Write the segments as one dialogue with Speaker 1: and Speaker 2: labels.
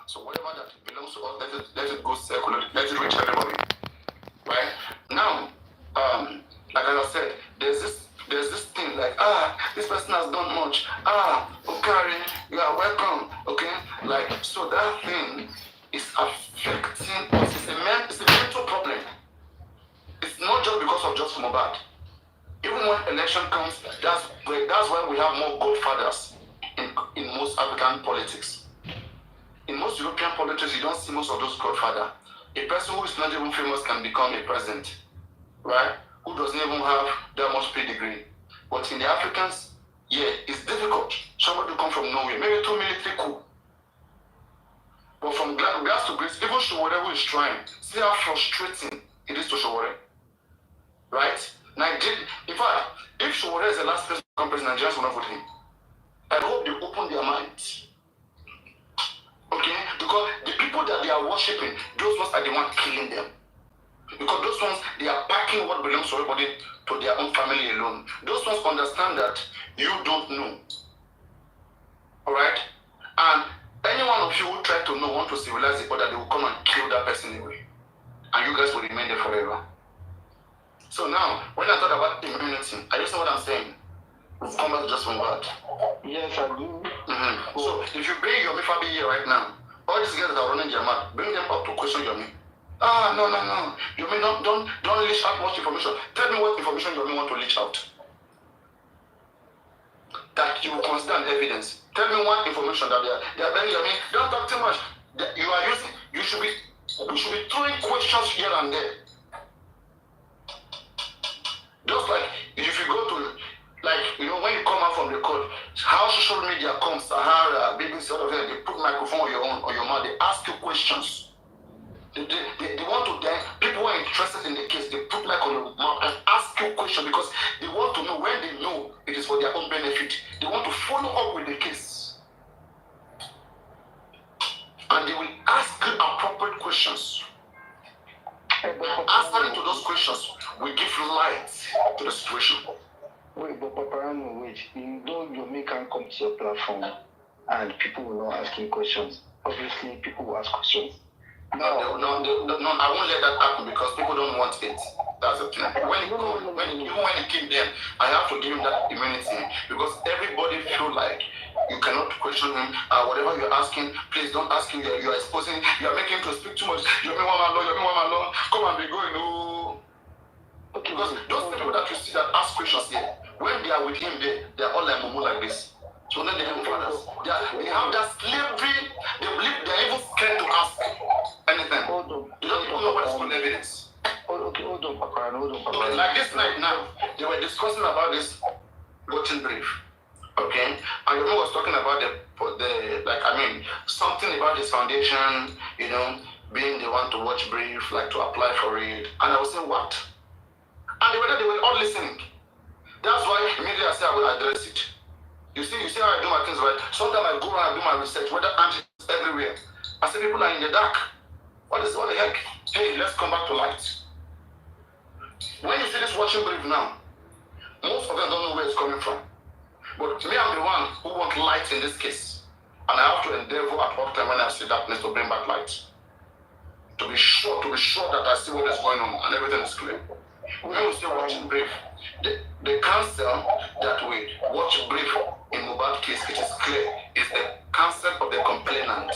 Speaker 1: So whatever that belongs to us, let it go circulate, let it reach everybody. Right? Now, like I said, there's this thing like, this person has done much. Okay, you are welcome. Okay? Like, so that thing is affecting us. It's a mental problem. It's not just because of just Mohbad. Even when election comes, that's why we have more godfathers in most African politics. In most European politics, you don't see most of those godfathers. A person who is not even famous can become a president, right? Who doesn't even have that much pedigree. But in the Africans, yeah, it's difficult. Somebody to come from nowhere, maybe 2 military coup. But from grass to grace, even Showore who is trying, see how frustrating it is to Showore, right? In fact, if Showore is the last person to become president, Nigerians will not vote him. I hope they open their minds. Okay? Because the people that they are worshipping, those ones are the ones killing them. Because those ones, they are packing what belongs to everybody to their own family alone. Those ones understand that you don't know. Alright? And any one of you who try to know, want to civilize the other, they will come and kill that person away. And you guys will remain there forever. So now, when I talk about immunity, are you see what I'm saying? We've come back to just one word.
Speaker 2: Yes, I do.
Speaker 1: Mm-hmm. So if you bring Yomi Fabi here right now, all these guys that are running their mouth, bring them up to question Yomi. No. Yomi, don't leash out much information. Tell me what information Yomi want to leach out. That you will consider an evidence. Tell me one information that they are begging Yomi. Don't talk too much. You should be throwing questions here and there. Just like if you go to, when you come out from the court, how social media comes, Sahara, BBC, all of them, they put microphone on your mouth, they ask you questions. They want to, people who are interested in the case, they put mic on your mouth and ask you questions because they want to know. When they know it is for their own benefit, they want to follow up with the case. And they will ask you appropriate questions. Answering to those questions will give light to the situation.
Speaker 2: Wait, but Paparino, wait. You know Yomi can come to your platform and people will not ask you questions. Obviously, people will ask questions.
Speaker 1: No, I won't let that happen because people don't want it. That's the thing. When he came there, I have to give him that immunity because everybody feel like you cannot question him. Whatever you're asking, please don't ask him. You are exposing. You are making him to speak too much. Yomi Wama, come and be going. No. Okay. Because those people that you see that ask questions here, when they are with him, they are all like Momo like this. So then they have fathers. They have that slavery. They believe they are even scared to ask anything. They don't even know what is called evidence.
Speaker 2: Hold on, Paparino.
Speaker 1: Okay, like this night now, they were discussing about this voting brief. Okay? And Yomi was talking about something about his foundation, being the one to watch brief, like to apply for it. And I was saying, what? And they were all listening. That's why immediately I said I will address it. You see how I do my things, right? Sometimes I go around and do my research, whether anti is everywhere. I say people are in the dark. What the heck? Hey, let's come back to light. When you see this watching brief now, most of them don't know where it's coming from. But me, I'm the one who wants light in this case. And I have to endeavor at all time when I see darkness to bring back light. To be sure that I see what is going on and everything is clear. When we say watching brief, the counsel that we watch brief in Mohbad case, it is clear, is the counsel of the complainant.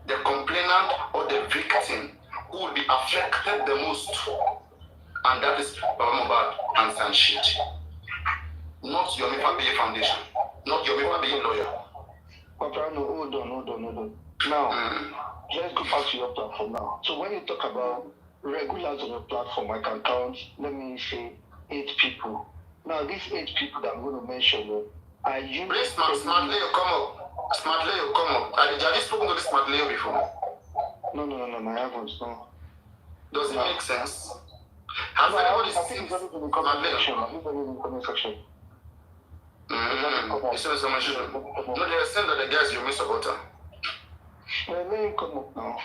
Speaker 1: The complainant or the victim who will be affected the most. And that is Mohbad and Sanshit. Not Yomi Fabiye Foundation. Not Yomi Fabiye lawyer.
Speaker 2: Paparino, hold on. Now, let's go back to your platform now. So when you talk about regulars on your platform, I can count, let me say, 8 people. Now, these 8 people that I'm going to mention, are you...
Speaker 1: Please, Smart Leo, come up. Have you spoken to this Smart Leo before?
Speaker 2: No, I haven't, no.
Speaker 1: Does it make sense? Has anybody seen
Speaker 2: Smart Leo? I think in the comment section.
Speaker 1: You said someone should... No, they are saying that the guys you miss about her.
Speaker 2: Let him come up now.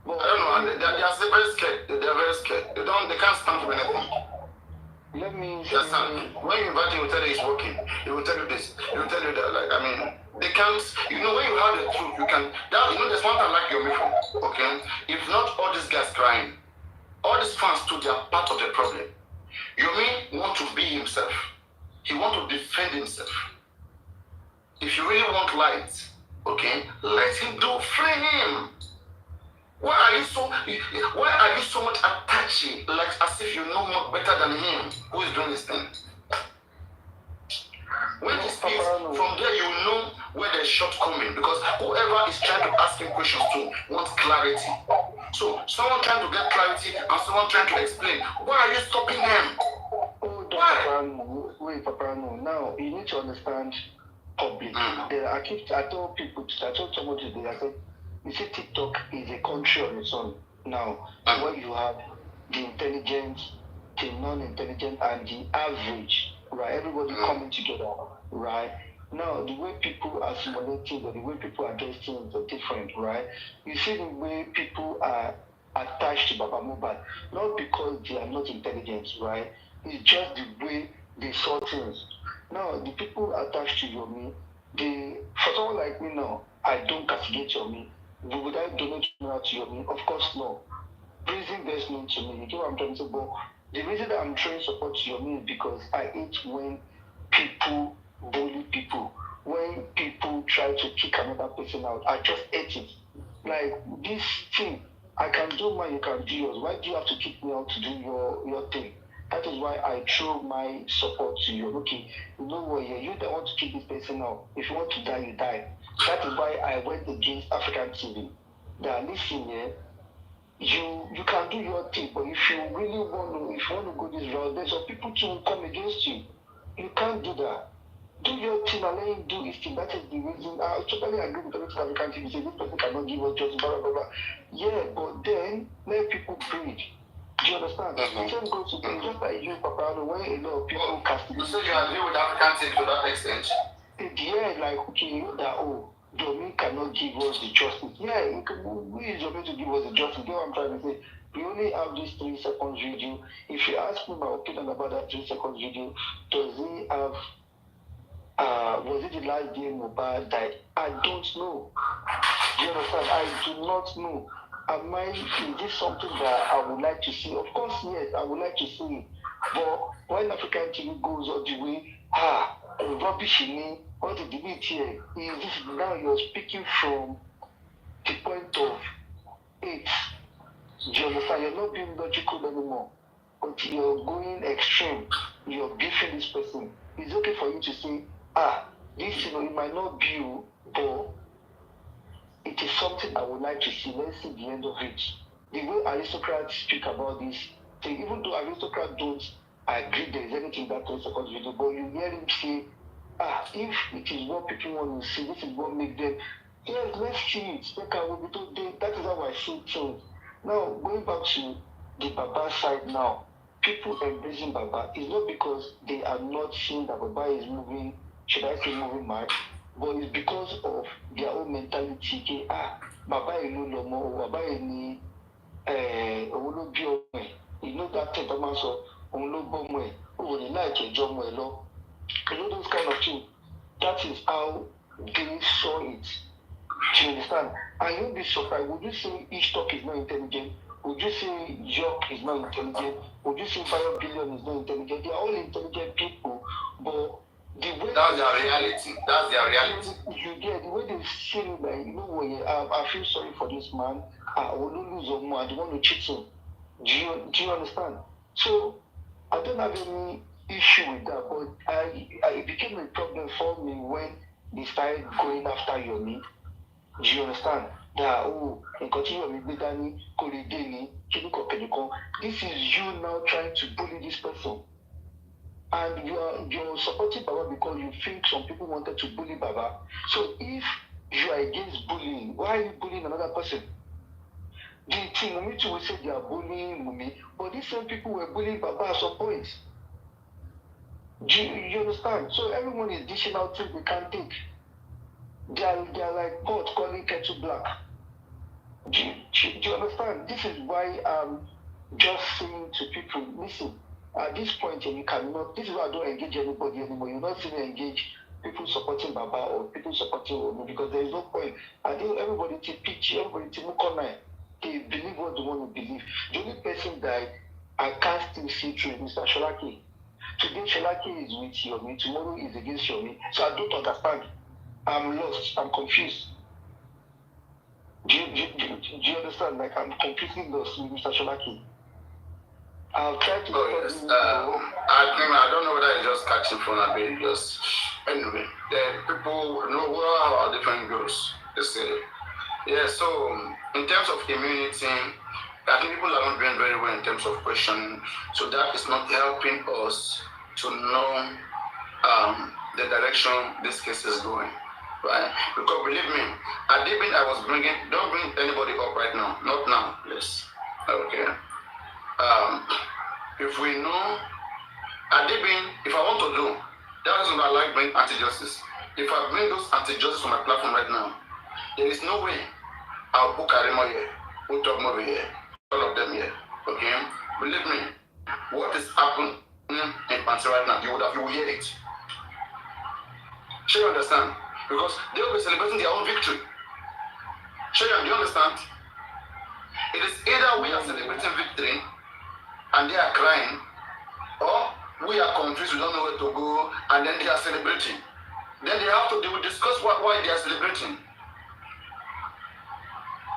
Speaker 1: I don't know, they are very scared. They are very scared. They can't stand for anything.
Speaker 2: Let me
Speaker 1: That's not.
Speaker 2: say,
Speaker 1: When you invite him, he will tell you he's working. He will tell you this. He will tell you that. Like, I mean, they can't. You know, when you have the truth, you can. That, you know, there's one thing I like your mission. Okay, if not all these guys crying, all these fans too, they are part of the problem. Yomi want to be himself. He want to defend himself. If you really want light, okay, let him do. Free him. Why are you so much attached, like as if you know more better than him who is doing this thing? When he speaks, from there you know where there's shortcoming, because whoever is trying to ask him questions to wants clarity. So someone trying to get clarity and someone trying to explain. Why are you stopping them?
Speaker 2: Paparino, wait, Paparino. Now you need to understand public. I told someone today, I said, you see, TikTok is a country on its own. Now, where you have the intelligent, the non-intelligent, and the average, right? Everybody coming together, right? Now, the way people are simulating or the way people are doing things are different, right? You see the way people are attached to Baba Mohbad, not because they are not intelligent, right? It's just the way they saw things. Now, the people attached to Yomi, for someone like me now, I don't castigate Yomi. Would I donate money to Yomi? Of course, no. Praising best known to me. You get what I'm trying to say? But the reason that I'm showing support to Yomi is because I hate when people bully people. When people try to kick another person out, I just hate it. Like this thing, I can do mine, you can do yours. Why do you have to kick me out to do your thing? That is why I throw my support to you. Okay, you know what? Yeah, you don't want to kick this person out. If you want to die, you die. That is why I went against African TV. That listen, yeah, you can do your thing, but if you really want to go this route, there's some people to come against you. You can't do that. Do your thing and let him do his thing. That is the reason. I totally agree with everything African TV say. This person cannot give us just blah blah blah. Yeah, but then let people breathe. Do you understand? The same goes to just like you, Paparino, when a lot of people casting.
Speaker 1: So you agree with African TV to that extent?
Speaker 2: Yeah, like okay, that Domin cannot give us the justice. Yeah, who is Domin to give us the justice? You know what I'm trying to say? We only have this 3 seconds video. If you ask me my opinion about that 3 seconds video, does he have was it the last day Mohbad died? I don't know. Do you understand? I do not know. Is this something that I would like to see? Of course, yes, I would like to see it. But when African TV goes all the way, rubbish in me, what the debate here is this now you're speaking from the point of it. Do you understand? You're not being logical anymore. But you're going extreme. You're beefing this person. It's okay for you to say, this, it might not be you, but it is something I would like to see. Let's see the end of it. The way aristocrats speak about this, even though aristocrats don't agree there is anything in that 3 seconds video, but you hear him say, if it is what people want to see, this is what makes them, yes, let's see it. That is how I see things. Now, going back to the Baba side now, people embracing Baba is not because they are not seeing that Baba is moving, should I say moving mad, but it's because of their own mentality. Baba ìlú lọmọ, Baba ẹni òun ló bí ọmọ ẹ̀, you know that thing tó máa sọ, òun ló bọ́ ọmọ ẹ̀, òun ní láì kẹjọ ọmọ ẹ̀ lọ. You know those kind of things. That is how they saw it. Do you understand? And you'll be surprised. Would you say each talk is not intelligent? Would you say York is not intelligent? Would you say Bio Billion is not intelligent? They are all intelligent people, but the way
Speaker 1: that's their reality. That's their reality.
Speaker 2: You get the way they say like, you know what? I feel sorry for this man. I will lose on more. I don't want to cheat him. Do you understand? So I don't have any issue with that, but it became a problem for me when they started going after Yomi. Do you understand? That this is you now trying to bully this person. And you're supporting Baba because you think some people wanted to bully Baba. So if you are against bullying, why are you bullying another person? The team Mumi too will say they are bullying Mumi, but these same people were bullying Baba at some point. Do you understand? So everyone is dishing out things they can't take. They are like pot calling kettle black. Do you understand? This is why I'm just saying to people, listen, At this point, you cannot. This is why I don't engage anybody anymore. You're not seeing me engage people supporting Baba or people supporting Omi because there is no point. I think everybody to pitch, everybody to look on. They believe what they want to believe. The only person that I can't still see through is Mr. Sholaki. Today, Sholaki is with Yomi. Tomorrow is against Yomi. So I don't understand. I'm lost. I'm confused. Do you understand? Like, I'm completely lost with Mr. Sholaki. I'll try to.
Speaker 1: Oh, yes. I don't know whether it's just catching from a bit. Just anyway, the people know what our different goals. They say, yeah. So in terms of immunity, I think people are not doing very well in terms of questioning. So that is not helping us to know the direction this case is going. Right? Because believe me, at the point I was bringing, don't bring anybody up right now. Not now, please. Okay. If we know, at the point, if I want to do, that is what I like bring anti-justice. If I bring those anti-justice on my platform right now, there is no way I'll book Arimo here, we'll talk more here, all of them here. Okay? Believe me, what is happening in Panty right now, you will hear it. Sure, you understand? Because they will be celebrating their own victory. Sure, do you understand? It is either we are celebrating victory and they are crying, or we are confused, we don't know where to go, and then they are celebrating. Then they will discuss why they are celebrating.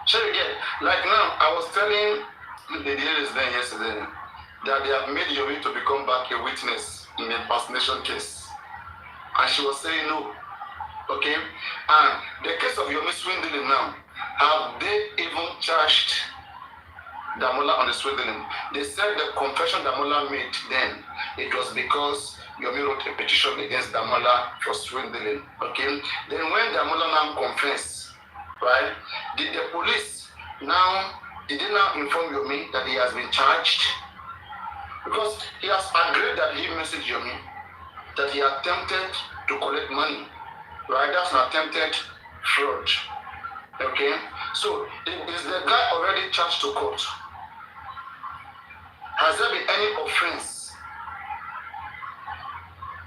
Speaker 1: Sure, you get? Like now, I was telling the ladies then yesterday that they have made Yomi to become back a witness in the impersonation case. And she was saying no. Okay? And the case of Yomi swindling now, have they even charged Damola on the swindling? They said the confession Damola made then, it was because Yomi wrote a petition against Damola for swindling. Okay? Then when Damola now confessed, right, did the police now, did they now inform Yomi that he has been charged? Because he has agreed that he messaged Yomi that he attempted to collect money. Right? That's an attempted fraud. Okay? So, is the guy already charged to court? Has there been any offense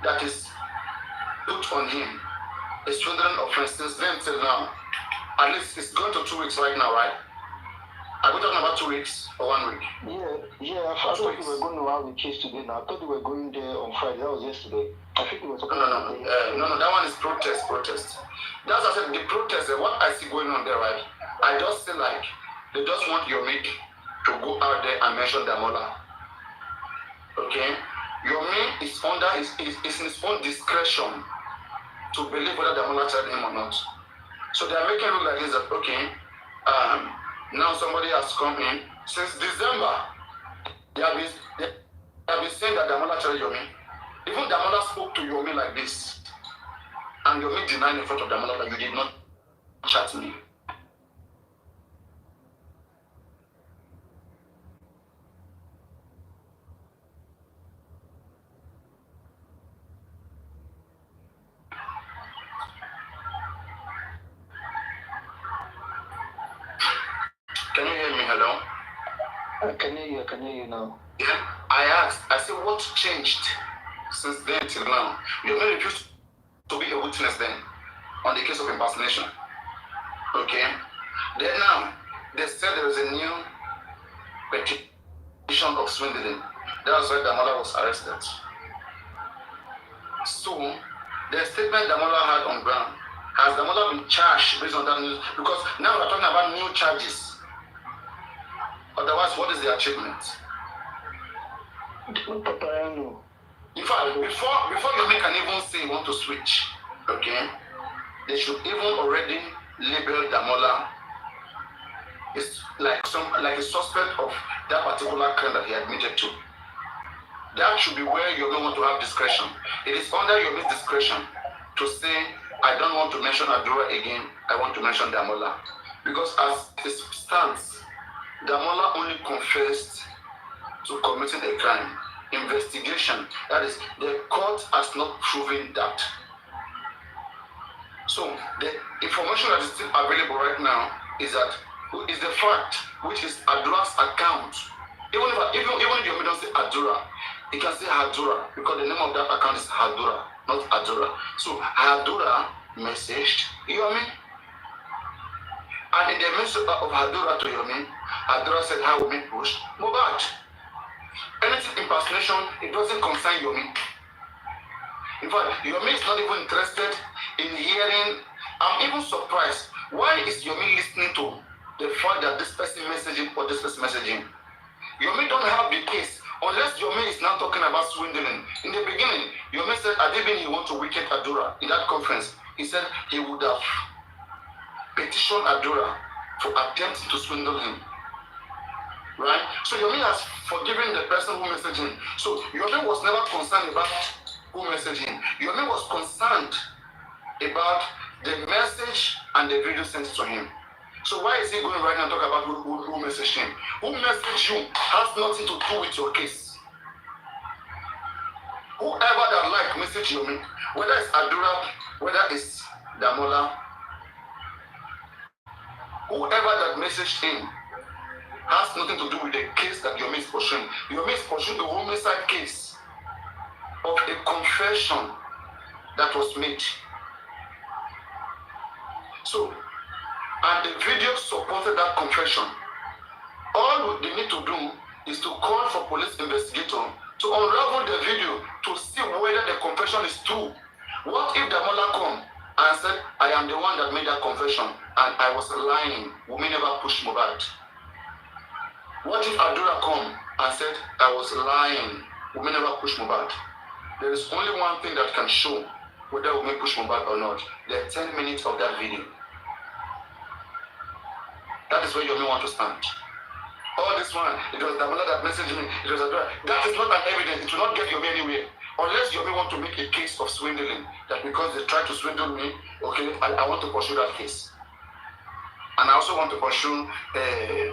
Speaker 1: that is put on him? A swindling offense since then till now? At least it's going to 2 weeks right now, right? Are we talking about 2 weeks or 1 week?
Speaker 2: Yeah. I thought we were going to have the case today now. I thought we were going there on Friday. That was yesterday. I think it was supposed
Speaker 1: No, that one is protest. That's what I said, the protest, what I see going on there, right? I just feel like they just want Yomi to go out there and mention Damola. Okay? Yomi is under in his own discretion to believe whether Damola tried him or not. So they are making it look like this that okay, now somebody has come in since December. They have been saying that Damola tried Yomi. Even Damola spoke to Yomi like this. And Yomi denied in front of Damola that you did not chat me. Can you hear me? Hello?
Speaker 2: I can hear you now.
Speaker 1: Yeah, I asked, I said, what changed since then till now? You may refuse to be a witness then on the case of impersonation. Okay? Then now, they said there is a new petition of swindling. That's why Damola was arrested. So, the statement Damola had on ground, has Damola been charged based on that news? Because now we're talking about new charges. Otherwise, what is the achievement?
Speaker 2: Paparino.
Speaker 1: In fact, before you can even say you want to switch, okay, they should even already label Damola is like a suspect of that particular crime that he admitted to. That should be where you don't want to have discretion. It is under your discretion to say, I don't want to mention Adura again, I want to mention Damola. Because as it stands, Damola only confessed to committing a crime. Investigation, that is, the court has not proven that. So the information that is still available right now is that is the fact, which is Adura's account. Even if you don't say Adura, You can say Hadura because the name of that account is Hadura, not Adura. So Hadura messaged Yomi. And in the message of Hadura to Yomi, Hadura said, how we push Mohbad. Anything impersonation, it doesn't concern Yomi. In fact, Yomi is not even interested in hearing. I'm even surprised. Why is Yomi listening to the fact that this person messaging or this person messaging? Yomi don't have the case unless Yomi is now talking about swindling. In the beginning, Yomi said, I didn't he want to wicked Adura in that conference. He said he would have petitioned Adura for attempting to swindle him. Right? So Yomi has forgiven the person who messaged him. So Yomi was never concerned about who messaged him. Yomi was concerned about the message and the video sent to him. So why is he going right now and talk about who messaged him? Who messaged you has nothing to do with your case. Whoever that like message Yomi, whether it's Adura, whether it's Damola, whoever that messaged him has nothing to do with the case that Yomi is pursuing. Yomi is pursuing a homicide case of a confession that was made. So, and the video supported that confession. All they need to do is to call for police investigator to unravel the video to see whether the confession is true. What if Damola come and said, I am the one that made that confession and I was lying, Wunmi never pushed Mohbad? What if Adura come and said, I was lying, Wunmi never pushed Mohbad? There is only one thing that can show whether Wunmi pushed Mohbad or not. The 10 minutes of that video. That is where Yomi want to stand. All this one, it was Damola that messaged me, it was Adura. That is not an evidence. It will not get Yomi anywhere. Unless Yomi want to make a case of swindling, that because they tried to swindle me, okay, I want to pursue that case. And I also want to pursue, I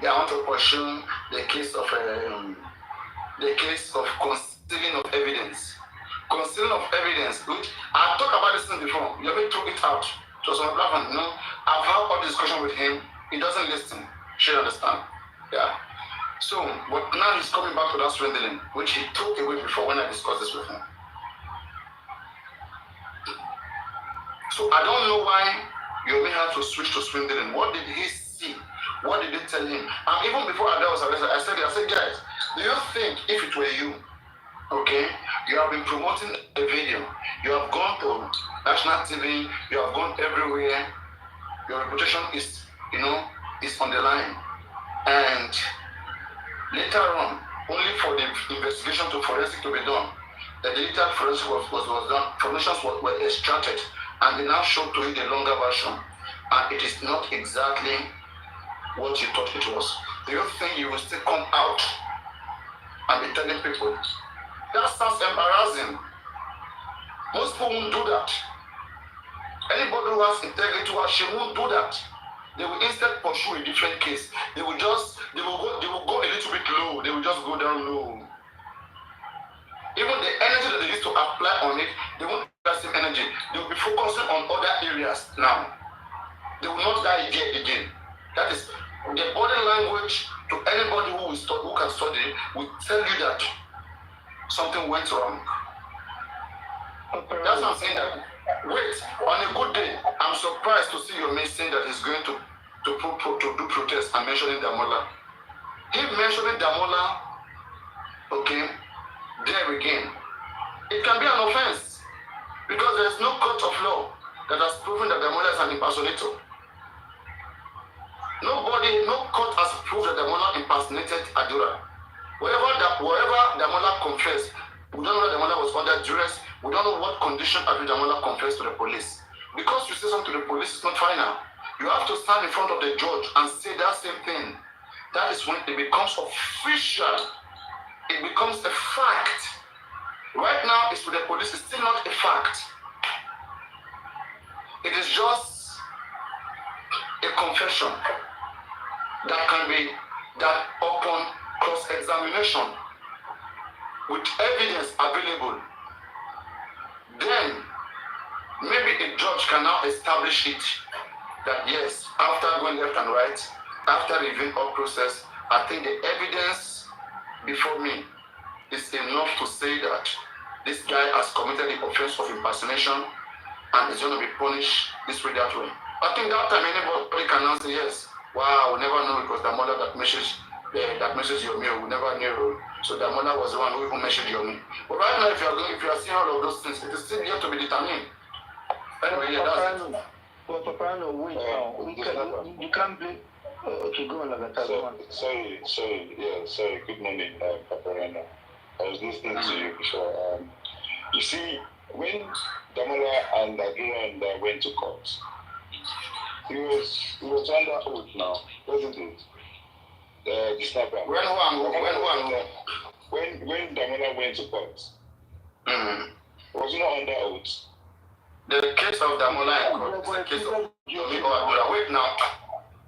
Speaker 1: want to pursue the case of concealing of evidence. Concealing of evidence, which I talked about this thing before. Yomi threw it out. So some platform, I've had all discussion with him. He doesn't listen. Should understand. Yeah. So, but now he's coming back to that swindling, which he took away before when I discussed this with him. So I don't know why Yomi had to switch to swindling. What did he see? What did they tell him? And even before Adele was arrested, I said, guys, do you think if it were you, okay, you have been promoting a video, you have gone to national TV, you have gone everywhere, your reputation is, is on the line. And later on, only for the investigation to forensic to be done, the digital forensic was done, forensics were extracted, and they now show to you the longer version. And it is not exactly what you thought it was. Do you think you will still come out and be telling people? That sounds embarrassing. Most people won't do that. Anybody who has integrity, she won't do that. They will instead pursue a different case. They will go a little bit low. They will just go down low. Even the energy that they used to apply on it, they won't have the same energy. They will be focusing on other areas now. They will not die there again. That is the body language to anybody who can study will tell you that something went wrong. That's what I'm saying. That wait, on a good day, I'm surprised to see Yomi saying that he's going to do protest and mentioning Damola. Him mentioning Damola, okay, there again, it can be an offense because there is no court of law that has proven that Damola is an impersonator. No court has proved that Damola impersonated Adura. Wherever Damola confessed, we don't know that Damola was under duress. We don't know what condition Damola confessed to the police. Because you say something to the police, it's not final. You have to stand in front of the judge and say that same thing. That is when it becomes official. It becomes a fact. Right now, it's with the police. It's still not a fact. It is just a confession that upon cross-examination with evidence available, then maybe a judge can now establish it that yes, after going left and right, after reviewing all process, I think the evidence before me is enough to say that this guy has committed the offense of impersonation and is going to be punished this way, that way. I think that time anybody can now say yes. Wow, we never know because the mother that messaged your mail, we never knew. So the mother was the one who even messaged your mail. But right now, if you are seeing all of those things, it is still yet to be determined. Anyway, yeah, that's it.
Speaker 2: But Paparino, wait now. You can't blame. Okay, go on,
Speaker 3: Sorry. Good morning, Paparino. I was listening to you before. You see, when Damola and Adura went to court, he was under oath now, wasn't it? The sniper.
Speaker 1: When
Speaker 3: Damola went to court, was he not under oath?
Speaker 1: The case of Damola in court is the case of Yomi Adura. Wait now.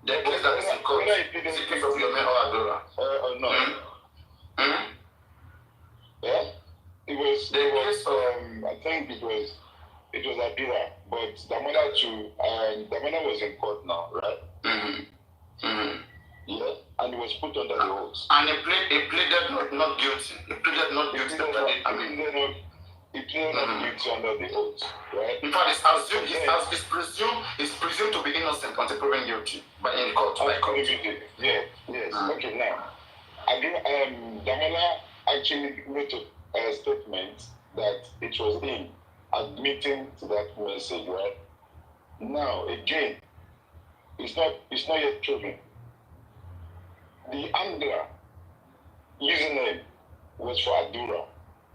Speaker 1: The case that is in court is the case of Yomi Adura.
Speaker 3: No. Yeah? I think it was Adura, but Damola too. Damola was in court now, right? Yeah, and he was put under the oath.
Speaker 1: And he pleaded not guilty. He pleaded not guilty.
Speaker 3: He pleaded not guilty under the oath, right?
Speaker 1: In fact, it's presumed to be innocent until proven guilty by in court.
Speaker 3: Yes. Okay, now, Damola actually made a statement that it was him admitting to that message, right? Now, again, it's not yet proven. The angler username was for Adura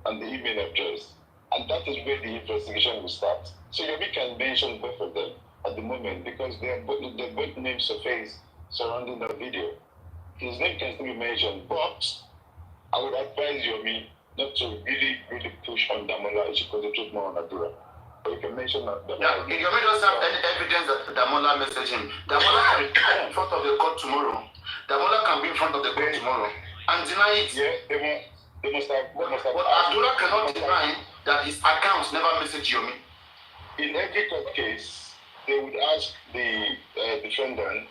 Speaker 3: and the email address, and that is where the investigation will start. So Yomi can mention both of them at the moment because they both names surface surrounding that video. His name can still be mentioned, but I would advise Yomi not to really push on Damola. He should concentrate more on Adura. But you can mention that.
Speaker 1: Yeah, Yomi doesn't have any evidence that Damola messaged him. Damola can be in front of the court tomorrow. Damola can be in front of the court tomorrow and deny it.
Speaker 3: Yeah, they must have.
Speaker 1: But Adura cannot deny that his account never messaged Yomi.
Speaker 3: In every court case, they would ask the defendant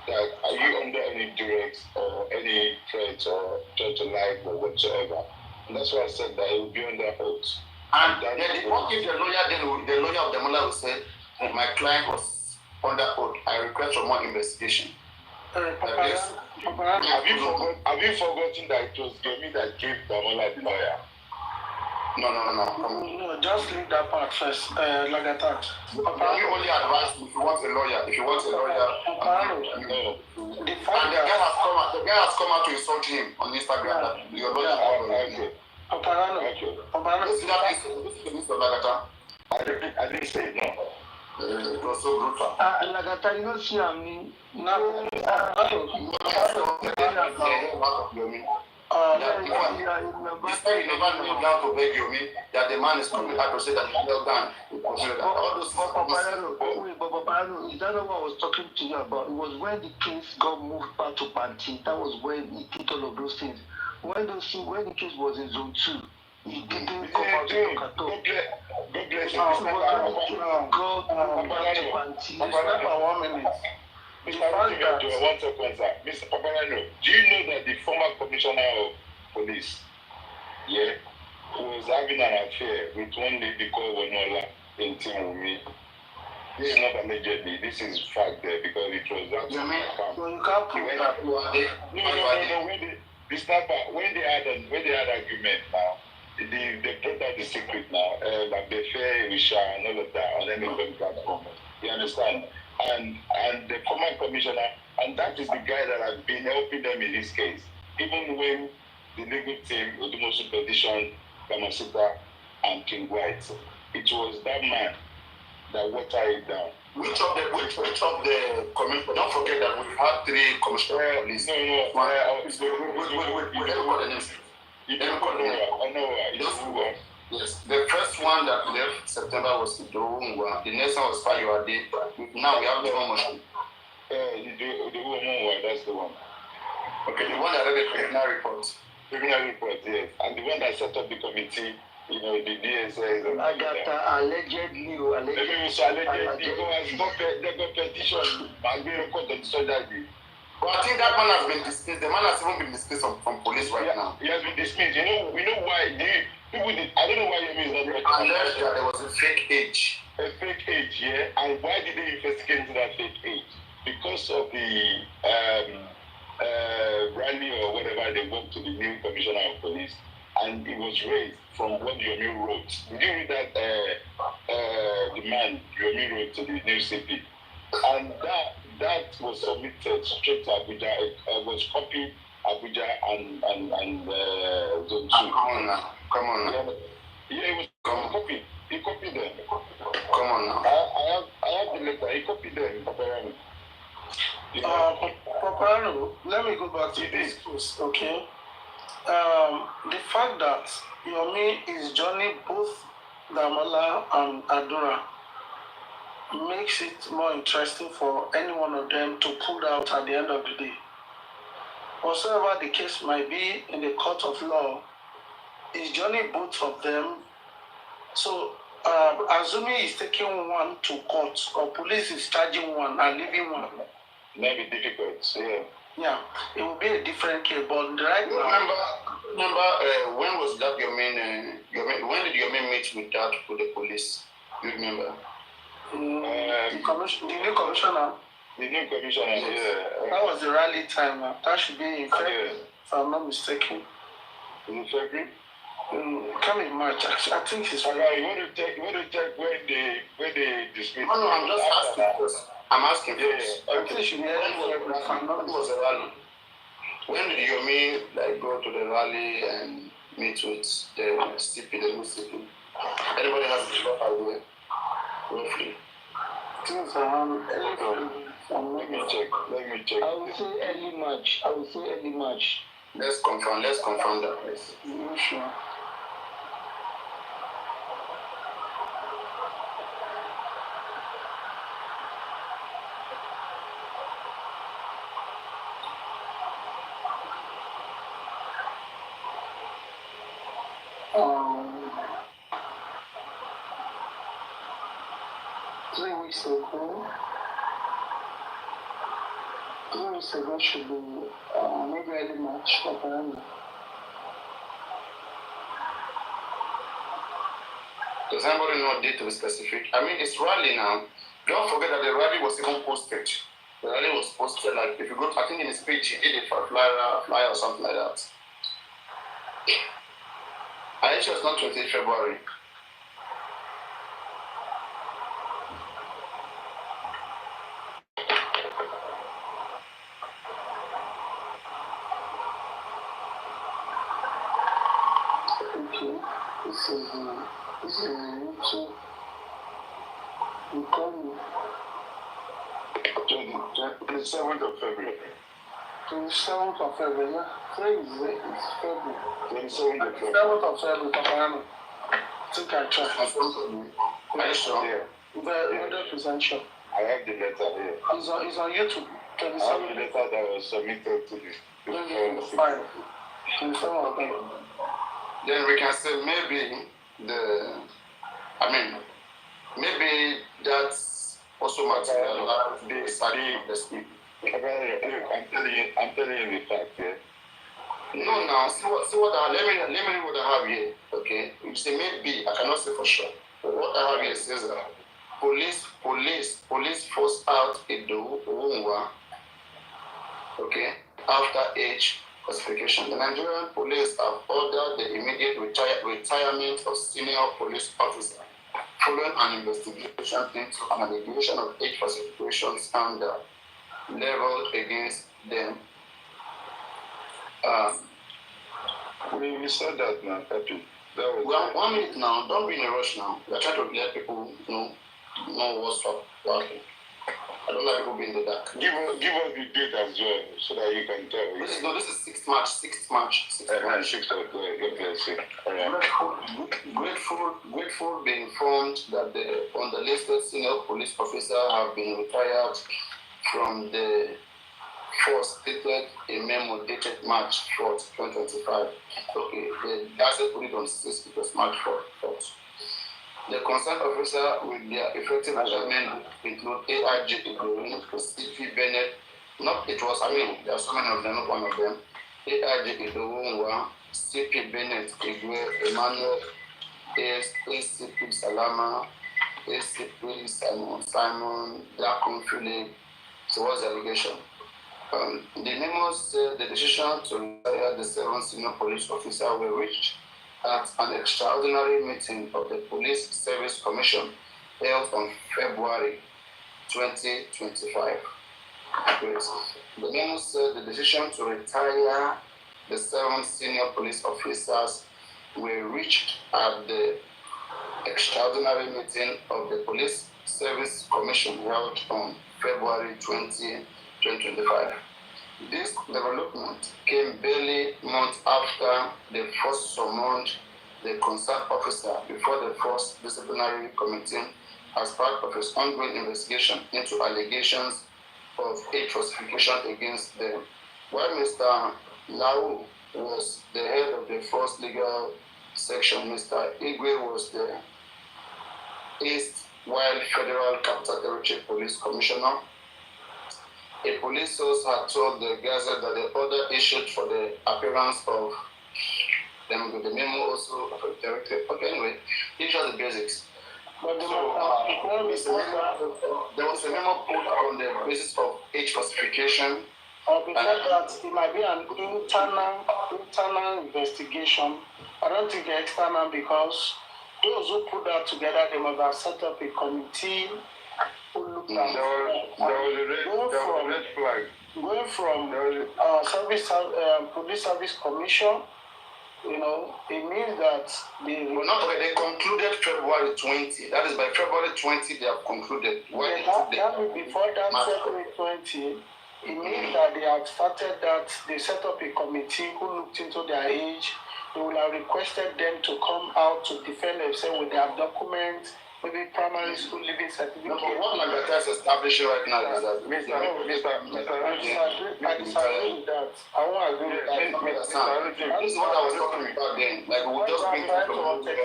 Speaker 3: that are you under any duress or any threats or threat to life or whatsoever. And that's why I said that it would be under oath.
Speaker 1: And then if the lawyer of Damola will say, my client was under oath. I request for more investigation.
Speaker 3: Have you forgotten that it was Yomi that gave Damola the lawyer?
Speaker 1: No.
Speaker 2: No, just leave that part first. Like I thought.
Speaker 1: You only advise if you want a lawyer. If you want a lawyer,
Speaker 3: no.
Speaker 1: The guy has come out to insult him on Instagram. That your lawyer.
Speaker 2: Paparino.
Speaker 1: This is the Mr. Lagata.
Speaker 3: I didn't say no.
Speaker 1: It was so brutal.
Speaker 2: Lagata, you don't see me. No.
Speaker 1: He said he never knelt down to beg Yomi that the man is coming out to say that he knelt down. All those
Speaker 2: Paparino, is that not what I was talking to you about? It was when the case got moved back to Panti. That was when he did all of those things. When the case was in zone 2, he didn't come out to talk at all.
Speaker 3: God bless you. Mr. Paparino, do you know that the former commissioner of police, was having an affair with one lady called Wanola in Timumi? This is not allegedly, this is fact there because it was that.
Speaker 2: You can't prove that.
Speaker 3: No. When they had argument now, they brought out the secret now, like the fair Risha and all of that, and then they went back home. You understand? And the former commissioner, and that is the guy that has been helping them in this case. Even when the legal team, Odumo Supervision, Kamasita, and King White, it was that man that watered it down.
Speaker 1: Which of the commissioners? Don't forget that we had 3 commissioners of police.
Speaker 3: No.
Speaker 1: Yes, the first one that left September was Idorungwa. The next one was Fayuade. Now we have the one motion.
Speaker 3: That's the one.
Speaker 1: Okay, the one that read the criminal report.
Speaker 3: Yes. And the one that set up the committee, the DSS.
Speaker 2: Agatha, allegedly.
Speaker 3: They got petition. I'm going to court the soldier.
Speaker 1: But I think that man has been dismissed. The man has even been dismissed from police right now.
Speaker 3: He has been dismissed. We know why. I don't know why you mean that.
Speaker 1: Unless there was a fake age.
Speaker 3: A fake age, yeah. And why did they investigate into that fake age? Because of the rally or whatever, they went to the new commissioner of police, and it was raised from what Yomi wrote. Did you read that? The man Yomi wrote to the new CP, and that was submitted straight to Abuja. It was copied Abuja and Zone 2.
Speaker 1: Come on now.
Speaker 3: Yeah, it was copied. He copied them.
Speaker 1: Come on now.
Speaker 3: I have the letter. He copied them, Paparino.
Speaker 4: Paparino, let me go back to this case, okay? The fact that Yomi is joining both Damola and Adura makes it more interesting for any one of them to pull out at the end of the day. Whatsoever the case might be in the court of law, is joining both of them. So, assuming he's taking one to court, or police is charging one and leaving one.
Speaker 3: Maybe difficult, yeah.
Speaker 4: Yeah, it will be a different case, but right now...
Speaker 1: Remember when was that when did Yomi meet with the police? You remember?
Speaker 4: The new commissioner.
Speaker 3: The new commissioner, yeah.
Speaker 4: That was the rally time. That should be in February, if I'm not mistaken.
Speaker 3: In February?
Speaker 4: Come in March. I think it's
Speaker 3: February. You want to check when they dismissed?
Speaker 1: No, I'm just asking first. I'm asking first.
Speaker 4: I think it should be
Speaker 1: was a rally. When did Yomi go to the rally and meet with the CP, the new CP? Anybody has a rough idea? Roughly.
Speaker 4: Things around early.
Speaker 3: Let me check.
Speaker 2: I will say early March.
Speaker 1: Let's confirm that, please.
Speaker 4: Yeah, sure. Three weeks ago should be maybe early March.
Speaker 1: Does anybody know a date to be specific? I mean, it's rally now. Don't forget that the rally was even posted. The rally was posted, if you go, I think in his page, he did it for a flyer or something like that. I actually was not 28 February.
Speaker 4: This is YouTube. You call me.
Speaker 3: 27th of February.
Speaker 4: 27th of February, yeah. Today is February.
Speaker 3: 27th of February.
Speaker 4: 27th of February, Paparino. I think I tried.
Speaker 1: Are you sure?
Speaker 3: Yeah.
Speaker 4: 100% sure.
Speaker 3: I have the letter here.
Speaker 4: It's on YouTube.
Speaker 3: I have the letter that was submitted to the
Speaker 4: 27th of February.
Speaker 1: Then we can say maybe maybe that's also material the study of the speed.
Speaker 3: I'm telling you the fact, yeah.
Speaker 1: No, now see what let me read what I have here. Okay, you say maybe I cannot say for sure. But what I have here says that police forced out Edo Uwungwa. Okay, after age classification. The Nigerian police have ordered the immediate retirement of senior police officer following an investigation into an allegation of age falsification scandal leveled against them.
Speaker 3: We said that now, Pepe.
Speaker 1: That was 1 minute now. Don't be in a rush now. We are trying to let people know what's up. Okay. I don't like people being in the dark.
Speaker 3: Give us the date as well, so that you can tell.
Speaker 1: This is 6th March. 6th March. 6th March.
Speaker 3: 6th of God bless you.
Speaker 1: Grateful being informed that the underlisted senior police officer have been retired from the force stated a memo dated March 4th, 2025. Okay, that's it, put it on 6th because March 4th. The concerned officer with their effective adjustment include AIG Igborin, CP Bennett, Not it was, I mean, there are so many of them, not one of them. AIG Idowunwa, CP Bennett Igwe, Emmanuel, ACP Salama, ACP Simon, Dakun Philip. So what's the allegation? The memos said the decision to retire the 7 senior police officers were reached at an extraordinary meeting of the Police Service Commission held on February 2025. The memo said the decision to retire the 7 senior police officers were reached at the extraordinary meeting of the Police Service Commission held on February 2025. This development came barely months after they first summoned the concerned officer before the first disciplinary committee as part of its ongoing investigation into allegations of age falsification against them. While Mr. Lau was the head of the first legal section, Mr. Igwe was the East Wild Federal Capital Territory Police Commissioner. A police source had told the Gazette that the order issued for the appearance of them with the memo also of a director. Okay, anyway, these are the basics.
Speaker 4: But
Speaker 1: there was a memo put on the basis of age falsification.
Speaker 4: Before that, it might be an internal investigation. I don't think external, because those who put that together, they must have set up a committee who looked at
Speaker 3: there was a red flag.
Speaker 4: Going from Police Service Commission, you know, it means that they
Speaker 1: concluded February 20. That is by February 20 they have concluded.
Speaker 4: That will be before that February 20. It means that they have started that, they set up a committee who looked into their age. They will have requested them to come out to defend themselves with their documents, maybe primary school living certificate.
Speaker 1: No, but what Nagata is establishing right now is that
Speaker 4: I disagree with that. I won't agree with that.
Speaker 1: This is what I was talking about then. Like, we'll just bring people and just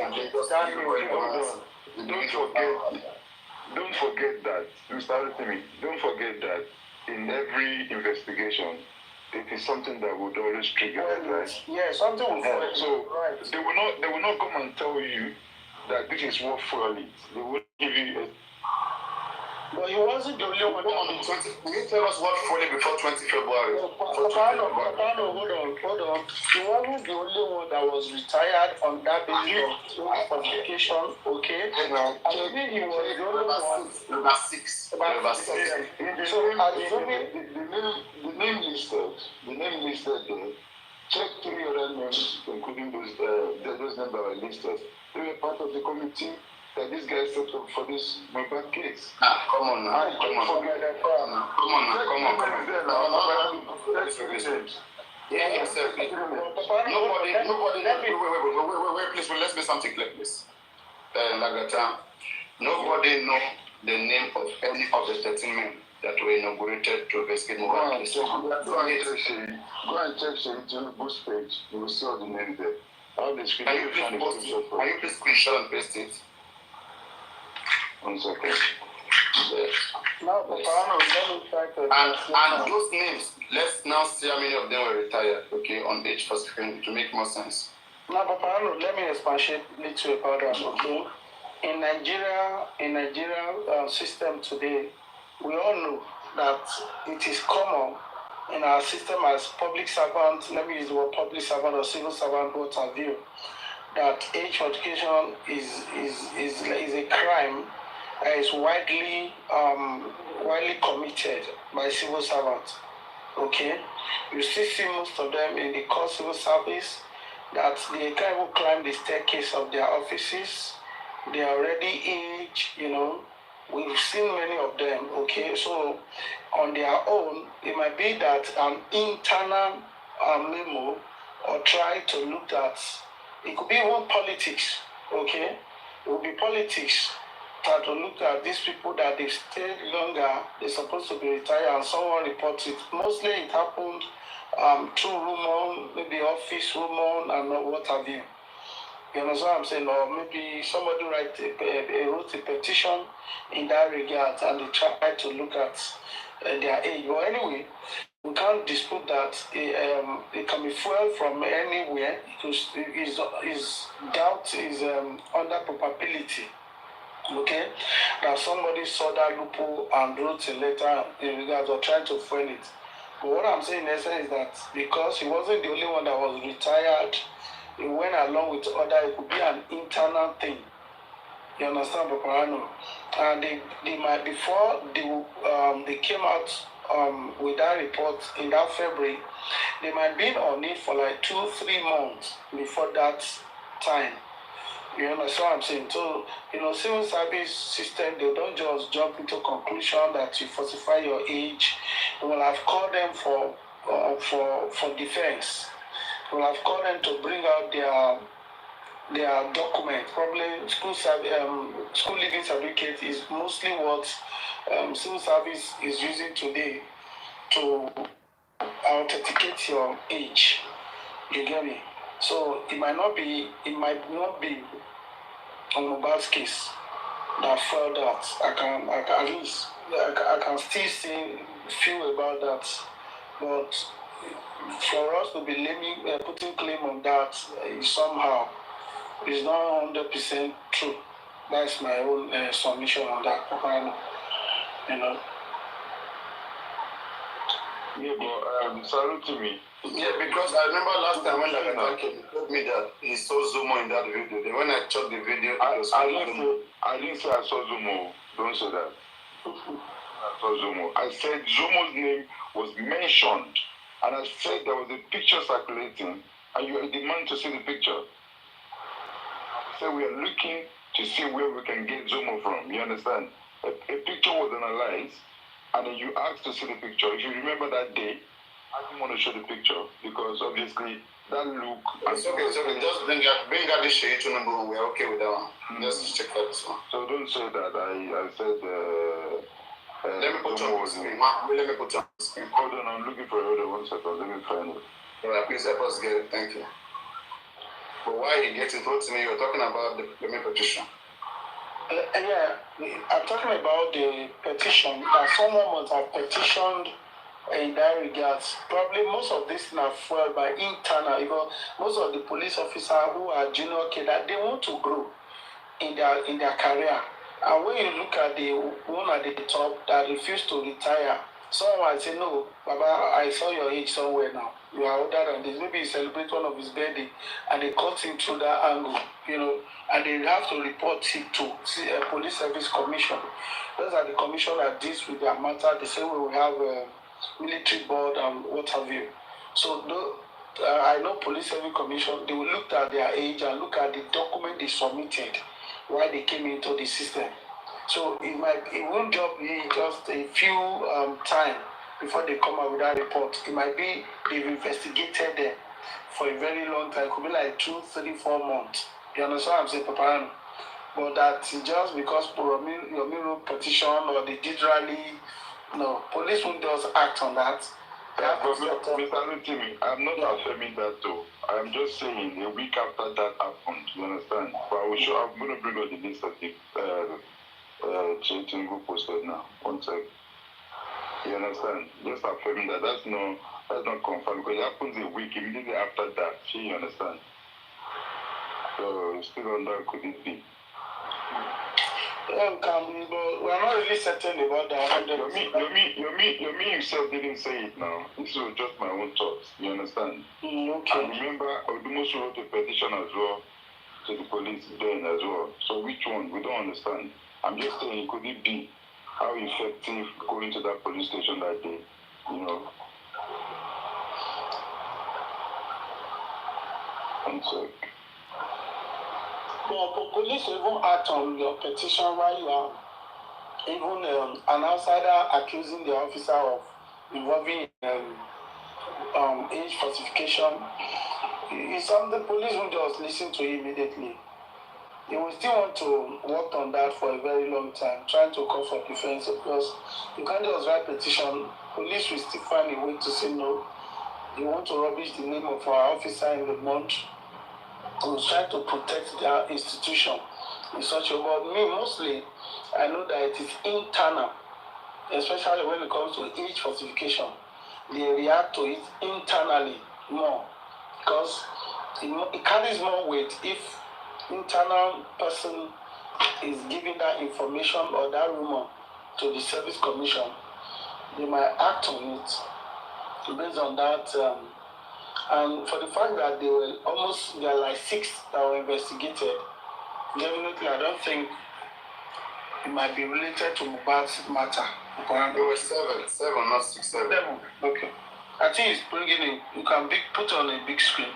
Speaker 3: don't forget that, Mr. Rotimi, don't forget that in every investigation, it is something that would always trigger it, right?
Speaker 4: Yeah, something will fall.
Speaker 3: So they will not come and tell you that this is what fuel it. They will give you a...
Speaker 4: But he wasn't the only one.
Speaker 1: On the 20, can you tell us what fully before 20 February?
Speaker 4: Paparino, hold on. He wasn't the only one that was retired on that basis of qualification, okay? I think he was the only one.
Speaker 1: Number 6.
Speaker 4: So, assuming
Speaker 3: the name listed there, check 3 other names, including those names that were listed. They were part of the committee that this guy set up for this Mohbad case.
Speaker 1: Come on now. Yeah, sir. Nobody. Wait, please. Let's make something like this. Lagata, nobody know the name of any of the 13 men that were inaugurated to investigate Mohbad case.
Speaker 3: Go and check Tinubu's page. You will see all the names there.
Speaker 1: Can you please screenshot and paste it?
Speaker 3: 1 second.
Speaker 1: Yes.
Speaker 4: now, Paparino, let me try to.
Speaker 1: And those names, let's now see how many of them were retired, okay, on age falsification to make more sense.
Speaker 4: Now, Paparino, let me expatiate a little about that, okay? In Nigeria system today, we all know that it is common in our system as public servant, let me use the word public servant or civil servant, what have you, that age falsification is a crime that is widely committed by civil servants. Okay, you still see most of them in the core civil service that they can't even climb the staircase of their offices. They are already aged, you know. We've seen many of them. Okay, so on their own, it might be that an internal memo or try to look at. It could be even politics. Okay, it will be politics. Try to look at these people that they've stayed longer, they're supposed to be retired, and someone reports it. Mostly it happened through rumor, maybe office rumor, and what have you. You understand what I'm saying? Or maybe somebody wrote a petition in that regard and they tried to look at their age. But anyway, we can't dispute that it can be fuel from anywhere because his doubt is under probability. Okay, now somebody saw that loophole and wrote a letter in regards of trying to fuel it. But what I'm saying in essence is that because he wasn't the only one that was retired, he went along with other. It could be an internal thing. You understand, Paparino? And they might before they came out with that report in that February, they might be on it for like 2-3 months before that time. You understand what I'm saying? So, civil service system, they don't just jump into conclusion that you falsify your age. They will have called them for defense. They will have called them to bring out their document. Probably school living certificate is mostly what civil service is using today to authenticate your age. You get me? So it might not be on Mohbad's case that felt that I can still feel about that, but for us to be putting claim on that somehow is not 100% true. That's my own submission on that.
Speaker 3: Yeah, but salute to me.
Speaker 1: Yeah, because I remember last time when he told me that he saw Zomo in that video. Then when I checked the video, it was
Speaker 3: I didn't say I saw Zomo. Don't say that. I saw Zomo. I said Zomo's name was mentioned. And I said there was a picture circulating. And you demand to see the picture. I said we are looking to see where we can get Zomo from. You understand? A picture was analyzed. And then you asked to see the picture. If you remember that day, I didn't want to show the picture because obviously that look.
Speaker 1: It's okay. Just bring out the shade to number one. We're okay with that one. Let's check out this one.
Speaker 3: So don't say that. I said.
Speaker 1: Let me put you on the screen. Let me put you on the screen.
Speaker 3: Hold on, I'm looking for it. 1 second. Let me find it.
Speaker 1: Alright, please help us get it. Thank you. But while you get it, wrote to me, you're talking about the payment petition.
Speaker 4: Yeah, I'm talking about the petition that someone must have petitioned in that regard. Probably most of this are fueled by internal, because most of the police officers who are junior cadre, they want to grow in their career. And when you look at the one at the top that refused to retire, someone might say, no, Baba, I saw your age somewhere now. You are older than this. Maybe he celebrates one of his birthday and they cut him through that angle, and they have to report it to Police Service Commission. Those are the commission that deals with their matter. They say we will have a military board and what have you. So I know Police Service Commission, they will look at their age and look at the document they submitted while they came into the system. So it won't just be just a few time before they come out with that report. It might be they've investigated them for a very long time. It could be like 2, 3, 4 months. You understand what I'm saying, Paparino? But that just because your wrote petition or they did rally, no, police won't just act on that.
Speaker 3: Mr. Lutimi, I'm not affirming that too. I'm just saying a week after that happened, you understand? But I'm going to bring out the list of the Tingu posted now. 1 sec. You understand? Just affirming that that's not confirmed because it happens a week immediately after that. You understand? So still on that, could it be?
Speaker 4: But we're not really certain about that.
Speaker 3: You yourself didn't say it now. This was just my own thoughts. You understand?
Speaker 4: Okay.
Speaker 3: And remember, Odumosu wrote a petition as well to the police then as well. So which one? We don't understand. I'm just saying, could it be how effective going to that police station that day? One sec.
Speaker 4: But police will even act on your petition while you are even an outsider accusing the officer of involving age falsification. It's something the police won't just listen to you immediately. They will still want to work on that for a very long time, trying to call for defense, because you can't just write petition. Police will still find a way to say no. You want to rubbish the name of our officer in the month. was trying to protect their institution in such a way. But me, mostly, I know that it is internal, especially when it comes to age falsification. They react to it internally more because it carries more weight if internal person is giving that information or that rumor to the service commission. They might act on it based on that. And for the fact that there are like 6 that were investigated, definitely I don't think it might be related to Mohbad's matter.
Speaker 1: There were seven, not 6, 7.
Speaker 4: 7. Okay. I think it's bringing in, you can put on a big screen.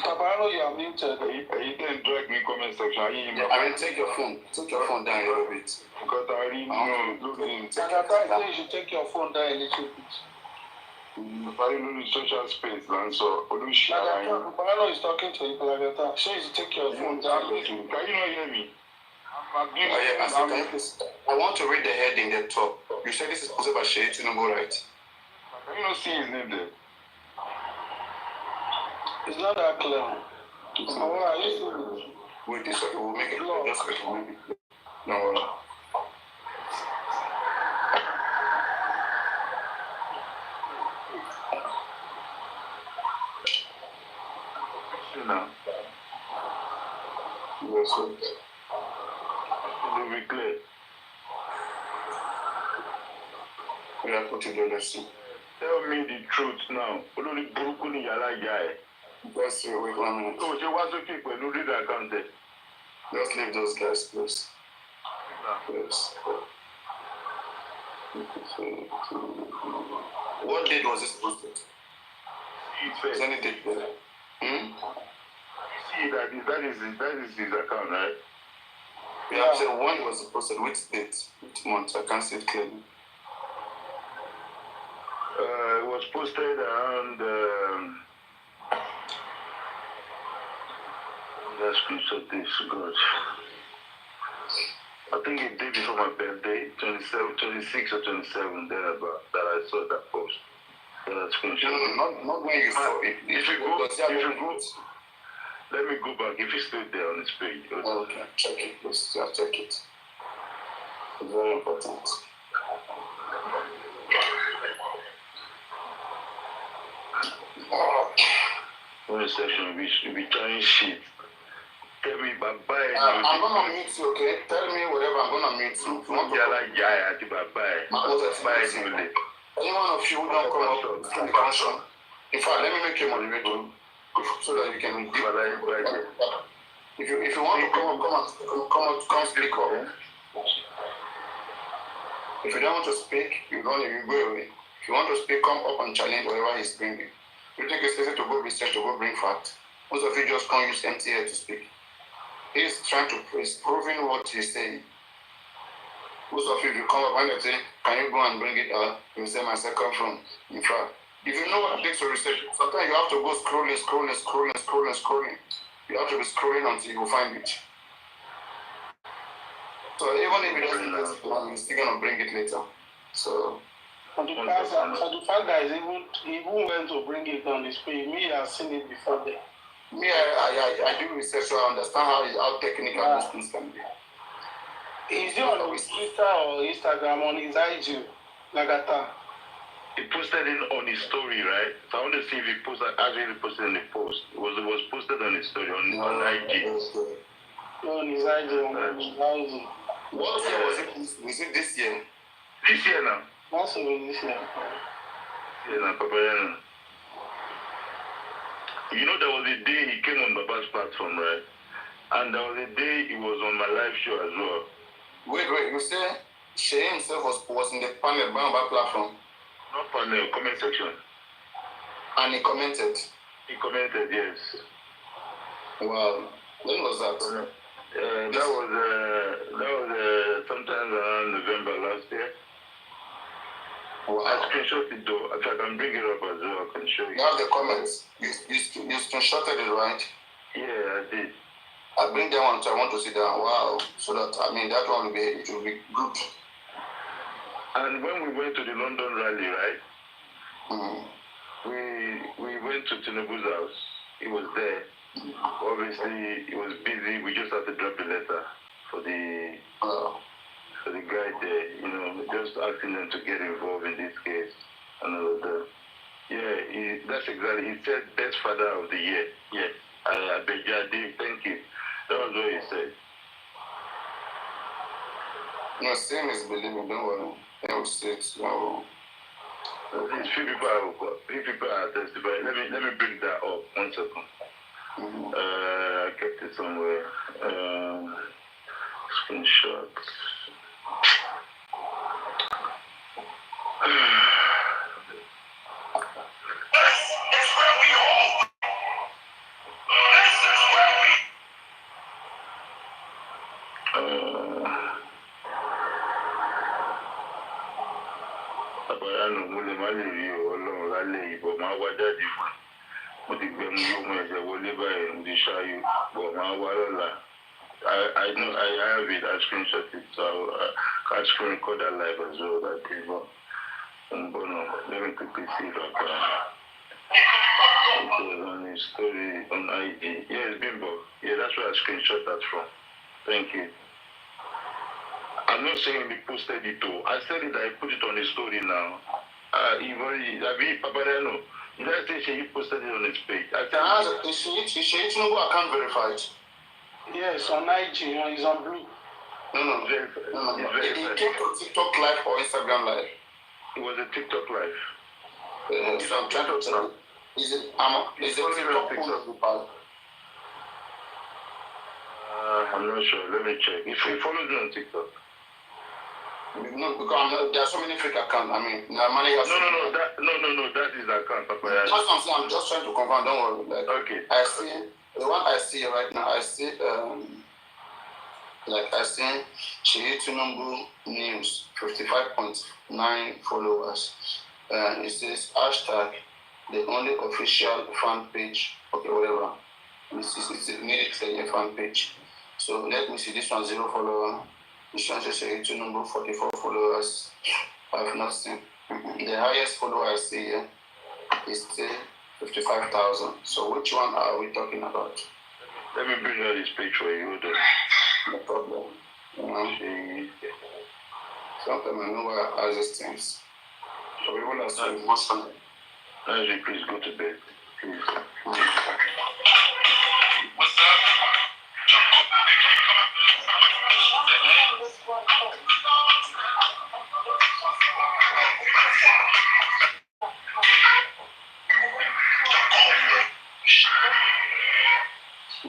Speaker 4: Paparino, you are muted.
Speaker 3: You can drag me comment section.
Speaker 1: I mean, take your phone. Take your phone down a little bit.
Speaker 3: Because I already know.
Speaker 4: You should take your phone down a little bit.
Speaker 3: Paparino is social space, and so
Speaker 4: Paparino is talking to you, Lagata. So you should take your phone down.
Speaker 3: Can you not hear me?
Speaker 1: I want to read the heading at the top. You said this is sponsored by Shea Tinubu, right?
Speaker 3: Can you not see his name there?
Speaker 4: It's not that clear.
Speaker 1: Wait, this will make it clear. Just wait, maybe. No.
Speaker 3: Now.
Speaker 1: Yes, sir.
Speaker 3: It will be clear.
Speaker 1: We are put together, let's see.
Speaker 3: Tell me the truth now. Only broken yala guy.
Speaker 1: Let's see, wait 1 minute.
Speaker 3: So she was okay when you read the account there.
Speaker 1: Let's leave those guys, please. Yes. What date was this posted? Is any date there?
Speaker 3: See that is his account, right?
Speaker 1: Yeah, I'm saying when was it posted? Which date? Which month? I can't see it clearly.
Speaker 3: It was posted around. Let's screenshot this, God. I think a day before my birthday, 26 or 27, thereabout, that I saw that post. That screenshot.
Speaker 1: No, not when you saw it.
Speaker 3: If you go, let me go back. If it's still there on this page.
Speaker 1: Oh, okay, check it, please. Yeah, check it. It's very important.
Speaker 3: One section, we be trying shit. Tell me, bye-bye.
Speaker 1: I'm gonna meet you, okay? Tell me whatever, I'm gonna meet you. If you want to
Speaker 3: bye-bye.
Speaker 1: Any one of you who don't come up with the function, in fact, let me make you moderator so that you can give. If you want to come speak up. If you don't want to speak, you go away. If you want to speak, come up and challenge whatever he's bringing. You think it's easy to go research, to go bring facts. Most of you just can't use empty air to speak. He's proving what he's saying. Most of you, if you come up and they say, can you go and bring it out? You say, my second from. In fact, if you know what it takes to research, sometimes you have to go scrolling. You have to be scrolling until you find it. So even if it doesn't last long, he's still going to bring it later. So.
Speaker 4: For the fact that he even went to bring it on his page, me, I've seen it before there.
Speaker 1: Me, I do research, so I understand how technical these things can be.
Speaker 4: Is it on his Twitter or Instagram on his IG? Lagata?
Speaker 3: He posted it on his story, right? So I want to see if he actually posted in the post. It was posted on his story on IG.
Speaker 4: No, on his IG.
Speaker 1: What year was it? Was it this year?
Speaker 3: This year now.
Speaker 4: Also this year.
Speaker 3: Yeah, now, Paparino. You know, there was a day he came on Baba's platform, right? And there was a day he was on my live show as well.
Speaker 1: Wait, you say Shea himself was in the panel Baba platform?
Speaker 3: Not panel, comment section.
Speaker 1: And he commented?
Speaker 3: He commented, yes.
Speaker 1: Wow. When was that?
Speaker 3: That was sometime around November last year.
Speaker 1: Wow.
Speaker 3: I screenshot it though. If I can bring it up as well, I can show you.
Speaker 1: You have the comments. You screenshotted it, right?
Speaker 3: Yeah, I did.
Speaker 1: I bring them on, so I want to see that. Wow. So that, I mean, that one it will be good.
Speaker 3: And when we went to the London rally, right?
Speaker 1: Mm-hmm.
Speaker 3: We went to Tinubu's house. He was there. Obviously, he was busy. We just had to drop a letter for the guy there, you know, just asking them to get involved in this case and all of that. Yeah, that's exactly. He said best father of the year. Yeah, I beg you, thank you. That was what he said.
Speaker 1: No, same is believing. Don't worry. I will say it. No.
Speaker 3: Few people are testifying. Let me bring that up. 1 second.
Speaker 1: Mm-hmm.
Speaker 3: I kept it somewhere. Screenshot. Paparino, mo lè má lè rí Ọlọ́run lálẹ́ yìí, bọ̀ máa wá jáde fún. Mo ti gbẹ̀mú lóhun ẹ̀jẹ̀ wọlé báyìí, mo ti ṣáyé, bọ̀ máa wá lọ́la. I know I have it, I screenshot it, so I screen record that live as well that day, but let me quickly see if I can. It was on his story on IG. Yes, Bimbo. Yeah, that's where I screenshot that from. Thank you. I'm not saying he posted it though. I said it, I put it on his story now. Paparino, did I say he posted it on his page?
Speaker 1: Is Tinubu account verified?
Speaker 4: Yes, on IG, he's on blue.
Speaker 1: No. It came to TikTok live or Instagram live?
Speaker 3: It was a TikTok live.
Speaker 1: So I'm trying to tell. Is it TikTok?
Speaker 3: I'm not sure. Let me check. If he follows me on TikTok.
Speaker 1: No, because there are so many fake accounts. I mean, money has.
Speaker 3: No. That is the account, Papa.
Speaker 1: That's what I'm saying. I'm just trying to confirm. Don't worry.
Speaker 3: Okay.
Speaker 1: I see the one I see right now. I see I see Chihi Tinubu News 55.9 followers. It says hashtag the only official fan page. Okay, whatever. It's needed a fan page. So let me see. This one 0 follower. This one says Chihi Tinubu 44 followers. I have not seen. The highest follower I see here is still 55,000. So which one are we talking about?
Speaker 3: Let me bring out this page for you.
Speaker 1: No problem. Sometimes I know where I ask these things. So we will assume Muslim.
Speaker 3: Please go to bed. Please.
Speaker 1: What's up?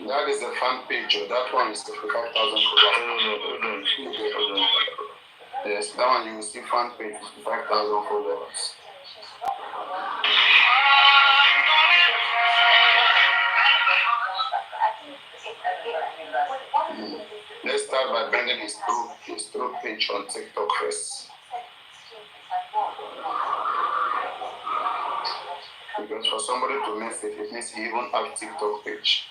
Speaker 1: That is a fan page. That one is 55,000.
Speaker 3: Hold on.
Speaker 1: Yes, that one you will see fan page 55,000 followers. Let's start by bringing his true page on TikTok first. Because for somebody to miss it, it means he even have TikTok page.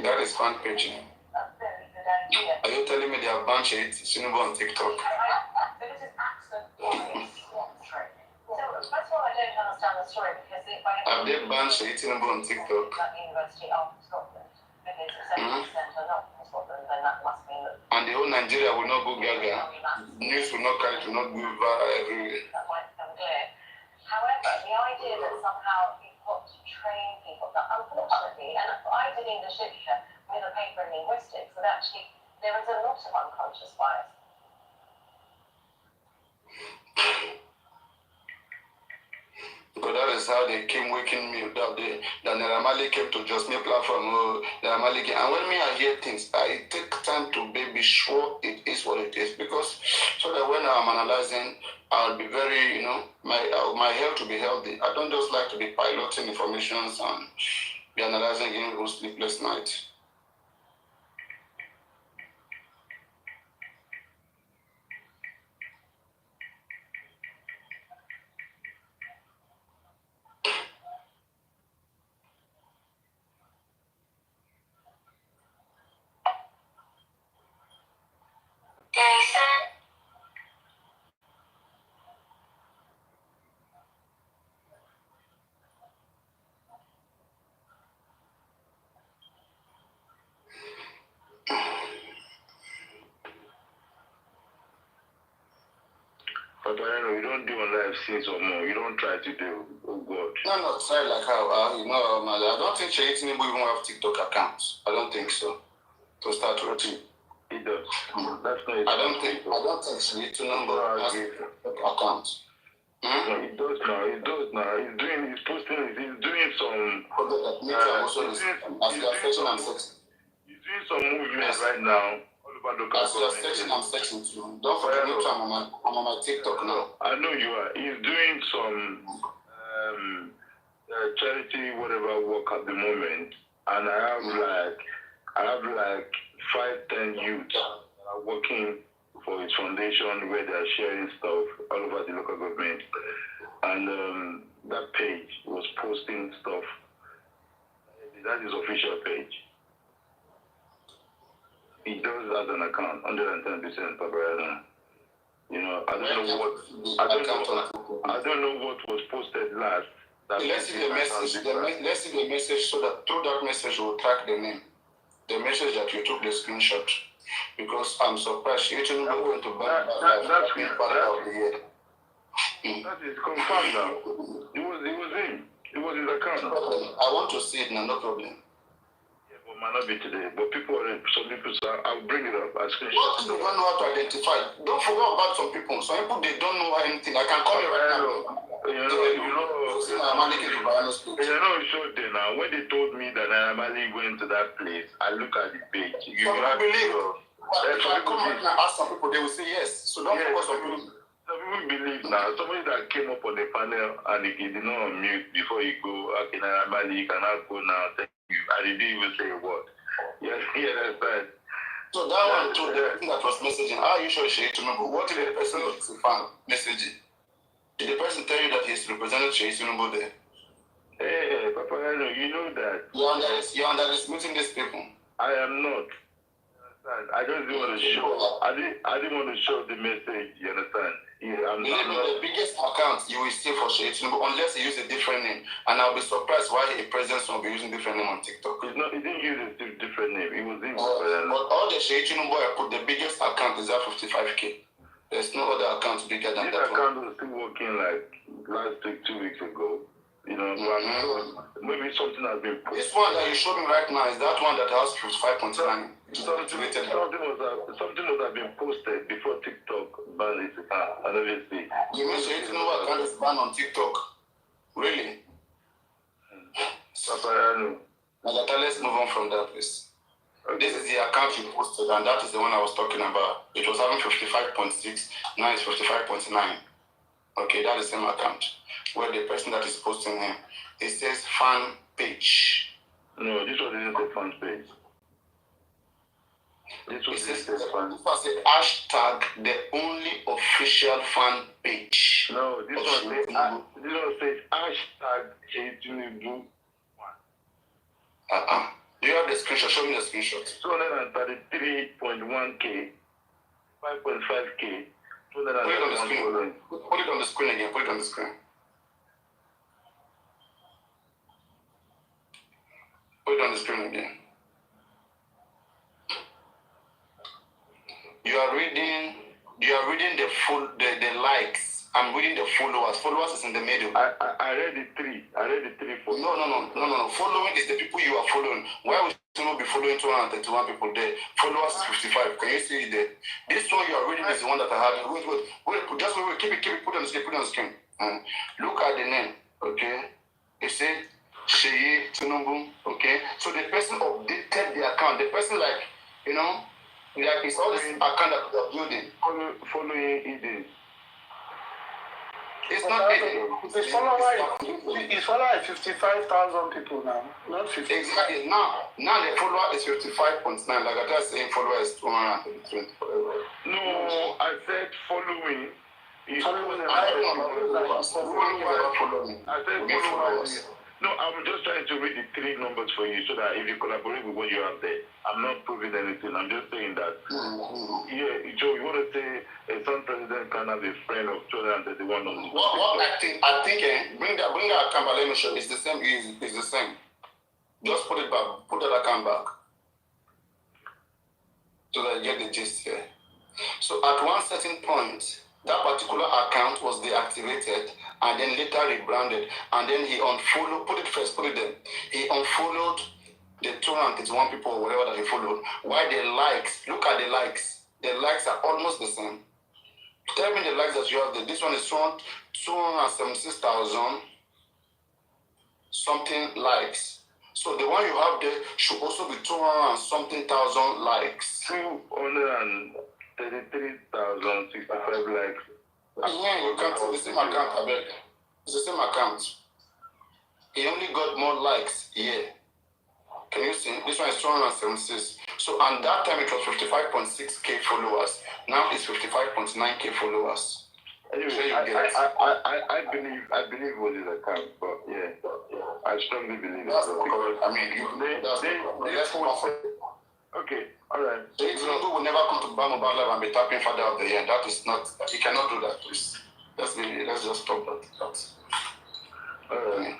Speaker 1: That is fan page. Are you telling me they have banned Tinubu on TikTok? Have they banned Tinubu on TikTok? Mm-hmm. And the whole Nigeria will not go gaga. News will not carry, to not go everywhere.
Speaker 5: However, the idea that somehow you've got to train people, that unfortunately, and I did English literature with a paper in linguistics, that actually there is a lot of unconscious bias.
Speaker 1: Because that that is how they came waking me that day. That Naira Marley came to Just Me platform. Naira Marley came. And when me I hear things, I take time to be sure it is what it is, because so that when I'm analyzing, I'll be very, my health to be healthy. I don't just like to be piloting information and be analyzing again those sleepless nights.
Speaker 3: Paparino, you don't do on live scenes or more. You don't try to do. Oh God.
Speaker 1: No, sorry, like how I don't think Sheyi Tinubu even have TikTok accounts. I don't think so. To start with.
Speaker 3: He does. That's not.
Speaker 1: I don't think Sheyi Tinubu has TikTok accounts.
Speaker 3: No, he does now. He's posting. He's doing some. He's doing some movements right now.
Speaker 1: As you are searching, I'm searching too. Don't forget me too. I'm on my TikTok now.
Speaker 3: I know you are. He's doing some charity whatever work at the moment, and I have like 5-10 youths that are working for his foundation where they are sharing stuff all over the local government, and that page was posting stuff. That is official page. He does have an account, 110% Paparino. I don't know what was posted last.
Speaker 1: Let's see the message. Let's see the message, so that through that message we'll track the name. The message that you took the screenshot. Because I'm surprised you didn't go into
Speaker 3: that's part of the year. That is confirmed now. It was him. It was his account.
Speaker 1: I want to see it now, no problem.
Speaker 3: Might not be today, but some people say, I'll bring it up.
Speaker 1: What do you don't know how to identify? Don't forget about some people. Some people, they don't know anything. I can call you right now.
Speaker 3: Showed there now. When they told me that Naira went to that place, I look at the page.
Speaker 1: Some people believe. If I come right now and ask some people, they will say yes. So don't focus on people.
Speaker 3: Some people believe now. Somebody that came up on the panel and he did not unmute before you go, okay, Naira you cannot go now. I didn't even say a word. Yes, that's bad.
Speaker 1: So that one too, the person that was messaging, are you sure Sheyi Tinubu? What if the person is a fan messaging? Did the person tell you that he's represented Sheyi Tinubu there?
Speaker 3: Hey, Paparino, you know that.
Speaker 1: You're underestimating these people.
Speaker 3: I am not. I just didn't want to show. I didn't want to show the message. You understand?
Speaker 1: The biggest account you will see for Sheyi Tinubu, unless he uses a different name, and I'll be surprised why a president will be using different name on TikTok.
Speaker 3: He didn't use a different name. It was him.
Speaker 1: But all the Sheyi Tinubu I put, the biggest account is at 55K. There's no other account bigger than that.
Speaker 3: This account was still working like last week, 2 weeks ago. Maybe something has been put.
Speaker 1: This one that you showed me right now is that one that has 55.9.
Speaker 3: Something must have been posted before TikTok banned it. I never see.
Speaker 1: You mean Sheyi Tinubu account is banned on TikTok? Really?
Speaker 3: Paparino.
Speaker 1: Let's move on from that, please. Okay. This is the account you posted, and that is the one I was talking about. It was having 55.6, now it's 55.9. Okay, that is the same account. Where the person that is posting him, it says fan page.
Speaker 3: No, this one isn't a fan page.
Speaker 1: It says hashtag the only official fan page.
Speaker 3: No, this one says hashtag Sheyi
Speaker 1: Do you have the screenshot? Show me the screenshot.
Speaker 3: 233.1K, 5.5K.
Speaker 1: Put it on the screen. Put it on the screen again. Put it on the screen. Put it on the screen again. You are reading the likes. I'm reading the followers. Followers is in the middle.
Speaker 3: I read the three. For
Speaker 1: No. Following is the people you are following. Why would you be following 231 people there? Followers is 55. Can you see it there? This one you are reading is the one that I have. Wait. Keep it. Put it on the screen. Look at the name. okay? He said, Sheye Tinubu, okay? So the person updated the account. The person like, you know, like it's all this account that they're building.
Speaker 3: Following Eden.
Speaker 1: It's not
Speaker 4: His follower is 55,000 people now, not 50.
Speaker 1: Exactly. Now the follower is 55.9. Like I just saying, follower is 220.
Speaker 3: No, I said following.
Speaker 1: Following.
Speaker 3: I said followers. No, I'm just trying to read the three numbers for you so that if you collaborate with what you have there, I'm not proving anything. I'm just saying that. Yeah, Joe, you want to say a son president can have a friend of 231 on the
Speaker 1: What I think, bring that account back. Let me show you. It's the same. It's the same. Just put it back. Put that account back. So that you get the gist here. So at one certain point, that particular account was deactivated and then later rebranded, and then he unfollowed. Put it there. He unfollowed the 231 people or whatever that he followed. Why the likes? Look at the likes. The likes are almost the same. Tell me the likes that you have there. This one is 276,000 something likes. So the one you have there should also be 200 and something thousand likes.
Speaker 3: 233,065 likes.
Speaker 1: Yeah, you can't see the same account, I beg. It's the same account. He only got more likes here. Can you see? This one is 276. So, and that time it was 55.6k followers. Now it's 55.9k followers.
Speaker 3: Anyway, I believe what his account, but yeah, I strongly believe
Speaker 1: that's
Speaker 3: it.
Speaker 1: Because, I mean,
Speaker 3: okay, all right.
Speaker 1: Tinubu will never come to Mohbad Live and be tapping Father of the Year. That is not, he cannot do that, please. Let's just stop that.
Speaker 3: All right.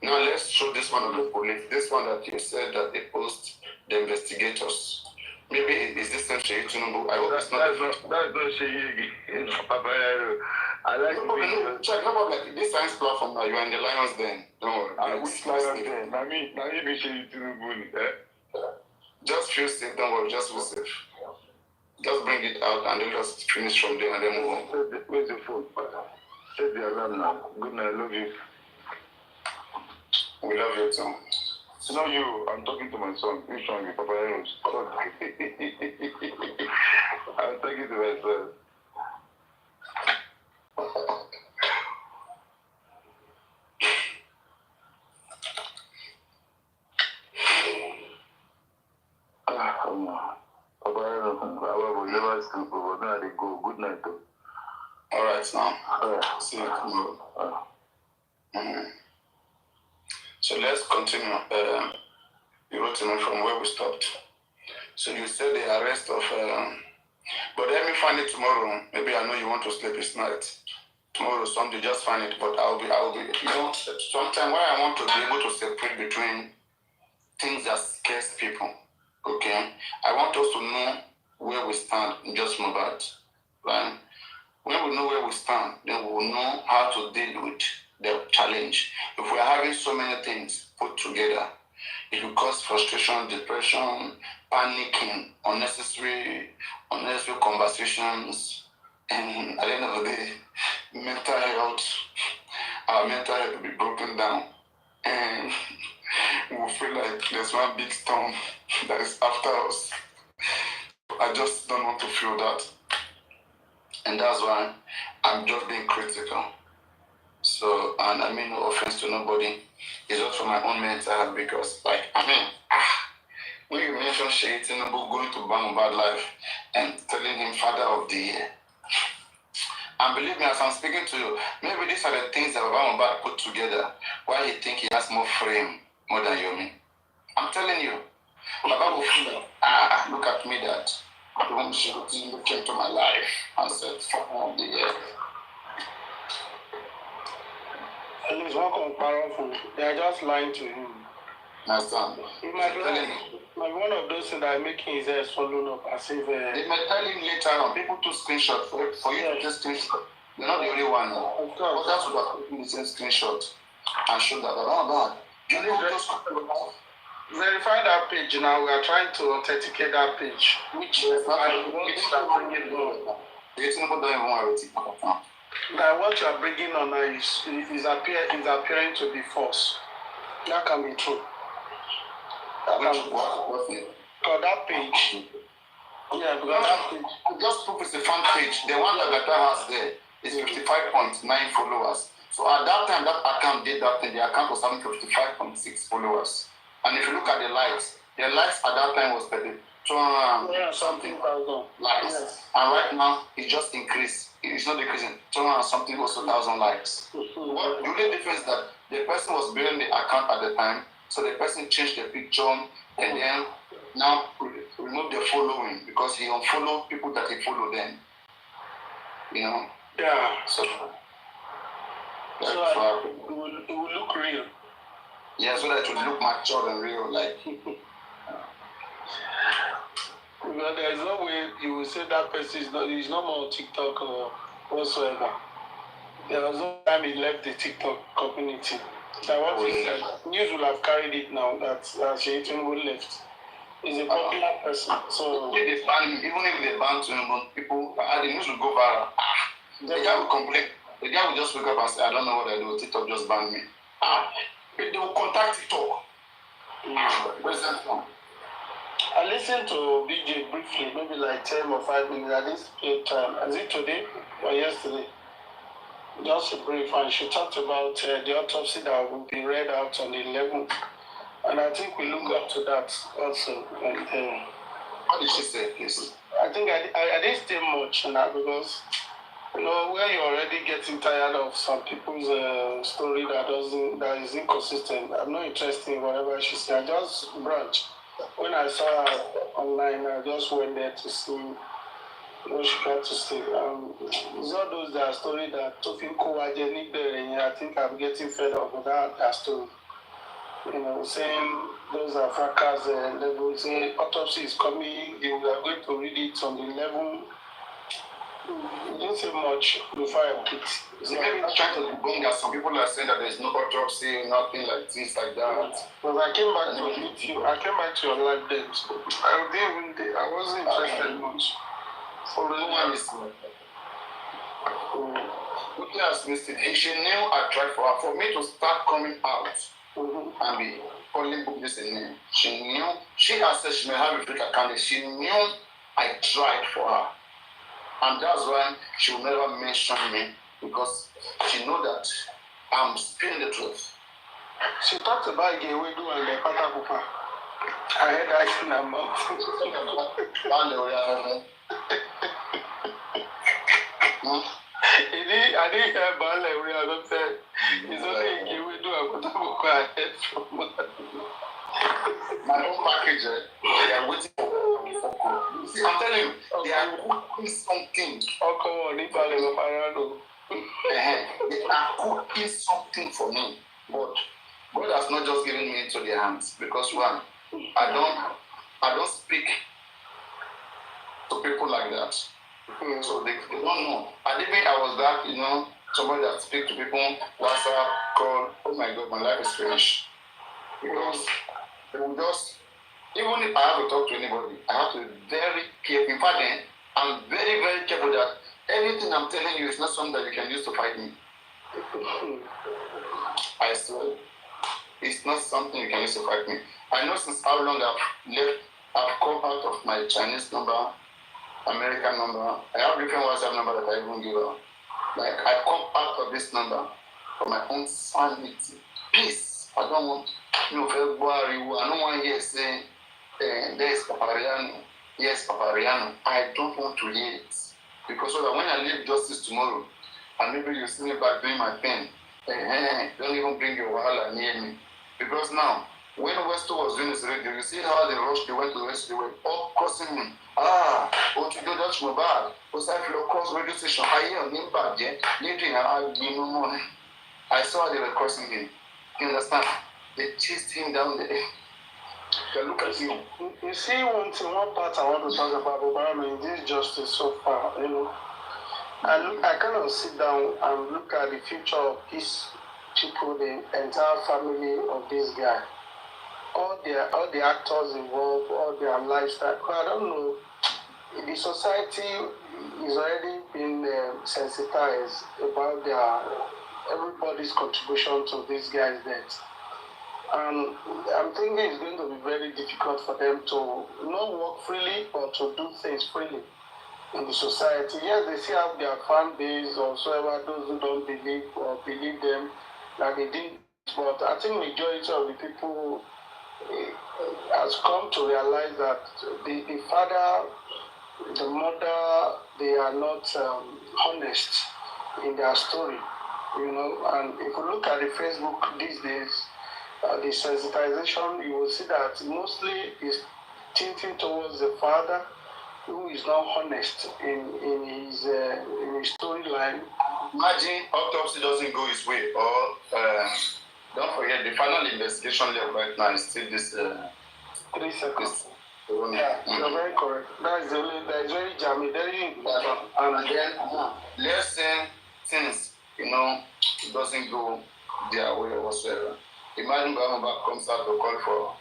Speaker 1: Now let's show this one of the police. This one that you said that they post the investigators. Maybe is this same Sheye Tinubu? I hope it's not.
Speaker 3: That's not Sheye. It's Paparino. I like
Speaker 1: check. No problem. This science platform now. You are in the Lions Den. Don't worry.
Speaker 3: Which Lions Den? Now you be Sheye Tinubu.
Speaker 1: Just feel safe. Don't worry. Just feel safe. Just bring it out and then just finish from there and then move on.
Speaker 3: Where's the phone? Set the alarm now. Good night. I love you.
Speaker 1: We love you too.
Speaker 3: It's not you. I'm talking to my son. Which one? Paparino. I'm talking to my son. Paparino. I will never sleep over. Now they go. Good night, though.
Speaker 1: All right, now.
Speaker 3: All right.
Speaker 1: See you tomorrow. So let's continue. You wrote to me from where we stopped. So you said the arrest of, but let me find it tomorrow. Maybe I know you want to sleep this night. Tomorrow, Sunday, just find it. But I'll be, you know, sometimes why I want to be able to separate between things that scares people. Okay? I want us to know where we stand in just Mohbad. Right? When we know where we stand, then we will know how to deal with the challenge. If we are having so many things put together, it will cause frustration, depression, panicking, unnecessary conversations, and at the end of the day, our mental health will be broken down, and we will feel like there's one big storm that is after us. I just don't want to feel that, and that's why I'm just being critical. So, and I mean no offense to nobody. It's just for my own mental health because, like, when you mention Sheye Tinubu going to Mohbad Live and telling him Father of the Year, and believe me, as I'm speaking to you, maybe these are the things that Mohbad put together why he think he has more frame more than Yomi. I'm telling you, Baba will feel like, look at me, that Sheye Tinubu came to my life and said Father of the Year.
Speaker 4: At least one comparison, they are just lying to him.
Speaker 1: Understand?
Speaker 4: It might be one of those things that are making his head swollen up as if...
Speaker 1: They may tell him later on, people took screenshots. For you to take screenshot, you're not the only one.
Speaker 4: Of course.
Speaker 1: Others would have taken the same screenshot and showed that, bad. You know, just
Speaker 4: verify that page now. We are trying to authenticate that page. Which
Speaker 1: it's not. It's not bringing it. It's not even have it.
Speaker 4: that what you are bringing on now is appearing to be false. That can be true.
Speaker 1: What's it?
Speaker 4: Because that page, yeah, because that page.
Speaker 1: Just proof it's a fan page. The one that Gata has there is 55.9 followers. So at that time, that account did that thing. The account was having 55.6 followers. And if you look at the likes at that time was 200 something likes. Yes. And right now, it just increased. It's not decreasing. 200 something also 1,000 likes. What the only difference is that the person was building the account at the time, so the person changed the picture and then now remove the following because he unfollowed people that he followed then. You know?
Speaker 4: Yeah.
Speaker 1: So
Speaker 4: it will look real.
Speaker 1: Yeah, so that it will look mature and real, like.
Speaker 4: Well, there is no way you will say that person is not more on TikTok or whatsoever. There was no time he left the TikTok community. That what he said, news will have carried it now that Shaitan left. He's a popular person. So
Speaker 1: if they ban him, even if they ban him, people, the news will go viral. The guy will complain. The guy will just wake up and say, I don't know what I do. TikTok just banned me. They will contact TikTok. Where's that from?
Speaker 4: I listened to BJ briefly, maybe like 10 or 5 minutes. I didn't spend time. Is it today or yesterday? Just a brief, and she talked about the autopsy that will be read out on the 11th. And I think we look up to that also. And,
Speaker 1: what did she say, please?
Speaker 4: I think I didn't stay much on that because, you know, when you're already getting tired of some people's story that is inconsistent, I'm not interested in whatever she said. I just branched. When I saw her online, I just went there to see what she had to say. It's all those that story that Tofin Kowajenik there, and I think I'm getting fed up with that story. You know, saying those are fracas level, say autopsy is coming, we are going to read it on the level. You didn't say much before I quit.
Speaker 1: So maybe I'm trying to bring that some people are saying that there's no autopsy, nothing like this, like that.
Speaker 4: But I came back to meet you. I came back to your live then. So I wasn't interested much.
Speaker 1: For no one is looking at missed it. She knew I tried for her. For me to start coming out and be calling book this in name. She knew, she has said she may have a fake account. She knew I tried for her. And that's why she will never mention me because she knows that I'm speaking the truth.
Speaker 4: She talked about Gewedu and the Patakupa. I heard that in her mouth. I didn't hear about Leria. I don't say it's only Gewedu and Patakupa I heard from
Speaker 1: my own package, they are waiting for. I'm telling you, they are cooking something.
Speaker 4: Oh, come on, they
Speaker 1: are cooking something for me. But God has not just given me into their hands because one, I don't speak to people like that. So they don't know. And even I was that, you know, somebody that speak to people, WhatsApp, call. Oh my God, my life is finished. Because they will just, even if I have to talk to anybody, I have to be very careful. In fact, I'm very, very careful that anything I'm telling you is not something that you can use to fight me. I swear. It's not something you can use to fight me. I know since how long I've come out of my Chinese number, American number. I have different WhatsApp number that I even give out. Like, I come out of this number for my own sanity. Peace. I don't want, February. I don't want to hear saying, there's Paparino. Yes, Paparino. I don't want to hear it. Because so that when I leave justice tomorrow, and maybe you see me back doing my thing, don't even bring your wahala near me. Because now, when Westo was doing his radio, you see how they rushed, they went to the rest, they were all crossing me. What you do, that's Mohbad. Was I for cross radio station? I hear him back there, leading I give no money. I saw they were crossing him. You understand? They chased him down there. They look at him.
Speaker 4: You see, one part I want to talk about Paparino in this justice so far, you know. I kind of sit down and look at the future of these people, the entire family of this guy. All the actors involved, all their lifestyle. I don't know. The society, is already been sensitized about everybody's contribution to this guy's death. And I'm thinking it's going to be very difficult for them to not work freely or to do things freely in the society. Yes, they still have their fan base or whatsoever, those who don't believe or believe them like they did. But I think majority of the people has come to realize that the father, the mother, they are not honest in their story, you know. And if you look at the Facebook these days, the sensitization, you will see that mostly is tilting towards the father who is not honest in his storyline.
Speaker 1: Imagine autopsy doesn't go his way, or don't forget the final investigation level right now is still this
Speaker 4: 3 seconds.
Speaker 1: Yeah,
Speaker 4: you're very correct. That is very jamming, very important.
Speaker 1: And then let's say things, you know, it doesn't go their way whatsoever. Imagine Mohbad comes out to call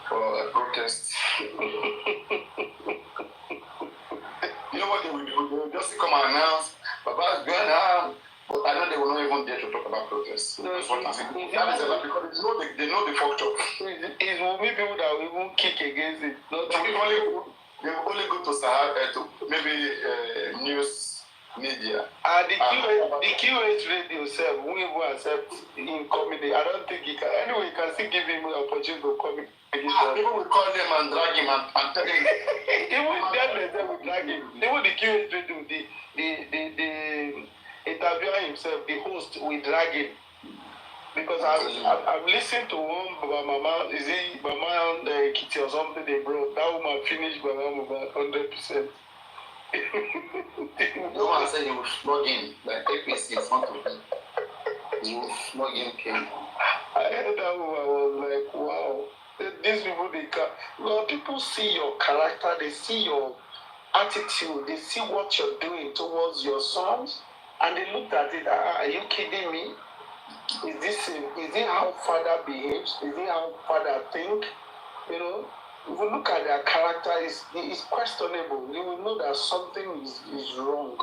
Speaker 1: for a protest. You know what they will do? They will just come and announce, Baba's going out. But I know they will not even dare to talk about protests. That's what I'm saying. That is a lot because they know the fucked up.
Speaker 4: It will be people that will even kick against it.
Speaker 1: They will only go to Sahara, to maybe news media.
Speaker 4: The QH radio self, we will accept him comedy. I don't think he can. Anyway, you can still give him an opportunity to come against us.
Speaker 1: People will call them and drag him and tell him.
Speaker 4: Even them will drag him. Even the QH radio, the interviewer himself, the host, will drag him. Because I've listened to one Mama, is it Mama on the Kitty or something they brought? That woman finished Mama 100%.
Speaker 1: No one said he would flog him, like APC in front of him. He would flog him, King.
Speaker 4: I heard that woman, I was like, wow. These people, well, people see your character, they see your attitude, they see what you're doing towards your sons, and they looked at it, are you kidding me? Is it how father behaves? Is it how father think? You know, if you look at their character, it's questionable. You will know that something is wrong.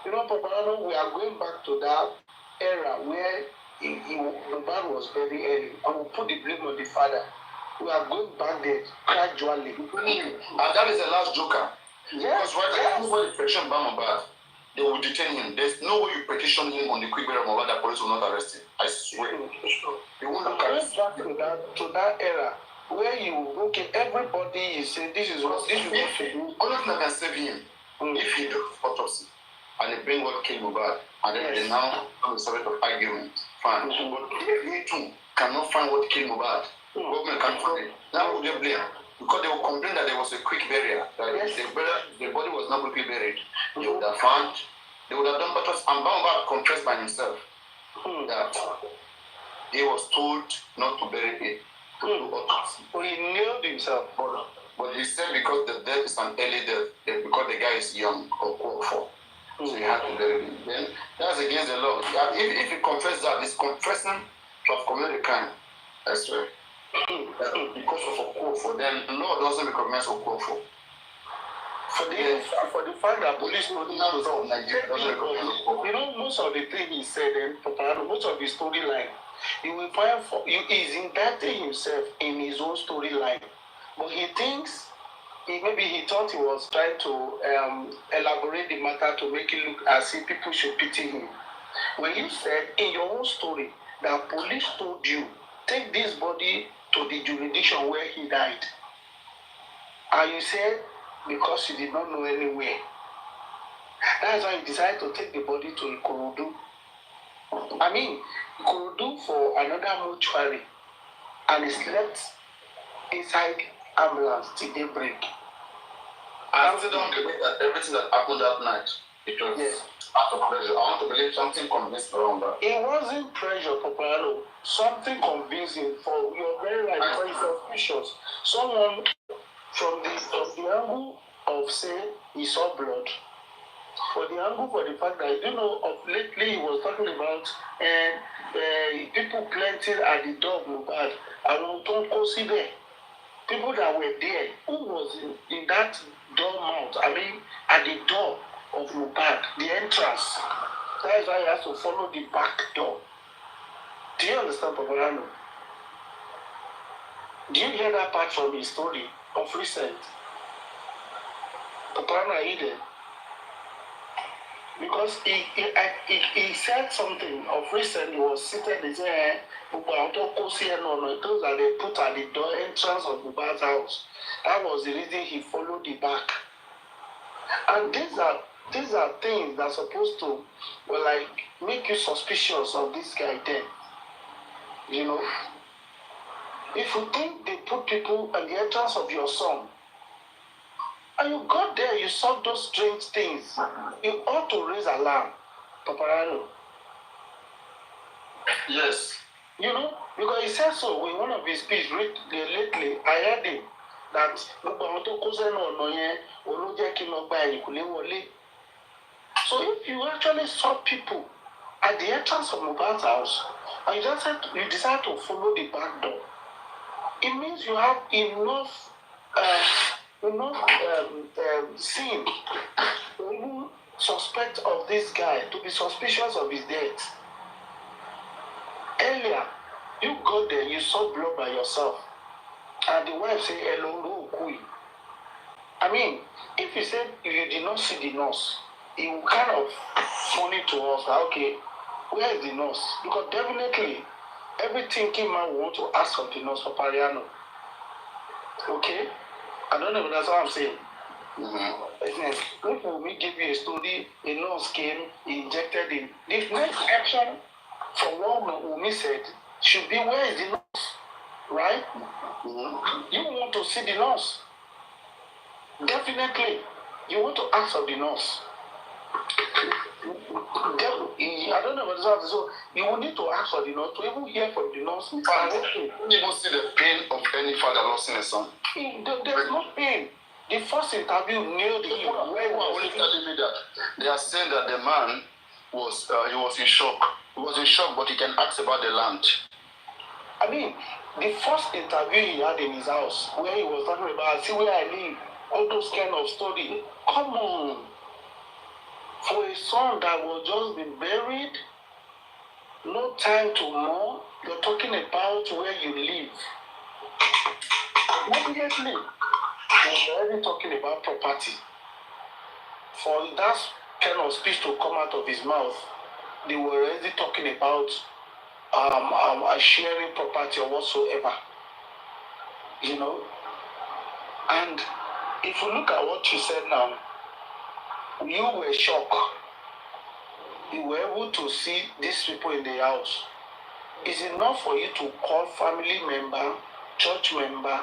Speaker 4: You know, Paparino, we are going back to that era where Mohbad was very early. I will put the blame on the father. We are going back there gradually.
Speaker 1: And that is the last joker.
Speaker 4: Yes,
Speaker 1: because right now, nobody petition Mohbad. They will detain him. There's no way you petition him on the quick burial of Mohbad that police will not arrest him. I swear. They won't look at
Speaker 4: back to that era where everybody is saying this is what to do.
Speaker 1: Only thing that can save him if he does autopsy and they bring what killed Mohbad and then they now have a subject of argument. Fine. But if he too cannot find what killed Mohbad, government can't find it. Now would they blame? Because they will complain that there was a quick burial, that the body was not quickly buried. They would have found, they would have done better. And Mohbad confessed by himself that he was told not to bury it. To do autopsy.
Speaker 4: So he nailed himself.
Speaker 1: But he said because the death is an early death, because the guy is young or poor, so he had to bury him. Then that's against the law. If he confesses that, he's confessing to have committed a crime. I swear. Because of Okwofo, then the law doesn't recognize Okwofo.
Speaker 4: For the fact that police told him to
Speaker 1: Nigeria doesn't recognize Okwofo.
Speaker 4: You know, most of the things he said in Paparino, most of his storyline, you will find he's indicting himself in his own storyline. But he thinks, maybe he thought he was trying to elaborate the matter to make it look as if people should pity him. When you said in your own story that police told you, take this body to the jurisdiction where he died. And you said, because you did not know anywhere. That's why you decided to take the body to Ikorodu. I mean, Ikorodu for another mortuary. And he slept inside ambulance till daybreak.
Speaker 1: I still don't believe that everything that happened that night, it was out of pressure. I want to believe something convinced around that.
Speaker 4: It wasn't pressure, Paparino. Something convincing for you're very right, very suspicious. Someone from the angle of say he saw blood. For the angle for the fact that of lately he was talking about people planting at the door of Mohbad. I want to consider people that were there. Who was in that door mouth? I mean, at the door of Mohbad, the entrance. That is why he has to follow the back door. Do you understand, Paparino? Do you hear that part from his story of recent? Paparino, are you there? Because he said something of recent. He was seated, he said, those that they put at the door entrance of Mohbad's house. That was the reason he followed the back. And these are things that are supposed to like make you suspicious of this guy then. You know? If you think they put people at the entrance of your son, and you got there, you saw those strange things, you ought to raise alarm, Paparino.
Speaker 1: Yes.
Speaker 4: You know, because he said so in one of his speeches lately. I heard him that so if you actually saw people at the entrance of Mohbad's house and you decide to follow the back door, it means you have enough sin to even suspect of this guy, to be suspicious of his death. Earlier, you got there, you saw blood by yourself, and the wife said, "Hello, Kui." I mean, if you said you did not see the nurse, it will kind of funny to us. Okay, where is the nurse? Because definitely, every thinking man will want to ask of the nurse for Paparino. Okay, I don't know if that's what I'm saying. If we give you a story, a nurse came, he injected him. The next action from what Umi said should be, where is the nurse? Right? You want to see the nurse. Definitely, you want to ask of the nurse. I don't know what it's about. So you will need to ask for the nurse, to even hear from the nurse.
Speaker 1: You even see the pain of any father losing a son.
Speaker 4: There's no pain. The first interview nailed him.
Speaker 1: Where was only telling me that they are saying that the man was he was in shock. He was in shock, but he can ask about the land.
Speaker 4: I mean, the first interview he had in his house, where he was talking about, see where I live, all those kind of stories. Come on. For a son that was just been buried, no time to mourn, you're talking about where you live. Immediately, you're already talking about property. For that kind of speech to come out of his mouth, they were already talking about sharing property or whatsoever. You know? And if you look at what you said now, you were shocked. You were able to see these people in the house. It's enough for you to call family member, church member,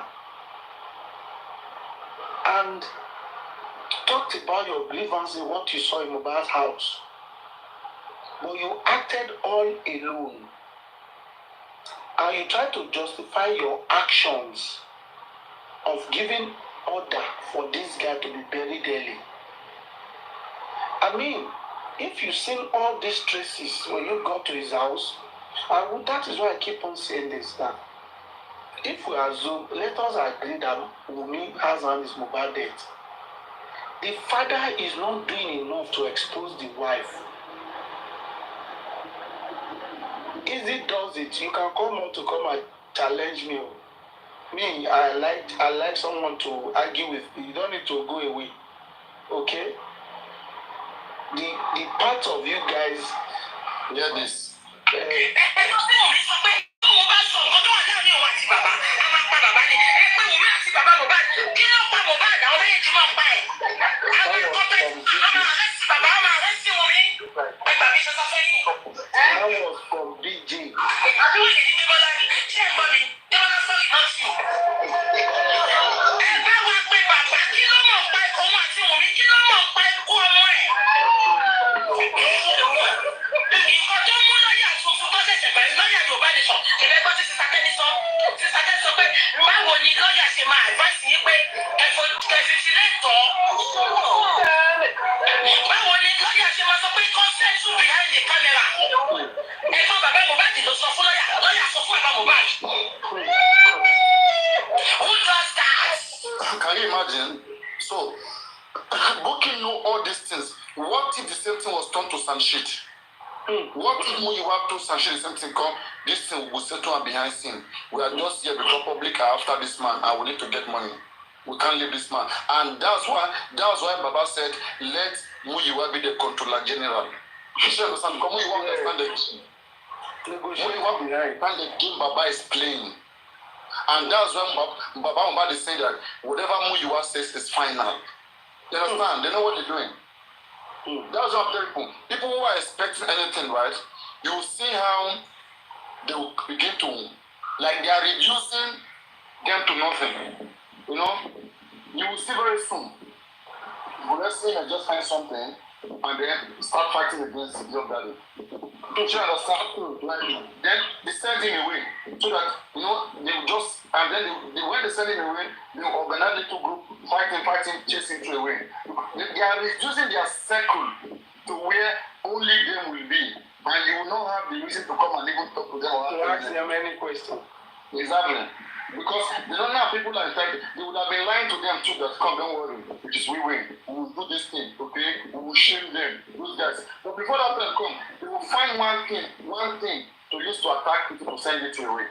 Speaker 4: and talked about your grievance in what you saw in Mohbad's house. But you acted all alone. And you tried to justify your actions of giving order for this guy to be buried early. I mean, if you've seen all these traces when you got to his house, that is why I keep on saying this, that if we assume, let us agree that Wunmi has on his Mohbad death, the father is not doing enough to expose the wife. Easy does it. You can come out to come and challenge me. Me, I like someone to argue with me. You don't need to go away. Okay? The part of you guys
Speaker 1: Hear this.
Speaker 4: That was from BJ.
Speaker 1: Can you imagine? So, Booking know all these things. Why same thing was turned to Sanshit. What if you have to Sanshit the same thing come? This thing will settle on behind scene. We are just here because public are after this man and we need to get money. We can't leave this man. And that's why Baba said, let Muyiwa be the controller general. You should understand, because Muyiwa understand the game Baba is playing. And that's when Baba Mohbad is saying that whatever Muyiwa says is final. You understand? They know what they're doing. That's what I'm telling people. People who are expecting anything, right? You will see how they will begin to, like they are reducing them to nothing. You know? You will see very soon. But let's say I just find something and then start fighting against the job daddy. Don't you understand? Like, then they send him away. So that, you know, they will just, and then when they send him away, they will organize little group, fighting, chasing him away. They are reducing their circle to where only them will be. And you will not have the reason to come and even talk to them.
Speaker 4: To ask them any question.
Speaker 1: Exactly. Because they don't have people like that. They would have been lying to them too that, come, don't worry, it is we win. We will do this thing, okay? We will shame them, those guys. But before that time come, they will find one thing to use to attack people to send it away.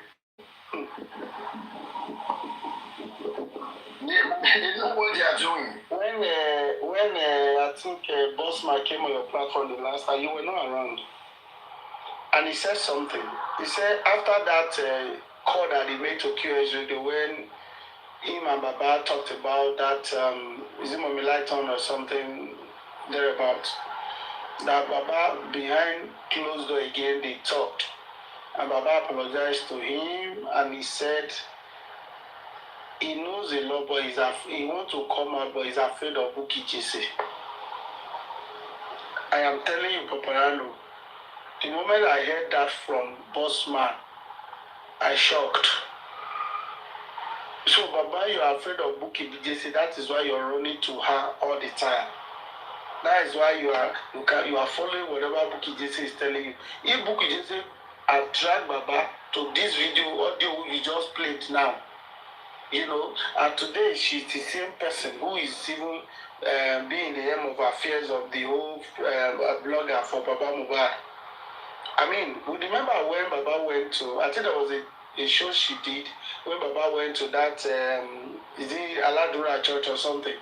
Speaker 1: They know what they are doing.
Speaker 4: When I think Bossman came on your platform the last time, you were not around. And he said something. He said after that call that he made to QS Radio, when him and Baba talked about that, is it Momilaiton or something thereabout, that Baba behind closed door again, they talked. And Baba apologized to him and he said he knows a lot, but he wants to come out, but he's afraid of Bukky Jesse. I am telling you, Paparino, the moment I heard that from Bossman, I shocked. So, Baba, you are afraid of Bukky Jesse. That is why you are running to her all the time. That is why you are following whatever Bukky Jesse is telling you. If Bukky Jesse had dragged Baba to this audio you just played now, you know, and today she's the same person who is even being the helm of affairs of the whole blogger for Baba Mohbad. I mean, we remember when Baba went to, I think there was a show she did when Baba went to that, is it Aladura Church or something?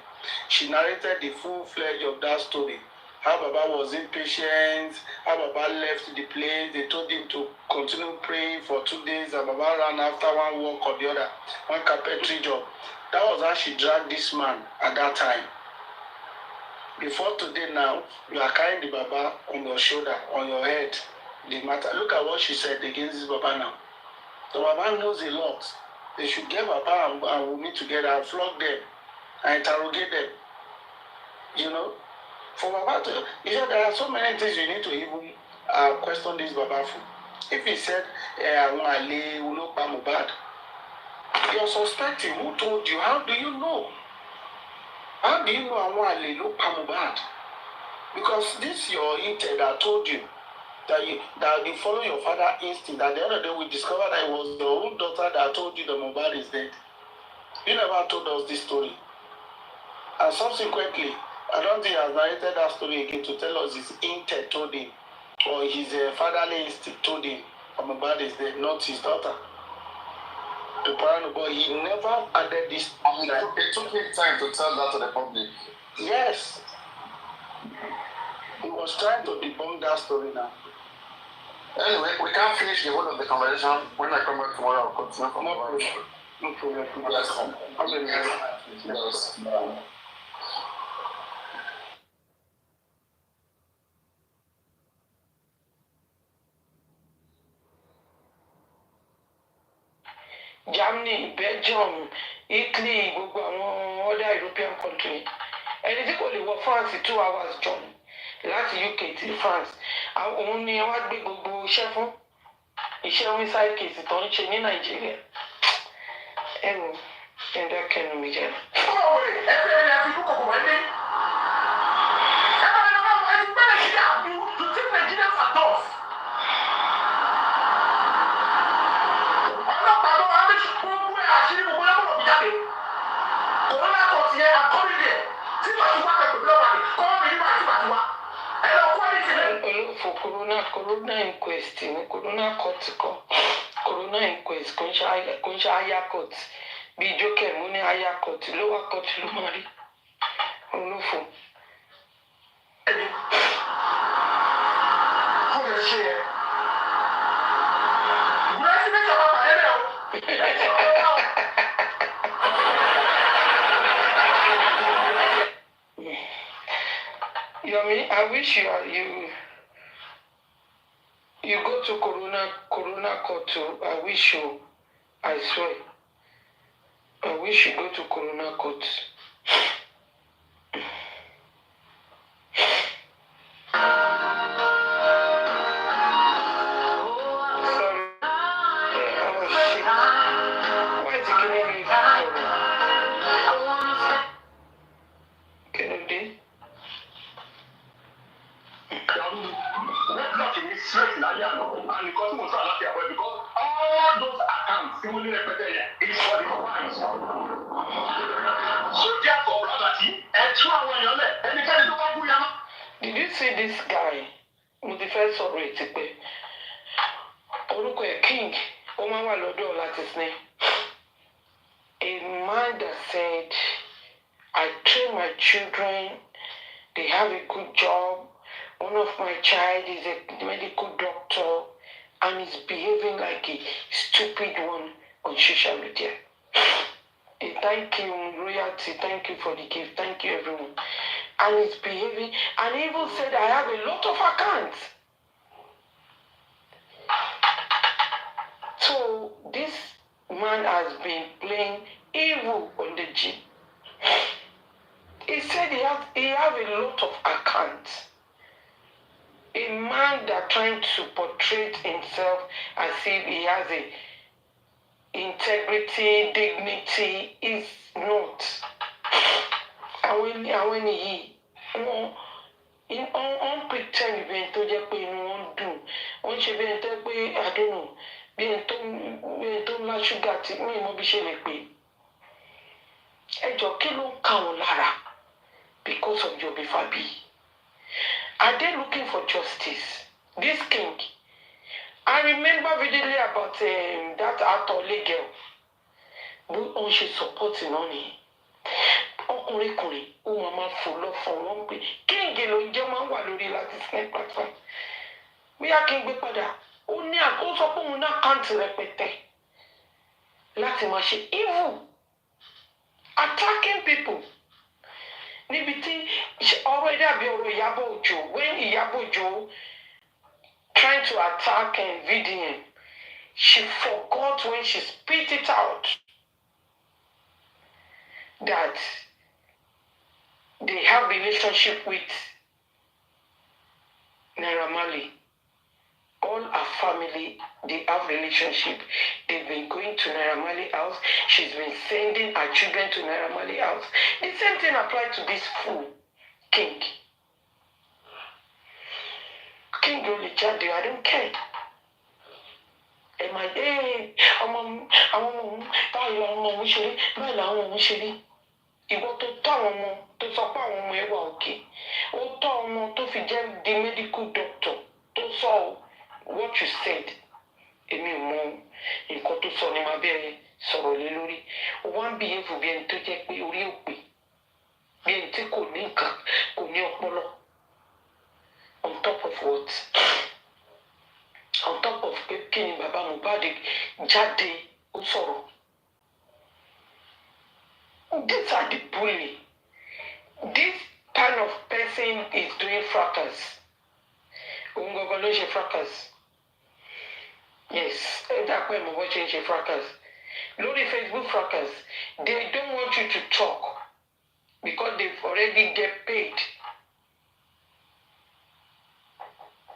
Speaker 4: She narrated the full-fledged of that story. How Baba was impatient, how Baba left the place, they told him to continue praying for 2 days, and Baba ran after one work or the other, one carpentry job. That was how she dragged this man at that time. Before today now, you are carrying the Baba on your shoulder, on your head. The matter. Look at what she said against this Baba now. The Baba knows a lot. They should get Baba and we meet together and flog them and interrogate them. You know? For Baba to, he said there are so many things you need to even question this Baba for. If he said, Mohbad, you're suspecting. Who told you? How do you know? How do you know Mohbad? Because this your intel that told you that you follow your father's instinct. At the end of the day, we discovered that it was your own daughter that told you that Mohbad is dead. You never told us this story. And subsequently, I don't think he has narrated that story again to tell us his intent told him, or his fatherly instinct told him that Mohbad is dead, not his daughter. Paparino, but he never added this.
Speaker 1: It took him time to tell that to the public.
Speaker 4: Yes. He was trying to debunk that story now.
Speaker 1: Anyway, we can't finish the whole of the conversation. When I come back tomorrow, I'll continue from
Speaker 4: No problem.
Speaker 1: Yes.
Speaker 6: Germany, Belgium, Italy, gbogbo àwọn other European country. Ẹni tí kò lè wọ France 2 hours journey láti UK ti France. Òun ni wọ́n gbé gbogbo iṣẹ́ fún iṣẹ́ homicide case tó ń ṣe ní Nàìjíríà. Ẹnu ẹ̀dá kẹnu mi jẹ́.
Speaker 1: Corona
Speaker 6: inquest ní corona court kan corona inquest kò ń ṣe higher court bíi jókè mú ní higher court lower court ló máa rí olófò. Yomi, I wish you go to corona court too. I wish you, I swear. I wish you go to corona court. Did you see this guy? Mo ti fẹ́ sọ̀rọ̀ ètí pé orúkọ ẹ̀ King ó máa wà lọ́dọ̀ láti sin. A man that said, I train my children, they have a good job. One of my child is a medical doctor and is behaving like a stupid one on social media. Thank you, royalty. Thank you for the gift. Thank you, everyone. And he's behaving, and he even said, I have a lot of accounts. So this man has been playing evil on the G. He said he have a lot of accounts. A man that trying to portray himself as if he has a integrity, dignity, is not. And when he pretend being to just be no do, when she been to be, I don't know, being to la sugar to me, mo be she like be. Ejo kilo kan lara because of your Fabi. Are they looking for justice? This king. I remember vividly about that actor girl who she supporting on him. Ọkùnrin ó máa fò lọ fún wọn pé kíngì ló jẹ́ máa wà lórí láti snap platform. Bóyá kí n gbé padà ó ní àkóso pé òun náà kàǹtì rẹpẹtẹ láti máa ṣe evil attacking people. Níbi tí ọ̀rọ̀ dàbí ọ̀rọ̀ Ìyábọ̀ Òjó when Ìyábọ̀ Òjó trying to attack VDM, she forgot when she spit it out that they have relationship with Naira Marley. All her family, they have relationship. They've been going to Naira Marley house. She's been sending her children to Naira Marley house. The same thing applies to this fool, King. King only child, I don't care. Am I there? Ìwọ tó tọ́ àwọn ọmọ tó sọ pé àwọn ọmọ ẹ wà òkè ó tọ́ ọmọ tó fi jẹ́ the medical doctor tó sọ what you said èmi ò mọ nǹkan tó sọ ni màá bẹ̀rẹ̀ sọ̀rọ̀ lé lórí wọ́n bí ewu bí ẹni tó jẹ́ pé orí òpè bí ẹni tí kò ní nǹkan kò ní ọpọlọ on top of what on top of pé kí ni bàbá Mohbad jáde ó sọ̀rọ̀. These are the bully. This kind of person is doing fracas. Ungogoloshe fracas. Yes, that's why I'm watching fracas. Lori Facebook fracas. They don't want you to talk because they've already get paid.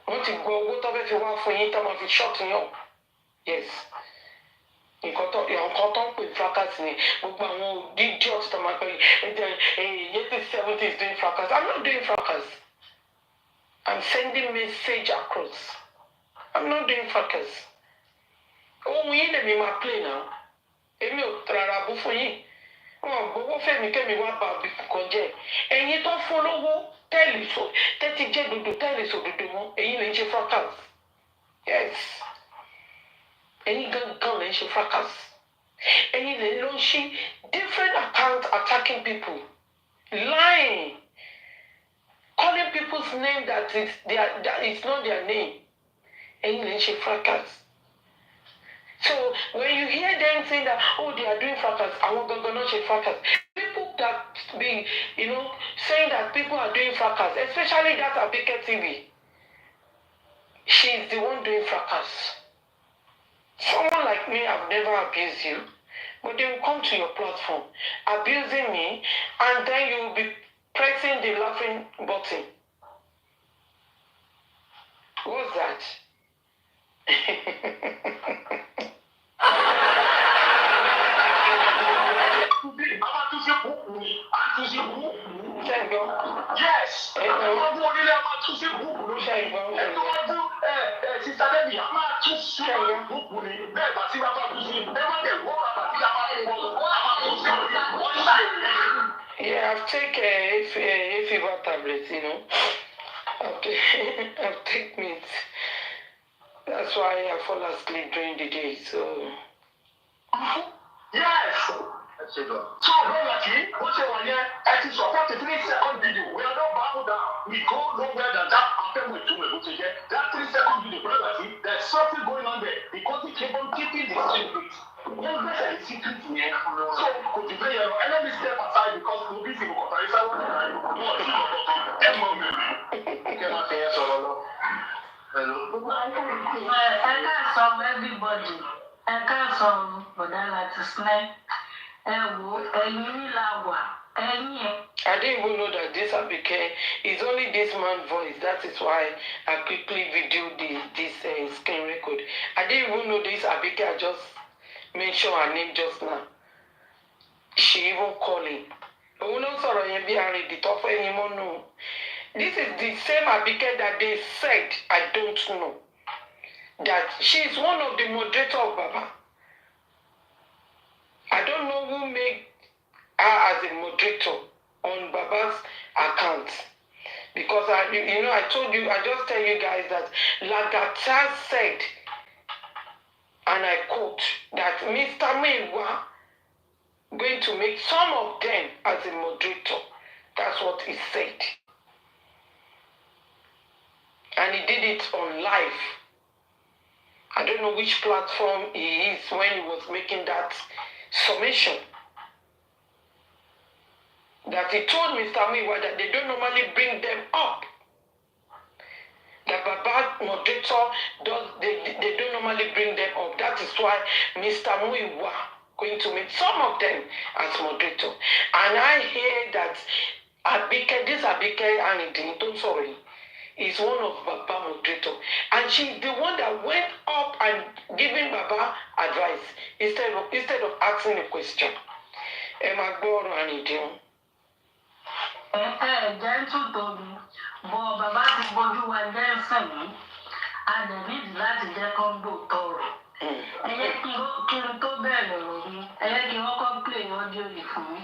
Speaker 6: What you go? What of if you want for you? Time of shutting up. Yes. Nǹkan tó ń pè fracas ni gbogbo àwọn idiot tó máa pè yẹtí 70s doing fracas. I'm not doing fracas. I'm sending message across. I'm not doing fracas. Ohun yìí lèmi máa play now. Èmi ò rárá bú fún yín. Wọn gbowó fẹ́mi kẹ́mi wá bá bí kan jẹ́. Ẹ̀yin tó fún lówó tẹ́lì so tẹ́tí jẹ́ dodo tẹ́lì sòdodo wọn. Èyí lè ń ṣe fracas. Yes. Any gun and she fracas. Any she different accounts attacking people, lying, calling people's name that it's not their name. Any she fracas. So when you hear them saying that, oh, they are doing fracas, I want to not say fracas. People that be, saying that people are doing fracas, especially that Abike TV, she's the one doing fracas. Someone like me, I've never abused you, but they will come to your platform, abusing me, and then you will be pressing the laughing button. What's that? Yes. Yeah, I've taken a fever tablets, I've taken it. That's why I fall asleep during the day, so. Yes! So, brother, what's your one year? At least 43-second video. We are not bowed down. We go nowhere than that after we do it. That 3-second video, brother, there's something going on there because we keep on keeping the secret. Yes, that's a secret here. So, could you play, let me step aside because we'll be single. I said, what are you doing? Hello.
Speaker 5: I can't solve everybody. I can't solve, but I like to snap. I
Speaker 6: didn't even know that this Abike is only this man's voice. That is why I quickly videoed this screen record. I didn't even know this Abike. I just mentioned her name just now. She even calling. This is the same Abike that they said, I don't know, that she is one of the moderators of Baba. I don't know who made her as a moderator on Baba's account. Because I told you, I just tell you guys that Lagata said, and I quote, that Mr. Maywa going to make some of them as a moderator. That's what he said. And he did it on live. I don't know which platform he is when he was making that summation. That he told Mr. Maywa that they don't normally bring them up. That Baba moderator they don't normally bring them up. That is why Mr. Maywa going to make some of them as moderator. And I hear that this Abike and don't sorry, is one of Baba moderator. And she's the one that went up and giving Baba advice instead of asking a question. Emma Gboro and Idiom.
Speaker 5: Gentle Toby, but Baba ti bojú wa jẹ́ sẹ́yìn, a dẹ̀ nídìí láti jẹ́ kán gbò tọrọ. Kí n tó bẹ̀rẹ̀ ọ̀rọ̀ mi, kí wọ́n kọ́ play audio yìí fún mi.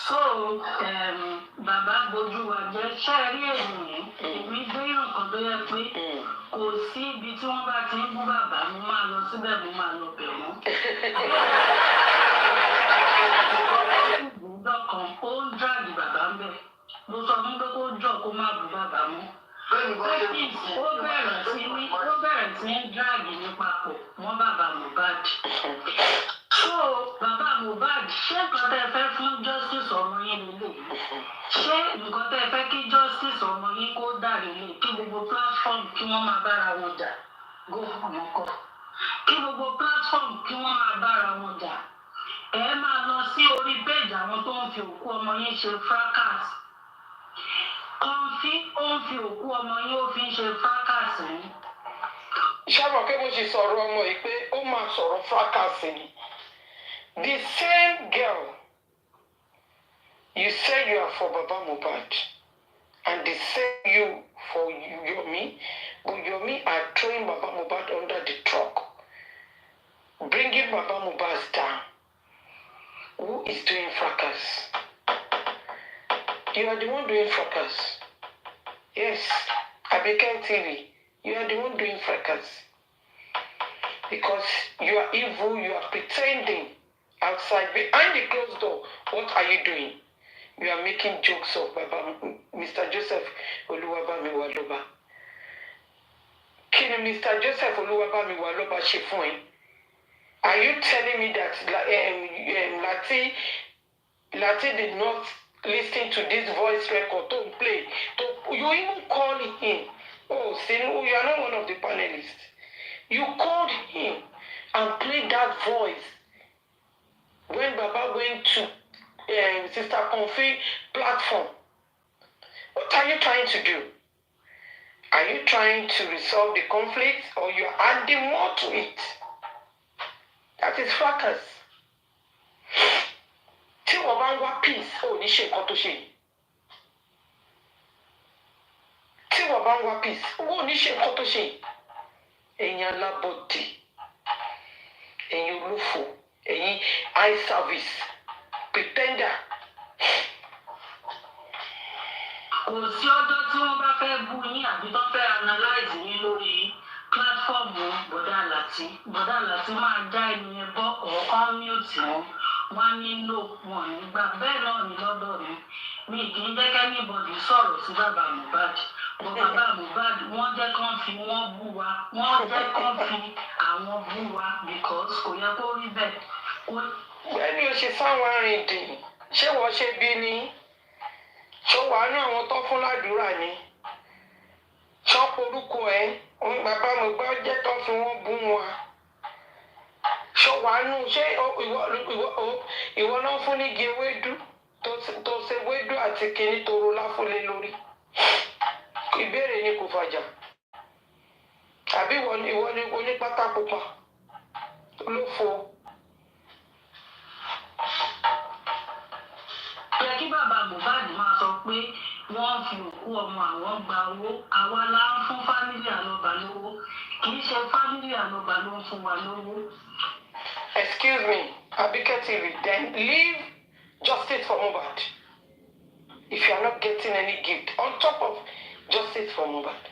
Speaker 5: So, Baba bojú wa jẹ́ ṣẹ́ẹ̀rí èmi dé ìrànkan tó yẹ pé kò sí ibi tí wọ́n bá ti ń bú bàbá mo máa lọ síbẹ̀ mo máa lọ bẹ̀ wọ́n. Ìbùdó kan ó ń dráàgì bàbá ń bẹ̀. Mo sọ fún pé kó jọ kó má bú bàbá mọ́. Ó bẹ̀rẹ̀ sí ń dráàgì ní papọ̀ mọ́ bàbá Mohbad. So, bàbá Mohbad, ṣé nǹkan tẹ́ fẹ́ fún justice ọmọ yín nílé? Ṣé nǹkan tẹ́ fẹ́ kí justice ọmọ yín kó dàrí lé kí gbogbo platform kí wọ́n máa bára wọn jà? Kí gbogbo platform kí wọ́n máa bára wọn jà? Ẹ máa lọ sí orí page àwọn tó ń fi òkú ọmọ yín ṣe fracas. Kọ́ńfí ó ń fi òkú ọmọ yín ó fi ń ṣe fracas ní.
Speaker 6: Ṣáàbọ̀ kí mo ṣe sọ̀rọ̀ ọmọ yìí pé ó máa sọ̀rọ̀ fracas ni. The same girl you say you are for Baba Mohbad and the same you for Yomi But Yomi are throwing Baba Mohbad under the truck, bringing Baba Mohbad down. Who is doing fracas? You are the one doing fracas. Yes, Abike TV, you are the one doing fracas. Because you are evil, you are pretending outside, behind the closed door. What are you doing? You are making jokes of Baba, Mr. Joseph Oluwabami Waloba. Can Mr. Joseph Oluwabami Waloba ṣe fún ẹ? Are you telling me that Lati did not listen to this voice record to play? You even called him. Oh, Sinu, you are not one of the panelists. You called him and played that voice when Baba went to Sister Confi platform. What are you trying to do? Are you trying to resolve the conflict, or you are adding more to it? That is fracas. Tí wọ́n bá ń wá peace, ò ní ṣe nǹkan tó ṣe. Tí wọ́n bá ń wá peace, ò ní ṣe nǹkan tó ṣe. Ẹ̀yin alábọ̀dé, ẹ̀yin olófò, ẹ̀yin eye service, pretender.
Speaker 7: Kò sí ọjọ́ tí wọ́n bá fẹ́ bú yín àbí tó fẹ́ analyze yín lórí pílátífọ́ọ̀mù Bọ̀dá Láti máa dá ènìyàn bọ́ ọ̀kan mute wọn ní no wọn nígbà bẹ́ẹ̀ náà ní lọ́dọ̀ mi kì í jẹ́ kẹ́nìbọ̀dì sọ̀rọ̀ sí bàbá Mohbad. Bọ̀ bàbá Mohbad wọ́n jẹ́ kán fi wọ́n bú wa, wọ́n jẹ́ kán fi àwọn bú wa because kò yẹ kó rí bẹ́ẹ̀.
Speaker 6: Bẹ́ẹ̀ni o ṣe sáwọn arìndìn, ṣé wọ́n ṣe bí ni? Ṣé wàá ní àwọn tó fún ládùúrà ni? Ṣọ́pọ̀ orúkọ ẹ̀ bàbá Mohbad jẹ́ tó fi wọ́n bú wa. Ṣé wàá nù ṣé ìwọ náà fún nígi ewédú tó ṣe ewédú àti kìíní tó ro láfúlé lórí? Ìbéèrè ni kò fàjà. Àbí ìwọ ni onípátá pupa ló fo?
Speaker 7: Yẹ kí bàbá Mohbad máa sọ pé wọ́n fi òkú ọmọ àwọn gba owó, àwa la ń fún fámílì Àlọ́ba lówó, kì í ṣe fámílì Àlọ́ba ló ń fún wa lówó.
Speaker 6: Excuse me, Abike TV, then leave justice for Mohbad. If you are not getting any gift on top of justice for Mohbad.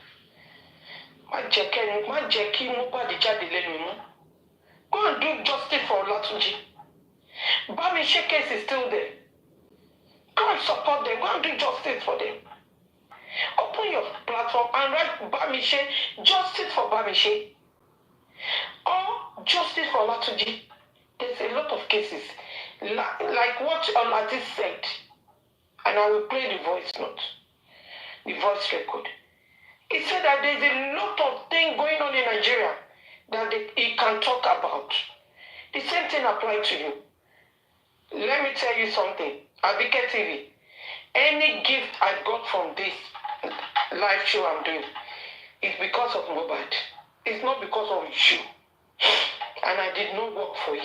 Speaker 6: Má jẹ́ kí Mohbad jáde lẹ́nu mọ́. Go and do justice for Olatunji. Bamishe case is still there. Go and support them. Go and do justice for them. Open your platform and write Bamishe, justice for Bamishe. Or justice for Olatunji. There's a lot of cases. Like what Olati said. And I will play the voice note. The voice record. He said that there's a lot of things going on in Nigeria that he can talk about. The same thing applies to you. Let me tell you something. Abike TV, any gift I got from this live show I'm doing is because of Mohbad. It's not because of you. And I did not work for it.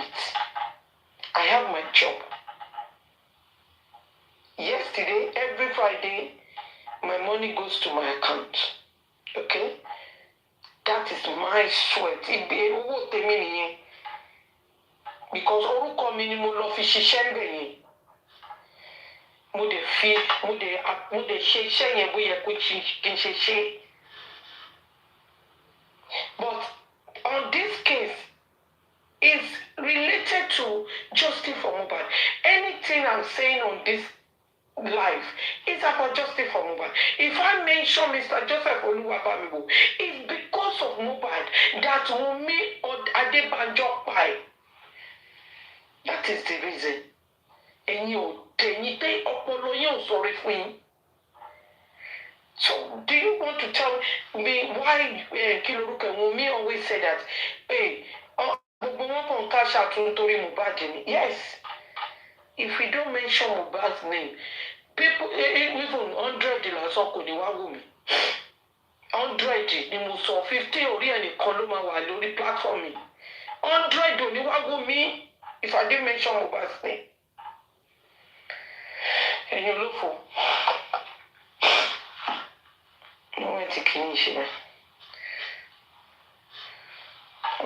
Speaker 6: I have my job. Yesterday, every Friday, my money goes to my account. Okay? That is my sweat. Because orúkọ mi ni mo lọ fi ṣiṣẹ́ ńbẹ̀ yẹn. Mo dẹ̀ ṣe iṣẹ́ yẹn bóyá kí n ṣe ṣe. But on this case, is related to justice for Mohbad. Anything I'm saying on this life is about justice for Mohbad. If I mention Mr. Joseph Oluwabamiwo, it's because of Mohbad that Wunmi Adebanjo pai. That is the reason. And you take ọpọlọ yóò sọ̀rọ̀ fún yín. So, do you want to tell me why Kiloruke Wunmi always say that, hey, gbogbo wọn kàn cash out nítorí Mohbad ni? Yes. If we don't mention Mohbad's name, people, even 100 lásán kò ní wá wò mí. 100 ni mo sọ, 50 orí ẹnìkan ló máa wà lórí platform mi. 100 ò ní wá wò mí if I didn't mention Mohbad's name. Ẹ̀yin olófò. Mo wẹ̀ tí kì í ṣe.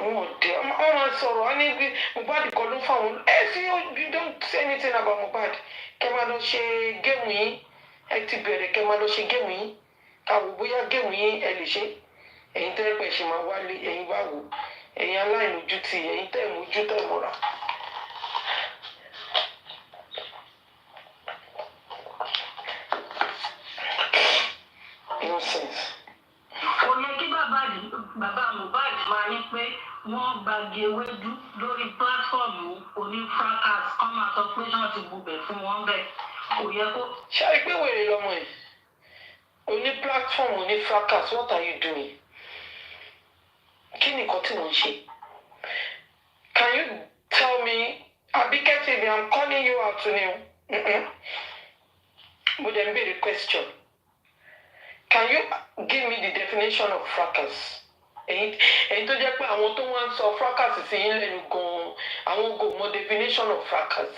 Speaker 6: ọmọ sọ̀rọ̀ wọn ní bí Mohbad kan ló fáwọn you don't say anything about Mohbad kẹ́ máa lọ ṣe géèmù yín ti bẹ̀rẹ̀ kẹ́ máa lọ ṣe géèmù yín káwọ bóyá géèmù yín lè ṣe ẹ̀yin tẹ́ pẹ̀ ṣe máa wálé ẹ̀yin bá wò ẹ̀yin aláìlójútì ẹ̀yin tẹ́ mójú tẹ́ mọ́ra. Nonsense.
Speaker 7: Ó yẹ kí bàbá Mohbad máa ní pé wọ́n gbàgbé ewédú lórí pílátífọ̀mù onífracas kọ́ máa sọ pé wọ́n ti bubẹ̀ fún wọn bẹ́ẹ̀. Kò yẹ kó.
Speaker 6: Ṣé ẹ pé wèrè lọmọ ẹ̀? Oní pílátífọ̀mù onífracas, what are you doing? Kí ni nǹkan tí wọ́n ń ṣe? Can you tell me, Abike TV, I'm calling you out ni o. Mo dẹ̀ ń béèrè question. Can you give me the definition of fracas? Èyí tó jẹ́ pé àwọn tó wá ń sọ fracas sí yín lẹ́nu gan-an, àwọn kò mọ definition of fracas.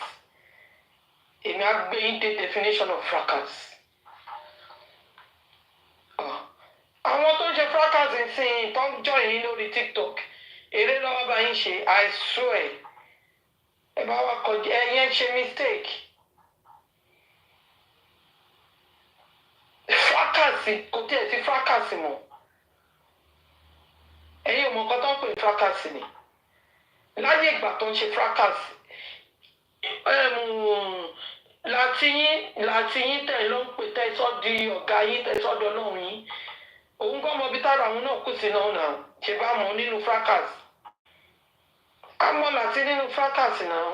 Speaker 6: Èmi á gbé yín dé definition of fracas. Àwọn tó ń ṣe fracas sí tó ń jọ yín lórí TikTok, eré lọ́wọ́ bá yín ṣe, I swear. Ẹ bá wa kọjá, ẹ̀yin ṣe mistake. Fracas kò tí ẹ̀ sí fracas mọ́. Ẹ̀yin ò mọ nǹkan tó ń pè fracas ni. Láyé ìgbà tó ń ṣe fracas, láti yín tẹ̀ ló ń pè tẹ́ sọ́ di ọ̀gá yín tẹ́ sọ́ dọ́ lọ́hùn yín. Òun kọ́ mọ bí tára àwọn náà kù sí náà ṣe bá mọ̀ nínú fracas. A mọ̀ láti nínú fracas náà.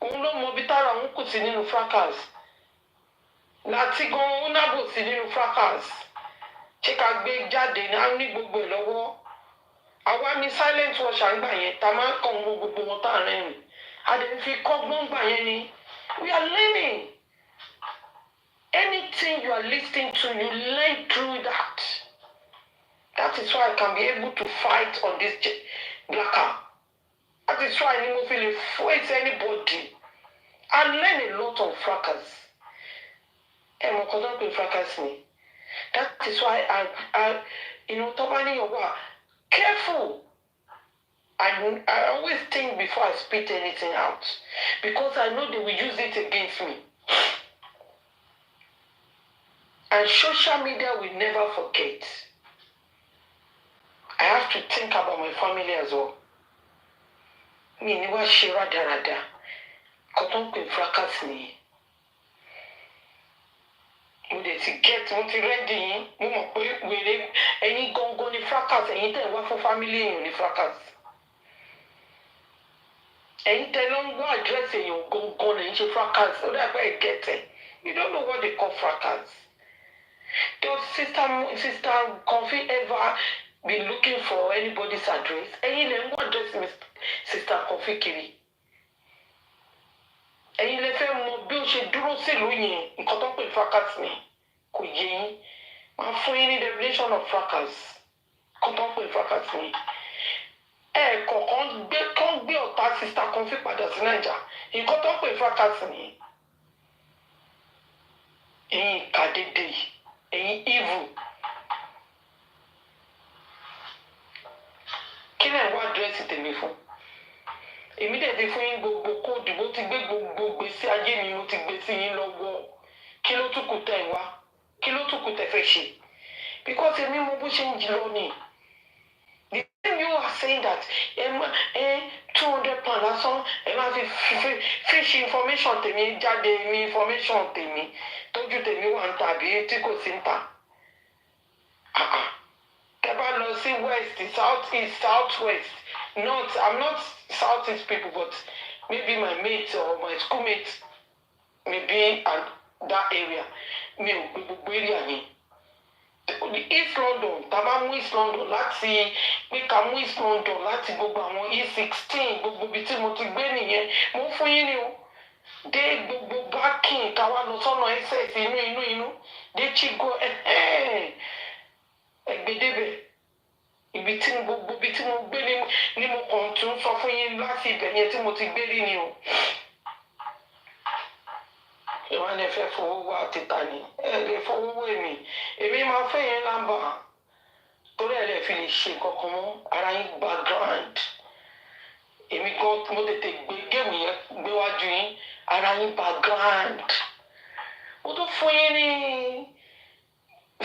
Speaker 6: Òun ló mọ bí tára àwọn kù sí nínú fracas. Láti gan ó nábò sí nínú fracas. Ṣé ká gbé jáde ní gbogbo ẹ̀ lọ́wọ́? Àwa ní silent watcher gbà yẹn tá máa ń kàn gbogbo wọn tá à ń rẹ́rìn. A dẹ̀ fi kọ́gbọ́n gbà yẹn ni. We are learning. Anything you are listening to, you learn through that. That is why I can be able to fight on this blackout. That is why I don't feel face anybody. I learn a lot on fracas. And I'm not going fracas me. That is why I Tobani Yowa, careful. I always think before I spit anything out. Because I know they will use it against me. And social media will never forget. I have to think about my family as well. Mi ni wá ṣe rádaràda. Kò tó ń pè fracas nìyẹn. Mo dẹ̀ ti rẹ́dì yín. Mo mọ̀ pé wèrè ẹ̀yin gangan ni fracas. Ẹ̀yin tẹ̀ wá fún family èèyàn ni fracas. Ẹ̀yin tẹ̀ ló ń wá àdírẹ́sì èèyàn gangan lẹ́yìn ṣe fracas. Ó dàgbà ẹ̀ gẹ̀tẹ̀. You don't know what they call fracas. Does Sister Comfy ever be looking for anybody's address? Ẹ̀yin lè ń wá address Sister Comfy kiri. Ẹ̀yin lè fẹ́ mọ̀ bí ó ṣe dúró sílùú yẹn, nǹkan tó ń pè fracas ni. Kò yé yín. Máa fún yín ní definition of fracas. Nǹkan tó ń pè fracas ni. Kọ̀ọ̀kan gbé ọ̀tá Sister Comfy padà sí Naija. Nǹkan tó ń pè fracas ni. Ẹ̀yin kàdédé yìí. Ẹ̀yin evil. Kí ni àwọn àdírẹ́sì tèmi fún? Èmi dẹ̀ ti fún yín gbogbo kóòdù, mo ti gbé gbogbo gbèsè ayé mi, mo ti gbé sí yín lọ́wọ́. Kí ló tún kù tẹ̀ wá? Kí ló tún kù tẹ̀ fẹ́ ṣe? Because èmi mo bó ṣe ń jí lọ ni. The time you are saying that 200 pounds lásán ẹ máa fi fish information tèmi jáde mi information tèmi tójú tèmi wà ń tàbí tí kò sí ń tà. Tẹ́ bá lọ sí west, south east, south west, north. I'm not south east people, but maybe my mates or my schoolmates maybe at that area. Mi ò gbogbo area yẹn. East London, tá bá mú East London láti pé ká mú East London láti gbogbo àwọn E16 gbogbo ibi tí mo ti gbé nìyẹn. Mo fún yín ni o. Dé gbogbo backing ká wá lọ sọ́nà SS inú. Dé Chigo ẹgbẹ́dẹ́bẹ̀. Ibi tí mo gbé ni mo kàn tún sọ fún yín láti ibẹ̀ yẹn tí mo ti gbé rí ni o. Ìwọ́n lè fẹ́ fowó wá títà ni. Ẹ lè fowó wé mi. Èmi máa fẹ́ yẹn lámbà. torí ẹ̀ lè fi lè ṣe kankan mọ́ ara yín background èmi gan mo tètè gbé géèmù yẹn gbé wájú yín ara yín background mo tún fún yín ní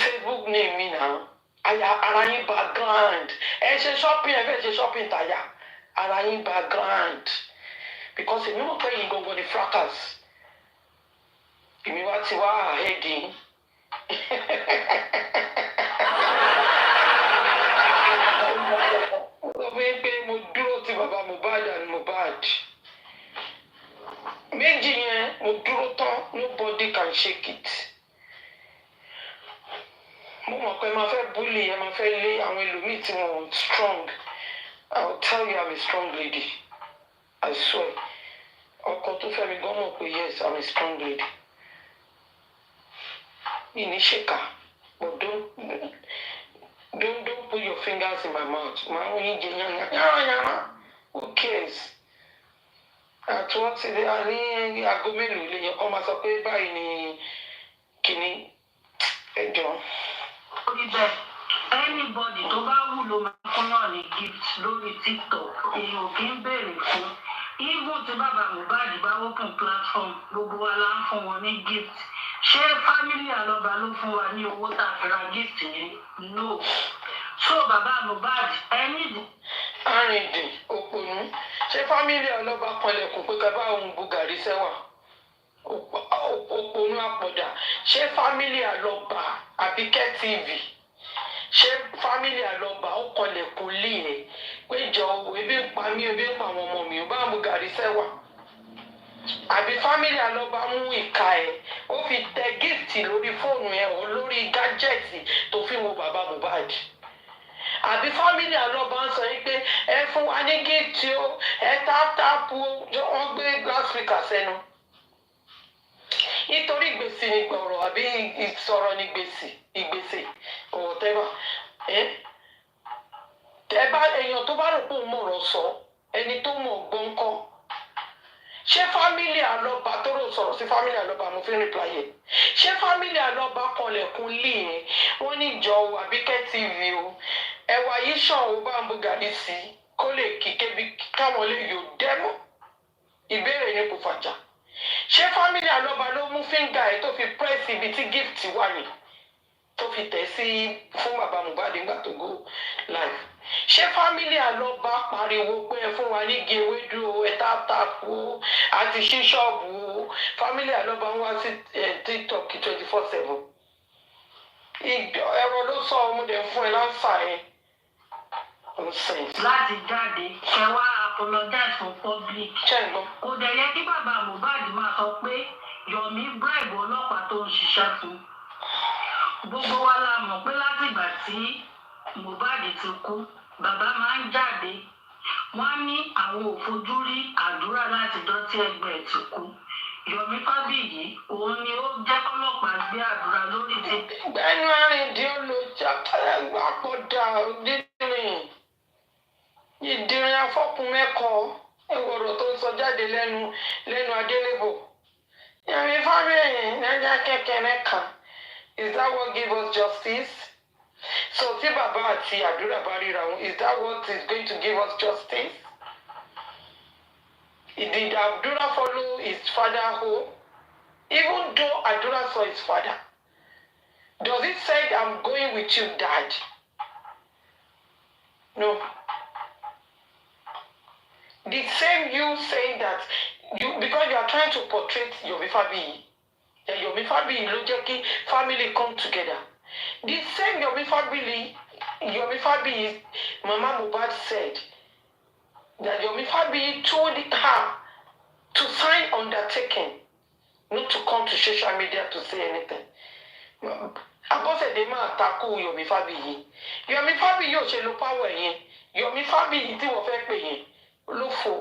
Speaker 6: Facebook name mi náà ara yín background ẹ ṣe shopping ẹ fẹ́ ṣe shopping tàyà ara yín background because èmi mọ̀ pé yín gangan ni fracas èmi wá ti wá ahead yín. Mo dúró ti bàbá Mohbad and Mohbad méjì yẹn mo dúró tán nobody can shake it mo mọ̀ pé máa fẹ́ bully ẹ máa fẹ́ lé àwọn ẹlòmíì tí wọ́n strong I will tell you I'm a strong lady I swear ọkọ tó fẹ́ mi gan mọ̀ pé yes I'm a strong lady mi ní ṣèkà but don't put your fingers in my mouth máa ń yín jẹ yàrá who cares àti wọ́n ti ní aago mélòó lè yẹ kó máa sọ pé báyìí ni kìíní ẹjọ́.
Speaker 7: orí bẹ́ẹ̀ anybody tó bá wù ló máa fún náà ní gift lórí TikTok èèyàn kì í béèrè fún even tí bàbá Mohbad bá open platform gbogbo wa la ń fún wọn ní gift ṣé family Alọba ló fún wa ní owó tá a fi ra gift yẹn no so bàbá Mohbad ẹni.
Speaker 6: arìndìn òpònú ṣé family Alọba kanlẹ̀kùn pé ká bá òun Bugari sẹ́wà òpònú àpọ̀dà ṣé family Alọba Àbíkẹ́ TV ṣé family Alọba ó kanlẹ̀kùn lé ẹ̀ pé jọ ebi ń pa mí ebi ń pa àwọn ọmọ mi ò bá Bugari sẹ́wà àbí family Alọba mú ìka ẹ̀ ó fi tẹ gift lórí fóònù ẹ̀ ò lórí gájẹ́ẹ̀tì tó fi wo bàbá Mohbad àbí family Alọba ń sọ pé ẹ fún wa ní gift o ẹ táptápù wọn gbé loudspeaker sẹ́nu nítorí ìgbésí ni gbọ̀rọ̀ àbí ìsọ̀rọ̀ ní ìgbésí whatever ẹ bá èèyàn tó bá rò pé òun mọ̀rọ̀ sọ ẹni tó mọ̀ gbọ́ǹkọ́ ṣé family Alọba tó rò sọ̀rọ̀ sí family Alọba mo fi ń reply yẹ ṣé family Alọba kanlẹ̀kùn lé yẹn wọ́n ní ìjọ Àbíkẹ́ TV o ẹwà yìí ṣàn ó bá Bugari sí kó lè kí kébi káwọn lè yóò dẹ́mọ̀ ìbéèrè ní kò fàjà ṣé family Alọba ló mú fíńgà ẹ̀ tó fi press ibi tí gift wà ní tó fi tẹ̀ sí fún bàbá Mohbad nígbà tó go live ṣé family Alọba pariwo pé ẹ fún wa ní igi ewédú o ẹ táptápù o àti ṣí ṣọ́ọ̀bù o family Alọba ń wá sí TikTok 24/7 ẹ̀rọ ló sọ ọmọdé fún ẹ láǹfà yẹn
Speaker 7: láti jáde ṣe wá apologize for public kò dẹ̀ yẹ kí bàbá Mohbad máa sọ pé Yomi bribe ọlọ́pàá tó ń ṣiṣẹ́ fún gbogbo wa la mọ̀ pé látìgbà tí Mohbad ti kú bàbá máa ń jáde wọ́n ní àwọn ò fojú rí àdúrà láti dọ́tí ẹgbẹ́ ẹ̀ ti kú Yomi Fábíyì òun ni ó jẹ́ kọ́lọ́pàá gbé àdúrà lórí ti.
Speaker 6: gbẹ́nu àrìndín olójà àpọ̀dà dídìrín ìdìrín afọ́kùn mẹ́kọ̀ọ́ ẹ̀wọ̀rọ̀ tó ń sọ jáde lẹ́nu Adélébò Yomi Fábíyì lẹ́jà kékeré kan is that what give us justice? So tí bàbá àti àdúrà bá ríra wọn is that what is going to give us justice? Did Adura follow his father home? Even though Adura saw his father, does it say I'm going with you, Dad? No. The same you saying that because you are trying to portray Yomi Fabiyi, that Yomi Fabiyi ló jẹ́ kí family come together. The same Yomi Fabiyi, Mama Mohbad said that Yomi Fabiyi told her to sign undertaking, not to come to social media to say anything. Abọ́sẹ̀dé máa takú Yomi Fabiyi. Yomi Fabiyi ò ṣe lo power yẹn. Yomi Fabiyi tí wọ́n fẹ́ pè yẹn ló fò.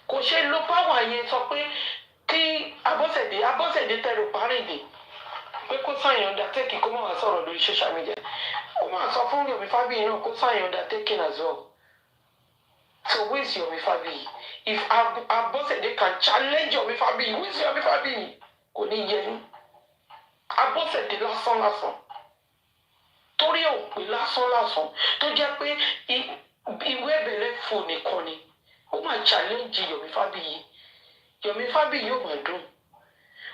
Speaker 6: Kò ṣe lo power yẹn sọ pé kí Abọ́sẹ̀dé tẹ̀lé Parinde pé kó sign undertaking kó máa sọ̀rọ̀ lórí social media. Ó máa sọ fún Yomi Fabiyi náà kó sign undertaking as well. So who is Yomi Fabiyi? If Abọ́sẹ̀dé can challenge Yomi Fabiyi, who is Yomi Fabiyi? Kò ní yẹ yín. Abọ́sẹ̀dé lásán. torí òpè lásán tó jẹ́ pé ìwé ìbẹ̀rẹ̀ fò nìkan ni ó máa challenge Yomi Fabiyi. Yomi Fabiyi yóò máa dùn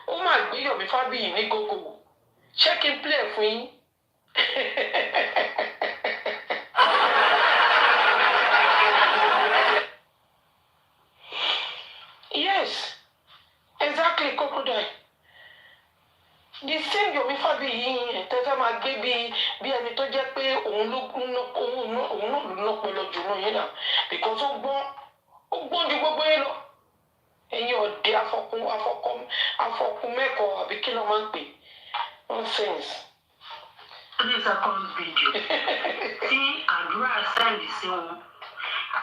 Speaker 6: ó máa gbé Yomi Fabiyi ní gógó ṣé kí n play fún yín. Yes, exactly, crocodile. The same Yomi Fabiyi tẹ́fẹ́ máa gbé bí ẹni tó jẹ́ pé òun náà ló lọ́pọlọ jù náà yín náà because ó gbọ́n ju gbogbo yín lọ. Ẹ̀yin ọ̀dẹ afọkùn mẹ́kọ̀ọ́ àbí kí ló máa ń pè nonsense.
Speaker 7: 3 seconds video tí àdúrà sẹ́ẹ̀lì sí wọn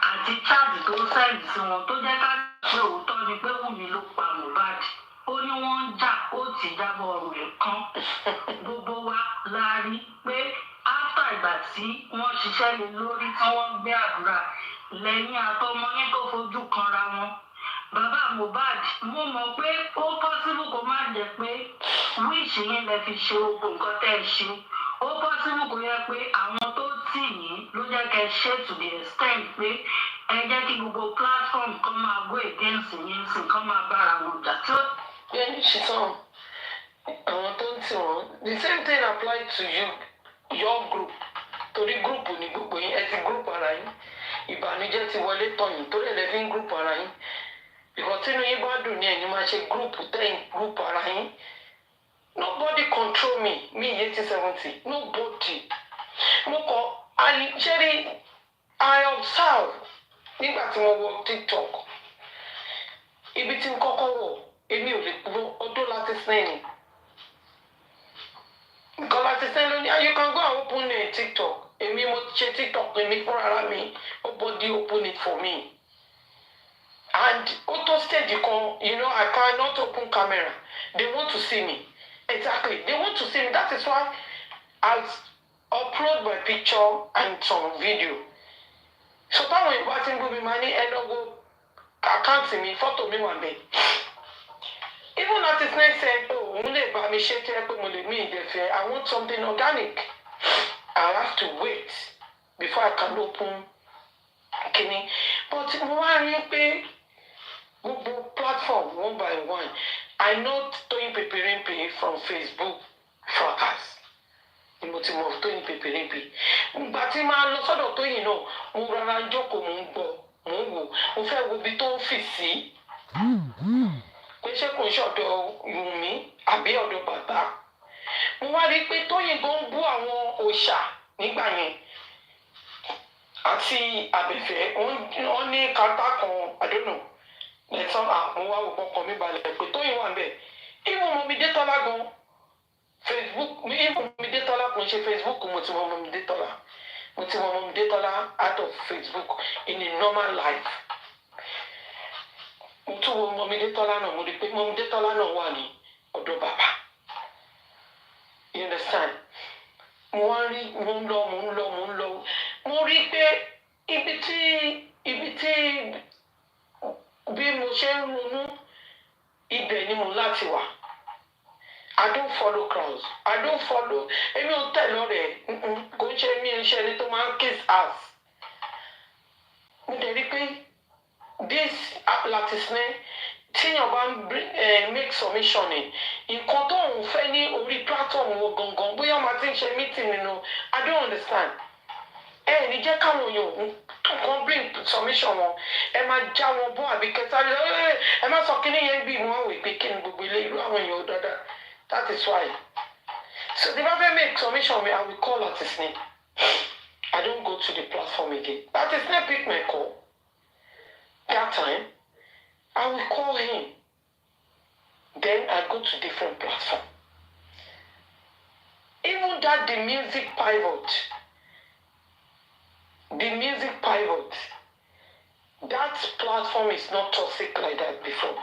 Speaker 7: àti cháàtì tó sẹ́ẹ̀lì sí wọn tó jẹ́ ká pé òótọ́ ni pé Wùmí ló pa Mohbad ó ní wọ́n ń jà ó ti jábọ̀ ọ̀rọ̀ ẹ̀ kan gbogbo wa la rí pé áfà ìgbà tí wọ́n ṣiṣẹ́ lé lórí tí wọ́n ń gbé àdúrà lẹ́yìn àtọmọ yín tó fojú kanra wọn. Bàbá Mohbad mo mọ̀ pé ó pọ́sibú kó má jẹ́ pé wíìsì yín lè fi ṣe gbogbo nǹkan tẹ́ ẹ ṣe ó pọ́sibú kó yẹ pé àwọn tó tì yín ló jẹ́ kẹ́ ṣe to the extent pé ẹ jẹ́ kí gbogbo platform kan máa go against yín sí kan máa bára wọn jà.
Speaker 6: Bẹ́ẹ̀ni ṣìṣàn àwọn tó ń tì wọ́n the same thing apply to you your group torí group ni gbogbo yín ẹ ti group ara yín ìbànújẹ́ ti wọlé tọ̀yìn tó lè lẹ́fí group ara yín because tínú yín bá dùn ní ẹ̀yin máa ṣe group tẹ́yìn group ara yín. Nobody control me 80-70 nobody. Mo kọ ṣẹ́rí I observe nígbà tí mo wọ TikTok ibi tí n kọ́kọ́ wọ̀ èmi ò lè gbọ́ ọdún láti sẹ́yìn nǹkan láti sẹ́yìn lónìí you can go and open a TikTok èmi mo ṣe TikTok èmi fúnra mi nobody open it for me and ó tó stage kan I cannot open camera they want to see me exactly they want to see me that is why I upload my picture and some video so táwọn Yorùbá ti ń gbé mi máa ní ẹnọgbó àkáǹtì mi fọ́tò mi wà bẹ́ẹ̀. Even at his next said, oh, I want something organic. I have to wait before I can open Kini. But Google platform one by one. I know Toyin Paparino from Facebook fracas. Mo ti mọ̀ Toyin Paparino. Ìgbà tí máa lọ sọ́dọ̀ Toyin náà, mo rárá jókòó mo ń gbọ́, mo ń wò, mo fẹ́ wo ibi tó ń fì sí. Pé ṣé kò ń ṣọ̀dọ̀ Wùmí àbí ọ̀dọ̀ bàbá. Mo wá rí i pé Tóyìn gan ń bú àwọn òòṣà nígbà yẹn àti àbẹ̀fẹ́ wọ́n ní kàtà kan àdónà lẹ́tọ́ àwọn wá wò kọkàn mi balẹ̀ pé Tóyìn wà ń bẹ̀. Ìwọ̀n mọ̀ mi dé tọ́lá gan Facebook ìwọ̀n mi dé tọ́lá kò ń ṣe Facebook mo ti mọ̀ mi dé tọ́lá mo ti mọ̀ mi dé tọ́lá out of Facebook in a normal life. Mo tún wo Mọ́mídé Tọ́lá náà mo rí pé Mọ́mídé Tọ́lá náà wà ní ọ̀dọ̀ bàbá. You understand? Mo wá rí mo ń lọ. Mo rí pé ibi tí bí mo ṣe ń ronú ibẹ̀ ni mo láti wà. I don't follow crowds. I don't follow. Èmi ò tẹ̀lé ọ̀rẹ́ kò ń ṣe mí iṣẹ́ ẹni tó máa ń kiss ass. Mo dẹ̀ rí pé this latisne tíyàn bá ń make submission ni nǹkan tó ń fẹ́ ní orí platform wo gangan bóyá máa ti ń ṣe meeting nínú I don't understand. Ní jẹ́ káwọn èèyàn kan bring submission wọn ẹ máa já wọn bọ́ àbí kẹta ẹ má sọ kíní yẹn bí wọn wò pé kí ni gbogbo ilé irú àwọn èèyàn dáadáa that is why. So the bá make submission me I will call latisne. I don't go to the platform again. Latisne pick my call. That time, I will call him. Then I go to different platform. Even that the music pivot, that platform is not toxic like that before.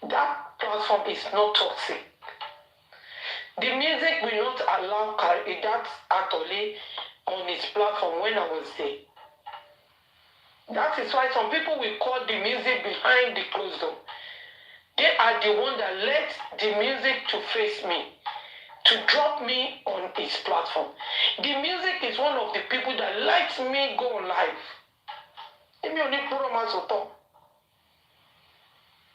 Speaker 6: That platform is not toxic. The music will not allow that actually on his platform when I was there. That is why some people will call the music behind the closed door. They are the one that let the music to face me. to drop me on his platform. The music is one of the people that lets me go live. Èmi ò ní purọ́ máa sọ̀tọ̀.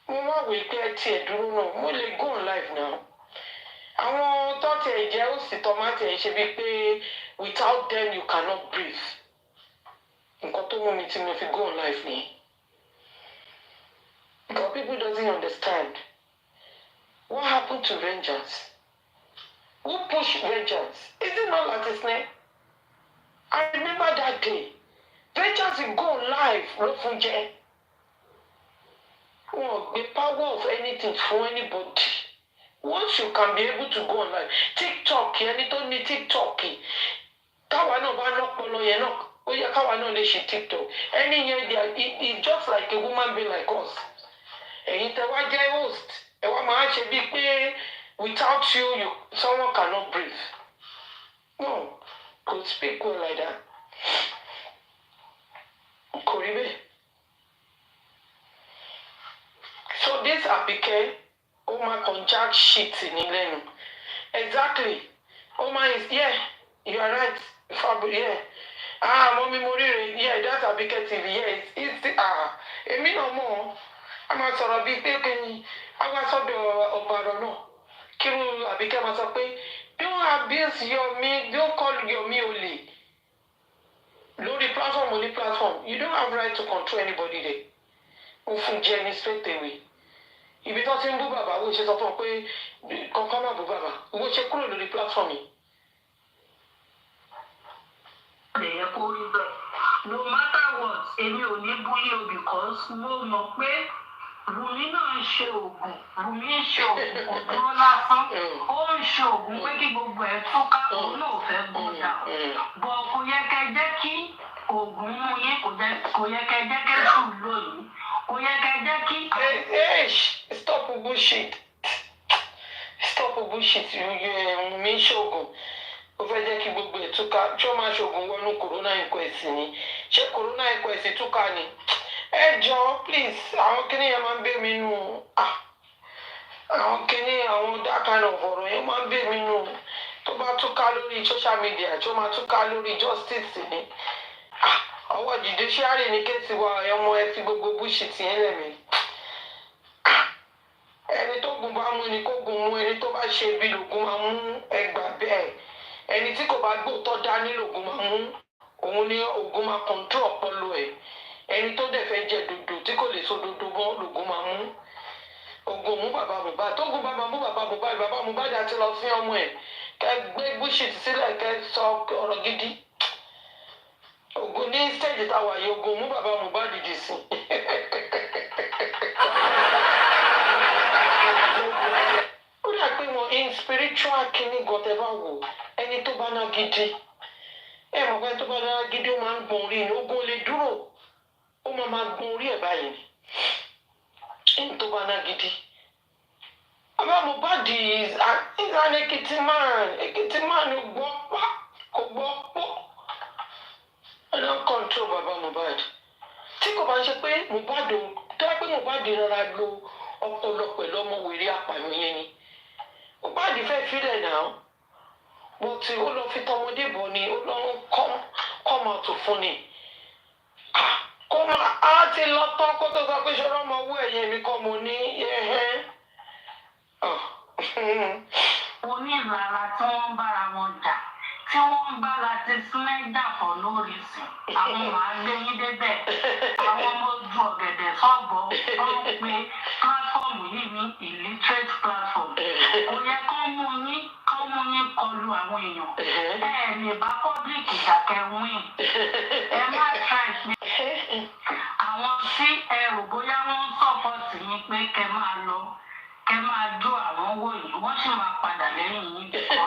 Speaker 6: Mo máa wò pé ẹ tiẹ̀ dúró náà, mo lè go live now. Àwọn tó tiẹ̀ jẹ́ òsì tọ́mátì ẹ̀ ṣe bíi pé without them you cannot breathe. Nǹkan tó mú mi tí mo fi go live ni. Because people doesn't understand. What happened to vengeance? Who pushed vengeance? Is it not like his name? I remember that day. Vengeance will go live, ló fún jẹ. Wọ́n gbé power of anything for anybody. Once you can be able to go online, TikTok, ẹni tó ní TikTok, káwa náà bá lọ́pọlọ yẹn náà, ó yẹ káwa náà lè ṣe TikTok. Ẹni yẹn it's just like a woman being like us. Ẹ̀yin tẹ́ wá jẹ́ host, ẹ wá máa ṣe bíi pé without you, someone cannot breathe. No, could speak well like that. Kò rí bẹ́ẹ̀. So this Abike, Oma conjunct shit ní lẹ́nu. Exactly. Oma is, yeah, you are right. Fabu, yeah. Mommy Morire, yeah, that's Abike TV, yeah, it's èmi náà mọ̀, a máa sọ̀rọ̀ bíi pé kí a wá sọ́dọ̀ ọ̀bàrọ̀ náà. Kírú Abike máa sọ pé, don't abuse Yomi, don't call Yomi olè. Lórí platform, only platform, you don't have right to control anybody there. Ó fún jẹ́ ní straight away. Ibi tó ti ń bú bàbá, wo ṣe sọ fún ọ pé kankan máa bú bàbá, wo ṣe kúrò lórí platform yìí.
Speaker 7: Ẹ̀yẹ kó rí bẹ́ẹ̀. No matter what, èmi ò ní bú yín o because mo mọ̀ pé Wùmí náà ń ṣe oògùn. Wùmí ń ṣe oògùn kò dúró lásán. Ó ń ṣe oògùn pé kí gbogbo ẹ̀ túká, òun náà fẹ́ gbọ́dà. Bọ̀ kò yẹ kẹ́ jẹ́ kí oògùn mú yín, kò yẹ kẹ́ jẹ́ kẹ́ sùn lóyún. Kò yẹ kẹ́ jẹ́ kí.
Speaker 6: Stop bullshit. Stop bullshit. Wùmí ń ṣe oògùn. Ó fẹ́ jẹ́ kí gbogbo ẹ̀ túká. Tí ó máa ṣe oògùn wọnú corona inquest ni. Ṣé corona inquest túká ni? Ẹ jọ̀ọ́ please, àwọn kíní yẹn máa ń bẹ̀ mí nù. Àwọn kíní, àwọn that kind of ọ̀rọ̀ yẹn máa ń bẹ̀ mí nù. Tó bá túká lórí social media, tí ó máa túká lórí justice ni. Ọwọ́ judiciary ní kéèsì wa ọmọ ẹ fi gbogbo bullshit yẹn lẹ́mìí. Ẹni tó gùn bá mú ni kó gùn mú, ẹni tó bá ṣe ibi lògùn máa mú ẹgbà bẹ́ẹ̀. Ẹni tí kò bá gbóòótọ́ dání lògùn máa mú, òun ni ògùn máa control ọpọlọ ẹ̀. Ẹni tó dẹ̀ fẹ́ jẹ dòdò tí kò lè so dòdò bọ́ lògùn máa mú. Ògùn mú bàbá Mohbad, tó gùn bàbá mú bàbá Mohbad àti lọ fún ọmọ ẹ̀. Kẹ́ gbé bullshit sílẹ̀, kẹ́ sọ ọ̀rọ̀ gidi. Ògùn ní stage táwa yìí, ògùn mú bàbá Mohbad dì sí. Ó dà pé wọn in spiritual kìíní gọtẹ bá wò ẹni tó bá ná gidi. Ẹ mọ̀ pé tó bá ná gidi ó máa ń gbọ̀n orí ni, ogun lè dúró. Ó máa gbọ̀n orí ẹ̀ báyìí ni. Ẹni tó bá ná gidi. Bàbá Mohbad is an Ekiti man. Ekiti man ò gbọ́ pa, kò gbọ́ pọ̀. I don't control Baba Mohbad. Tí kò bá ń ṣe pé Mohbad tó yẹ pé Mohbad rọra lo ọpọlọ pẹ̀lú ọmọ wèrè apààyàn yẹn ni. Mohbad fẹ́ filẹ̀ náà. Mo ti ó lọ fi tọmọdé bọ̀ ni, ó lọ come out fún ni. Kó máa á ti lọ tán kó tó sọ pé ṣọlá ọmọ owó ẹ̀yẹ mi kọ́ mo ní ẹ̀hẹ́n.
Speaker 7: Onílara tí wọ́n ń bára wọn jà, tí wọ́n ń bá láti sílẹ̀jà for no reason. Àwọn máa gbé yín débẹ̀. Àwọn ọmọ ojú ọ̀gẹ̀dẹ̀ sọ́gbọ̀ wọ́n pe pílátífọ̀mù yìí ní illiterate platform. Kò yẹ kó mú yín kọlu àwọn èèyàn. Ẹ lè bá public ìdàkẹ́ win. Ẹ má try pé àwọn tí ẹ rò bóyá wọ́n ń sọ́pọ̀tì yín pé kẹ́ máa lọ. Ẹ máa jó àwọn owó yìí, wọ́n sì máa padà lẹ́yìn yín bìkọ́.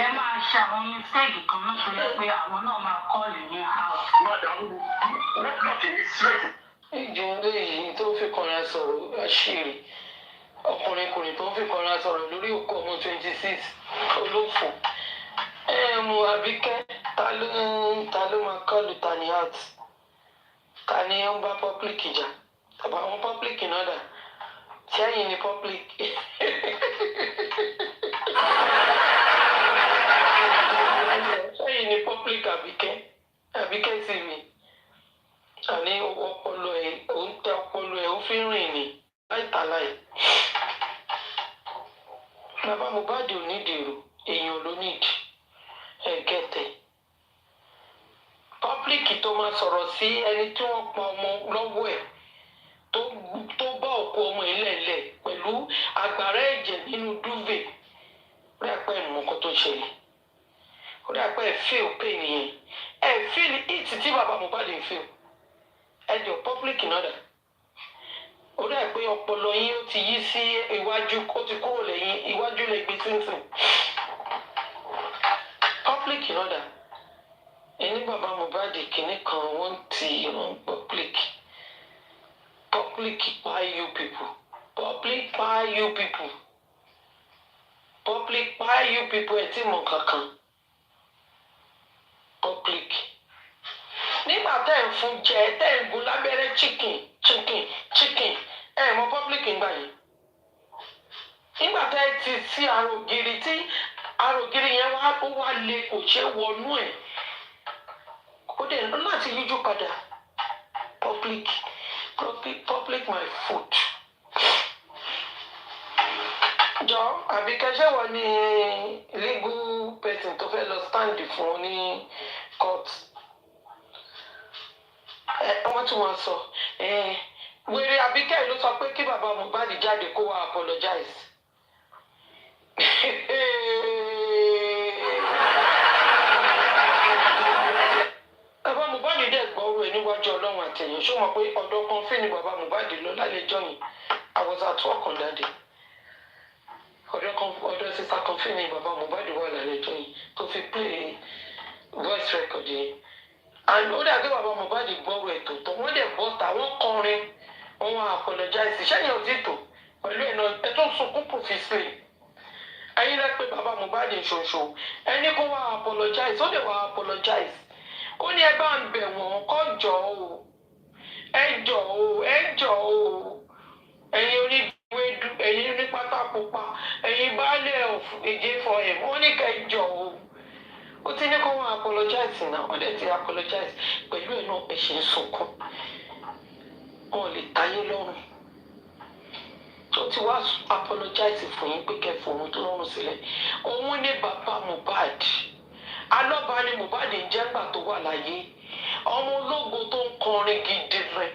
Speaker 7: Ẹ máa ṣe àwọn mistake kan náà tó yẹ pé àwọn náà máa kọ́ọ̀lì ní house.
Speaker 6: Ìjọ eléyìí tó fi kanra sọ̀rọ̀ àṣírí. Ọkùnrin tó fi kanra sọ̀rọ̀ lórí òkú ọmọ 26 olófò. Mo Àbíkẹ́, ta ló máa kọ́ọ̀lù ta ní out? Ta ni ó ń bá public jà? Tàbí àwọn public náà dà? Ṣẹ́yìn ní public. Àbíkẹ́ sí mi àní ọpọlọ ẹ̀ ó ń tẹ ọpọlọ ẹ̀ ó fi ń rìn ní láìtàláì. Bàbá Mohbad ò nídìí èrò èèyàn ló nídìí ẹ̀gẹ́tẹ̀. Pọ́blíkì tó máa sọ̀rọ̀ sí ẹni tí wọ́n pa ọmọ lọ́wọ́ ẹ̀ tó bá òkú ọmọ ìlẹ̀lẹ̀ pẹ̀lú àgbàrá ẹ̀jẹ̀ nínú dúvè. Ó dà pé ẹ̀mú nǹkan tó ṣẹlẹ̀. Ó dà pé ẹ̀ fíl pé nìyẹn. Ẹ̀ fíl ìtì tí bàbá Mohbad ń fíl. Ẹjọ́ pọ́blíkì náà dà. Ó dà pé ọpọlọ yín ó ti yí sí iwájú ó ti kúrò lẹ́yìn iwájú lẹ́gbẹ̀ẹ́ sínsìn. Pọ́blíkì náà dà. Ẹni bàbá Mohbad kìíní kan wọ́n ti ràn pọ́blíkì. Public buy you people. Public buy you people. Public buy you people ẹ̀ tí mọ̀ kankan. Public. Nígbà tẹ́ ẹ̀ ń fún jẹ tẹ́ ẹ̀ ń gun lábẹ́rẹ́ chicken ẹ̀ mọ public ń gbà yìí. Nígbà tẹ́ ẹ ti sí àrògiri tí àrògiri yẹn wá lé kò ṣe wọnú ẹ̀. Ó dẹ̀ láti yíjú padà. Public my foot. Jọ Àbíkẹ́ ṣé wọ́n ní legal person tó fẹ́ lọ stand fún ní court. Wọ́n tún wọ́n sọ wèrè Àbíkẹ́ ló sọ pé kí bàbá Mohbad jáde kó wá apologize. Bàbá Mohbad dẹ̀ gbọ́rọ̀ ẹ̀ níwájú Ọlọ́run àtẹ̀yìn ṣó mọ̀ pé ọ̀dọ́ kan fẹ́ ni bàbá Mohbad lọ lálẹ́jọ́ yìí. I was at work on that day. Ọ̀dọ́ sísá kan fẹ́ ni bàbá Mohbad wà lálẹ́jọ́ yìí tó fi play voice record yìí. And ó dàbí bàbá Mohbad gbọ́rọ̀ ẹ̀ tòótọ́ wọ́n dẹ̀ bọ́ta wọ́n kọrin wọ́n apologize ṣẹ́yìn òtítọ́ pẹ̀lú ẹ̀ náà ẹ̀ tó sunkún profusely. Ẹ̀yin rẹ̀ pé bàbá Mohbad ṣoṣo ẹni kó wá apologize ó dẹ̀ wá apologize. Ó ní ẹ bá ń bẹ̀ wọ́n kọ́ jọ o ẹ jọ o ẹ̀yin oníwédú ẹ̀yin onípátá pupa ẹ̀yin baálẹ̀ èjé fọ ẹ̀ wọ́n ní kẹ́ jọ o. Ó ti ní kó wọ́n apologize náà wọ́n dẹ̀ ti apologize pẹ̀lú ẹ̀ náà ẹ̀ ṣe ń sunkún. Wọ́n lè táyé lọ́rùn. Ó ti wá apologize fún yín pé kẹ́ fòun tó lọ́rùn sílẹ̀. Òun ní bàbá Mohbad. Alọ́ba ni Mohbad ń jẹ́ gbà tó wà láyé. Ọmọ ológo tó ń kọrin gidi rẹ̀.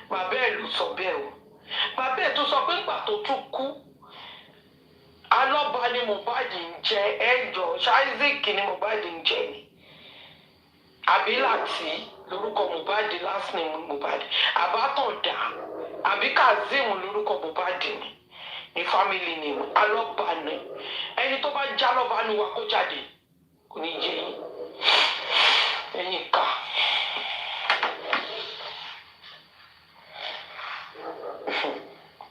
Speaker 6: Bàbá ẹ̀ ló sọ bẹ́ẹ̀ o. Bàbá ẹ̀ tó sọ pé gbà tó tún kú. Alọ́ba ni Mohbad ń jẹ́ ẹ̀jọ̀ Isaac ni Mohbad ń jẹ́ ni. Àbí láti lórúkọ Mohbad last name Mohbad. Àbátọ̀dá àbí Kazeem lórúkọ Mohbad ni. Ní family name Alọ́ba ni. Ẹni tó bá já lọ́ba ni wà kó jáde. Kò ní jẹ́ yín. Ẹ̀yin ká.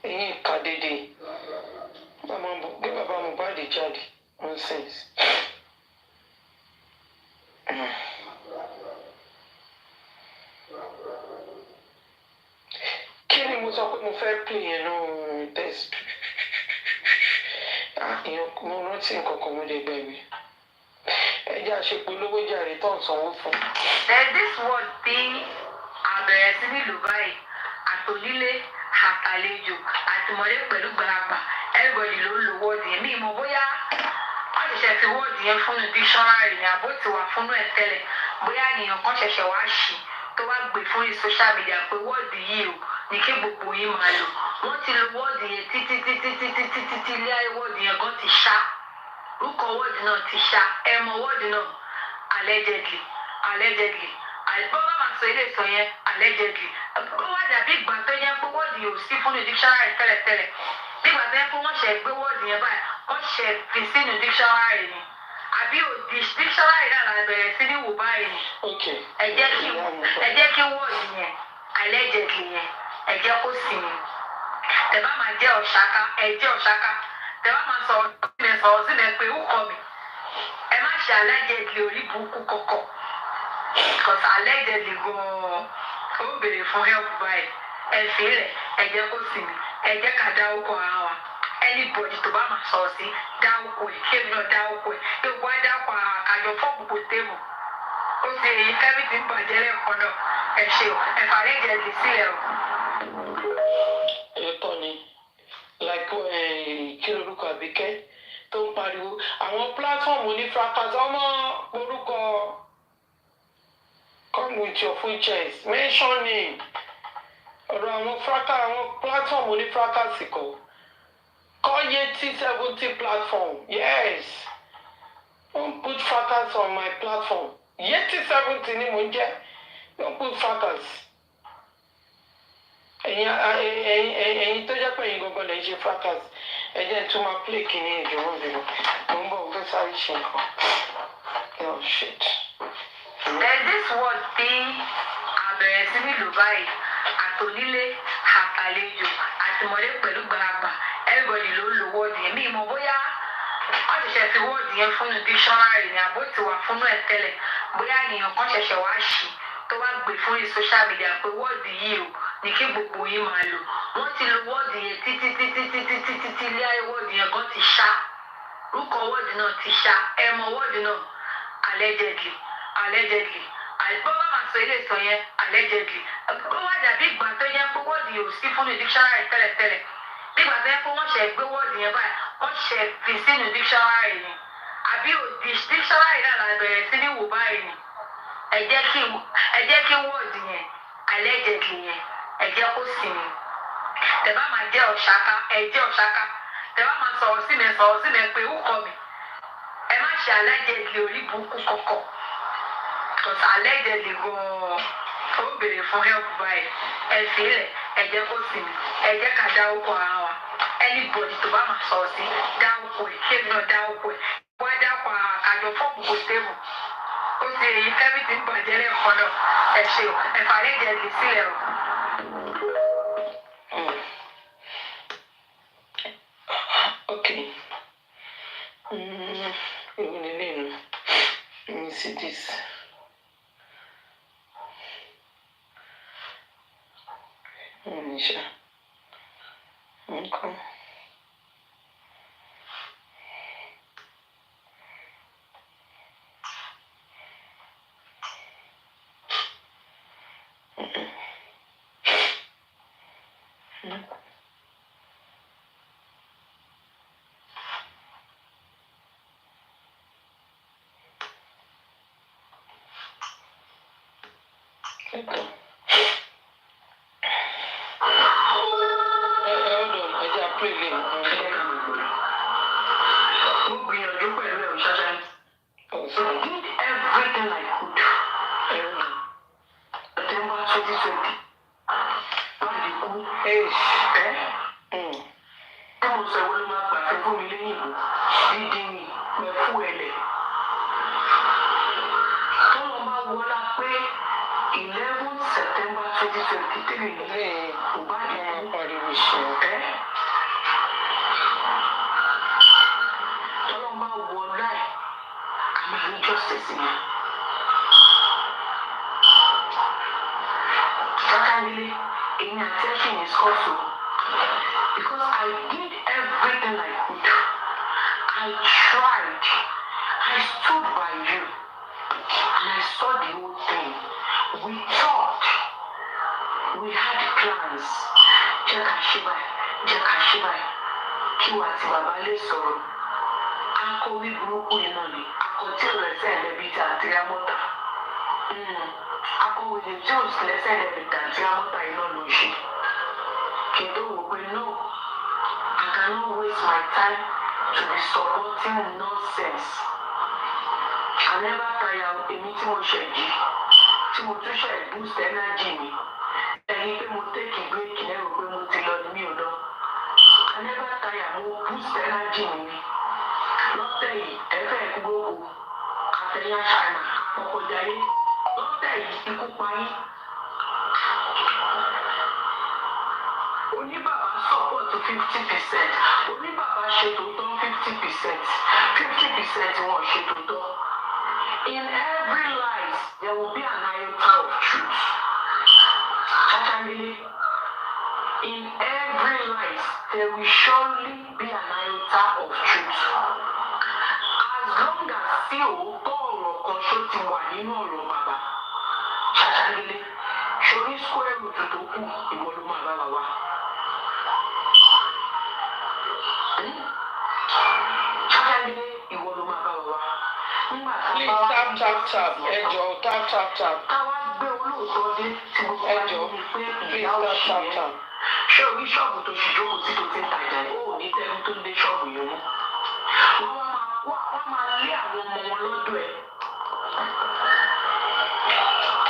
Speaker 6: Ẹ̀yin ká dédé. Gbé bàbá Mohbad jáde. Nonsense. Kí ni mo sọ pé mo fẹ́ pè yẹn náà test? Mo rántí nǹkan kan mo lè gbẹ̀mí. Ẹjẹ́ àṣepolówó jàre tó ń sanwó fún.
Speaker 7: There's this word tí àbẹ̀rẹ̀ sí nílùú báyìí àtònílé àtàlejò àtìmọ́lé pẹ̀lú gbàgbà everybody ló ń lo word yẹn mi mọ̀ bóyá wọ́n ṣẹ̀ṣẹ̀ fi word yẹn fún dictionary ní àbó ti wà fún ẹ̀ tẹ́lẹ̀ bóyá ènìyàn kan ṣẹ̀ṣẹ̀ wá ṣì tó wá gbé fún ní social media pé word yìí o ní kí gbogbo yín máa lò wọ́n ti lo word yẹn títí ilé ayé word yẹn gan ti ṣá orúkọ word náà ti ṣá ẹ mọ̀ word náà allegedly bọ́lá máa sọ ilé ìsọ yẹn allegedly ó wá dàbí ìgbà tó yẹ pé word yìí ò sí fún ní dictionary tẹ́lẹ̀tẹ́lẹ̀ nígbà tó yẹ pé wọ́n ṣe gbé word yẹn báyìí wọ́n ṣe fi sínú dictionary ni àbí òdì dictionary náà la bẹ̀rẹ̀ sí ní wò báyìí ni ẹ jẹ́ kí word yẹn allegedly yẹn ẹ jẹ́ kó sì yẹn tẹ́ bá máa jẹ́ ọ̀ṣáká ẹ jẹ́ ọ̀ṣáká tẹ́ bá máa sọ̀rọ̀ sí mi pé ó kọ́ mi ẹ má ṣe allegedly orí burúkú kọ̀kọ̀ because allegedly gan-an ó béèrè fún help báyìí ẹ fi rẹ̀ ẹ jẹ́ kó sì mí ẹ jẹ́ ká dá ọkọ̀ ara wa anybody tó bá máa sọ̀rọ̀ sí dá ọkọ̀ ẹ̀ kí èmi náà dá ọkọ̀ ẹ̀ kí wọ́n á dá ọkọ̀ ara kájọ fọ́ọ̀mù kò tébù ó ti èyí kẹ́mi ti ń bàjẹ́ lẹ́ẹ̀kan náà ẹ ṣe o ẹ fàlẹ́ ìjẹ́jì sílẹ̀ o.
Speaker 6: Ètò ni kí lorúkọ Àbíkẹ́ tó ń pariwo àwọn platform onífracas ọmọ orúkọ come with your full chest mention name ọ̀rọ̀ àwọn fracas àwọn platform onífracas kọ́ Yeti 70 platform yes don't put fracas on my platform Yeti 70 ni mo ń jẹ́ don't put fracas. ẹ̀yin tó jẹ́ pé ẹ̀yin gangan lè ṣe fracas ẹ jẹ́ tó máa play kìíní ìdúró ìdúró mo ń bọ̀ fẹ́ sáré ṣe nǹkan. Oh shit.
Speaker 7: There's this word tí àbẹ̀rẹ̀ sí nílùú báyìí àtònílé àtàlejò àtìmọ́lé pẹ̀lú gbàgbà everybody ló ń lo wọ́ọ̀dù yẹn mi ìmọ̀ bóyá wọ́n ṣẹ̀ṣẹ̀ fi wọ́ọ̀dù yẹn fún dictionary ni àbó ti wà fún ẹ̀ tẹ́lẹ̀ bóyá ènìyàn kan ṣẹ̀ṣẹ̀ wá ṣì tó wá gbé fún social media pé wọ́ọ̀dù yìí o ní kí gbogbo yín máa lò wọ́n ti lo wọ́ọ̀dù yẹn títí ilé ayé wọ́ọ̀dù yẹn gan ti ṣá orúkọ wọ́ọ̀dù náà ti ṣá ẹ mọ wọ́ọ̀dù náà allegedly bọ́lá máa sọ ilé ìtàn yẹn allegedly ó wá dàbí ìgbà tó yẹ pé wọ́ọ̀dù yóò sí fún dictionary tẹ́lẹ̀tẹ́lẹ̀ bí ìgbà tó yẹ pé wọ́n ṣe gbé wọ́ọ̀dù yẹn báyìí wọ́n ṣe fi sínú dictionary ni àbí dictionary náà la bẹ̀rẹ̀ sí ní wò báyìí ni ẹ jẹ́ kí wọ́ọ̀dù yẹn allegedly yẹn ẹ jẹ́ kó sinmi tẹ̀bá máa jẹ́ ọ̀ṣáká ẹ jẹ́ ọ̀ṣáká tẹ̀bá máa sọ̀rọ̀ sí mi pé ó kọ́ mi ẹ má ṣe allegedly orí burúkú kọ̀kọ̀ because allegedly gan-an ó béèrè fún help báyìí ẹ sílẹ̀ ẹ jẹ́ kó sinmi ẹ jẹ́ ká dá oko ara wa anybody tó bá máa sọ̀rọ̀ sí dá oko ẹ̀ kí èmi náà dá oko ẹ̀ wọ́n dá oko ara kájọ fọ́ọ̀mù kò stable ó ti èyí kẹ́mi ti ń bàjẹ́ lẹ́ẹ̀kan náà ẹ ṣe o ẹ fà allegedly sílẹ̀ o.
Speaker 6: Okay. Let me see this. Okay.
Speaker 7: Because I did everything I could. I tried. I stood by you. And I saw the whole thing. We thought. We had plans. Jẹ́ ká ṣe báyìí. Kí wàá ti bàbá lè sọ̀rọ̀. Akọ̀wé burúkú yìí náà ni. Akọ̀tí ọ̀rẹ́sẹ̀ ẹ̀lẹ́bí ti àtìrámọ́tà. Akọ̀wé tí ò sí lẹ́sẹ̀ ẹ̀lẹ́bí ti àtìrámọ́tà yìí náà ló ṣe. Kẹ̀dọ̀ wò pé no, I cannot waste my time to be supporting nonsense. I never tire èmi tí mo ṣẹ̀ jí, tí mo tún ṣẹ̀ boost energy mi. Ẹ̀yin pé mo take break lẹ́rù pé mo ti lọ ní mi ò lọ. I never tire mo boost energy mi. Lọ́tẹ̀ yìí, ẹ̀fẹ̀ gbogbo àtẹ̀yà ṣàìmà àpọ̀kọ̀jáyé. Lọ́tẹ̀ yìí, ikú pa yín. Oníbàbá support 50%. Oníbàbá ṣe tòótọ́ 50%. 50% wọn ṣe tòótọ́. In every life, there will be an iota of truth. Chachamile, in every life, there will surely be an iota of truth. As long as tí òótọ́ ọ̀rọ̀ kan
Speaker 6: ṣó ti wà nínú ọ̀rọ̀ bàbá ṣàṣàlélé ṣorí square root tó kù ìwọ ló máa bá wa wá. ṣàṣàlélé ìwọ ló máa bá wa wá.
Speaker 7: Please tap. Ẹjọ́ tap.
Speaker 6: káwá gbé olóòótọ́ dé tí gbogbo wa ní pé ìyá òṣì yẹn. ṣé orí ṣọ́ọ̀bù tó ṣì jókòó sí tó ti ń tajà ẹ̀ ó ní tẹ́lú tó ń dé ṣọ́ọ̀bù yẹn mú. wọ́n máa lé àwọn ọmọ wọn lọ́dọ̀ ẹ̀.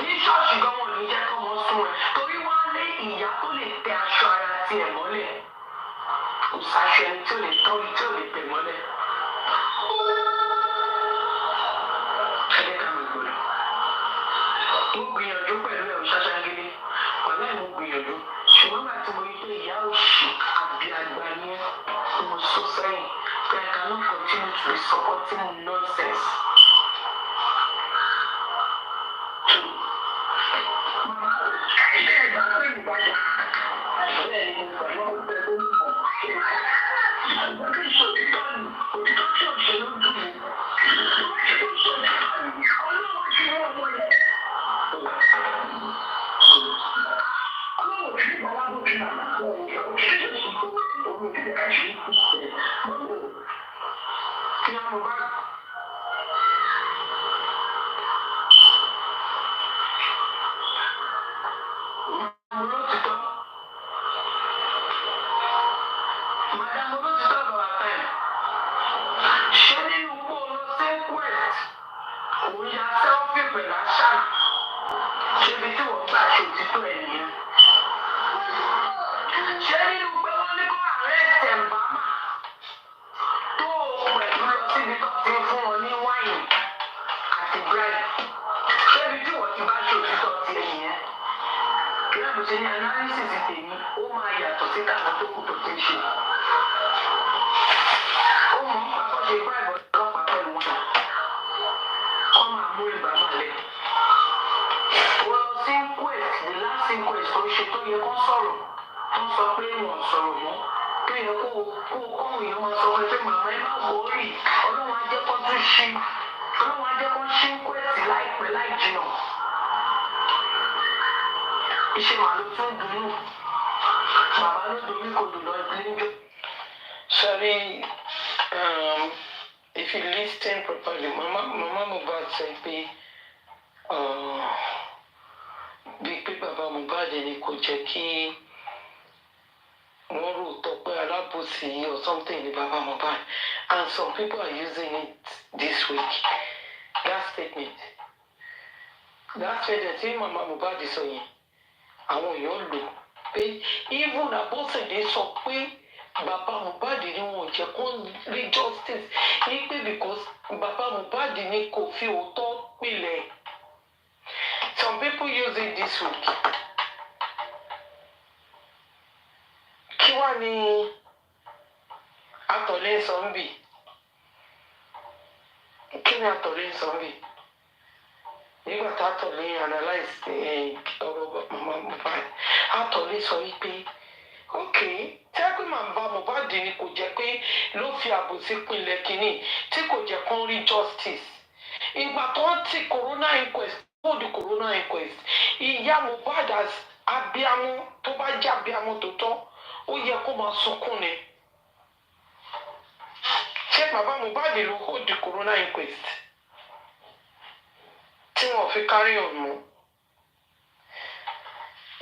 Speaker 6: ní ṣọ́ọ̀ṣì gan wọn ò ní jẹ́ kọ́ wọn sún ẹ̀ torí wọ́n á lé ìyá tó lè tẹ aṣọ ara tiẹ̀ mọ́lẹ̀. kò sáṣọ ẹni tí ò lè tọ́rí tí ò lè tẹ̀ mọ́lẹ̀. mo gbìyànjú pẹ̀lú ẹ̀ ṣáṣángídé pẹ̀lú ẹ̀ mo gbìyànjú ṣùgbọ́n nígbà tí mo rí pé ìyá òṣì àbí àgbà ni ẹ́ mo sọ sẹ́yìn pé I cannot continue to be supporting nonsense. Màmá ilé ẹ̀gbá pé ìbàdàn bẹ́ẹ̀ ni pẹ̀lú ọ̀pẹ tó ń bọ̀ àgbà kí n ṣe òtítọ́ ni òtítọ́ tí òṣèlú dùn mí tó bá ṣe tó ṣe òtítọ́ ni ọlọ́run ti rán ọmọ yẹn.
Speaker 7: Sorry, if you listen properly, Mama Mohbad said big people about Mohbad and kò jẹ́ kí wọ́n rò tọ́ pé alábòsí or something ní bàbá Mohbad, and some people are using it this week. That statement tí Mama Mohbad sọ yẹn àwọn èèyàn lò pé even Abọ́sẹ̀dé sọ pé bàbá Mohbad ni wọn jẹ́ kó rí justice ní pé because bàbá Mohbad ni kò fi òótọ́ pilẹ̀. Some people use it this week. Kí wá ní Atọ̀lé sọ ń bì? Kí ni Atọ̀lé sọ ń bì? Nígbà tá Atọ̀lé analyse ọ̀rọ̀ Mama Mohbad, Atọ̀lé sọ wípé okay, tí a pé bàbá Mohbad ni kò jẹ́ pé ló fi àbòsí pinlẹ̀ kínní tí kò jẹ́ kó rí justice. Ìgbà tó ń ti corona inquest hold the corona inquest, ìyá Mohbad as abiyamọ tó bá jẹ́ abiyamọ tó tọ́ ó yẹ kó máa sunkún ni. Ṣé bàbá Mohbad ló hold the corona inquest tí wọ́n fi carry on mọ́?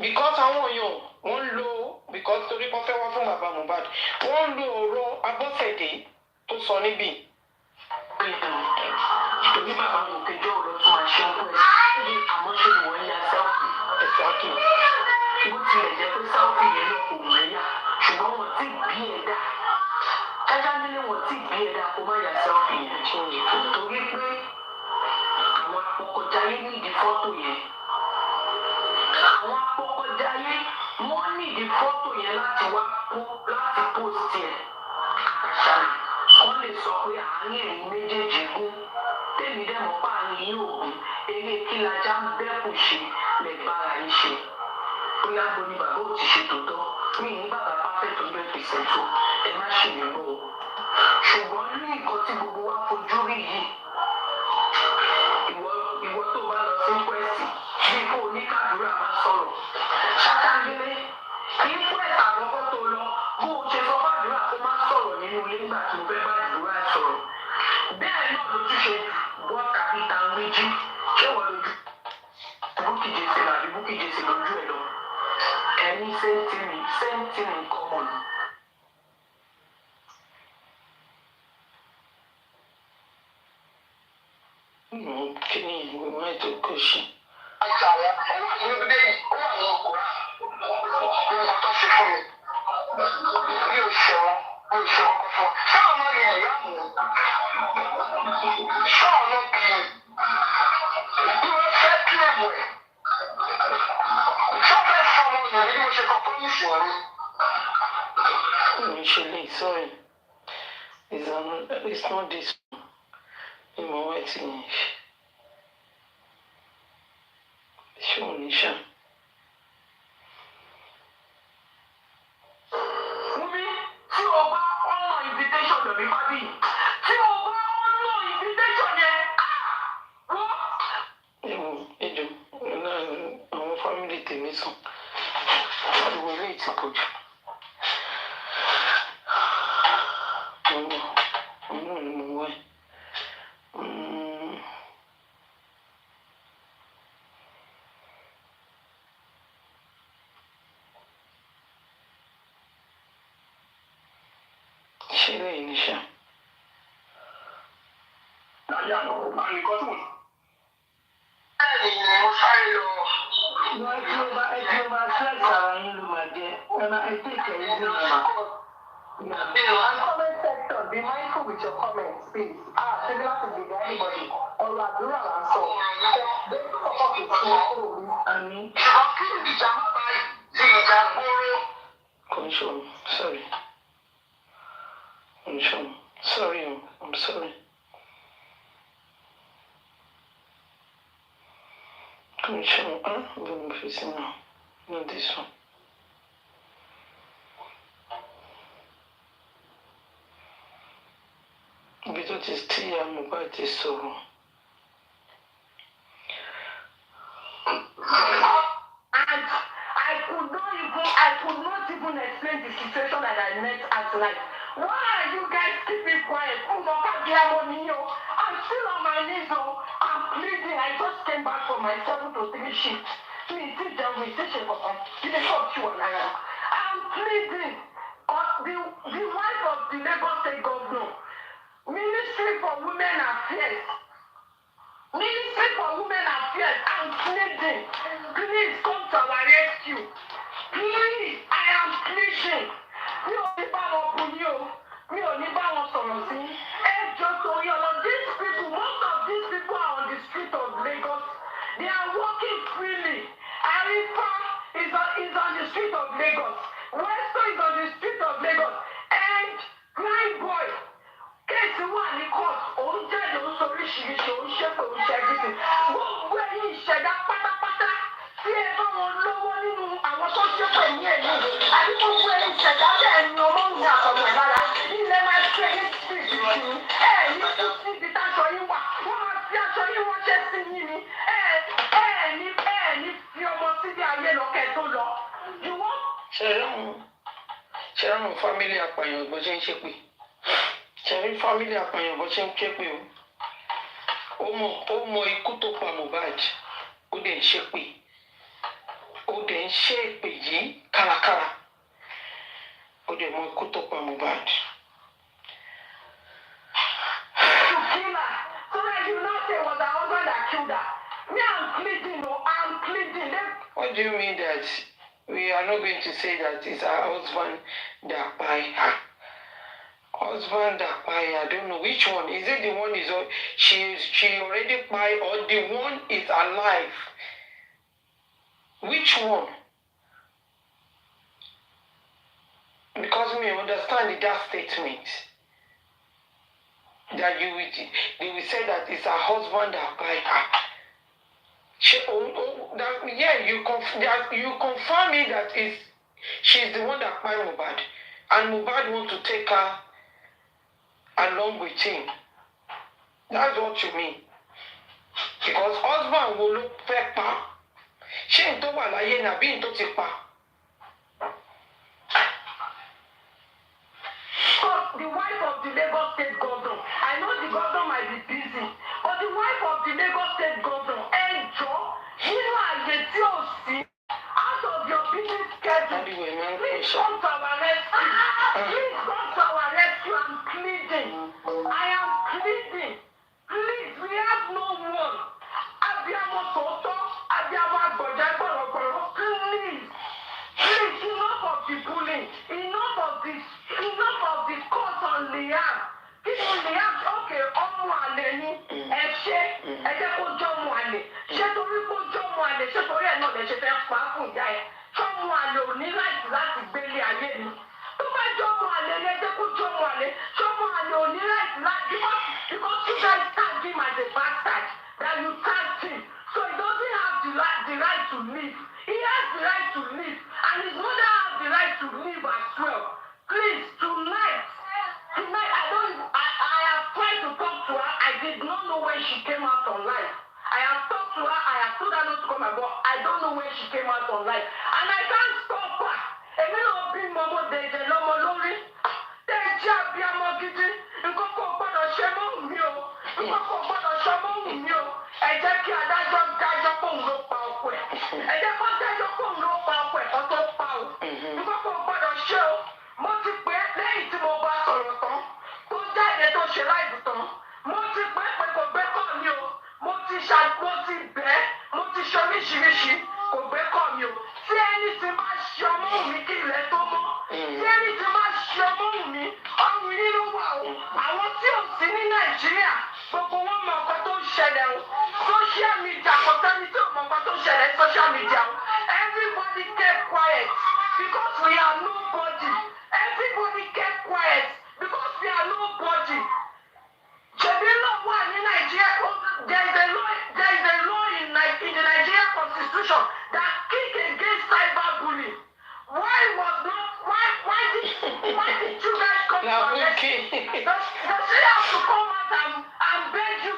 Speaker 7: Because àwọn èèyàn wọ́n lo because torí wọ́n fẹ́ wá fún bàbá Mohbad wọ́n lo ọ̀rọ̀ Abọ́sẹ̀dé tó sọ níbí.
Speaker 6: Torí bàbá mi kẹjọ́ ọ̀rọ̀ tó máa ṣe ń pẹ́ sí àmọ́ ṣe ni wọ́n ya sẹ́ọ̀fì
Speaker 7: Exactly.
Speaker 6: bó tilẹ̀ jẹ́ pé sẹ́ọ̀fì yẹn lọ kò wọ́n yá ṣùgbọ́n wọ́n ti bí ẹ̀dá kájá nílé wọ́n ti bí ẹ̀dá kó má ya sẹ́ọ̀fì yẹn torí pé àwọn apọkọjáyé nídìí fọ́tò yẹn àwọn apọkọjáyé wọ́n nídìí fọ́tò yẹn láti wá láti post yẹn àṣàlẹ̀ wọ́n lè sọ pé àárín ẹ̀yìn méjèèjì gún tèmi dẹ́mọ̀ páàrin yìí òògùn eré kí lajá ń bẹ́kù ṣe lè bára yín ṣe bóyá bo ni bàbá ò ti ṣe tòótọ́ mí ní bàbá perfect 100% o ẹ má ṣì mí gbọ́ o ṣùgbọ́n ní nǹkan tí gbogbo wa fojú rí yìí ìwọ
Speaker 7: any same thing in common.
Speaker 6: Kini we want to question. Sorry. It's not this one. I'm waiting. Show Nisha.
Speaker 7: Tí o bá ọ̀nà invitation lórí fábí, tí o bá ọ̀nà invitation yẹn,
Speaker 6: Ejo, àwọn family tèmi sùn. Ìwé ilé ti pọ̀ jù. Ọmọ ni mo wá. Ṣé lẹ́yìn ní ṣá?
Speaker 7: Comment section, be mindful with your comments, please. Similar to the anybody. Or Adura and so. They support the school.
Speaker 6: Control. Sorry. Control. Sorry, I'm sorry. Control. I'm facing now. Not this one. Because it's still Mohbad is sorrow.
Speaker 7: And I could not even explain the situation that I met at night. Why are you guys keeping quiet? I'm still on my knees, I'm pleading. I just came back from my 7 to 3 shift. I'm pleading. The wife of the Lagos State Governor, Ministry for Women Affairs. Ministry for Women Affairs, I'm pleading. Please come to our rescue. Please, I am pleading. These people, most of these people are on the street of Lagos. They are walking freely. Arifa is on the street of Lagos. Westo is on the street of Lagos. And Crying Boy, kéèsì wà ní court, òun jáde òun soríṣiríṣi, òun ṣépè, òun ṣẹ́gídì. Gbogbo ẹ̀yin ìṣẹ̀dá pátápátá tí ẹ bá wọn lọ́wọ́ nínú àwọn tó ṣépè ní ẹ̀yìn. Àbí gbogbo ẹ̀yin ìṣẹ̀dá bẹ́ẹ̀ ni ọmọ ń ní àtọ̀tọ̀ ẹ̀ lára. Ilẹ̀ máa ṣe é ní síbi ní síbi táṣọ yín wà. Wọ́n máa fi aṣọ yín ránṣẹ́ sí yín ni. Ní fi ọmọ síbi ayé lọ́kẹ́ tó lọ.
Speaker 6: Ṣé àwọn family apààyàn bó ṣe ń ṣépè? Ṣẹ̀rí family apààyàn bó ṣe ń ké pé ó mọ ikú tó pa Mohbad, ó dẹ̀ ń ṣépè, ó dẹ̀ ń ṣe èpè yìí kárakára, ó dẹ̀ mọ ikú tó pa Mohbad. What do you mean that we are not going to say that it's her husband that by her? Husband that by, I don't know which one. Is it the one she already by, or the one is alive? Which one? Because me understand that statement that they will say that it's her husband that by her. You confirm me that she's the one that by Mohbad, and Mohbad want to take her along with him. That's what you mean. Because husband will look fẹ́ pa. Ṣé n tó wà láyé nàbí n tó ti pa?
Speaker 7: The wife of the Lagos State Governor, I know the governor might be busy, but the wife of the Lagos State Governor, nínú àyè tí ò sí, out of your busy schedule, Please come to our rescue. Please come to our rescue. I'm pleading. I am pleading. Please, we have no one. Abiyamo Toto, Abiyamo Agboja Gbọ̀rọ̀gbọ̀rọ̀. Please, enough of the bullying. Enough of the court on Liam. People Liam, okay, ọmọ àlè ni ẹ ṣe ẹ jẹ́ kó jọ́ ọmọ àlè. Ṣé torí kó jọ́ ọmọ àlè ṣé torí ẹ̀ náà lè ṣe fẹ́ pa á fún ìyá ẹ̀? Ṣọ́mọ àlè ò ní láti gbélé ayé ni. Tó bá jọ́ ọmọ àlè ni ẹ jẹ́ kó jọ́ ọmọ àlè. Ṣọ́mọ àlè ò ní láti because you guys tagged him as a bastard that you tagged him. So he doesn't have the right to live. He has the right to live and his mother has the right to live as well. Please, tonight, I have tried to talk to her. I did not know when she came out online. I have talked to her. I have told her not to come about. I don't know when she came out online. And I can't stop her. Èmi náà bí mọ́mọ́ dèjè lọ́mọ lórí. Dèjè abiyamọ gidi. Nǹkan kò gbọ́dọ̀ ṣe mọ́ mi o. Nǹkan kò gbọ́dọ̀ ṣe mọ́ mi o. Ẹ jẹ́ kí adájọ́ dájọ́ pé òun ló pa ọkọ ẹ̀. Ẹ jẹ́ kó dájọ́ pé òun ló pa ọkọ ẹ̀ kó tó pa o. Nǹkan kò gbọ́dọ̀ ṣe o. Mo ti pè é lẹ́yìn tí mo bá sọ̀rọ̀ tán. Tó jáde tó ṣe láìpẹ́ tán. Mo ti pè é pé kò gbé kọ́ mi o. Mo ti bẹ́ẹ̀. Mo ti ṣe oríṣiríṣi. Kò gbé kọ́ mi o. Tí ẹni tí máa ṣe ọmọ mi kí ilẹ̀ tó mọ́. Tí ẹni tí máa ṣe ọmọ mi, ọrùn yìí ló wà o. Àwọn tí ò sí ní Nàìjíríà, gbogbo wọn mọ nǹkan tó ń ṣẹlẹ̀ o. Social media kò sẹ́ni tí ò mọ nǹkan tó ń ṣẹlẹ̀ social media o. Everybody kept quiet because we are nobody. Everybody kept quiet because we are nobody. Ṣèbí lọ wà ní Nàìjíríà. There is a law in the Nigerian constitution that kick against cyberbullying. Why did you guys come to our rescue? Does she have to come out and beg you?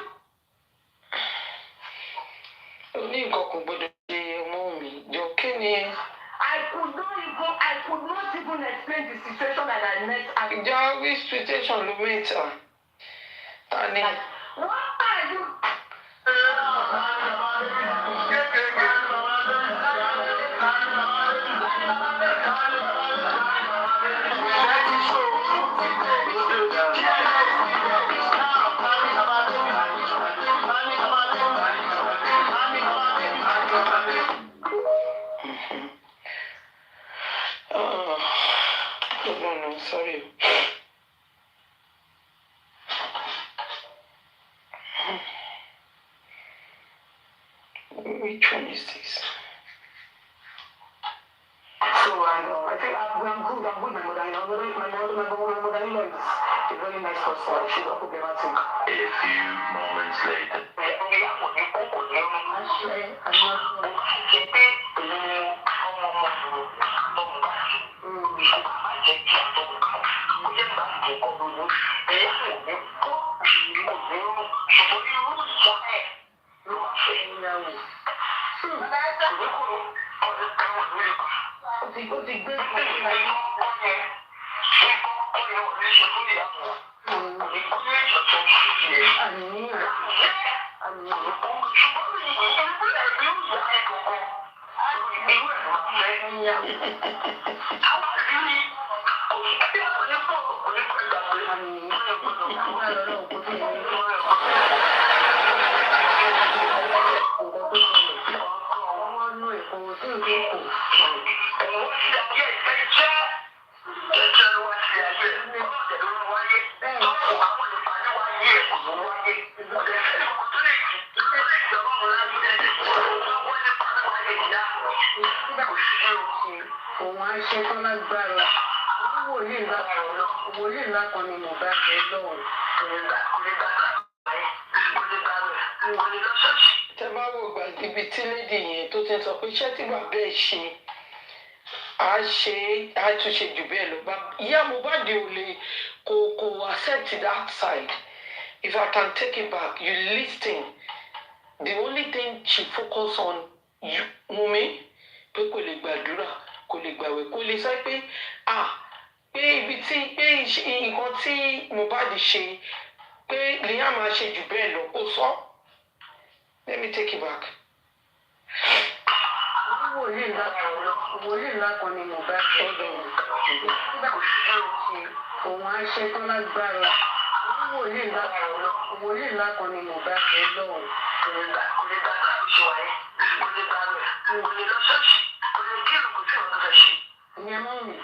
Speaker 7: I could not even explain the situation that I met.
Speaker 6: Which situation you met her?
Speaker 7: What are you?
Speaker 6: No, sorry. Which one is this?
Speaker 7: So I think I'm good. I'm with my mother. My mother-in-law is a very nice person. She's a problematic.
Speaker 8: A few moments later.
Speaker 6: Àtúnṣe jù bẹ́ẹ̀ lọ bá ìyá Mohbad ò lè kò accept that side. If I can take it back, you listen. The only thing she focus on Wunmi pé kò lè gbàdúrà kò lè gbàwẹ̀ kò lè sọ pé ibi tí pé nǹkan tí Mohbad ṣe pé Liam máa ṣe jù bẹ́ẹ̀ lọ kó sọ. Let me take it back.
Speaker 7: wòlíì ńlá kan ni Mohbad nígbà tó ṣe òun á ṣe tán lágbára wòlíì ńlá kan ni Mohbad lọ́wọ́. ìyẹn mọ́ mi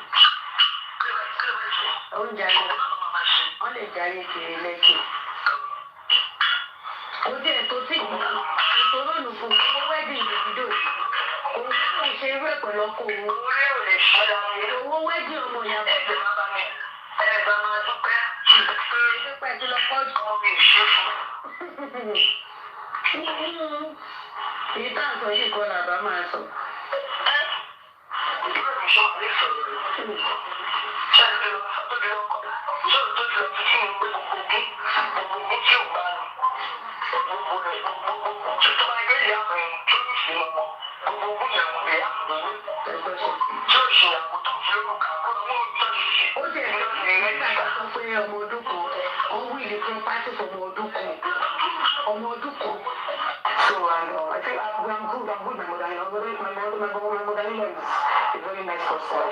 Speaker 7: oúnjẹ ayé wọ́n lè jáde kiri lẹ́kìn. ó jẹ́ ètò tí ìṣòro nù fún wẹ́dìn ìdìbò òun kò ṣe irú ẹ̀ pẹ̀lú ọkọ òun. owó wẹ́dìn ọmọ ìyá bàbá pípẹ́ tí lọ pọ̀ jù. èyí tá à ń sọ yìí kọ́ làbá máa sọ. So I think I'm good. My mother-in-law is a very nice person.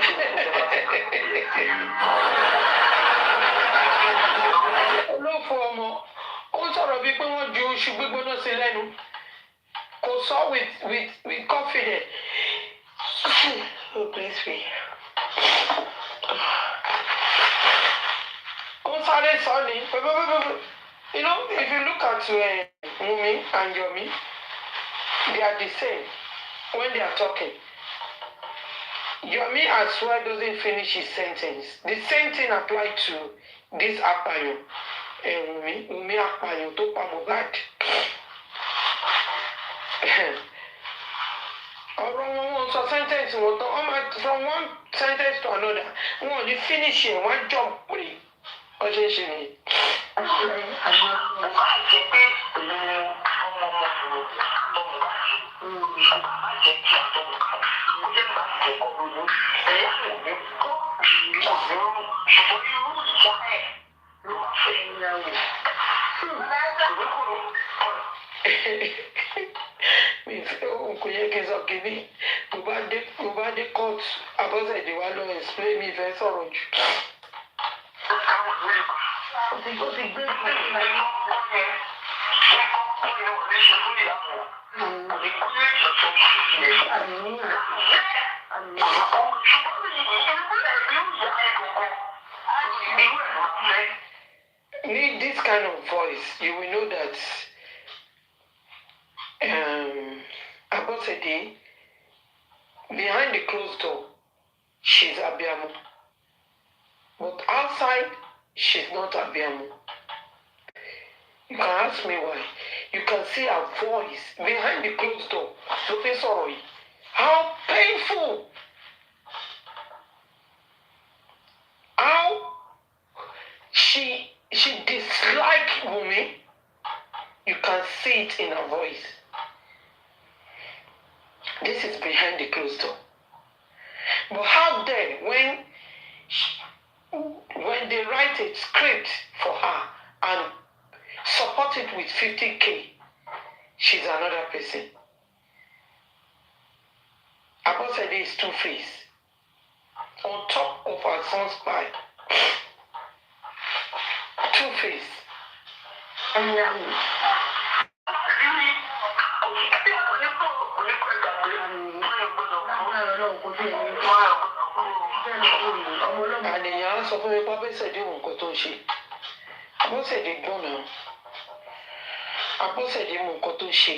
Speaker 7: Olófò ọmọ ó sọ̀rọ̀ bíi pé wọ́n ju oṣù gbígbóná sí lẹ́nu kò sọ with confidence. Oh, please me. Ó sáré sọ ni you know if you look at Wunmi and Yomi they are the same when they are talking. Yomi as well doesn't finish his sentence. The same thing applied to this Apayo. Wunmi Apayo tó pa Mohbad. Ọ̀rọ̀ wọn sọ sentence wọn tán from one sentence to another wọn ò ní finish ẹ̀ wọ́n jump pé ọjọ́ ìṣe ni. Kò yẹ kí n sọ kìíní tó bá dé court Abọ́sẹ̀dé wa lọ explain mi fẹ́ sọ̀rọ̀ jù. Need this kind of voice, you will know that Abọ́sẹ̀dé, behind the closed door, she's Abiamu. But outside, she's not Abiamu. You can ask me why. You can see her voice behind the closed door. Sorry. How painful. How she dislikes Wunmi. You can see it in her voice. This is behind the closed door. But how dare when they write a script for her and support it with 50K, she's another person. Abọ́sẹ̀dé is two-faced. On top of her son's spy. Two-faced. Àlèyàn á sọ fún mi pé Abọ́sẹ̀dé mọ nǹkan tó ń ṣe. Abọ́sẹ̀dé gbọ́n náà. Abọ́sẹ̀dé mọ nǹkan tó ń ṣe.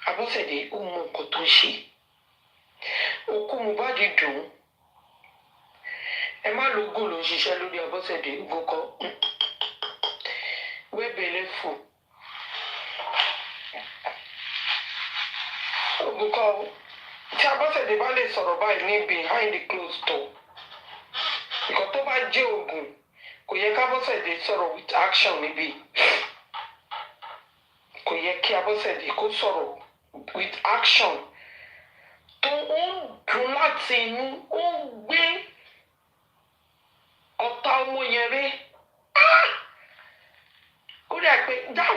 Speaker 7: Abọ́sẹ̀dé ó mọ nǹkan tó ń ṣe. Òkú Mohbad dùn. Ẹ má lógún ló ń ṣiṣẹ́ lórí Abọ́sẹ̀dé gbọ́kọ́. Wẹ́bẹ̀lẹ̀ fò. Ògùnkọ́ tí Abọ́sẹ̀dé bá lè sọ̀rọ̀ báyìí ní behind the closed door. Nǹkan tó bá jẹ́ ogun kò yẹ kí Abọ́sẹ̀dé sọ̀rọ̀ with action níbí. Kò yẹ kí Abọ́sẹ̀dé kó sọ̀rọ̀ with action. Tó ń dùn láti inú ó ń gbé ọ̀tá ọmọ yẹn rí. Ó dà pé that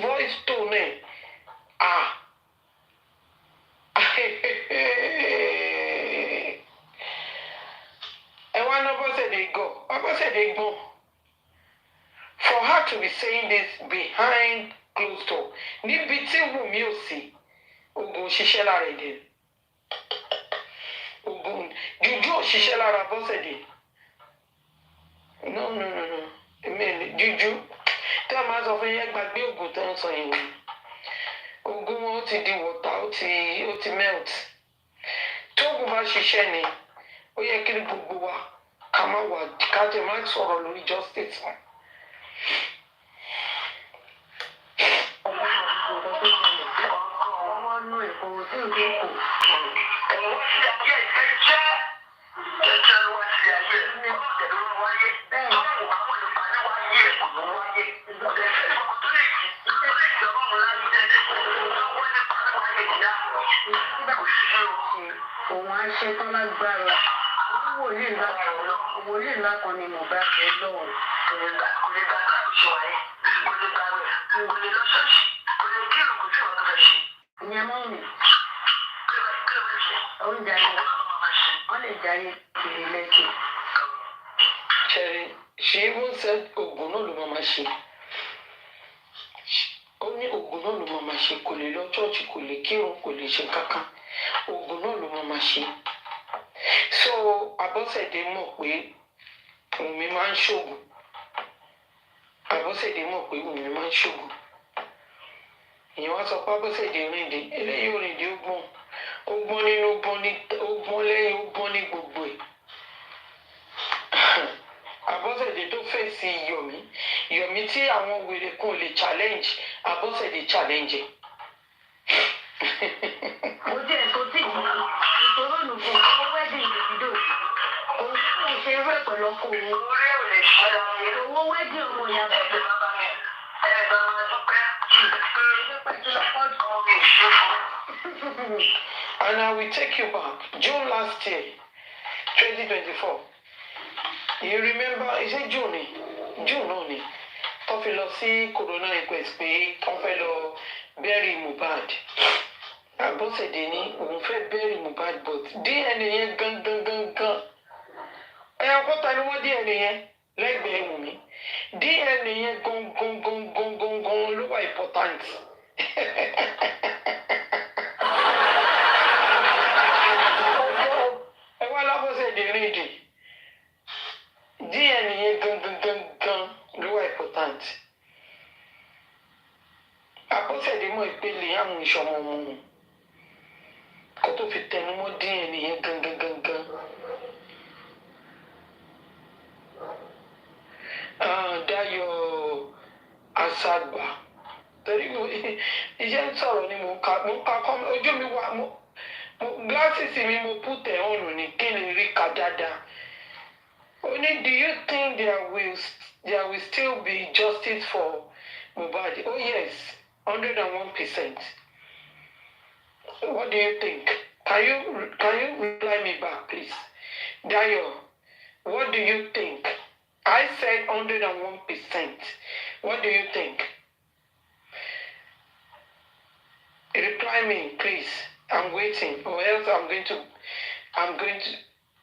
Speaker 7: voice tone
Speaker 6: And one of us said they go. Papa said they go. For her to be saying this behind closed door, níbi tí Wùmí ò sí, ogun òṣìṣẹ́ lára èdè. Ogun juju òṣìṣẹ́ lára Bọ́sẹ̀dé. No. Juju. Tí a máa sọ fún yẹn gbàgbé ogun tó ń sọ yẹn. Ogun wọn ó ti di wọ̀tá, ó ti melt. Tí ogun bá ṣiṣẹ́ ni, ó yẹ kí gbogbo wa ká má wà ká tẹ̀ má sọ̀rọ̀ lórí justice wọn.
Speaker 7: Òun á ṣe tán lágbára. Wòlíì ńlá kan ni Mohbad jẹ́ lọ́wọ́. Ìyẹn mọ́ mi. Oúnjẹ ayé. Wọ́n lè jayé kiri lẹ́sìn.
Speaker 6: Cherry, she even said ogun náà ló máa ṣe. Ó ní ogun náà ló máa ṣe, kò lè lọ chọ́ọ̀chì, kò lè kírun, kò lè ṣe kankan. Ogun náà ló máa ṣe. So Abọ́sẹ̀dé mọ̀ pé Wùmí máa ń ṣògùn. Abọ́sẹ̀dé mọ̀ pé Wùmí máa ń ṣògùn. Ìyẹn wá sọ pé Abọ́sẹ̀dé rìndé. Eléyìí ò rìndé ó gbọ́n. Ó gbọ́n nínú, ó gbọ́n lẹ́yìn, ó gbọ́n ní gbogbo ẹ̀. Abọ́sẹ̀dé tó fèsì Yomi tí àwọn wèrè kan lè challenge, Abọ́sẹ̀dé challenge.
Speaker 7: Mo jẹ́ ẹ̀kọ́ tí ìṣòro nù fún owó wedding Davido. Òun kò ṣe eré pẹ̀lú ọkọ òun. Owó wedding ọmọ ìyá bàbá.
Speaker 6: And I will take you back. June last year, 2024. You remember, is it June? June only. Tó fi lọ sí corona inquest pé wọ́n fẹ́ lọ bury Mohbad. Abọ́sẹ̀dé ní òun fẹ́ bury Mohbad but DNA yẹn gangan. Ẹ̀yàn kọ́ta ni wọ́n DNA yẹn lẹ́gbẹ̀ẹ́ Wùmí. DNA yẹn gangan ló wà important. Ẹ wá lábọ́sẹ̀dé rìndì. DNA yẹn gangan ló wà important. Abọ́sẹ̀dé mọ̀ ìpele àwọn ìṣọmọ ọmọ wọn. Kó tó fi tẹnu mọ́ DNA yẹn gangan. Dayọ̀ Asagba. Torí iṣẹ́ ń sọ̀rọ̀ ni mo ka ojú mi wà glasses mi mo put ẹ̀ ọ̀nù ní kí ni rí ka dáadáa. Only, do you think there will still be justice for Mohbad? Oh yes, 101%. What do you think? Can you reply me back, please? Dayo, what do you think? I said 101%. What do you think? Reply me, please. I'm waiting, or else I'm going to.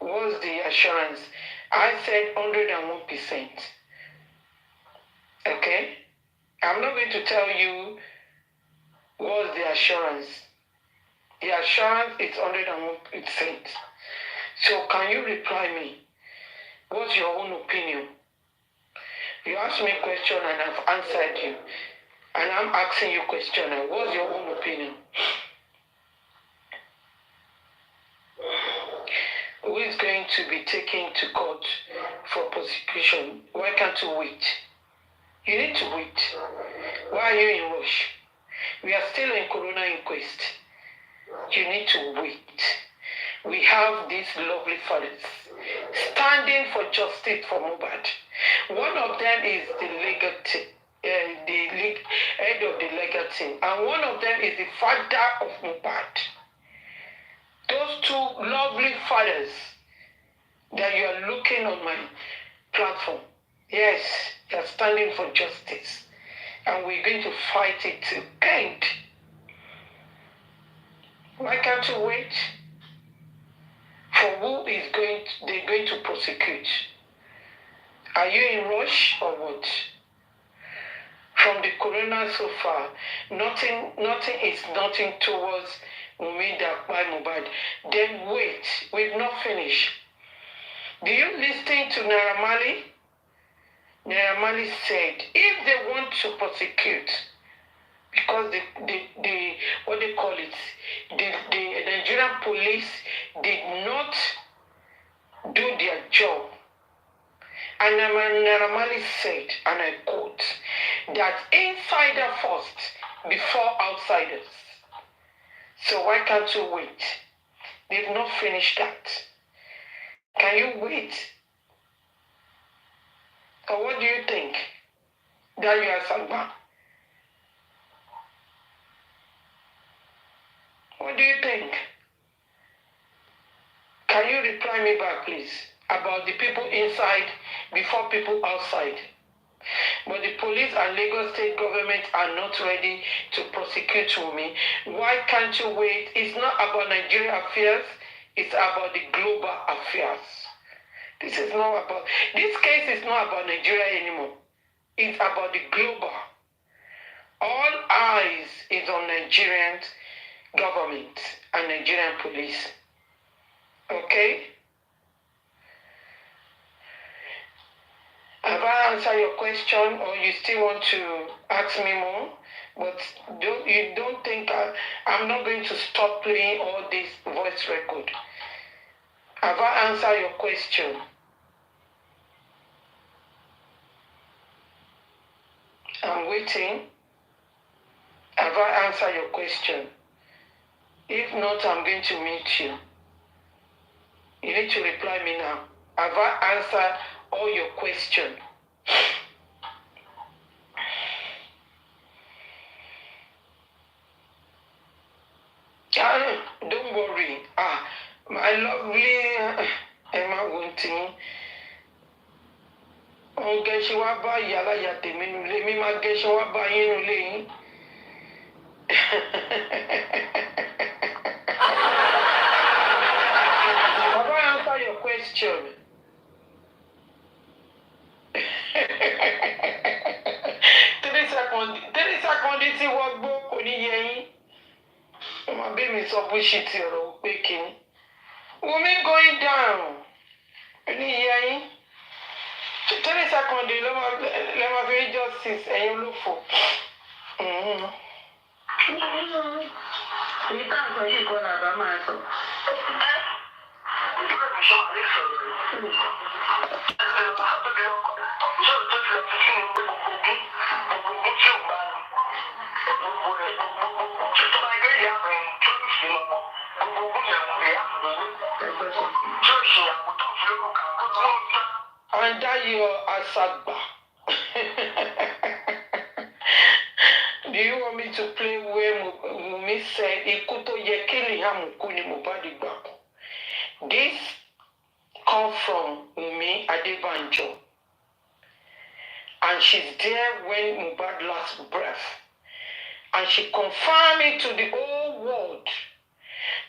Speaker 6: What's the assurance? I said 101%. Okay? I'm not going to tell you what's the assurance. The assurance is 101%. So can you reply me? What's your own opinion? You asked me a question and I've answered you. And I'm asking you a question now. What's your own opinion? Who is going to be taken to court for prosecution? Why can't you wait? You need to wait. Why are you in rush? We are still in corona inquest. You need to wait. We have these lovely fathers standing for justice for Mohbad. One of them is the legal team, head of the legal team, and one of them is the father of Mohbad. Those two lovely fathers that you are looking on my platform, yes, they are standing for justice, and we're going to fight it to end. Why can't you wait for who is they're going to prosecute? Are you in rush or what? From the corona so far, nothing is nothing towards Umida by Mohbad. Then wait, we've not finished. Do you listen to Naira Marley? Naira Marley said, if they want to prosecute, because the what they call it, the Nigerian police did not do their job. And Naira Marley said, and I quote, that insider first before outsiders. So why can't you wait? They've not finished that. Can you wait? Or what do you think? That you are Salva? What do you think? Can you reply me back, please, about the people inside before people outside? But the police and Lagos state government are not ready to prosecute Wunmi. Why can't you wait? It's not about Nigerian affairs. It's about the global affairs. This case is not about Nigeria anymore. It's about the global. All eyes is on Nigerian government and Nigerian police. Okay? Have I answered your question, or you still want to ask me more? But you don't think I'm not going to stop playing all this voice record. Have I answered your question? I'm waiting. Have I answered your question? If not, I'm going to meet you. You need to reply me now. Have I answered all your questions? Don't worry. My lovely Emma Wunting. Oh, guess you are by Yala Yatiminu. Let me my guess you are by you. Have I answered your question? 3 seconds tí wọ́n gbọ́ kò ní yẹ yín. Ọmọ bẹ́ẹ̀ mi sọ fún ṣìtì ọ̀rọ̀ pé kíni. Wunmi going down. Kò ní yẹ yín. 3 seconds ló máa fi justice ẹ̀yin olófò.
Speaker 7: Ní káàkiri yìí kọ́ la bá máa sọ.
Speaker 6: Andayo Asagba. Do you want me to play where Wunmi said Ikuto Yekili Hamuku ni Mohbad gbà? This come from Wunmi Adebanjo. And she's there when Mohbad last breath. And she confirmed it to the whole world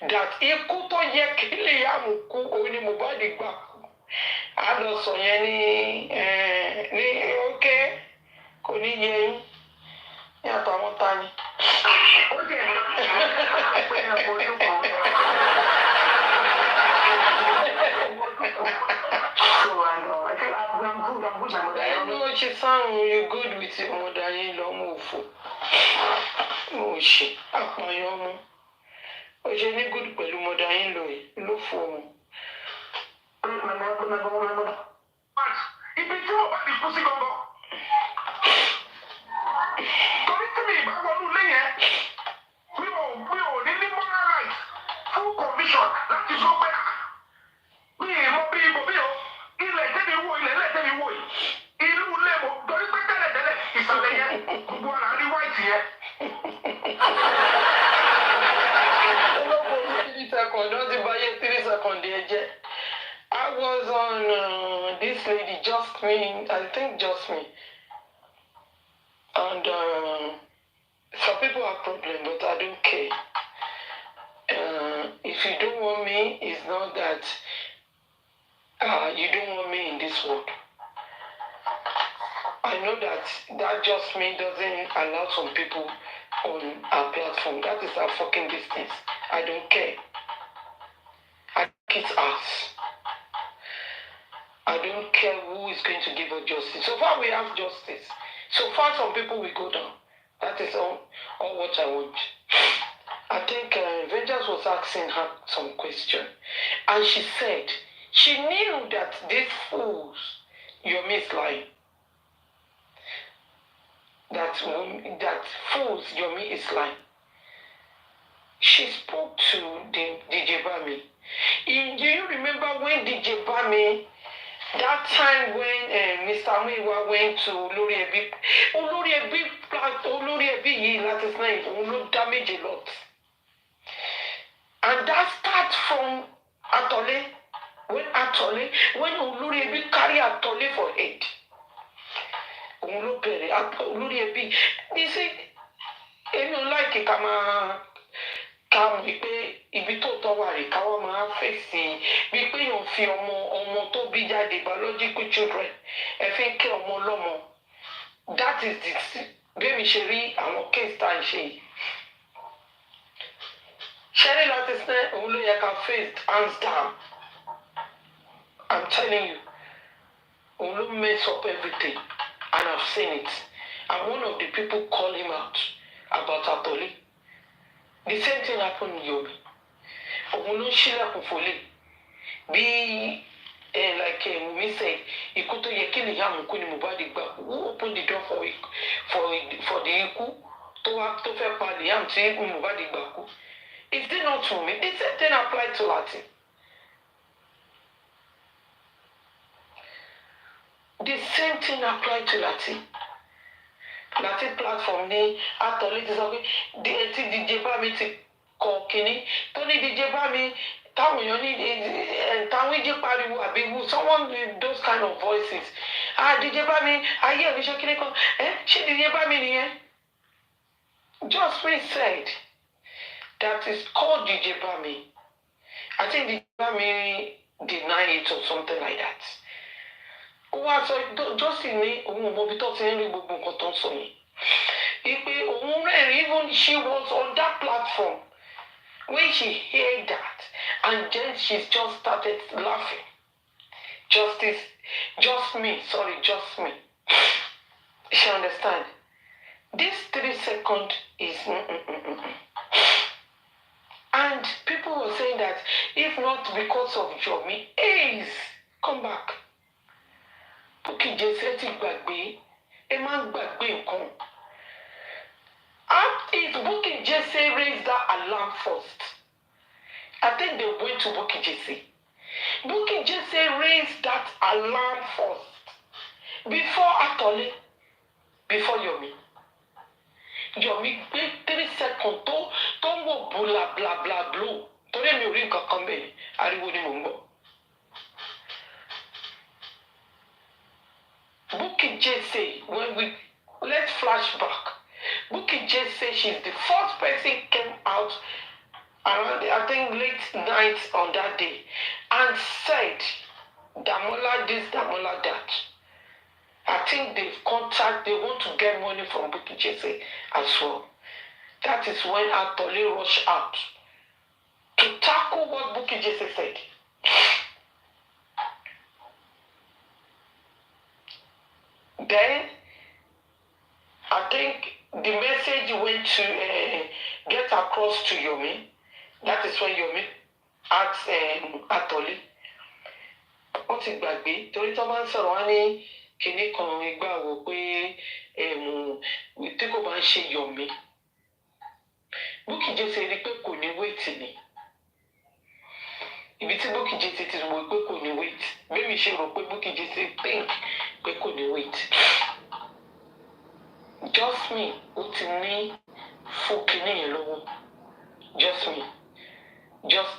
Speaker 6: that Ikuto Yekili Hamuku ni Mohbad gbà. I lọ sọ yẹn ní okay kò ní yẹ yín ní àtàwọn tani.
Speaker 7: Ó jẹ́ pé ojú kan.
Speaker 6: I know she sound you good with ọmọdé yín lọ mú òfò. Mo ṣe àpàyàn ọmọ. Ó ṣe ní good pẹ̀lú ọmọdé yín lọ yìí ló fò wọn.
Speaker 1: Ibi tí wọ́n bá ti kú sí gangan. Torí tí mi ìbá wọnú ilé yẹn, mi ò ní moral right full conviction láti sọ pé mi ì mọ bí ibò mi o. Ilẹ̀ tẹ́mi wò yìí. Inú ilé mo torí pé tẹ́lẹ̀tẹ́lẹ̀ ìsàlẹ̀ yẹn gbogbo ara rí white yẹn.
Speaker 6: Olóko 3 seconds, don't you buy 3 seconds ẹ jẹ́. I was on this lady, just me, I think just me. And some people have problems, but I don't care. me is not that you don't want me in this world. I know that just me doesn't allow some people on our platform. That is our fucking business. I don't care. I think it's us. I don't care who is going to give us justice. So far we have justice. So far some people will go down. That is all what I want. I think Vengeance was asking her some question. And she said she knew that these fools, Yomi is lying. That fools, Yomi is lying. She spoke to DJ Bami. Do you remember when DJ Bami, that time when Mr. Miwa went to Olori Ebi yìí láti sinai, òun ló damage a lot. And that starts from Atole. When Olori Ebi carry Atole for head. Òun ló bẹ̀rẹ̀ Olori Ebi. They say, èmi ò like ká máa ká mọ̀ pé ibi tó tọ́ wà rè ká wá máa fèsì bí pé yóò fi ọmọ tó bí jáde biological children ẹ fi ń kẹ́ ọmọ lọ́mọ. That is the bẹ́ẹ̀mi ṣe rí àwọn case tá à ń ṣe yìí. Ṣẹ́rí láti sinẹ́ òun ló yẹ ká face hands down. I'm telling you, òun ló mess up everything and I've seen it. And one of the people call him out about Atole. The same thing happened in Yomi. Òun ló ń ṣílẹ̀kùn fòlè. Bí like Wumi said, ikú tó yẹ kí Liam kú ni Mohbad gbà. Who opened the door for the ikú tó fẹ́ pa Liam tí Mohbad gbà kú? Is it not Wumi? The same thing applied to Latin. The same thing applied to Latin. Latin platform ní Atole ti sọ pé tí DJ Bami ti kọ kínní tó ní DJ Bami táwọn èèyàn ní táwọn ìjì pariwo àbí someone with those kind of voices. DJ Bami ayé ẹ̀ ní ṣe kínní kan ṣé DJ Bami nìyẹn? Just me said that is called DJ Bami. I think DJ Bami denied it or something like that. Wá sọ Justin ní òun mọ ibi tó ti ń rí gbogbo nǹkan tó ń sọ yìí. Ìpè òun rẹ̀ even she was on that platform when she heard that and then she just started laughing. Just me. She understand. This 3 seconds is And people were saying that if not because of Yomi, come back. Bukky Jesse ti gbàgbé, ẹ máa ń gbàgbé nǹkan. If Bukky Jesse raised that alarm first, I think they went to Bukky Jesse. Bukky Jesse raised that alarm first before Atole, before Yomi. Yomi gbé 3 seconds tó ń wò bla bla bla blue. Torí mi ò rí nǹkan kan bẹ́ẹ̀, ariwo ni mò ń gbọ́. Bukky Jesse, let's flash back. Bukky Jesse, she's the first person came out around, I think, late night on that day and said, Damola this, Damola that. I think they want to get money from Bukky Jesse as well. That is when Atole rushed out to tackle what Bukky Jesse said. Then, I think the message went to get across to Yomi. That is when Yomi asked Atole. Wọ́n ti gbàgbé torí tó máa ń sọ̀rọ̀ wá ní kinní kan ìgbà wò pé tí kò bá ń ṣe Yomi. Bukky Jesse rí pé kò ní wait ni. Ibi tí Bukky Jesse ti wò pé kò ní wait. Bẹ́ẹ̀ni ṣe rò pé Bukky Jesse think pé kò ní wait. Just me, ó ti ní fún kinní yẹn lọ́wọ́. Just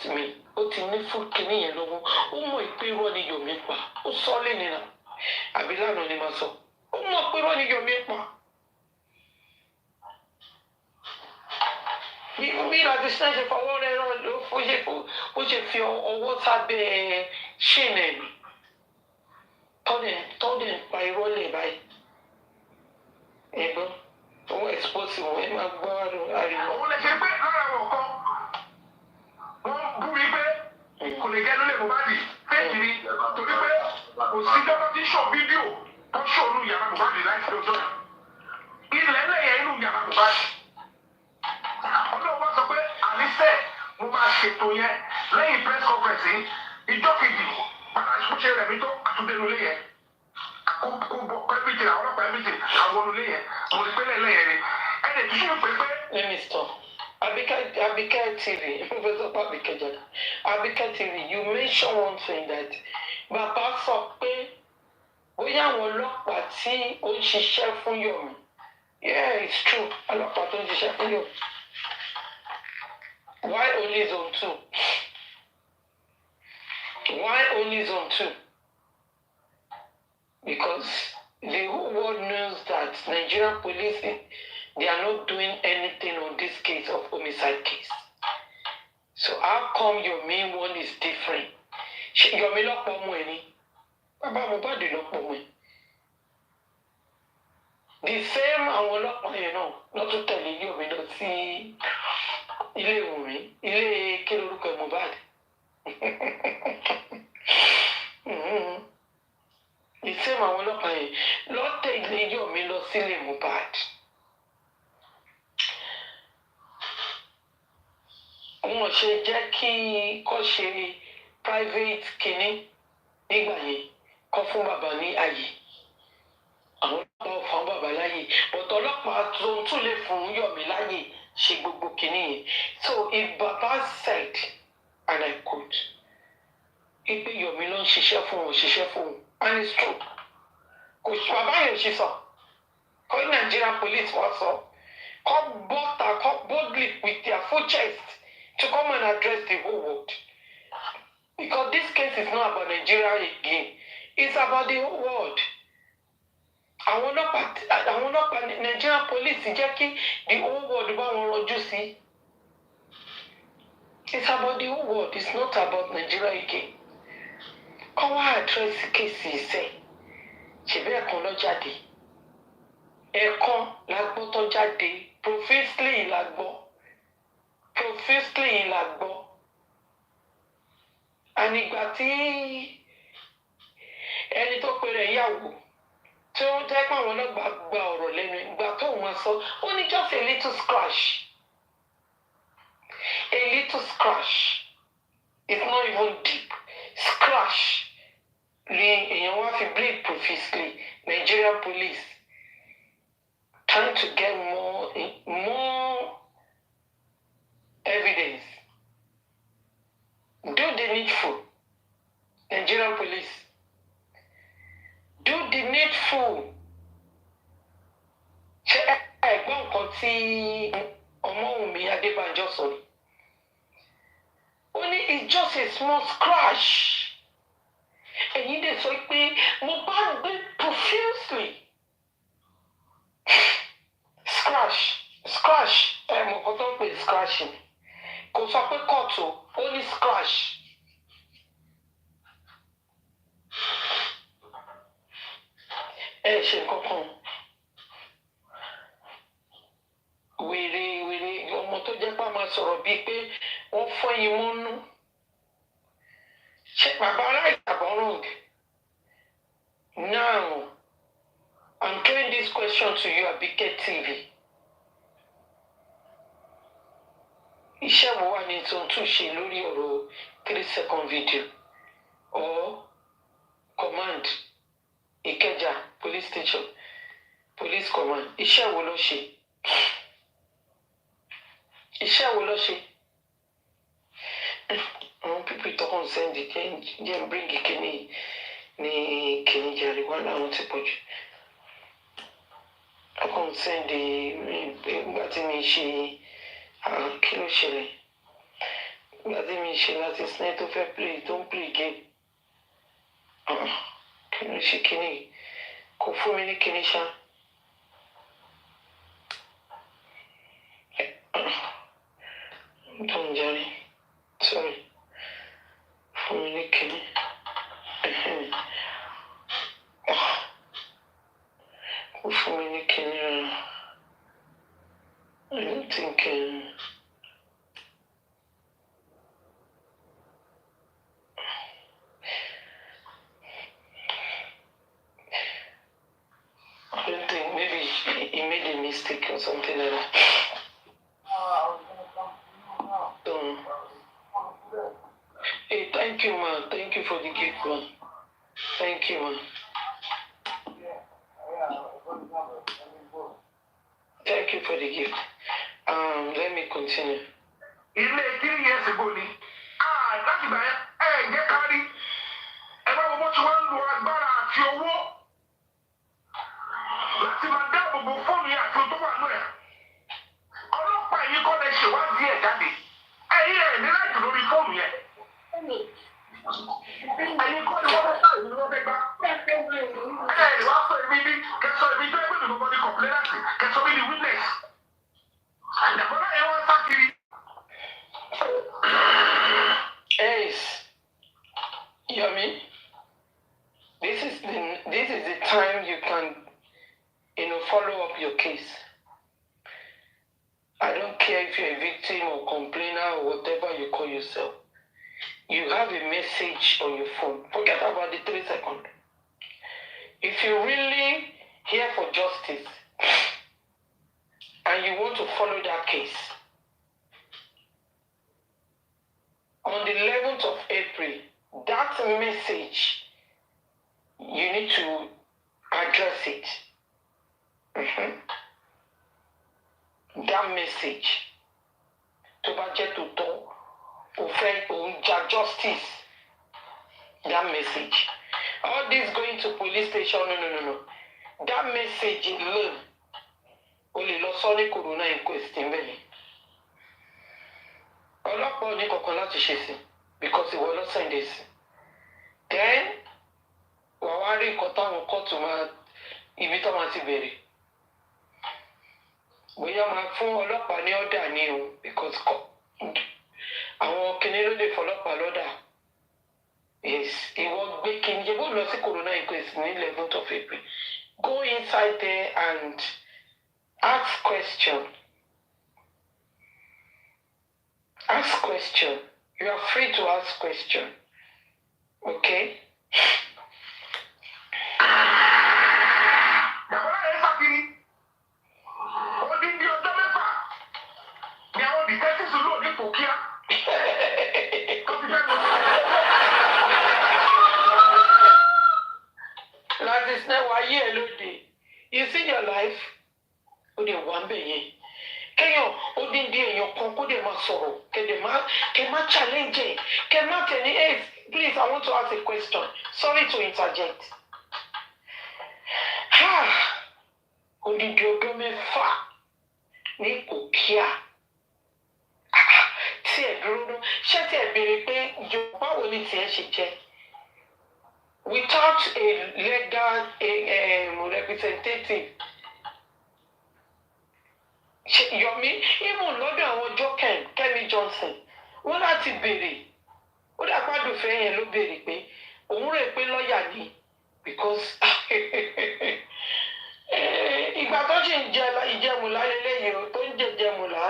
Speaker 6: me, ó ti ní fún kinní yẹn lọ́wọ́. Ó mọ̀ pé irọ́ ni Yomi pa. Ó sọ lé nínú. Àbí lánàá ni màá sọ. Ó mọ̀ pé irọ́ ni Yomi pa. bí láti ṣe fọwọ́ rẹ̀ rán ló ó ṣe fi ọwọ́ sábẹ́ ṣìnà ẹ̀mí tọ́lẹ̀ ń pa irọ́ lẹ̀ báyìí ẹ̀gbọ́n owó expose wọn ẹ máa gbọ́ ariwo.
Speaker 1: òun lè ṣe pé lára àwọn kan wọ́n bú mi pé kò lè gẹ́ lólè Mohbad fẹ́ẹ̀kì ni torí pé kò sí dọ́kọ́ tí ṣọ̀ fídíò tó ṣọ̀ nù yàrá Mohbad láti lọ́jọ́ ilẹ̀ lẹ́yìn inú yàrá Mohbad. Ọlọ́run wá sọ pé àníṣe mo máa ṣètò yẹn lẹ́yìn press conference ìjọ kejì bàtà ìṣúṣe rẹ̀ mi tó àtúndénú lé yẹn kó bọ̀ everything àwọn ọlọ́pàá everything àwọn olùlé yẹn mo rí pé lẹ́yìn ni ẹ̀ẹ́dẹ̀ tí yóò pé pé.
Speaker 6: Let me stop. Abike TV, Professor Abike Jada. Abike TV, you mention one thing that bàbá sọ pé bóyá àwọn ọlọ́pàá tí ó ń ṣiṣẹ́ fún Yomi. Yeah, it's true. Ọlọ́pàá tó ń ṣiṣẹ́ fún Yomi. Why only zone 2? Why only zone 2? Because the whole world knows that Nigerian police, they are not doing anything on this case of homicide case. So how come your main one is different? Your main lock for money. Baba Mohbad lock for money. The same àwọn ọlọ́pàá yẹn náà lọ́tún tẹ̀lé Yomi lọ sí ilé ìwòmí ilé kí lorúkọ Mohbad. The same àwọn ọlọ́pàá yẹn lọ́tẹ̀ ilé Yomi lọ sílé Mohbad. Wọ́n ṣe jẹ́ kí kọ́ ṣe private kínní nígbà yẹn kọ́ fún bàbá ní àyè. Àwọn ọlọ́pàá fún bàbá láyè bọ̀tọ̀ ọlọ́pàá tó tún lè fún Yomi láyè ṣe gbogbo kínní yẹn. So if Baba said, and I quote, ipe Yomi ló ń ṣiṣẹ́ fún òun ṣiṣẹ́ fún òun, and it's true. Kò sí bàbá yẹn ṣe sọ, kọ́ Nigerian police wọ́n sọ, kọ́ bọ́tà kọ́ boldly with their full chest to come and address the whole world. Because this case is not about Nigeria again, it's about the whole world. Àwọn ọlọ́pàá Nigerian police jẹ́ kí the whole world bá wọn rọjú sí. It's about the whole world, it's not about Nigeria again. Kọ́ wá address case ìṣe, ṣèbí ẹ̀kan lọ jáde. Ẹ̀kan la gbọ́ tó jáde, profusely la gbọ́. Profusely la gbọ́. Ànígbà tí ẹni tó pe rẹ̀ yàwó tí ó jẹ́ pé àwọn ọlọ́gbà gba ọ̀rọ̀ lẹ́nu ìgbà tó wọ́n sọ ó ní just a little scratch. A little scratch. It's not even deep. Scratch. Èèyàn wá fi bleed profusely. Nigerian police trying to get more evidence. Do the needful. Nigerian police. Do the needful. Ṣé ẹ̀gbọ́n nǹkan tí Ọmọ́wùmí Adébánjọ sọ ni? Ó ní it's just a small scratch. Ẹ̀yin dẹ̀ sọ pé mo bá gbé profusely. Scratch mo kọ́ tó ń pè scratch ni. Kò sọ pé cut o, ó ní scratch. Ẹ ṣe nǹkan kan. Wèrè ọmọ tó jẹ́ pé a máa sọ̀rọ̀ bíi pé wọ́n fọ́ yín mọ́nú. Ṣé bàbá right àbọ̀ wrong? Now, I'm throwing this question to you, Abike TV. Iṣẹ́ wo wà ní tó ń túnṣe lórí ọ̀rọ̀ 3-second video or command Ìkẹjà police station police command iṣẹ́ wo ló ṣe? Iṣẹ́ wo ló ṣe? Àwọn pípì tó kàn sẹ́ndì jẹ́ ń bíríngì kìíní ní kìíní jàre wà láwọn ti pọ̀ jù. Ó kàn sẹ́ndì nígbà tí mi ṣe kí ló ṣẹlẹ̀? Nígbà tí mi ṣe láti sinẹ́ tó fẹ́ play tó ń play game. Kí ló ṣe kìíní? Kò fún mi ní kìíní ṣá. Don't Jerry. Sorry. Communicating. Communicating. I don't think. I don't think maybe he made a mistake or something like that. Hey, thank you, man. Thank you for the gift, man. Thank you, man. Thank you for the gift. Let me continue.
Speaker 1: Ilé 3 years ago ni. Láti gbà yẹn, jẹ́ ká rí. Ẹ bá wo bó ti wá ń lo agbára àti owó láti máa dáàbò bo fóònù yẹn àti tó wà nú ẹ̀. Ọlọ́pàá yìí kọ́ lẹ ṣèwádìí ẹ̀ jáde. Ẹ̀yin ẹ̀ ní láti lórí fóònù yẹn. Ẹ̀yin kọ́ ni wọ́n fẹ́ sáà ìlú wọn fẹ́ gbá. Ẹ̀ wá sọ èmi ní kẹsọ èmi tó ẹgbẹ́ mi gbogbo ní kọ̀pìlẹ́rẹ́sì kẹsọ mi ní witness. Àjàbọ́lá yẹn wọ́n sá kiri.
Speaker 6: Yes, Yomi, this is the time you can, follow up your case. I don't care if you're a victim or complainer or whatever you call yourself. You have a message on your phone. Forget about the 3 seconds. If you're really here for justice and you want to follow that case, on the 11th of April, that message, you need to address it. That message, to budget to talk, justice. That message. All this going to police station, no. That message alone, only lost only corona in question. Ọlọ́pàá ní kankan láti ṣe sí because ìwọ ló send this. Then wà wá rí nǹkan táwọn kóòtù máa ibi tó máa ti bẹ̀rẹ̀. Bóyá máa fún ọlọ́pàá ní ọ̀dà ní o because àwọn kìnìún ló lè fọlọ́pàá lọ́dà. Yes, ìwọ gbé kìnìún jẹ́ bó lọ sí corona inquest ní 11th of April. Go inside there and ask question. Ask question. You are free to ask question. Okay? Like this now, why you you see your life? Who the one be Keyo, odindi èèyàn kan kó dẹ̀ máa sọ̀rọ̀, kẹ́ máa challenge, kẹ́ máa tẹ̀lé, hey, please, I want to ask a question. Sorry to interject. Odindi ọdún mẹ́fà ní kò kíá. Tí ẹ̀ dúró náà, ṣé tí ẹ̀ béèrè pé báwo ni tiẹ̀ ṣe jẹ́? Without a legal representative. Yomi, even lọ́dọ̀ àwọn Joken, Kemi Johnson, wọ́n láti béèrè. Ó dàgbàdo fẹ́ yẹn ló béèrè pé òun rè pé lọ́ọ̀yà ni because ìgbà tó ṣì ń jẹ ìjẹmùlá lélẹ́yìí o tó ń jẹ ìjẹmùlá.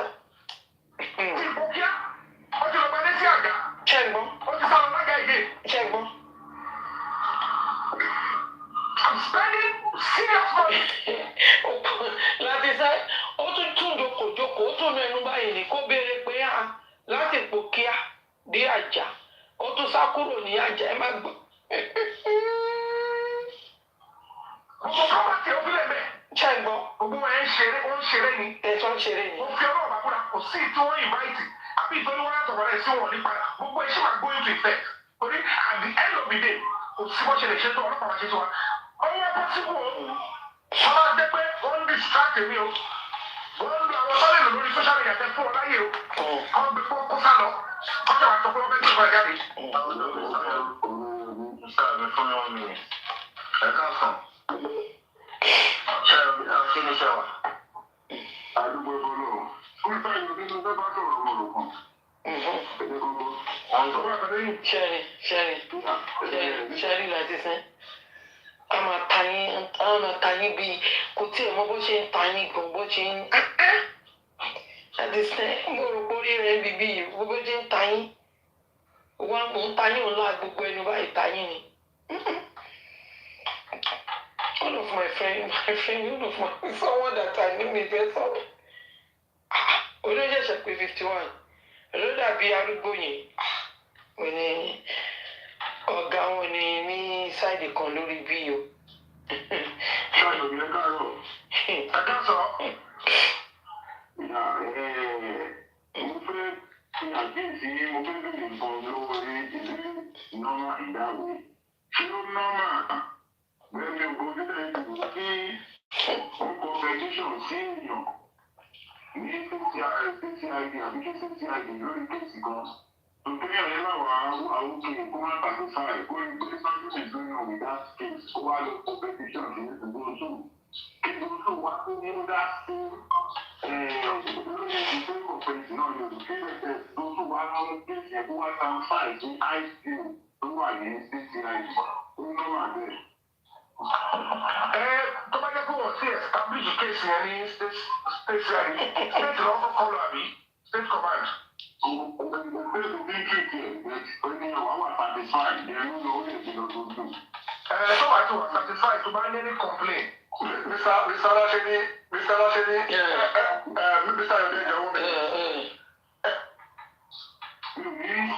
Speaker 1: Ó ti lọ bá ní sí àga.
Speaker 6: Ṣẹ́gbọ́n.
Speaker 1: Ó ti sálọ lága ìgbé.
Speaker 6: Ṣẹ́gbọ́n.
Speaker 1: I'm spending serious money.
Speaker 6: Láti sẹ́, ó tún jókòó, ó tún mẹ́nu báyìí ní kó béèrè pé láti pò kíá dé àjà, ó tún sá kúrò ní àjà, ẹ má gbọ́.
Speaker 1: Gbogbo property ó fílẹ̀ bẹ́ẹ̀.
Speaker 6: Ṣẹ́gbọ́n.
Speaker 1: Gbogbo ẹ̀ ń ṣeré ni.
Speaker 6: Ẹ̀sọ́ ń ṣeré ni.
Speaker 1: Mo fi ọlọ́run bàbúrà kò sí ìtúwọ́n invite àbí ìtọ́ni wọn látọ̀ wọlé sí wọn nípa gbogbo iṣẹ́ máa going to effect. Torí at the end of the day, kò sí bó ṣe lè ṣe tó ọlọ́pàá máa ṣe tó wa. Ọwọ́ pọ́sibú wọ́n máa jẹ́ pé wọ́n ń distract mi o. Wọ́n ń lo àwọn sọ́lẹ̀ lò lórí social media tẹ fún ọ láyé o. Wọ́n gbé kó sá lọ. Wọ́n ṣe wà sọ pé wọ́n fẹ́ gbé ọ̀rẹ́ jáde.
Speaker 3: Àdúgbò ìbọn náà, fún ìfẹ́ ìlú nínú bẹ́ẹ̀ bá sọ̀rọ̀ ọmọ olùkọ́.
Speaker 6: Sherry láti sẹ́. A máa ta yín bíi kò tí ẹ̀ mọ bó ṣe ń ta yín gan bó ṣe ń láti sẹ́ mo rò pé orí rẹ̀ bíbí yìí bó ṣe ń ta yín wọ́n mò ń ta yín òun láà gbogbo ẹnu báyìí ta yín ni. One of my friend, someone that I knew me very well. Olóyè ṣe pé 51. Ló dàbí arúgbó yẹn. Wọ́n ní ọ̀gá wọn ni ní sáìdì kan lórí bí o.
Speaker 3: Ṣáàyò yẹn káàárọ̀. Ẹ káàsọ̀. Mo fẹ́ fi àkíyèsí mo fẹ́ bèrè nǹkan lọ́wọ́ nọ́mà ìdáwó. Ṣé ó nọ́mà? Bẹ́ẹ̀ ni ògbó nílẹ̀ ìdìbò kí ọkọ̀ petition sí èèyàn ní CCID àbí kí CCID lórí kéèsì kan. Nítorí ẹ̀rẹ́ náà wà òkè kó má tàbí fáì kó rí pé sáńtúnṣe lórí ọ̀wé that case kó wá lọ kó petition sí ìgbóhùnsù. Kí ìgbóhùnsù wá sí nínú dá sí lórí ìgbésẹ̀ òfin náà ní olùkérèsẹ̀ tó tún wá lọ́wọ́ kéèsì ẹ̀kọ́ wá tàn fáì sí ICU tó wà ní CCID ó nọ́mà bẹ́ẹ̀.
Speaker 1: Tó bá jẹ́ pé wọ́n ti establish case yẹn ní state lọ́kọ́ kọlu àbí state command.
Speaker 3: Tó
Speaker 1: wà tí wọ́n satisfy tó bá ní ní complain. Mr. Alaseni, Mr. Ayọ̀dé ìjọwọ́ mi.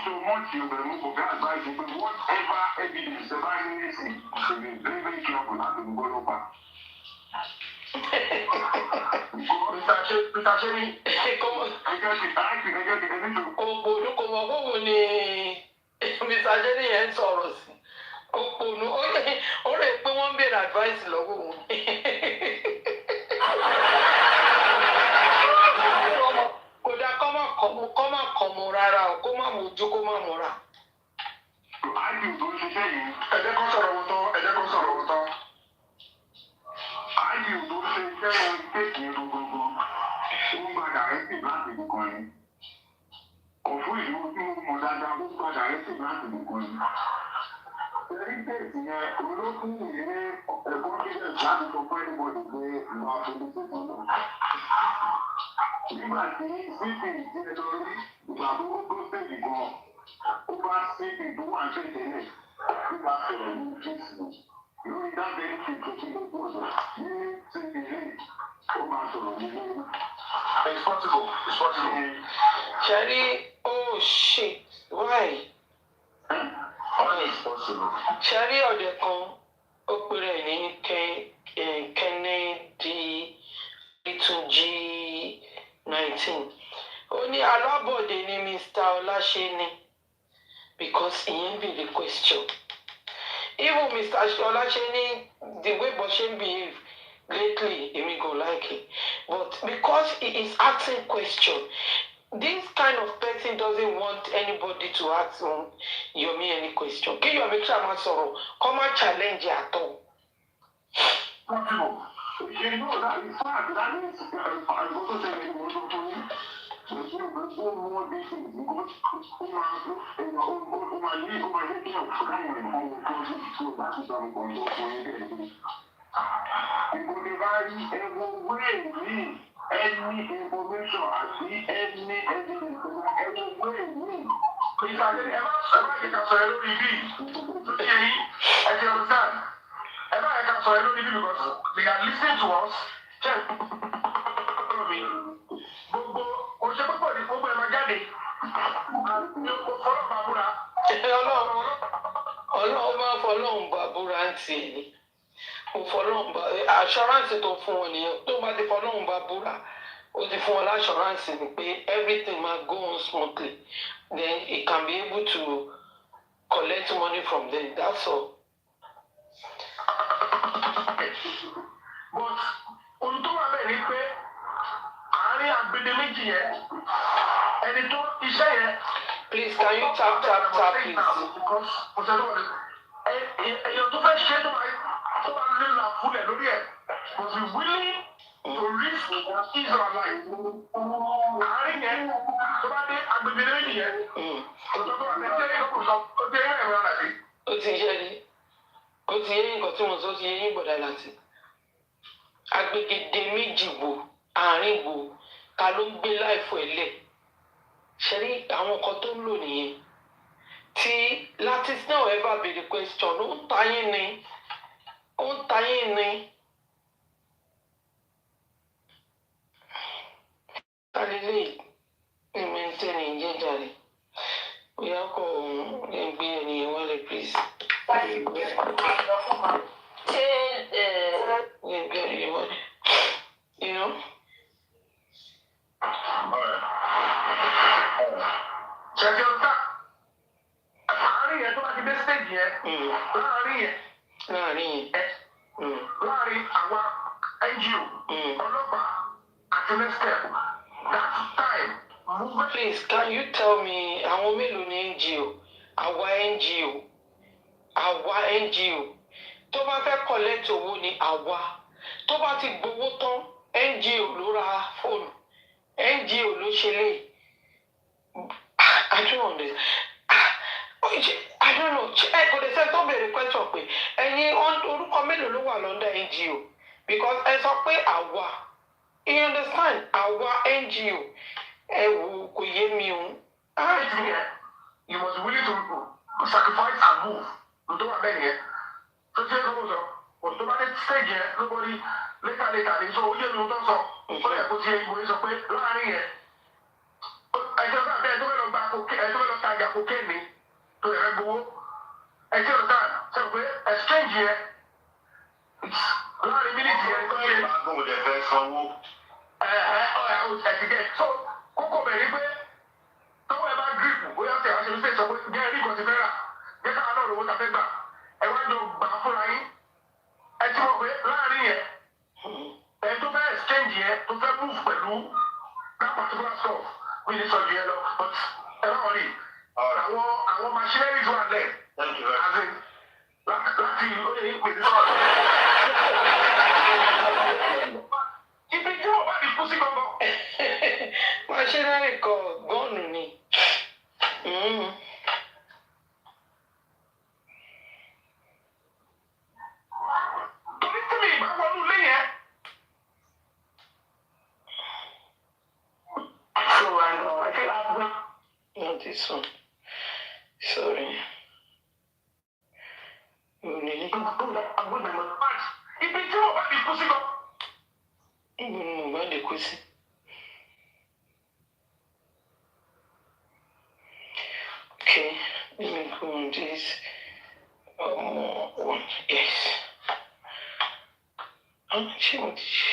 Speaker 3: So much you will move for advice, but whatever evidence the man is, should be very, very careful not to go over.
Speaker 1: Mr. Shemi,
Speaker 6: Òpònú ni Mr. Shemi yẹn ń sọ̀rọ̀ sí. Òpònú ó rè pé wọ́n ń béèrè advice lọ́wọ́ òun. Kódà kọ́ máa kọ̀ mọ́ rárá o, kó má mojú kó má mọ́ra.
Speaker 1: Ẹ jẹ́ kó sọ̀rọ̀ wọn tán.
Speaker 3: Ayé tó ṣe iṣẹ́ kéèkì gbogbogbò ó ń gbàdá ẹ̀sìn láti nìkan ni. Ọ̀fun ìlú tí mo mọ̀ dáadáa ó ń gbàdá ẹ̀sìn láti nìkan ni. Ẹ̀rí kéèkì yẹn olókùn ní ẹ̀kọ́ kílẹ̀ láti sọ fún ẹnìbọ̀dì pé ìlú àfojúsí kan lọ. Nígbà tí CP ìdílé lórí ìgbà tó tó sèdì gan, ó bá CP tó wà ní ìdílé nígbà sọ̀rọ̀ ní kéèkì. Lórí dábẹ́ ìṣètò tí ó gbọ́dọ̀ ní CPA ó máa sọ̀rọ̀ nínú.
Speaker 1: It's possible.
Speaker 6: Sherry, oh shit, why?
Speaker 3: All is possible.
Speaker 6: Sherry ọ̀dẹ̀ kan ó pèrè ní Kennedy Litunji 19. Ó ní alábọ̀dé ni Mr. Ọláṣẹ́ni because ìyẹn be the question. Even Mr. Ọláṣẹ́ni, the way Boshen behave lately, Emi go like it. But because he is asking question, this kind of person doesn't want anybody to ask Yomi any question. Can you make sure sorrow? Come and challenge at all.
Speaker 3: Possible. You know that in fact that is I also say that more things because any information I see any evidence every way
Speaker 1: Ìsàlẹ̀ ẹ má yẹ ká sọ̀rọ̀ lórí ibi. Ṣé yìí ẹ ti understand? Ẹ má yẹ ká sọ̀rọ̀ lórí ibi because they are listening to us. Ṣé gbogbo òṣèpọ̀pọ̀ ní gbogbo ẹ̀ máa jáde? Ọlọ́pàá búra.
Speaker 6: Ọlọ́run máa fọlọ́run bá búra ń tì ní. Assurance tó fún wọn nìyẹn tó bá ti fọlọ́run bá búra ó ti fún wọn l'assurance ni pé everything ma go on smoothly then he can be able to collect money from them, that's all.
Speaker 1: But ohun tó wà bẹ́ẹ̀ ni pé àárín àgbèdè méjì yẹn ẹni tó iṣẹ́ yẹn.
Speaker 6: Please can you tap please.
Speaker 1: Because èèyàn tó fẹ́ ṣe tó máa lé la fúlẹ̀ lórí ẹ̀ must be willing to risk his or her life. Àárín yẹn tó bá dé agbègbè méjì yẹn.
Speaker 6: Ó ti yẹ ni. Ó ti yẹ nǹkan tí mo sọ ti yẹ yín bọ̀dá láti. Agbègede méjì wo àárín wo ta ló ń gbé láìfọ ẹlẹ ṣe rí àwọn nǹkan tó ń lò nìyẹn tí láti náà ẹ bá béèrè question ó ń ta yín ni ó ń ta yín ni kálílẹ̀ ìmẹ̀ntẹ́nì ìjẹ́jà rẹ̀ bóyá kò ń gbé ẹnìyẹn wálé please. You know?
Speaker 1: Check your back. Láàárín yẹn tó bá ti dé stage yẹn. Láàárín àwa NGO, ọlọ́pàá àti next step. That time.
Speaker 6: Please, can you tell me àwọn mélòó ni NGO? Àwa NGO. Tó bá fẹ́ collect owó ni àwa. Tó bá ti gbowó tán, NGO ló ra fóònù. NGO ló ṣe lè. I don't understand. I don't know. Ẹ kò lè ṣe tó béèrè question pé ẹ̀yin orúkọ mélòó ló wà lọ́ndà NGO? Because ẹ sọ pé àwa. You understand? Àwa NGO. Ẹ wò kò yé mi o.
Speaker 1: You must be willing to sacrifice and move. Ǹjọ́ wà bẹ́ẹ̀ yẹn. Tó ṣe é kọ́kọ́ sọ. Òtún bá dé stage yẹn lóbodì létà ní sọ ó yé mi tó sọ. Ó yẹ kó ti ìbò yìí sọ pé láàárín yẹn. Ẹjọ́ sáà bẹ́ẹ̀ tó fẹ́ lọ gba kókè ẹ̀ tó fẹ́ lọ tajà kókè ní tó yẹ fẹ́ gbowó. Ẹjọ́ lọ sáà sọ pé exchange yẹn láàárín mílíọ̀tì yẹn tó yẹ.
Speaker 3: Báńkò lè fẹ́ sanwó.
Speaker 1: Ẹ̀ẹ́dẹ̀ so kókó bẹ̀rẹ̀ pé tọ́wọ́ ẹ bá gírípù bóyá ṣe àṣẹ ṣe sọ pé jẹ́ ẹ̀rí kan ti fẹ́ rà jẹ́ káwọn náà lówó ta fẹ́ gbà ẹ wá jọ gbà fúnra yín ẹ ti mọ̀ pé láàárín yẹn ẹ tó fẹ́ exchange yẹn tó fẹ́ move pẹ̀lú that particular stuff mi ní sọ̀jù yẹn lọ but ẹ bá wọlé àwọn machineries wà lẹ̀ as in láti lóye yín pèsè sọ̀rọ̀. Ibi tí wọ́n bá di kú sí gbọ́ngàn.
Speaker 6: Machinery kọ gọ́ọ̀nù ni.
Speaker 1: Torí tí mi ìbá wọnú ilé yẹn.
Speaker 6: So I feel not this one. Sorry.
Speaker 1: Ibi tí wọ́n bá di kú sí gbọ́ngàn.
Speaker 6: Mohbad lè kú sí. Okay, let me go on this. Yes. Ṣé mo ti ṣe?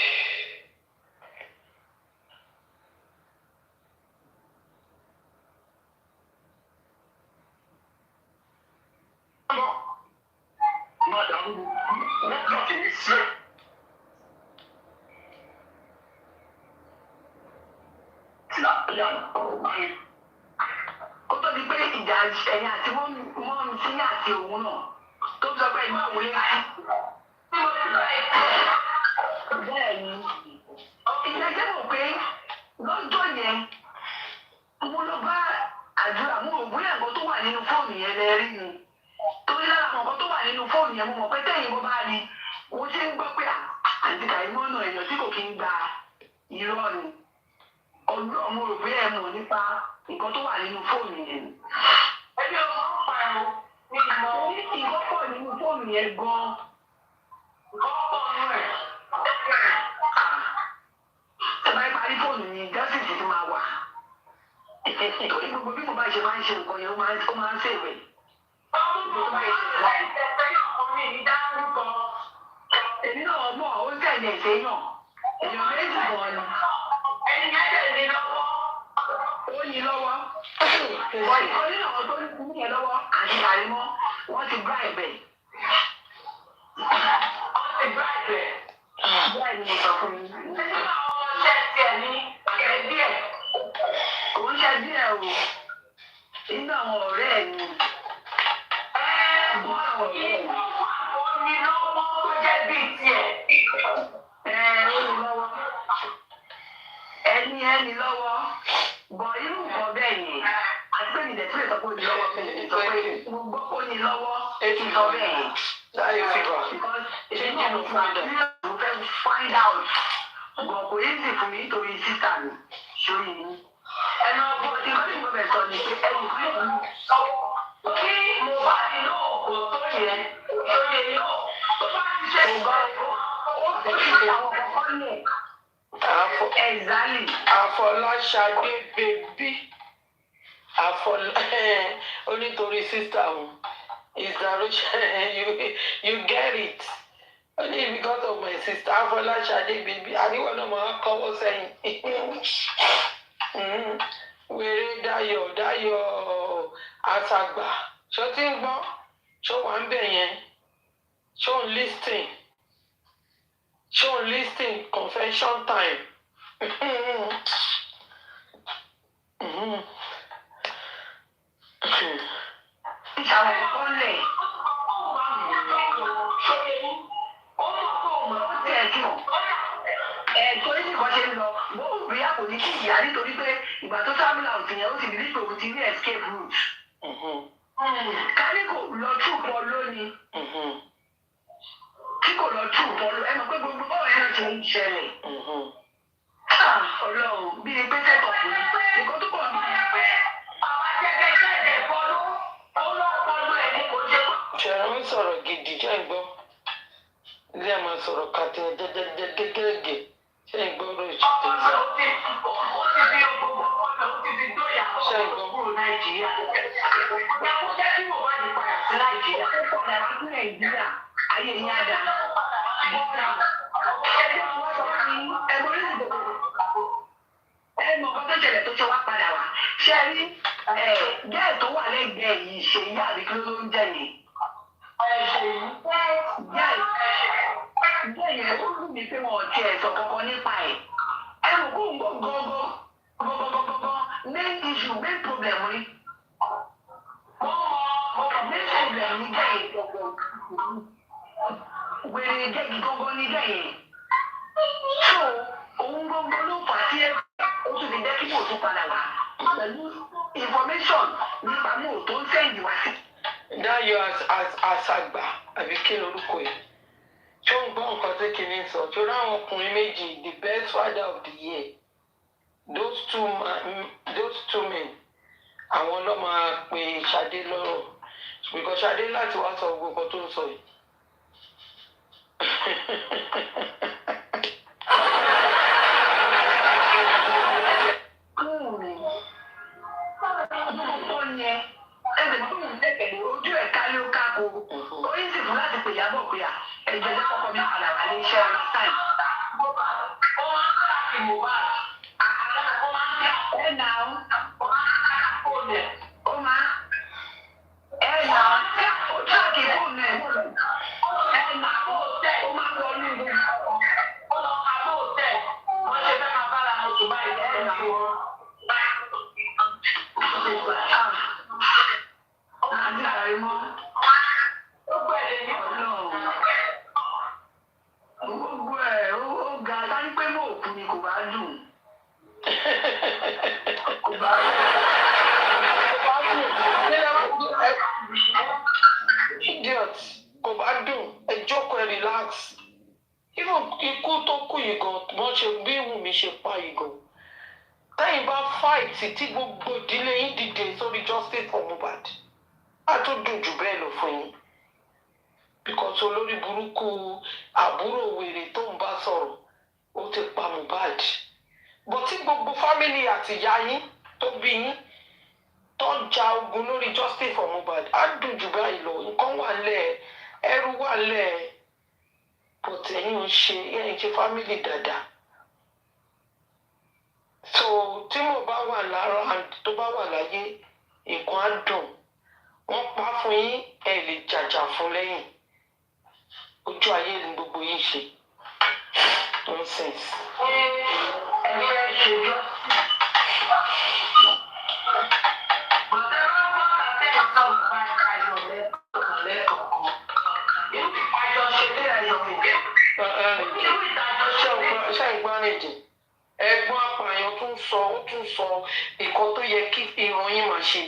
Speaker 7: Ó tó di pé ìjà ẹ̀yìn àti wọ́n sí àti òun náà tó sọ pé ìgbà òun lé sí. Bẹ́ẹ̀ ni, ìyẹn jẹ́ mọ̀ pé lọ́jọ́ yẹn mo lọ bá àdúrà mo rò bóyá nǹkan tó wà nínú fóònù yẹn lẹ rí ni. Torí lára nǹkan tó wà nínú fóònù yẹn mo mọ̀ pé tẹ̀yìn bó bá rí mo ti ń gbọ́ pé àǹtí Kàrímọ́ náà èèyàn tí kò kí ń gba irọ́ ni. Mo rò bóyá ẹ mọ̀ nípa nǹkan tó wà nínú fóònù yẹn.
Speaker 1: Ẹbí ọmọ ń pa ẹ̀rọ ní ìmọ̀.
Speaker 7: Nǹkan pọ̀ nínú fóònù yẹn gan-an.
Speaker 1: Nǹkan pọ̀ nínú ẹ̀.
Speaker 7: Ẹ bá parí fóònù yẹn jọ́sìsì ti máa wà. Torí gbogbo bí mo bá ṣe máa ń ṣe nǹkan yẹn ó máa ń ṣèwé. Èmi náà mọ̀ ó tẹ̀lé ìṣẹ́yàn. Èèyàn méjì gan-an ni.
Speaker 1: Ẹni yẹn tẹ̀lé lọ́wọ́.
Speaker 7: Ó yin lọ́wọ́. Wọ́n ní nínú àwọn tó ní yẹn lọ́wọ́ àti Kàrímọ́ wọ́n ti gbá ẹ̀bẹ̀. Bẹ́ẹ̀ ni mo sọ fún mi.
Speaker 1: Nínú àwọn ọmọọṣẹ́ tiẹ̀ ní àgbẹ̀ díẹ̀.
Speaker 7: Kò ń ṣe díẹ̀ o. Nínú àwọn ọ̀rẹ́ ẹ̀ ni.
Speaker 1: Ìwọ wà omi lọ́wọ́ tó jẹ́ bíi tiẹ̀.
Speaker 7: Ó ní lọ́wọ́. Ẹni lọ́wọ́. Bọ̀ irú nǹkan bẹ́ẹ̀ yẹn àti pé ìdẹ̀tí lè sọ pé ó ní lọ́wọ́ mi lè sọ pé mo gbọ́ pé ó ní lọ́wọ́ ètò ìsọ bẹ́ẹ̀.
Speaker 6: Láyé fìgbà.
Speaker 7: Because èmi náà mo fẹ́ find out. But kò yé sì fún mi nítorí sísà mi sórí mi. Ẹnu ọgbọ́n tí wọ́n ti gbọ́ bẹ̀ sọ ni pé ẹni tí mo sọ kí mo bá nínú òkò tó yẹ lóye yóò tó bá ti ṣe ìgbọ́ ó ti ṣe àwọn kọ̀ọ̀kan lẹ̀. Exactly.
Speaker 6: Àfọláṣadé bèbí. Onítorí sísà wọn. Is that you get it? Only because of my sister. Àfọláṣadé bèbí. Àníwọ̀n náà máa kọ́wọ́ sẹ́yìn. Wèrè Dayọ̀ Àṣàgbà. Ṣó ti ń gbọ́? Ṣó wà ń bẹ̀ yẹn? Ṣó ń listing? Confession time.
Speaker 7: Ìṣàwọn ìkọ́lẹ̀ ẹ̀tọ́ ìsìnkọ́ ṣe ń lọ bóun bí àpò ní kí ìyá nítorí pé ìgbà tó sábìlà òsì yẹn ó sì bìlí pé òun ti ní escape route. Kárí kò lọ tú pọ̀ lónìí. Tí kò lọ tú pọ̀ lónìí. Ẹ mọ̀ pé gbogbo bọ́ọ̀ yẹn ti ń ṣẹlẹ̀. Ọlọ́run bí ni pé tẹ́tọ̀ kù ní. Nǹkan tó kọ̀ ní pé àwọn jẹ́gẹ́jẹ́ ẹ̀fọ́ ló lọ́pọ̀lọ́ ẹ̀ ní kò ṣe kọ́.
Speaker 6: Ṣẹ̀rọ ń sọ̀rọ̀ gidi jẹ́ ń gbọ́. Ilé ẹ̀ máa sọ̀rọ̀ kàtí gẹ́gẹ́gẹ́. Ṣé ń gbọ́ ọ̀rọ̀ ìṣètò ìgbà?
Speaker 7: Ó ti fi gbogbo ọ̀nà ó ti fi dóyà kúrò Nàìjíríà. Ìyá kó jẹ́ kí Mohbad ní padà sí Nàìjíríà. Ó kọ̀ lára sí Nàìjíríà. Ayé yín á dà. Bọ́ọ̀lù ẹgbẹ́ wọn sọ fún ẹgbẹ́ orí ìdòwò. Ẹ mọ̀ ọkọ tó ṣẹlẹ̀ tó ṣe wá padà wá. Ṣé rí gẹ́ẹ̀ tó wà lẹ́gbẹ̀ẹ́ yìí ṣe yá àbí kí ló ń jẹ́ yìí? Gẹ́ẹ̀ yẹn ó lù mí pé wọn ò tiẹ̀ sọ kankan nípa ẹ̀. Ẹ rò kó ń gbọ́ gọ́gọ́ main issue main problem ni. Main problem ni gẹ́ẹ̀ wèrè gẹ́gì gọ́gọ́ ní gẹ́ẹ̀. So òun gbogbo ló fà á sí ẹ̀ ó tún fi jẹ́ kí mò ń tún padà wá pẹ̀lú information nípa mò ń tó ń sẹ́yìn wá sí.
Speaker 6: Dayọ̀ Àṣàgbà àbí kí lorúkọ ẹ̀? Ṣé ó ń gbọ́ nǹkan tí kìíní sọ? Ṣé ó ráwọn ọkùnrin méjì the best father of the year? Those two men. Àwọn ló máa pe Ṣadé lọ́rọ̀. Because Ṣadé láti wá sọ gbogbo nǹkan tó ń sọ yìí.
Speaker 7: Ojú ẹ̀ ká ló káko. Ó yí sì fún láti pè Ìyábọ̀ pé ẹ̀jẹ̀ jẹ́ kọ́kọ́ mi padà wà ní iṣẹ́ ọ̀la táìm. Ó máa ń káàkiri Mohbad. Ó máa ń ká ẹ̀ náà. Ó máa ń ká fóònù ẹ̀. Ó máa ẹ̀ náà. Ó káàkiri fóònù ẹ̀. Ẹ̀ náà ó tẹ̀. Ó máa ń lọ ní ìlú. Ó lọ ká bó tẹ̀. Wọ́n ṣe fẹ́ máa bára wọn sùn báyìí. Ẹ̀ náà wọ́n. Àti àrẹ̀mọ́. Ó gbẹ̀lẹ̀ ní ọlọ́run. Gbogbo ẹ̀ ó ga láyé pé mò ń kú ni kò bá dùn. Kò bá dùn.
Speaker 6: Idiot, kò bá dùn. Ẹ jókòó ẹ relax. Ikú tó kú yìí gan, wọ́n ṣe bí Wùmí ṣe pa yìí gan. Tẹ́yìn bá fight tí gbogbo ìdílé yín dìde sórí justice for Mohbad. A tún dùn jù bẹ́ẹ̀ lọ fún yín. Because olórí burúkú àbúrò wèrè tó ń bá sọ̀rọ̀ ó ti pa Mohbad. But tí gbogbo family àti ìyá yín tó bí yín tó ń ja ogun lórí justice for Mohbad á dùn jù báyìí lọ. Nǹkan wà lẹ̀ ẹrù wà lẹ̀ but ẹ̀yin ò ṣe family dáadáa. So tí mo bá wà lára tó bá wà láyé nǹkan á dùn. Wọ́n pa fún yín ẹ lè jàjà fún lẹ́yìn. Ojú ayé ni gbogbo yín ṣe. Nonsense.
Speaker 7: Ẹ fẹ́ ṣe jọ́. Bọ̀dé wọn bọ́ àtẹ̀ ìtọ́ bá ìkàyọ̀ lẹ́kọ̀ọ̀kan. Irú ìpàjọ ṣe dé ẹ̀yọ̀ ìgbẹ́. Irú ìdájọ́ ṣe ògbọ́n.
Speaker 6: Ṣé ìgbọ́n rìn jìn? Ẹ̀gbọ́n apààyàn tún tún sọ nǹkan tó yẹ kí ìran yín máa ṣe.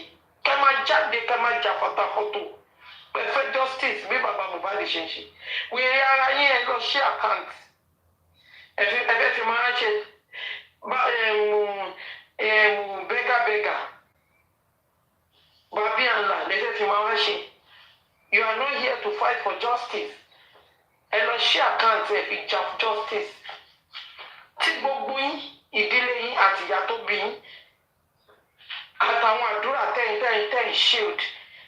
Speaker 6: Kẹ́ máa jáde, kẹ́ máa jà fàtàfọ́tò. Pẹ̀fẹ́ justice bí bàbá Mohbad ṣe ń ṣe. Wèrè ara yín ẹ lọ ṣí àkáǹtì. Ẹ̀fẹ́ fi máa ṣe bẹ́gàbẹ́gà. Bàbí àǹlà lẹ́fẹ́ fi máa ṣe. You are not here to fight for justice. Ẹ lọ ṣí àkáǹtì ẹ fi jà justice. Tí gbogbo yín, ìdílé yín àti ìyá tó bí yín, àtàwọn àdúrà tẹ́yìn shield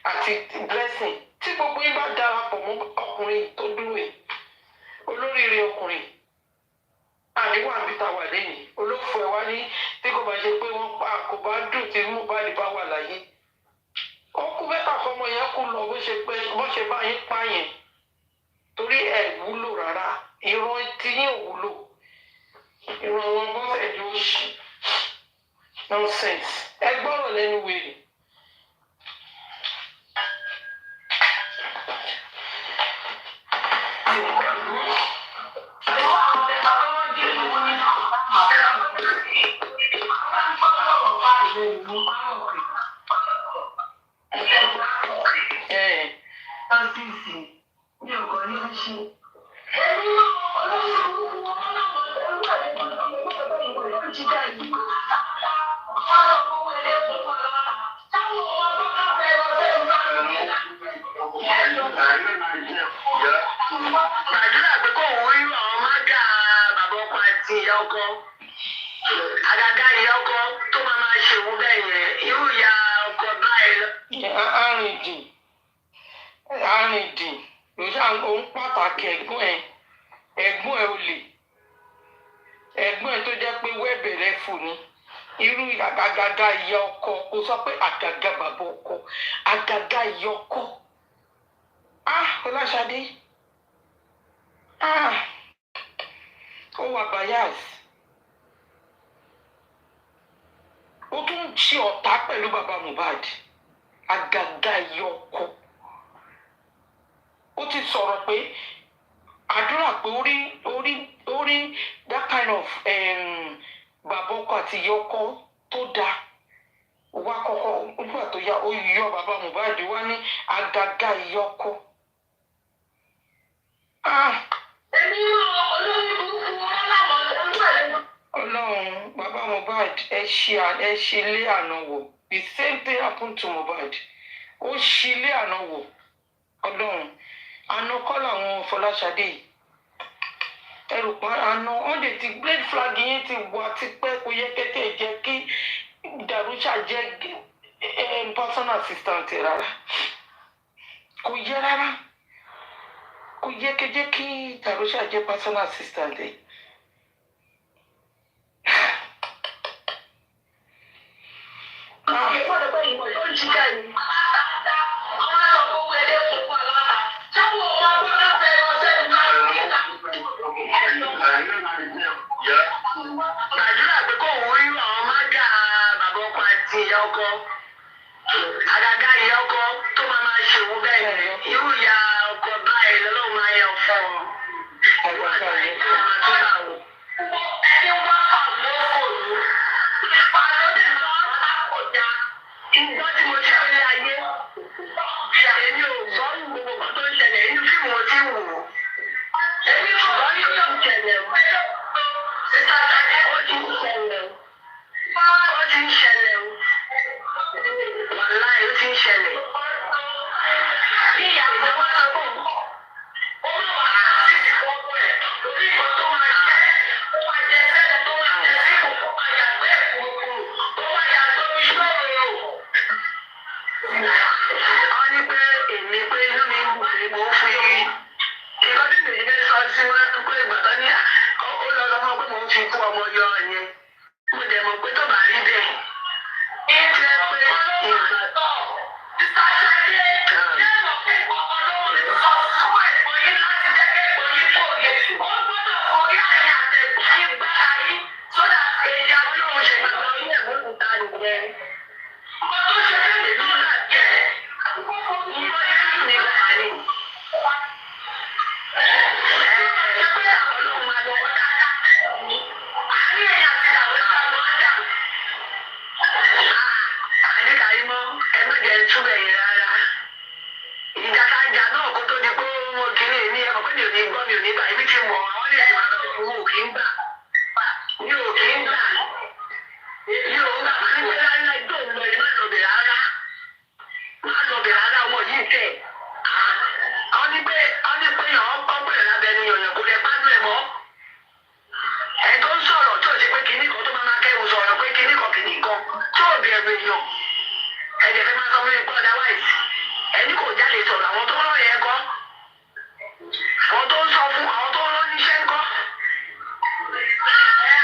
Speaker 6: àti blessing, tí gbogbo yín bá darapọ̀ mọ́ ọkùnrin tó dúró yìí, olóríire ọkùnrin, àníwá àbí ta wà lẹ́yìn, olófò ẹ̀ wá ní tí kò bá ṣe pé wọ́n pa kò bá dùn tí Mohbad bá wà láyé. Ó kú bẹ́tà fọmọ yẹn kú lọ bó ṣe bá yín pa yẹn. Torí ẹ̀ wúlò rárá, ìran tí yín ò wúlò. Ìran wọn bọ́sẹ̀ ló ṣì. Nonsense. Ẹ gbọ́rọ̀ lẹ́nu wèrè.
Speaker 7: Gbàdúrà pé kò wọ́n rí àwọn mága bàbá ọkọ àti ìyá ọkọ. Àgàgà ìyá ọkọ tó máa ṣèwú bẹ́ẹ̀ yẹn, irú ìyá ọkọ báyìí lọ.
Speaker 6: Arìndìn ló ṣáà ń pàtàkì ẹ̀gbọ́n ẹ̀ olè. Ẹ̀gbọ́n ẹ̀ tó jẹ́ pé wẹ́ẹ̀bẹ̀rẹ̀ fò ní. Irú àgàgà ìyá ọkọ kò sọ pé àgàgà bàbá ọkọ, àgàgà ìyá ọkọ. Ọláṣadé. Ó wà bias. Ó tún ń ṣe ọ̀tá pẹ̀lú bàbá Mohbad. Àgàgà ìyá ọkọ. Ó ti sọ̀rọ̀ pé àdúrà pé orí that kind of bàbá ọkọ àti ìyá ọkọ tó dáa. Wá kọ́kọ́ nígbà tó yá ó yọ bàbá Mohbad wá ní àgàgà ìyá ọkọ. Ọlọ́run bàbá Mohbad ẹ ṣe ilé àná wò. The same thing happened to Mohbad. Ó ṣe ilé àná wò. Ọlọ́run àná kọ́ làwọn Fọláṣadé yìí. Ẹrù pa àná wọ́n dẹ̀ ti blade flag yín ti wà tipẹ́ kò yẹ kẹ́kẹ́ jẹ́ kí Darusha jẹ́ personal assistant rárá. Kò yẹ rárá. Kò yẹ kẹ́jẹ́ kí Darusha jẹ́ personal assistant ẹ̀.
Speaker 7: Gbàdúrà pé kò wọ́n rí àwọn mága bàbá ọkọ àti ìyá ọkọ. Àgàgà ìyá ọkọ tó máa ṣèwú bẹ́ẹ̀ yẹn, irú ìyá ọkọ báyìí lọ́lọ́run máa yẹ ọ̀fọ̀ wọn. Ẹ̀rọ àgbà yẹn tó máa tó bá wọn. Ẹni wá kà lóko ní ìpàdé lọ́wọ́ àkọjá. Ìgbọ́ tí mo ṣe rí ayé. Èmi ò gbọ́ gbogbo nǹkan tó ń ṣẹlẹ̀ nínú fíìmù mo ti wò ó. Èmi ò gbọ́ ní tó ń ṣẹlẹ̀ o. Ó ti ń ṣẹlẹ̀ o. Ó ti ń ṣẹlẹ̀ o. Wàláì ó ti ń ṣẹlẹ̀. Bí ìyàwó wa sọ fún un, ó máa wà á sí ìfọwọ́ ẹ̀ lórí ìbọn tó máa jẹ́. Ó máa jẹ sẹ́nu tó máa jẹ síkù. Ó máa yàgbẹ́ ẹ̀kúrúkúrú. Ó máa yàgbẹ́ omi ṣọ́ọ̀rọ̀. Wọ́n ní pé èmi pé inú mi ń wù mí mo ń fi nǹkan tí mi ní sọ sí wọn pé ìgbà tó ní ó lọ lọ́mọ pé mo ń fi kú ọmọ yọ yẹn. Mo dẹ̀ mọ̀ pé tó bá rí bẹ́ẹ̀. Ṣé pé ìgbà tó ní gbọ́ mi ò ní gbà ibi tí mo wọ́n lè ṣe máa lọ sí mo kì í gbà mi ò kì í gbà mi ò gbà máa ń gbé láíláí tó ń lọ ìmọ̀ lọ́bẹ̀ rárá má lọ́bẹ̀ rárá ọmọ yìí tẹ̀ àwọn ní pé yàn ọ́ bẹ̀rẹ̀ lábẹ́ ni yàn kò lè gbádùn ẹ̀ mọ́ ẹ̀ tó ń sọ̀rọ̀ tó ṣe pé kinní kan tó máa kẹ́hùn sọ̀rọ̀ pé kinní kan tó bẹ̀rù èèyàn ẹ̀jẹ̀ fẹ́ máa sọ fún mi pé otherwise ẹni kò jáde sọ̀rọ̀ àwọn tó ń rán yẹn kọ́ àwọn tó ń sọ fún àwọn tó ń rán níṣẹ́ ń kọ́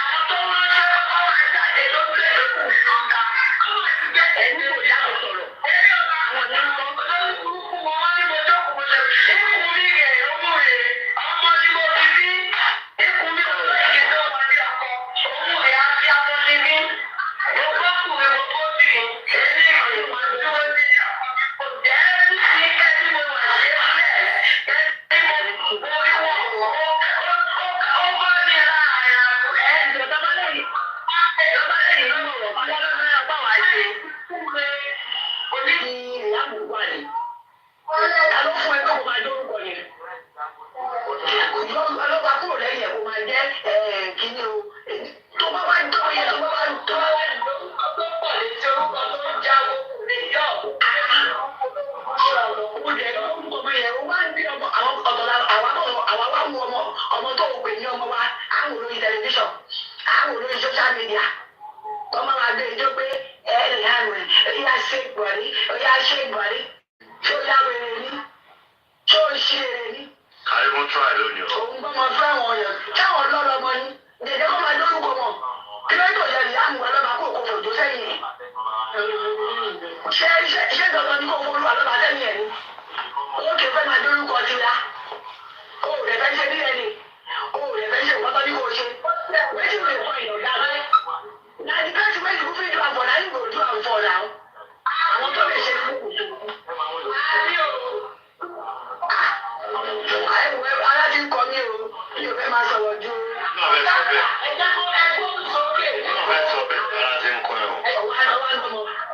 Speaker 7: àwọn tó ń ránṣẹ́ kọ́ máa jáde ló ń bẹ̀rẹ̀ kù ọ̀gá ẹni kò jáde sọ̀rọ̀ àwọn ní ń kọ́ burúkú wọn wá ní mo jókòó mo ṣe ikú mi rẹ̀ owó rẹ̀ ọmọ tí mo fi bí ikú mi kò lè tó wà ní ọkọ owó rẹ̀ á fi amọ̀ sí bí mo gbọ́ kù mi mo bó sí ẹni ìgbìmọ̀ àdúró ní ọmọ tó ń pè ní ọmọ wa àwọn olórí tẹlifíṣàn àwọn olórí social media ọmọ wa gbé ijó pé ẹ̀ẹ́dì hàn rẹ̀ ẹ̀yà ṣe ìbọ̀rí ẹ̀yà ṣe ìbọ̀rí ṣé ó yáwó èrè ní ṣé ó ṣe èrè ní.
Speaker 8: àríwọ̀n tó àìló ni o.
Speaker 7: òun gbọ́ mọ fún àwọn èèyàn táwọn lọ́lọ́ ọmọ yín dèdè kọ́ máa lórúkọ mọ̀ kí ló tó yẹ ìyá àmúwa lọ́ba kó kò fòjó sẹ́yìn ẹ̀ ṣé dandan ni kò fọlú àlọ́ba sẹ́yìn ẹ̀ ni ó kè fẹ́ máa lórúkọ tira ó rẹ̀ fẹ́ ṣe bí ẹni ó rẹ̀ fẹ́ ṣe nǹkan tó ní kò ṣe wẹ́tí ò lè fọ ìyọ̀dá rẹ̀ na the person wey you fit do am for na you go do am for now àwọn tó lè ṣe fún aláti kọ mí o mi ò fẹ́ máa sọ̀rọ̀ ju.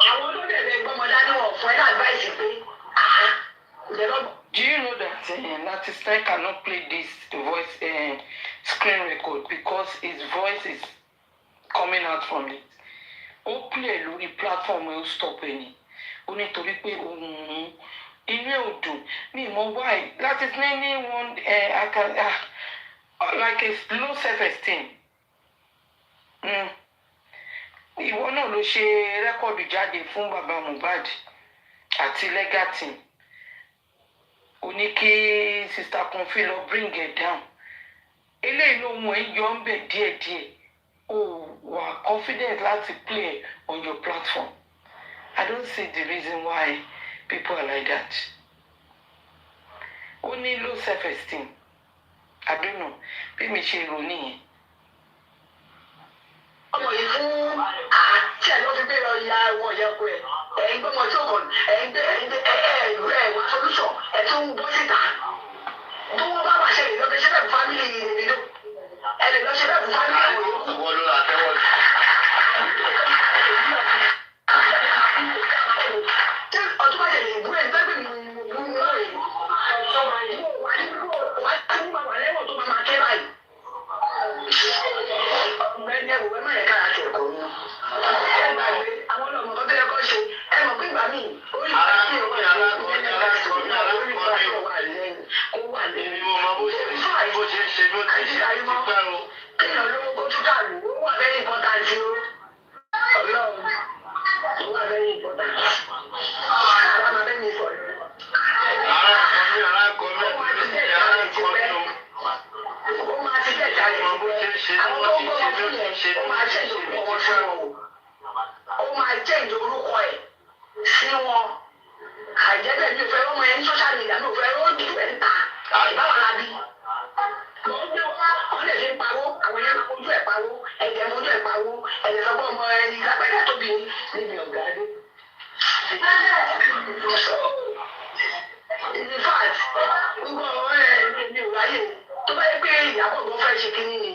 Speaker 7: àwọn tó dẹ̀ fẹ́ gbọ́mọ dání wọ̀ fún ẹ ní advice pé
Speaker 6: do you know that Latisne cannot play this voice screen record because his voice is coming out from it? Ó play lórí platform ó stop ẹni ó nítorí pé òun inú ẹ̀ ò dùn ní ìmọ̀ why Latisne ní one like a low self-esteem. Ìwọ náà ló ṣe rẹ́kọ̀dù jáde fún bàbá Mohbad àti legal team. Ó ní kí Sister Konfi lọ bring it down. Eléyìí ló mú ẹ yọ ń bẹ̀ díẹ̀díẹ̀. Oh, wow, confident to play on your platform. I don't see the reason why people are like that. Only low self-esteem. I don't know. Bí mi ṣe rò nìyẹn.
Speaker 7: ọmọ yìí fún àti ẹ̀ ló fi gbé lọ ya ẹ̀wọ̀n ìyẹ́kù ẹ̀ ẹ̀yin gbọ́mọ tí ó kàn ẹ̀yin gbé wá solution ẹ̀ tó ń bọ́ síta. tó wọ́n bá wà ṣe lè lọ ṣe bẹ́ẹ̀ fún fámìlì ìrìnàjò ẹ̀ lè lọ ṣe bẹ́ẹ̀ fún fámìlì àwọn yòókù.
Speaker 8: Wọ́n ló la tẹ́wọ́ sí.
Speaker 7: ọtún bá ṣẹlẹ̀ ìbúrẹ́ ìgbẹ́gbẹ́ mi mú mi lọ́rẹ̀ wà á ti mú wà lẹ́wọ̀n tó máa ké báyìí. ọ̀gbẹ́ni ẹ̀wọ̀ wẹ́n máa yẹ kára tẹ̀ kọ́ ní. ẹ gbàgbé àwọn ọmọ tó tẹ́lẹ̀ kọ́ ṣe ẹ mọ̀ pé ìgbà míì ó lè bá sí ọ̀pọ̀ ìyàwó kéèyàn lówó kó tún dàrú ó wà very important o ọlọ́run ó wà very important àwọn ọmọ bẹ́ẹ̀ ni sọ̀rọ̀ ó máa ti tẹ̀ jáde àwọn tó ń gbọ́ fún yẹn ó máa ṣe ìdòwò wọn fún wọn o ó máa jẹ́ ìdòwúrúkọ ẹ̀ sí wọn àìjẹ́bẹ̀ mi ò fẹ́ ọmọ yẹn ní social media mi ò fẹ́ ó jù ẹ̀ ń ta ìbáwọ̀ la bí wọ́n lè fi pawó àwọn yẹn máa mojú ẹ̀ pawó ẹ̀jẹ̀ mojú ẹ̀ pawó ẹ̀jẹ̀ lọ́gbọ́n ọmọ ẹni lápẹ́jà tóbi níbi ọ̀gá dé. in fact gbogbo mi ò ráyè tó bá yẹ pé ìyàbọ̀ gbọ́ fẹ́ ṣe kínní ni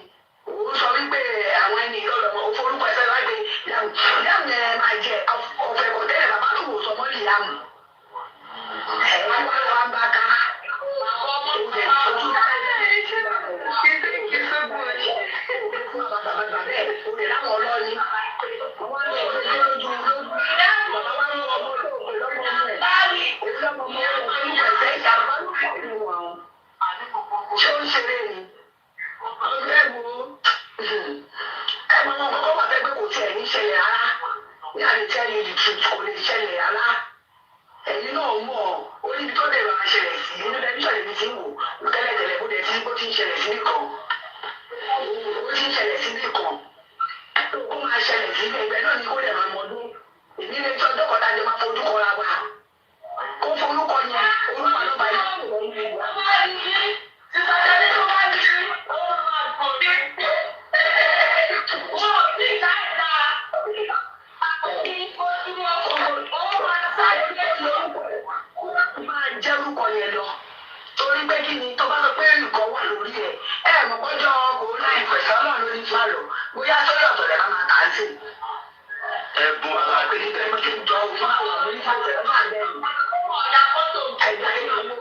Speaker 7: òun sọ wípé àwọn ẹni ìlọ́lọ́mọ òforúkọ ẹsẹ̀ láti yàmù ẹ̀ máa jẹ ọ̀fẹ́ kò tẹ́lẹ̀ bàbá tó wò sọmọ́ lì yàmù ẹ̀ wá bá ká òun lè fojú
Speaker 6: ẹ̀yin náà mọ̀ orí ibi tó dẹ̀ máa ṣẹlẹ̀ sí inú tẹlifíṣàn èmi ti ń wò tẹ́lẹ̀tẹ́lẹ̀ bó dẹ̀ tí bó ti ń ṣẹlẹ̀ sí nìkan ó ti ń ṣẹlẹ̀ sí nìkan ó máa ṣẹlẹ̀ sí ẹgbẹ́ náà ni kó dẹ̀ máa mọdún èmi lè tí ọjọ́ kọta jẹ máa fojú kọra wa kó forúkọ yẹn orúkọ lọ́ba yìí. Máa jẹ́ orúkọ yẹn lọ torí pé kí ni tó bá sọ pé nǹkan wà lórí ẹ mọ̀ kọjọ́ kòrónà ìfẹ̀sẹ̀ ọlọ́run lórí tí wàá lọ bóyá sórí ọ̀tọ̀ rẹ̀ ká máa kà á sí.
Speaker 1: ẹ̀bùn
Speaker 6: aláàbẹ̀ ní tẹ́lẹ̀ tó ń jọ òun máa wà lórí ìfẹ̀sẹ̀ ọlọ́run bẹ́ẹ̀ ni. ẹ̀gbẹ́ ìlú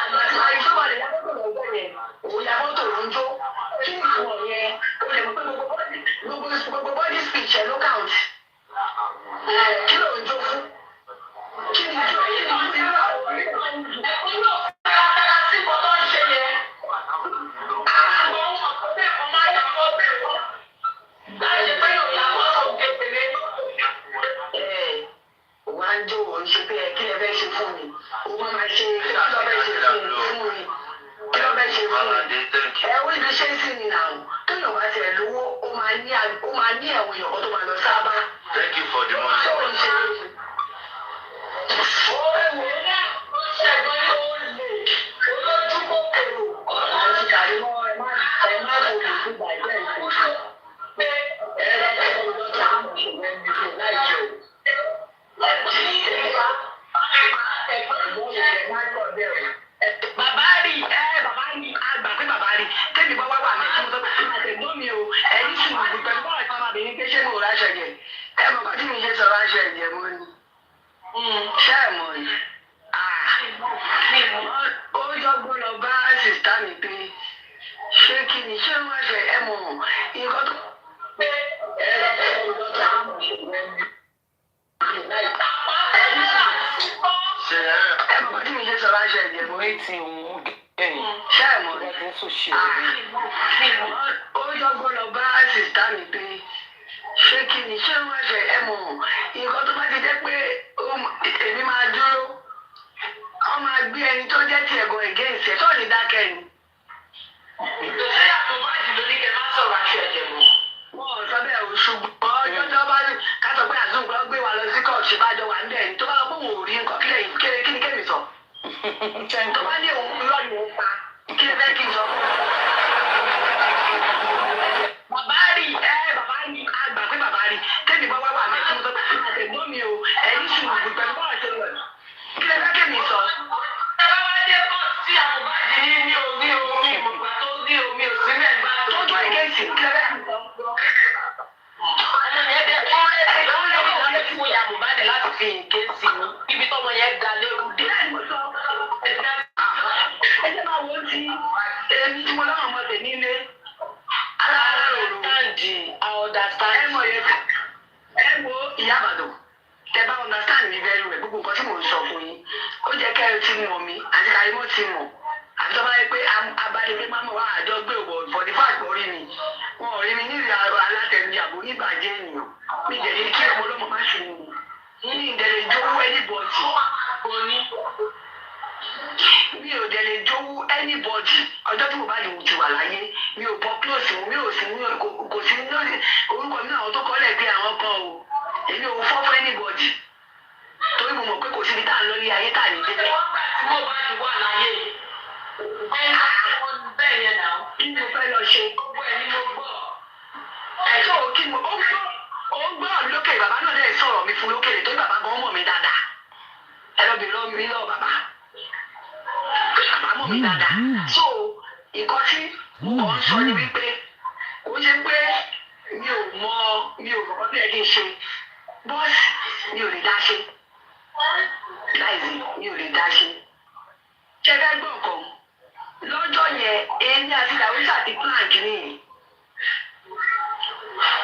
Speaker 6: àgbàtí máa yí sọ́wọ́ rẹ̀ yàtọ̀ lọ́gbọ̀n yẹn òun yàtọ̀ tó ń jó kí ni àwọn yẹn ó lè mọ̀ pé gbogbo body speech ẹ̀ ló count. Kí ló ń jó fún? Kí ni ìjọ yìí ń bí wà? Wọ́n á jó òun ṣe pé kí lè fẹ́ ṣe fún mi. Ó máa ṣe kí ló fẹ́ ṣe fún mi. Kí ló fẹ́ ṣe fún mi. Wọ́n ibi ṣe sí ni náà. Tó yàn wá tiẹ̀ lówó, ó máa ní ẹ̀wọ̀n èèyàn tó máa lọ sábà.
Speaker 1: Thank you for the money.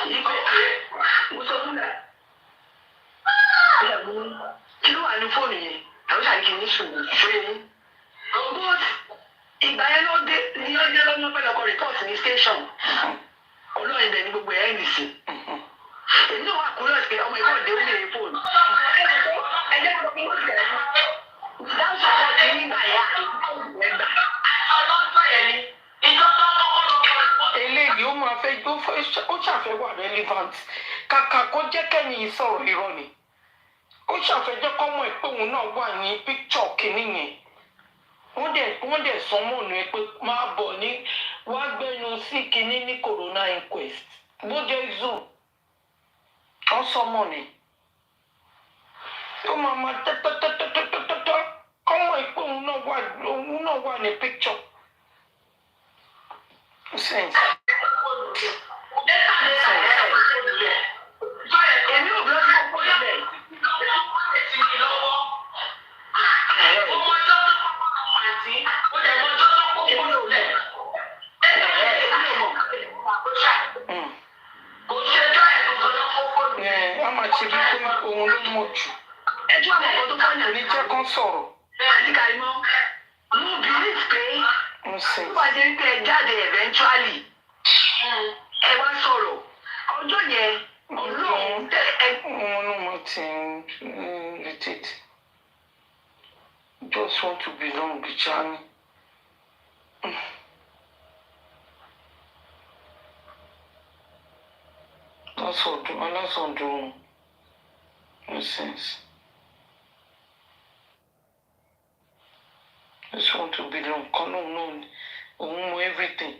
Speaker 6: Ipe mo sọ fún ẹ. Kí ló wà ní fóònù yẹn? Àwọn ṣàkíyèsí ní ṣùgbọ́n ṣe é. But ìgbà yẹn ló dé lọ́nà pẹ̀lú ọkọ̀ rìpọ́ọ̀tì ní station. Ọlọ́run ibẹ̀ ni gbogbo ẹ̀ ń sí. Èmi náà wà kúrò sí ọmọ ìkọ́ òde ó lè fóònù. Ẹjẹ́ kọ́ bí wọ́n tẹ̀lé. Without support nígbà yà ẹgbà. Ọlọ́dún yẹn ni ìjọba eléyìí ó máa fẹ́ ó ṣàfẹ́ wà relevant kàkà kó jẹ́ kẹ́ni sọ̀rọ̀ irọ́ ni ó ṣàfẹ́jẹ́ kọ́mọ ẹ̀ pé òun náà wà ní picture kìíní yẹn wọ́n dẹ̀ sọ mọ́ọ̀nù ẹ pé máa bọ̀ ní wá gbẹ́nu sí kìíní ní corona inquest bó jẹ́ zoom wọ́n sọ mọ́ọ̀nù ẹ̀ ó máa tẹ́tẹ́tẹ́tẹ́tẹ́tẹ́ kọ́mọ ẹ̀ pé òun náà wà ní picture. Sense. Eventually, ẹ wá sọ̀rọ̀ ọjọ́ yẹn ọlọ́run just want to belong with Chani. That's all do. No sense. Just want to belong. No, everything.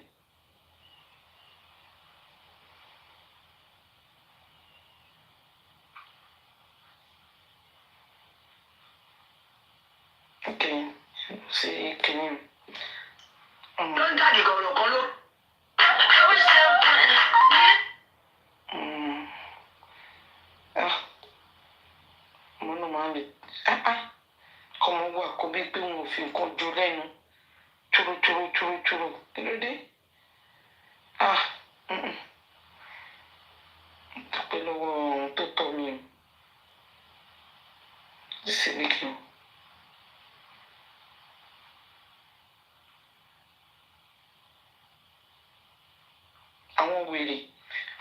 Speaker 6: Okay, see, can you? Don't daddy go no color. Mono mami. Como wa ko bi pe mo fi nǹkan jọ lẹ́nu. Churu. Kí ló dé? Dúpẹ́ lọ́wọ́ ohun tó tọ́ mi o. Dísè ní kí n. Àwọn wèrè,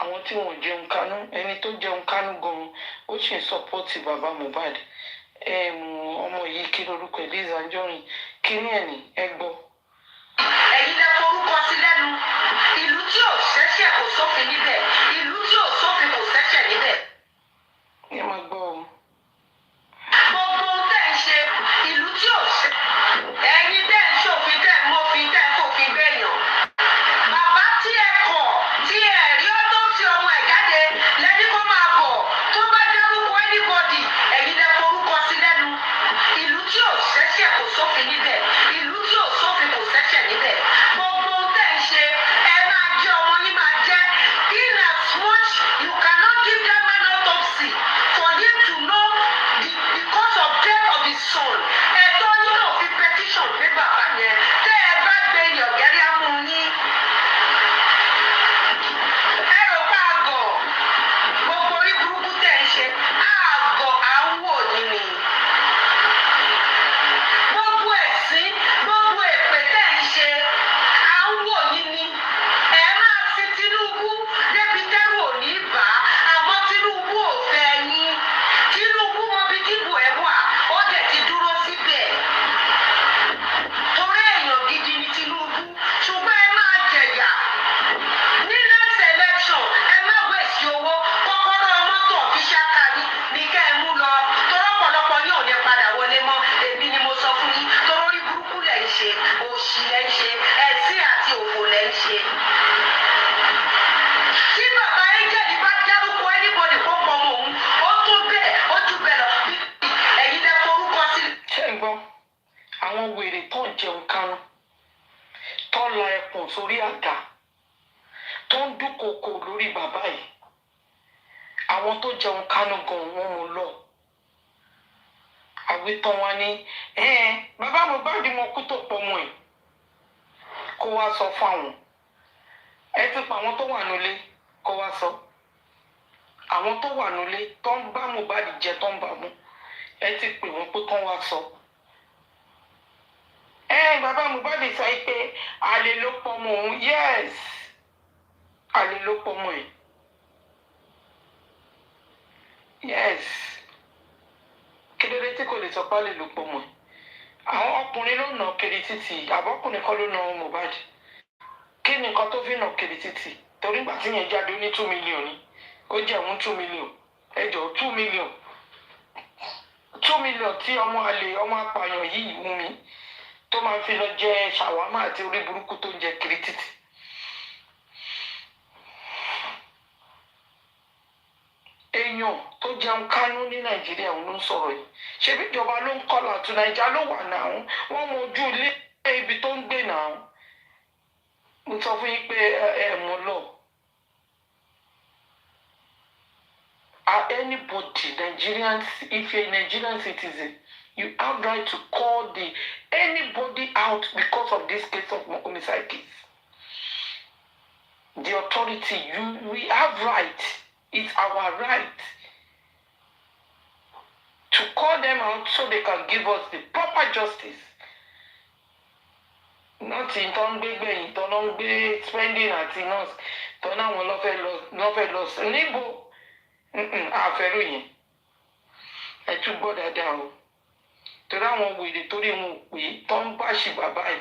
Speaker 6: àwọn tí wọ́n jẹun kánú, ẹni tó jẹun kánú gan-an, ó sì ń sọ́pọ́ọ̀tì bàbá Mohbad. Ọmọ yìí kí lorúkọ Liz Anjorin, kí ni ẹ̀ ní ẹ gbọ́. Ẹ̀yin lẹ forúkọ sí lẹ́nu, ìlú tí ò ṣẹ̀ṣẹ̀ kò sófin níbẹ̀, ìlú tí ò sófin kò ṣẹ̀ṣẹ̀ níbẹ̀. Ẹ máa gbọ́ o. Gbogbo ohun tẹ́ ń ṣe, ìlú tí ò ṣe, ẹ̀yin tẹ́ ń ṣòfin tẹ́ ń mọ́fin tẹ́ ń fòfin gbẹ̀yàn. Bàbá tí ẹ kọ̀ tí ẹ rí ọdún tí ọmọ ẹ̀ jáde lẹ́ni kó máa bọ̀ tó bá dárúkọ anybody, ẹ̀yin lẹ forúkọ sí lẹ́nu, ìlú tí ò ṣẹ̀ṣẹ̀ kò sófin níbẹ̀, ìlú tí ò sófin kò ṣẹ̀ṣẹ̀ níbẹ̀. Gbogbo ohun tẹ́ ń ṣe, ẹ máa jẹ́ ọmọ yín máa jẹ́. In as much you cannot give them an autopsy for him to know the cause of death of his son. Ẹ̀tọ́ yín náà fi petition pé bàbá yẹn tẹ́ ẹ bá gbé yọ̀gẹ́rẹ́ amú yín. Ẹ rò pé àgọ̀ gbogbo orí burúkú tẹ̀ ń ṣe àgọ̀ àwọ̀ yín ni. Gbogbo ẹ̀sìn gbogbo èpè tẹ̀ ń ṣe àwọ̀ yín ni. Ẹ máa fi Tinubu débi tẹ́rù ò ní bà á, àmọ́ Tinubu ò fẹ́ yín. Tinubu mọ bí dìbò ẹ̀ wà, ó dẹ̀ ti dúró síbẹ̀. Torí èèyàn gidi ni Tinubu, ṣùgbọ́n ẹ máa jẹ̀yà. Ní next election, ẹ má wẹ̀sì owó, kọ́kọ́rọ́ mọ́tò fi ṣáká yín ní kẹ́ ẹ mú lọ. Torọ́ ọ̀pọ̀lọpọ̀ yóò ní padà wọlé mọ́, èmi ni mo sọ fún yín. Torí burúkú lẹ̀ ń ṣe, òṣì lẹ̀ ń ṣe, ẹ̀sìn àti òfò lẹ̀ ń ṣe. Tí bàbá Angel bá dárúkọ anybody kó pọ̀ mọ́ òun, ó tó bẹ́ẹ̀, ó jù bẹ́ẹ̀ lọ. Ẹ̀yin lẹ forúkọ sí. Ṣé ń gbọ́? Àwọn wèrè tó ń jẹun kánú, tó ń la ẹkùn sórí àga, tó ń dúnkokò lórí bàbá yìí. Àwọn tó jẹun kánú gan-an wọ́n mú lọ. Àwítán wa ní bàbá Mohbad mọ kú tó pọ̀ mọ́ ẹ̀. Kó wá sọ fún àwọn. Ẹ ti pa àwọn tó wà nílé kó wá sọ. àwọn tó wà nílé tó ń bá Mohbad jẹ tó ń bá mú ẹ ti pè wọ́n pé kán wá sọ. Bàbá Mohbad sọ pé àlè ló pọmọ òun. Yes, àlè ló pọmọ ẹ̀. Yes, kedere tí kò lè sọ pé àlè ló pọmọ ẹ̀. Àwọn ọkùnrin ló nà kiri títì, àbọ̀kùnrin kọ́ ló nà Mohbad. Kí ni nǹkan tó fi nà kiri títì? Torí ìgbà tí yẹn jáde ó ní 2 million ni, ó jẹ́ òun 2 million. Ẹ jọ̀ọ́ 2 million. 2 million tí ọmọ àlè ọmọ apààyàn yìí mú mi tó máa fi lọ jẹ ṣàwámà àti orí burúkú tó ń jẹ kiri títì. Èèyàn tó jẹun kánú ní Nàìjíríà òun ló ń sọ̀rọ̀ yìí. Ṣebí ìjọba ló ń kọlà tó Nàìjíríà ló wà náà. Wọ́n mọ ojú ilé ibi tó ń gbé náà. Mo sọ fún yín pé ẹ mọ̀ lọ. Anybody, Nigerians, if you're a Nigerian citizen, you have right to call anybody out because of this case of homicide case. The authority, we have right. It's our right to call them out so they can give us the proper justice. Not in ton gbegbe, ton gbé spending àti nurse, ton àwọn lọ́fẹ́ lọ sí níbo. Àfẹ́rù yẹn. Ẹ tún gbọ́ dáadáa o. Torí àwọn wèrè torí wọn ò pé tó ń bá ṣì bàbá ẹ̀.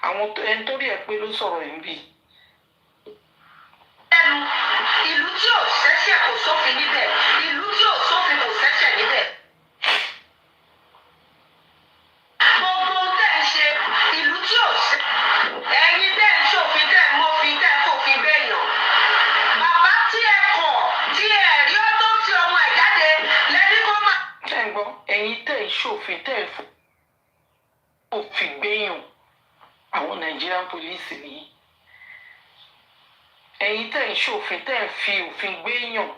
Speaker 6: Àwọn ẹni torí ẹ̀ pé ló sọ̀rọ̀ ẹ̀ ń bì.
Speaker 7: Ìlú tí ò ṣẹ̀ṣẹ̀ kò sófin níbẹ̀. Ìlú tí ò sófin kò ṣẹ̀ṣẹ̀ níbẹ̀. Gbogbo tẹ̀ ń ṣe ìlú tí ò ṣe. Ẹ̀yin tẹ̀ ń ṣòfin tẹ̀ ń mọ́fin tẹ̀ ń fòfin bẹ́yàn. Bàbá tí ẹ kọ̀ tí ẹ rí ọ́ tó ti ọmọ ẹ̀ jáde lẹ́ni kó máa.
Speaker 6: Ṣé ń gbọ́? Ẹ̀yin tẹ̀ ń ṣòfin tẹ̀ ń fòfin gbéyàn. Àwọn Nigerian police nìyí. Ẹ̀yin tẹ̀ ń ṣòfin tẹ̀ ń fi òfin gbéyàn.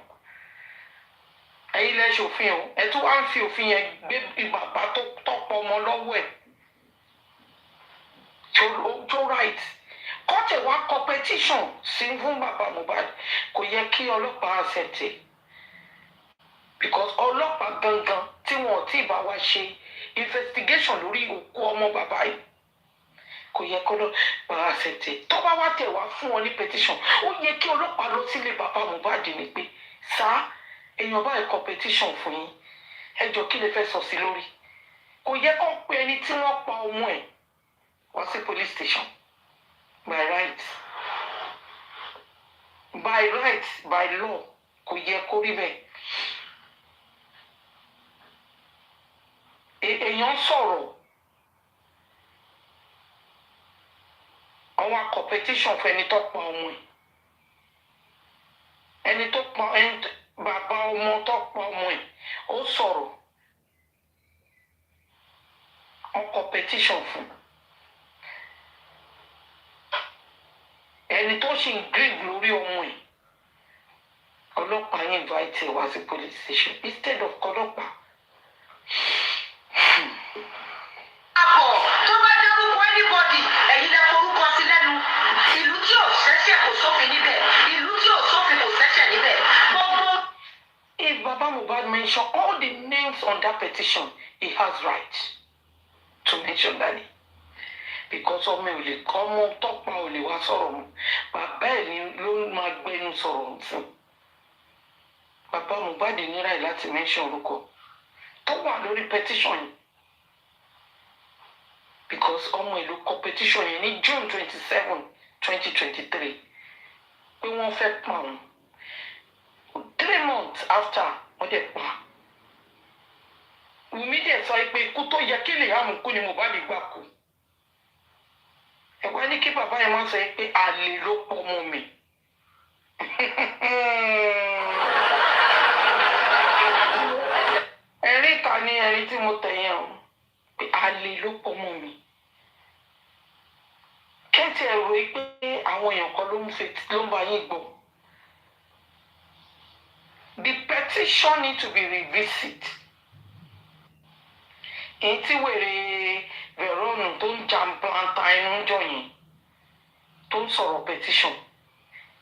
Speaker 6: Ẹ̀yin lẹ ṣòfin o. Ẹ tún wá ń fi òfin yẹn gbé bàbá tó tọ́pọ̀ ọmọ lọ́wọ́ ẹ̀. tó right kọ́tẹ̀ wá competition sí fún bàbá Mohbad kò yẹ kí ọlọ́pàá accept it because ọlọ́pàá gangan tí wọn ò tí ì bá wa ṣe investigation lórí òkú ọmọ bàbá yìí kò yẹ kó ọlọ́pàá accept it tó bá wá tẹ̀ wá fún wọn ní petition ó yẹ kí ọlọ́pàá lọ sílé bàbá Mohbad ní pé sá èèyàn báyìí competition fún yín ẹjọ́ kí lè fẹ́ sọ sí lórí kò yẹ kó pe ẹni tí wọ́n pa ọmọ ẹ̀ wá sí police station by right by law kò yẹ kó rí bẹ́ẹ̀. Èèyàn sọ̀rọ̀ àwọn competition fún ẹni tó pa ọmọ ẹ̀ ẹni tó pa bàbá ọmọ tó pa ọmọ ẹ̀ ó sọ̀rọ̀ on competition fún ẹni tó ṣì ń grieve lórí ọmọ ẹ̀ ọlọ́pàá yẹn invite ẹ wá sí police station instead of kọlọ́pàá.
Speaker 7: àbọ̀ tó bá dárúkọ anybody ẹ̀yin lẹ forúkọ sí lẹ́nu ìlú tí ò ṣẹ̀ṣẹ̀ kò sófin níbẹ̀ ìlú tí ò sófin kò ṣẹ̀ṣẹ̀ níbẹ̀ gbogbo.
Speaker 6: If Baba Mohbad mention all the names on that petition, he has right to mention that name. Because ọmọ ò lè kọ́ mọ́ tọ́pa ò lè wá sọ̀rọ̀ mọ́ bàbá ẹ̀ ni ló máa gbẹnu sọ̀rọ̀ fún Baba Mohbad ní right láti mention orúkọ tó wà lórí petition yìí because ọmọ ìlú kọ petition yẹn ní June 27, 2023 pé wọ́n fẹ́ pa òun 3 months after wọ́n dẹ̀ pa Wùmí dẹ̀ sọ pé ikú tó yẹ kí lè hàmù kú ni Mohbad gbà kú ẹ̀wọ́n ní kí bàbá yẹn máa sọ pé àlè ló pọ̀ mọ́ mi. Ẹ̀rín kan ní ẹni tí mo tẹ̀yìn o pé àlè ló pọ̀ mọ́ mi. Kẹ́tì ẹ̀rọ pé àwọn èèyàn kan ló ń bá yín gbọ́. The petition need to be revisited. Èyí tí wèrè Veronu tó ń jàǹplanta inú jọ yẹn tó ń sọ̀rọ̀ petition.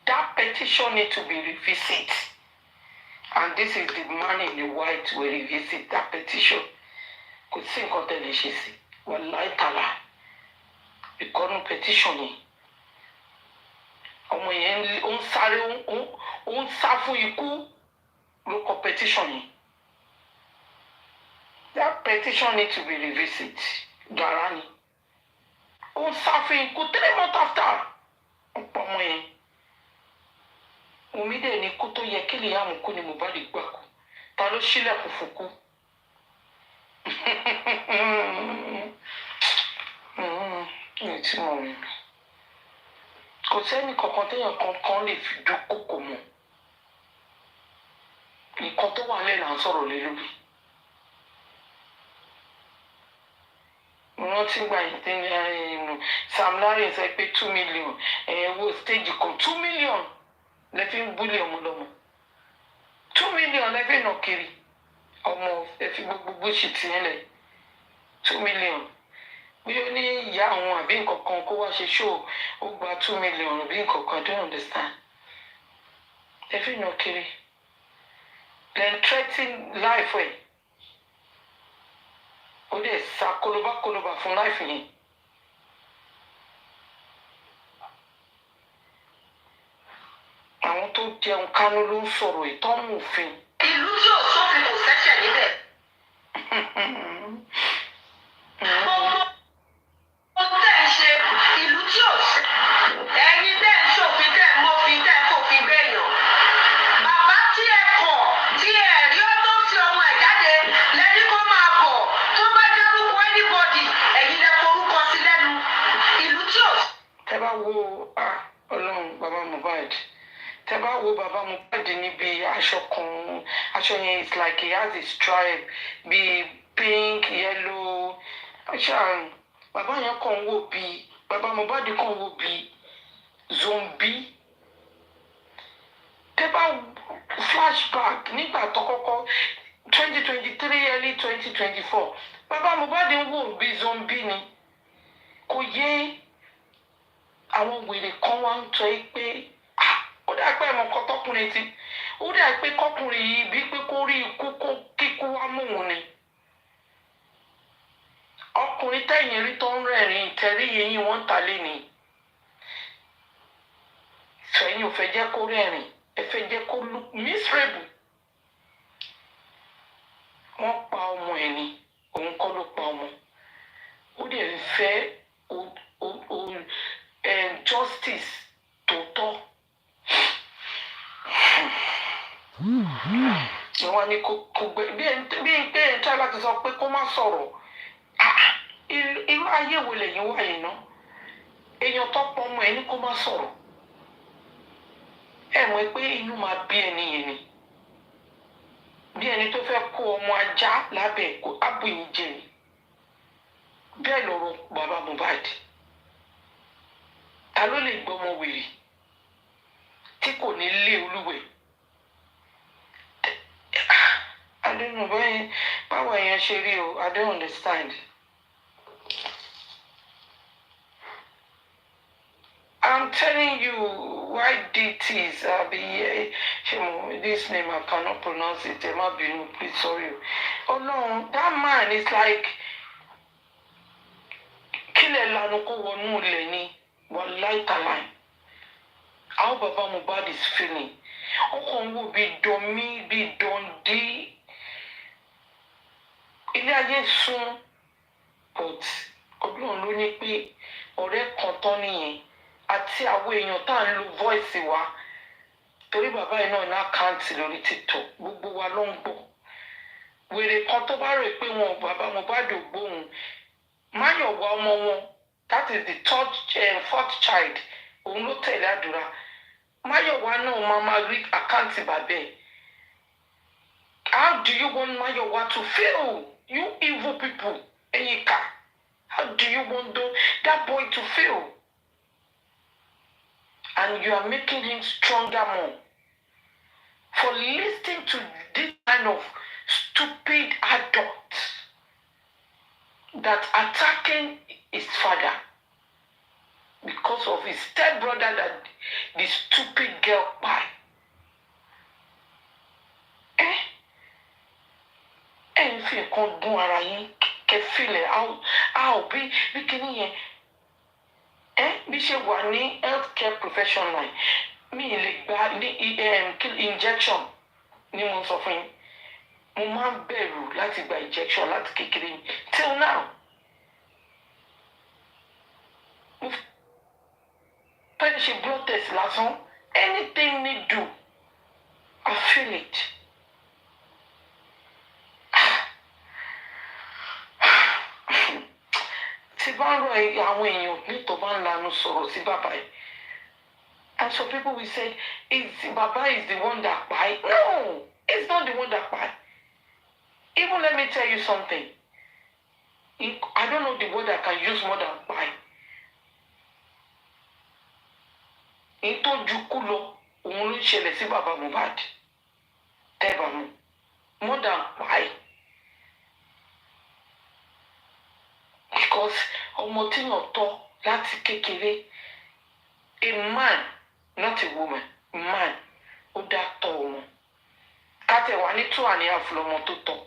Speaker 6: That petition need to be revisited. And this is the man in the white will revisit that petition. Kò sí nǹkan tẹ́lẹ̀ ṣe sí. Wallahi ta'ala. Ìkọ́nù petition yìí. Ọmọ yẹn ó ń sáré ó ń sá fún ikú ló kọ petition yìí. That petition need to be revisited. Garani. Ó ń sá fún ikú 3 months after. Ọ̀pọ̀ ọmọ yẹn. Omi dẹ̀ ní kú tó yẹ kí lè yàmù kú ni Mohbad gbà kú. Ta ló ṣílẹ̀kùn fún kú? Tí mo rìn. Kò sẹ́ni kankan téèyàn kankan lè fi dúkòkò mọ́. Nǹkan tó wà lẹ́nu à ń sọ̀rọ̀ lé lórí. Wọ́n ti gbà yín Sam Larry sọ pé 2 million owó stage kan 2 million lẹ́fí ń búlẹ̀ ọmọ lọ́mọ 2 million lẹ́fí nà kiri ọmọ ẹ̀fí gbogbo ṣì tì ń lẹ̀ 2 million bí ó ní ìyá àwọn àbí nǹkan kan kó wá ṣe ṣó ó gba 2 million àbí nǹkan kan I don't understand lẹ́fí nà kiri then threaten life ẹ̀ ó dẹ̀ sá kólóbá fún life yẹn. Àwọn tó jẹun kánú ló ń sọ̀rọ̀ ìtọ́mù òfin.
Speaker 7: Ìlú tí ò sófin kò sẹ́sẹ̀ níbẹ̀. Gbogbo tẹ́ ń ṣe ìlú tí ò sí. Ẹ̀yin tẹ́ ń ṣòfin tẹ́ ń mọ́fin tẹ́ ń fòfin bẹ́yàn. Bàbá tí ẹ kọ̀ tí ẹ rí ó tó fi ọmọ ẹ̀ jáde lẹ́ni kó máa bọ̀ tó bá dárúkọ anybody ẹ̀yin lẹ forúkọ sí lẹ́nu. Ìlú tí ò sí.
Speaker 6: Tẹ́ bá wo Ọlọ́run bàbá Mohbad. Tẹ́ bá wo bàbá Mohbad níbi aṣọ kan aṣọ yẹn is like he has a stripe bí pink yellow bàbá yẹn kàn wò bí bàbá Mohbad kàn wò bí zombie. Tẹ́ bá flashback nígbà tó kọ́kọ́ 2023 early 2024 bàbá Mohbad ń wò bí zombie ni kò yé àwọn wèrè kan wá ń tọ́ ẹ pé ó dà pé ẹ̀mọ́ kan tọkùnrin ti ó dà pé kọkùnrin yìí bí pé kó rí ikú kó kíkú wá mú òun ni ọkùnrin tẹ̀yìn rí tó ń rẹ̀rìn tẹ̀rí yẹ̀yìn wọ́n ń ta lé ni sẹ́yìn ò fẹ́ jẹ́ kó rẹ̀rìn ẹ fẹ́ jẹ́ kó look miserable wọ́n pa ọmọ ẹ̀ ni òun kọ́ ló pa ọmọ ó dẹ̀ ń fẹ́ justice tòótọ́. Wọ́n ní kò gbé bí n pé n tí láti sọ pé kó má sọ̀rọ̀ irú ayé wo lẹ́yìn wá yìí ná èèyàn tó pọ̀ ọmọ ẹ̀ ní kó má sọ̀rọ̀ ẹ mọ̀ pé inú máa bí ẹni yẹn ni bí ẹni tó fẹ́ kó ọmọ ajá lábẹ́ ẹ̀kọ́ ábùyìn jẹ ni bẹ́ẹ̀ lọ́rọ̀ bàbá Mohbad ta ló lè gbọ́ ọmọ wèrè tí kò ní lé olúwẹ̀. I don't know báwo èèyàn ṣe rí o I don't understand. I'm telling you why DTs this name I cannot pronounce it Emma Binu please sorry oh no that man is like kílẹ̀ lanu kó wọnú ilẹ̀ ni wallahi ta'ala how baba Mohbad is feeling ọkàn wo bí dọ̀mí bí dọ̀ndí ilé ayé sún but ọdún ló ní pé ọ̀rẹ́ kan tán nìyẹn àti àwọn èèyàn tá à ń lo voice wa torí bàbá yìí náà ní àkáǹtì lórí TikTok gbogbo wa ló ń gbọ́ wèrè kan tó bá rò pé wọn bàbá Mohbad ò gbóhùn Máyọ̀wá ọmọ wọn that is the fourth child òun ló tẹ̀lé àdúrà Máyọ̀wá náà máa rí àkáǹtì bàbá ẹ̀. How do you want Máyọ̀wá to feel? You evil people, Enyika. How do you want that boy to feel? And you are making him stronger more for listening to this kind of stupid adult that attacking his father because of his stepbrother that the stupid girl by. fi nǹkan dún ara yín kẹ́ fílẹ̀ a ò bí kíní yẹn bí ṣe wà ní healthcare professional mi lè gba ní injection ni mo sọ fún yín mo máa ń bẹ̀rù láti gba injection láti kékeré mi till now mo fẹ́ ṣe blood test lásán anything need do I feel it. tí bá ń rọ àwọn èèyàn nítorí bá ń lanu sọ̀rọ̀ sí bàbá yìí and some people will say baba is the one that kpai no it's not the one that kpai even let me tell you something I don't know the word I can use more than kpai ìtọ́jú kú lọ òun ló ń ṣẹlẹ̀ sí bàbá Mohbad tẹ́bà mu more than kpai. Because ọmọ tí yàn tọ́ láti kékeré a man not a woman man ó dá tọ́ ọmọ kátẹ wà ní 2.5 lọmọ tó tọ́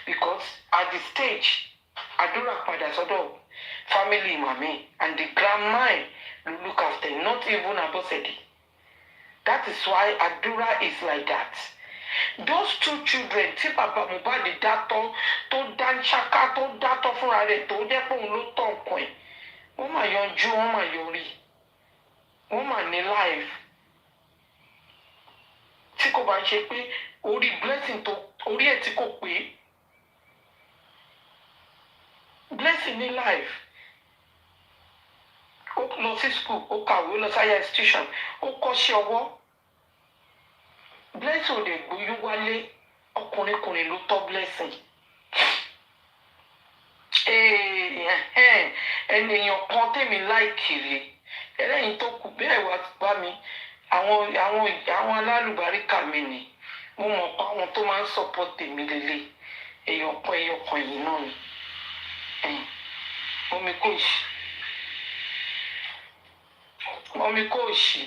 Speaker 6: because at the stage àdúrà padà sọ́dọ̀ family mami and the grandma will look after not even Abosede. That is why àdúrà is like that. Those 2 children tí bàbá Mohbad dátọ́ tó dá ṣáká tó dátọ́ fúnra rẹ̀ tó jẹ́ pé òun ló tọ́ nǹkan ẹ̀ wọ́n máa yanjú wọ́n máa yọrí wọ́n máa ní life tí kò bá ń ṣe pé orí blessing tó orí ẹ̀ tí kò pé blessing ní life ó lọ sí school ó kàwé ó lọ sí higher institution ó kọ́ṣẹ́ ọwọ́ blessing ò lè gbóyún wálé ọkùnrin ló tọ́ blessing ènìyàn kan tèmi láìkiri ẹlẹ́yìn tó kù bẹ́ẹ̀ wá bá mi àwọn alálùbáríkà mi ni mo mọ̀ pé àwọn tó máa ń support tèmi lélẹ̀ ẹyọkan yìí náà ni mọ́mí kò sí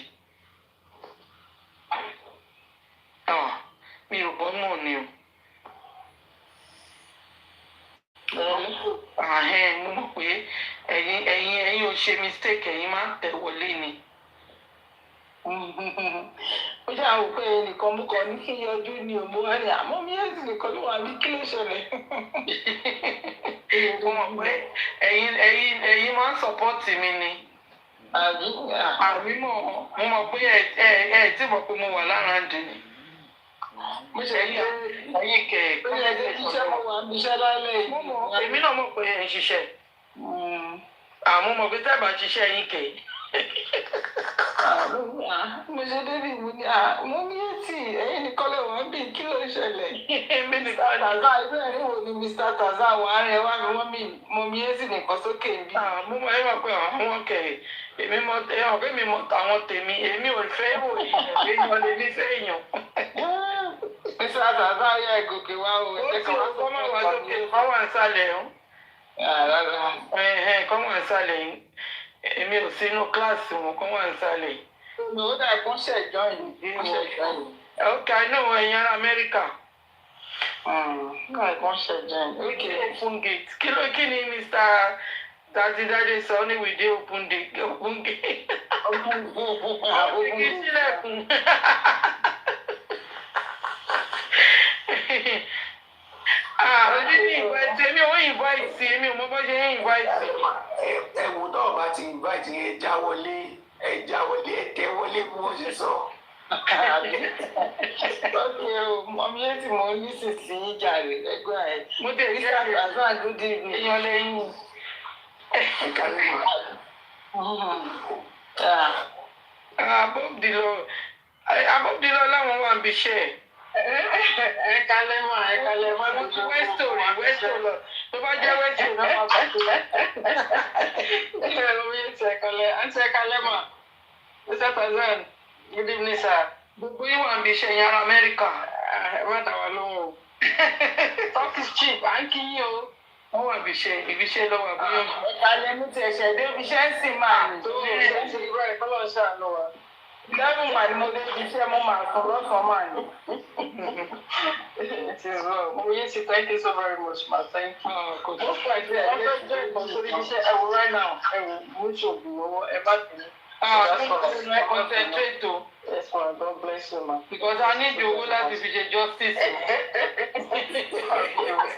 Speaker 6: mi ò bọ́ mọ̀ ni o. Mo mọ̀ pé ẹ̀yin ò ṣe mistake ẹ̀yin máa ń tẹ̀ wọlé ni.
Speaker 7: ó ṣáà wò pé ẹnìkan mú kan ní kí n yọjú ní òmò ẹni àmọ́ mi yẹn sì nìkan ló wà bí kí ló ṣẹlẹ̀.
Speaker 6: mo mọ̀ pé ẹ̀yin máa ń support mi ni. àbí mo mọ̀ pé ẹ tí mọ̀ pé mo wà lára ń dín ní. mo ṣe ẹ̀yin kẹ̀
Speaker 7: ó yẹ kí iṣẹ́ mo wà níṣẹ́ lálẹ́ yìí.
Speaker 6: èmi náà mọ̀ pé ẹ̀ ń ṣiṣẹ́ àmọ́ mọ̀ pé tẹ́ẹ̀bà ṣiṣẹ́ yín kẹ̀.
Speaker 7: mo ṣe débi mo ní mo ní etí ẹ̀yin nìkan lè wọ́n bí kí ló ṣẹlẹ̀.
Speaker 6: Mr. Taza
Speaker 7: irú ẹ̀rí wo ni Mr. Taza wà á rẹ̀ wá mi mo mi etí nìkan sókè bí.
Speaker 6: mo máa ń wà pé àwọn kẹ̀ èmi mọ ọ̀gá mi mọ àwọn tèmi èmi ò fẹ́ wò yìí èèyàn lè ní sẹ́yìn.
Speaker 7: Mr. Taza yà ìgòkè wá o.
Speaker 6: ó ti kọ́ máa wà lókè kọ́ wà nsàlẹ̀ o. kọ́ wà nsàlẹ̀ yìí èmi ò sínú kíláàsì wọn kọ́ wà nsàlẹ̀ yìí.
Speaker 7: ó dà kó ṣẹ̀jọ́ yìí.
Speaker 6: ok I know ẹ̀yin ará Amẹ́ríkà.
Speaker 7: kó ṣẹ̀jọ́ yìí.
Speaker 6: ok open gate kí ni Mr. Daddy sọ ní we dey open gate. open gate sílẹ̀kùn. Èmi ò invite èmi ò mọ bó ṣe ń invite.
Speaker 1: Ẹ wò náà bá ti invite ẹ já wọlé ẹ tẹ wọlé bí wọ́n ṣe sọ.
Speaker 7: Okay, mọ̀mí ẹ̀ tí mo ní sísìn jàre ẹgbẹ́ ẹ̀.
Speaker 6: Mo tẹ̀ sí
Speaker 7: Mr. Taza good evening.
Speaker 6: èèyàn lẹ́yìn. Abọ́bdìlọ láwọn wà ń bí iṣẹ́.
Speaker 7: Ẹ kalẹ̀ mọ́.
Speaker 6: Mo ti wẹ́stò lọ. Tó bá jẹ́ wẹ́stò náà máa bá tó.
Speaker 7: Ẹ kalẹ̀ mọ́. Mr. Taza good evening sir.
Speaker 6: Gbogbo yín wà ń bí iṣẹ́ yẹn ará Amẹ́ríkà.
Speaker 7: Ẹ má dà wá lóhùn o. Talk is cheap, à ń kí yín o.
Speaker 6: Wọ́n wà ibi iṣẹ́ lọ́wọ́ àbúyọ̀.
Speaker 7: Ẹ̀ka lẹ́nu ti ẹ̀ṣẹ̀ dé ibi iṣẹ́ ń sìn máa tó iṣẹ́ ń ṣe ìwé ẹ̀kọ́ lọ́ọ́ ṣàánú wa.
Speaker 6: 11 mà ni mo dé ibi iṣẹ́ mo máa sùn lọ́sàn-án mà ni. It is well. Moyesi, thank you so very much, ma. Thank you. Most likely, I get to control the iṣẹ́ ẹ wo right now. Ẹ wo mo ṣògùn lọ́wọ́ ẹ bá tẹ̀lé. I concentrate o. Yes, ma. God bless you, ma. Because I need the whole life to be justice.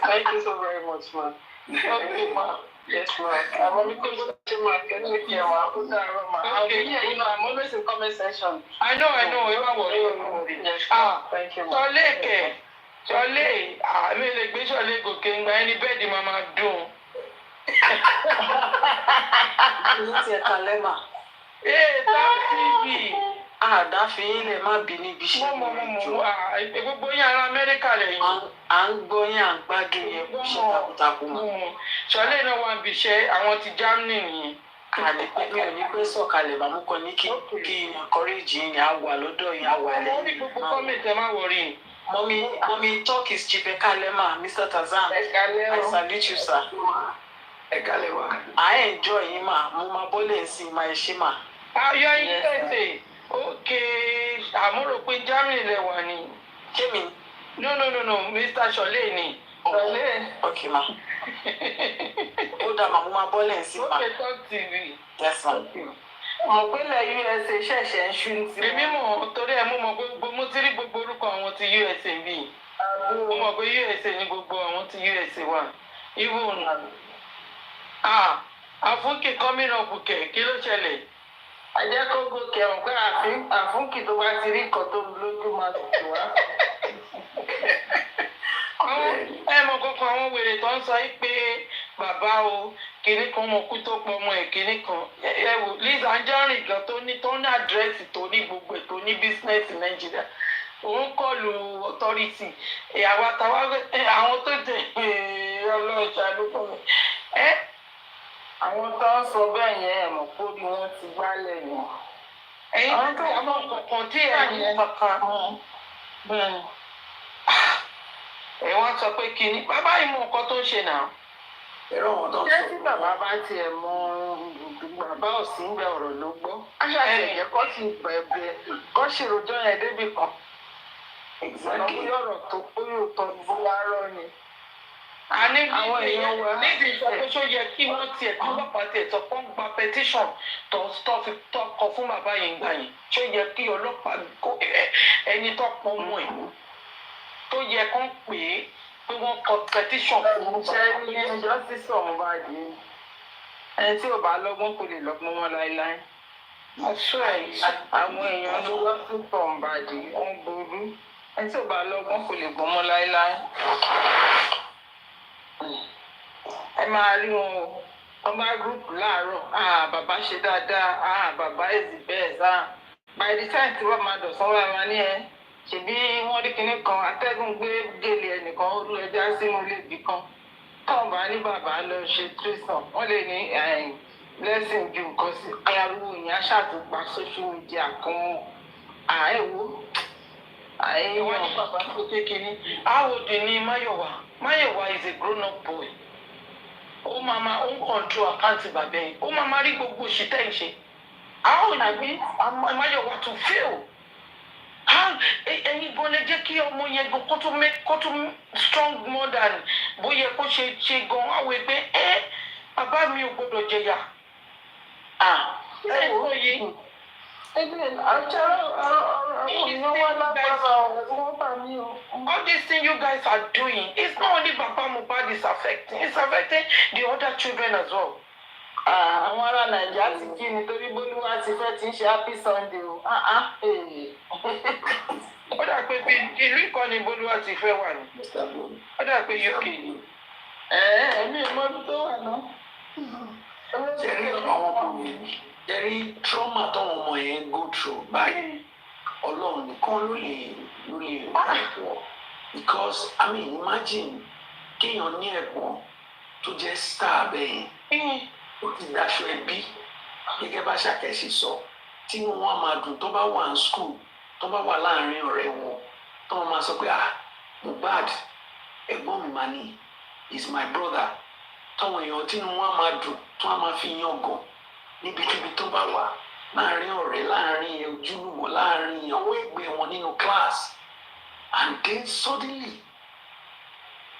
Speaker 6: Thank you so very much, ma. Okay, ma. Yes, ma. I'm only going to ma. Can you hear ma? Okay, yeah, you know, I'm always in comment section. I know. You don't worry. Yes, thank you, ma. Ṣọlé, àmì lè gbé Ṣọlé gòkè ń gba ẹni bẹ́ẹ̀dì máa máa dùn. Ní ti ẹ̀ka lẹ́mà. Dáfídì. Dáfí ilẹ̀ má bí níbi iṣẹ́ ìjọ. Gbogbo yín ará Amẹ́ríkà lẹ́yìn. À ń gbọ́ yín à ń gbádùn yẹn kò ṣe takuntakun mọ́. Ṣọlé náà wà bí iṣẹ́ àwọn ti Germany nìyẹn. Mi ò ní pé sọ̀kalẹ̀ bàmú kan ní kí encourage yín á wà lọ́dọ̀ yín á wà lẹ́yìn. Wọ́n ní gbogbo comment ẹ má wọrí. Mommy, talk is cheap. Ekalema, Mr. Tazan. I salute you, sir. Ekalewa. I enjoy him, ma. Mama bole nsi ma eshima. You're interested. Okay. Amoro pe Germany le wa ni. Kemi. No. Mr. Shole ni. Shole. Okay, ma. Oda ma mama bole nsi ma. Okay, talk TV. Yes, ma. Mo pe le USA ṣẹ̀ṣẹ̀ ń ṣú ti. Èmi mọ̀ torí ẹ mọ̀ gbogbo mo ti rí gbogbo orúkọ àwọn ti USA bí. Mo mọ̀ pé USA ní gbogbo àwọn ti USA wà. Even Àfúnkì coming up kẹ̀ kí ló ṣẹlẹ̀? Ajẹ́ kó gòkè ọ̀hún pé Àfúnkì tó bá ti rí nǹkan tó lójú máa tètè wá. Mọ̀ kankan àwọn wèrè tó ń sọ pé bàbá o kìnnì kan mọ kú tó pọ̀ ọmọ ẹ̀ kìnnì kan. Wò Liz Anjorin gan tó ní àdírẹ́sì tó ní gbogbo ẹ̀ tó ní bísínẹ́sì Nàìjíríà. Òun kọlu authority. Àwọn tó tẹ̀ ọlọ́ọ̀ṣà ló kọ́ mi. Àwọn tó ń sọ bẹ́ẹ̀ yẹn mọ̀ pé bí wọ́n ti gbálẹ̀ yẹn. Ẹ̀yin tó àwọn kankan tí ẹ̀yin kankan. Bẹ́ẹ̀ni. Wọ́n sọ pé kíní bàbá yìí mọ nǹkan tó ń ṣe náà. Ṣé tí bàbá bá tiẹ̀ mọ bàbá òsì ń bẹ ọ̀rọ̀ ló gbọ́? Aṣáájú kọ́ sí bẹ̀bẹ̀ kọ́ sì rojọ́ yẹn débì kan. Ọ̀nà bóyá ọ̀rọ̀ tó bóyá òótọ́ bóyá rọ́ ni. Àwọn èèyàn wa níbi ìṣàkóso yẹ kí wọ́n tiẹ̀ kí ọlọ́pàá tiẹ̀ sọ pé ń gba petition tó fi tọkọ fún bàbá yìí gbà yìí. Ṣé ó yẹ kí ọlọ́pàá ẹni tó pọ̀ mọ́ ẹ̀ tó yẹ kán pè é pé wọ́n kọ petition fún un. Ṣé ní ẹjọ́ sísọ Mohbad yìí ẹni tí ò bá lọ́gbọ́n kò lè lọ́gbọ́n wọn láéláé. Àwọn èèyàn ló wá sísọ Mohbad yìí wọ́n burú ẹni tí ò bá lọ́gbọ́n kò lè gbọ́n mọ́ láéláé. Ẹ máa rí wọn o wọ́n bá group láàárọ̀ bàbá ṣe dáadáa bàbá is the best by the time tí wọ́n máa dọ̀sán wá máa ní ẹ ṣèbí wọ́n rí kinní kan atẹ́gùn gbé gèlè ẹnìkan ó lọ ẹja sínú ilé ibì kan táwọn bá ní bàbá lọ ṣe trísàn wọ́n lè ní blessing ju nǹkan sí ayáwó yẹn aṣàtúpa social media kan àìwò wọ́n ní bàbá tó kékeré àwòdì ní Máyọ̀wá is a grown up boy ó máa ń control àkáǹtì bàbá yẹn ó máa rí gbogbo òṣìṣẹ́ ìṣe àwọn òyìnbí Máyọ̀wá to fail. Ẹ̀yin gan lè jẹ́ kí ọmọ yẹn gan kó tún strong more than bóyá kó ṣe gan àwọn ẹgbẹ́ bàbá mi ò gbọdọ̀ jẹyà. All these things you guys are doing, it's not only Papa Mohbad is affecting, it's affecting the other children as well. Àwọn ará Nàìjíríà ti kí ni torí Bólúwá ti fẹ́ ti ń ṣe happy Sunday o. Ó dà pé ìlú ìkọ́ni Bólúwá ti fẹ́ wà ní. Ó dà pé UK ni. Ẹ̀mí ìmọ̀lú tó wà náà.
Speaker 9: Jẹ́rí àwọn ọmọ mi, jẹ́rí trauma táwọn ọmọ yẹn go through báyìí. Ọlọ́run nìkan ló lè ẹ̀kọ́. Because I mean imagine kéèyàn ní ẹ̀gbọ́n tó jẹ́ star bẹ́ẹ̀. Ó ti daṣọ ẹbí gẹ́gẹ́ bá Ṣàkẹ́sì sọ tí wọ́n máa dùn tó bá wà ní school tó bá wà láàrin ọ̀rẹ́ wọn tó wọ́n máa sọ pé Mohbad ẹ̀gbọ́n mi máa ní is my brother táwọn èèyàn tí wọ́n máa dùn tó wọ́n máa fi yan gan níbikíbi tó bá wà láàrin ọ̀rẹ́, láàrin ojúlùmọ̀, láàrin àwọn ẹgbẹ́ wọn nínú class. And then suddenly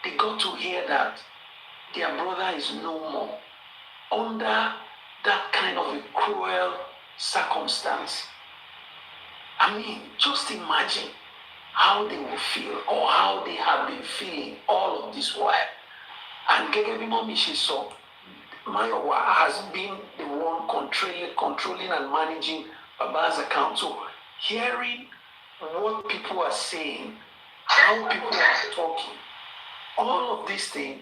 Speaker 9: they got to hear that their brother is no more under that kind of a cruel circumstance. I mean, just imagine how they will feel or how they have been feeling all of this while. And gẹ́gẹ́ bí mọ́mí ṣe sọ, Mayowa has been the one controlling and managing Baba's account. So hearing what people are saying, how people are talking, all of these things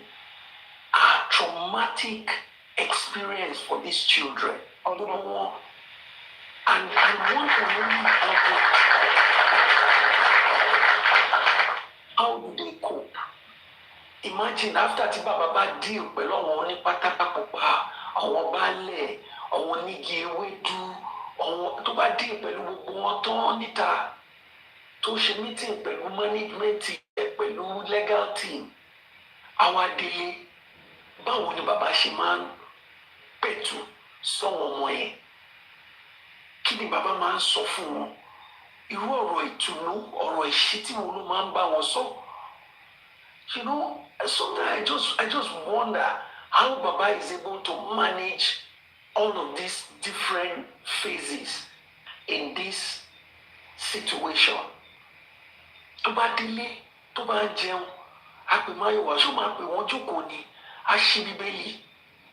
Speaker 9: are traumatic experience for these children. And one can only how do they cope? Imagine after tí bàbá bá deal pẹ̀lú àwọn onípátápápá, àwọn baálẹ̀, àwọn onígi ewédú, àwọn tó bá deal pẹ̀lú gbogbo wọn tán níta, tó ṣe meeting pẹ̀lú management pẹ̀lú legal team, àwa délé, báwo ni bàbá ṣe máa ń pẹ̀tù sọ́wọ́n ọmọ yẹn? Kí ni bàbá máa ń sọ fún wọn? Irú ọ̀rọ̀ ìtùnú, ọ̀rọ̀ ìṣítí wo ló máa ń bá wọn sọ? You know, sometimes I just wonder how Baba is able to manage all of these different phases in this situation. Tó bá délé, tó bá ń jẹun, a pè Máyọ̀wá, ṣó máa pè wọ́n jókòó ni, a ṣí Bíbélì,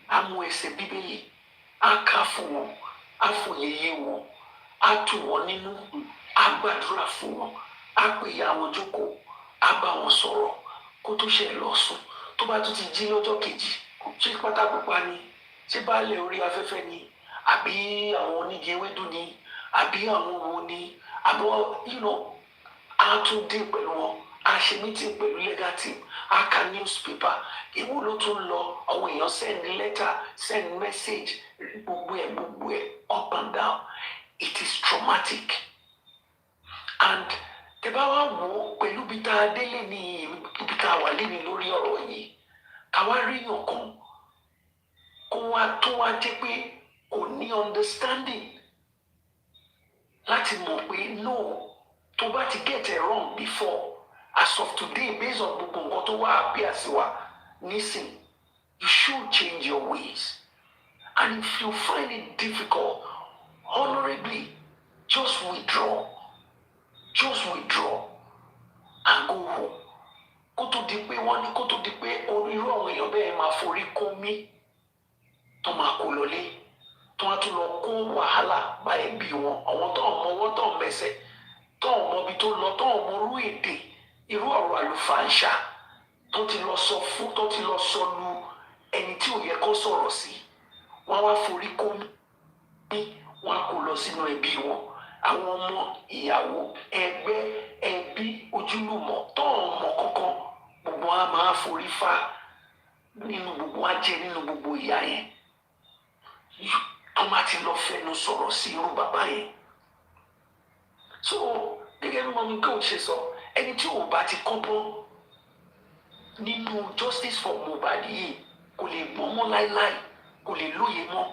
Speaker 9: a mú ẹsẹ̀ Bíbélì, a kà fún wọn, a fòyeye wọn, a tù wọ́n nínú, a gbàdúrà fún wọn, a pè ya wọn jókòó, a bá wọn sọ̀rọ̀ kó tó ṣe lọ sùn. Tó bá tún ti jí lọ́jọ́ kejì, ṣé pátápápá ni, ṣé baálẹ̀ orí afẹ́fẹ́ ni, àbí àwọn onígi ewédú ni, àbí àwọn wo ni, àbọ̀, you know, a tún dín pẹ̀lú wọn, a ṣe meeting pẹ̀lú legal team, a ka newspaper, ìwọ ló tún lọ, àwọn èèyàn send letter, send message, gbogbo ẹ̀, up and down. It is traumatic. And tẹ́ bá wá wò ó pẹ̀lú bí tá a délé ní ibi tá a wà léni lórí ọ̀rọ̀ yìí, ká wá rí yàn kan kó wá tó wá jẹ́ pé kò ní understanding láti mọ̀ pé no, tó bá ti get it wrong before, as of today, based on gbogbo nǹkan tó wá appear sí wa nísìn, you should change your ways. And if you find it difficult, honorably, just withdraw. Just withdraw and go home. Kó tó di pé wọ́n ní kó tó di pé irú àwọn èèyàn bẹ́ẹ̀ máa forí kó mí tó máa kó lọlé, tó wá tún lọ kó wàhálà bá ẹbí wọn, àwọn tó ń mọwọ́ tó ń mẹsẹ̀, tó ń mọbi tó lọ, tó ń mọrú èdè, irú ọ̀rọ̀ àlùfàǹṣà tó ti lọ sọ fún, tó ti lọ sọ lu ẹni tí ò yẹ kó sọ̀rọ̀ sí, wọ́n wá forí kó mí, wọ́n á kó lọ sínú ẹbí wọn. Àwọn ọmọ, ìyàwó, ẹgbẹ́, ẹbí, ojúlùmọ̀ tó ń mọ̀ kankan, gbogbo wa máa forí fa nínú gbogbo ajé, nínú gbogbo ìyá yẹn. Tó má ti lọ fẹnu sọ̀rọ̀ sí irú bàbá yẹn. So gẹ́gẹ́ bí mọ́mí kò ṣe sọ, ẹni tí ò bá ti kọ́gbọ́n nínú justice for Mohbad yìí kò lè gbọ́n mọ́ láíláí, kò lè lóye mọ́.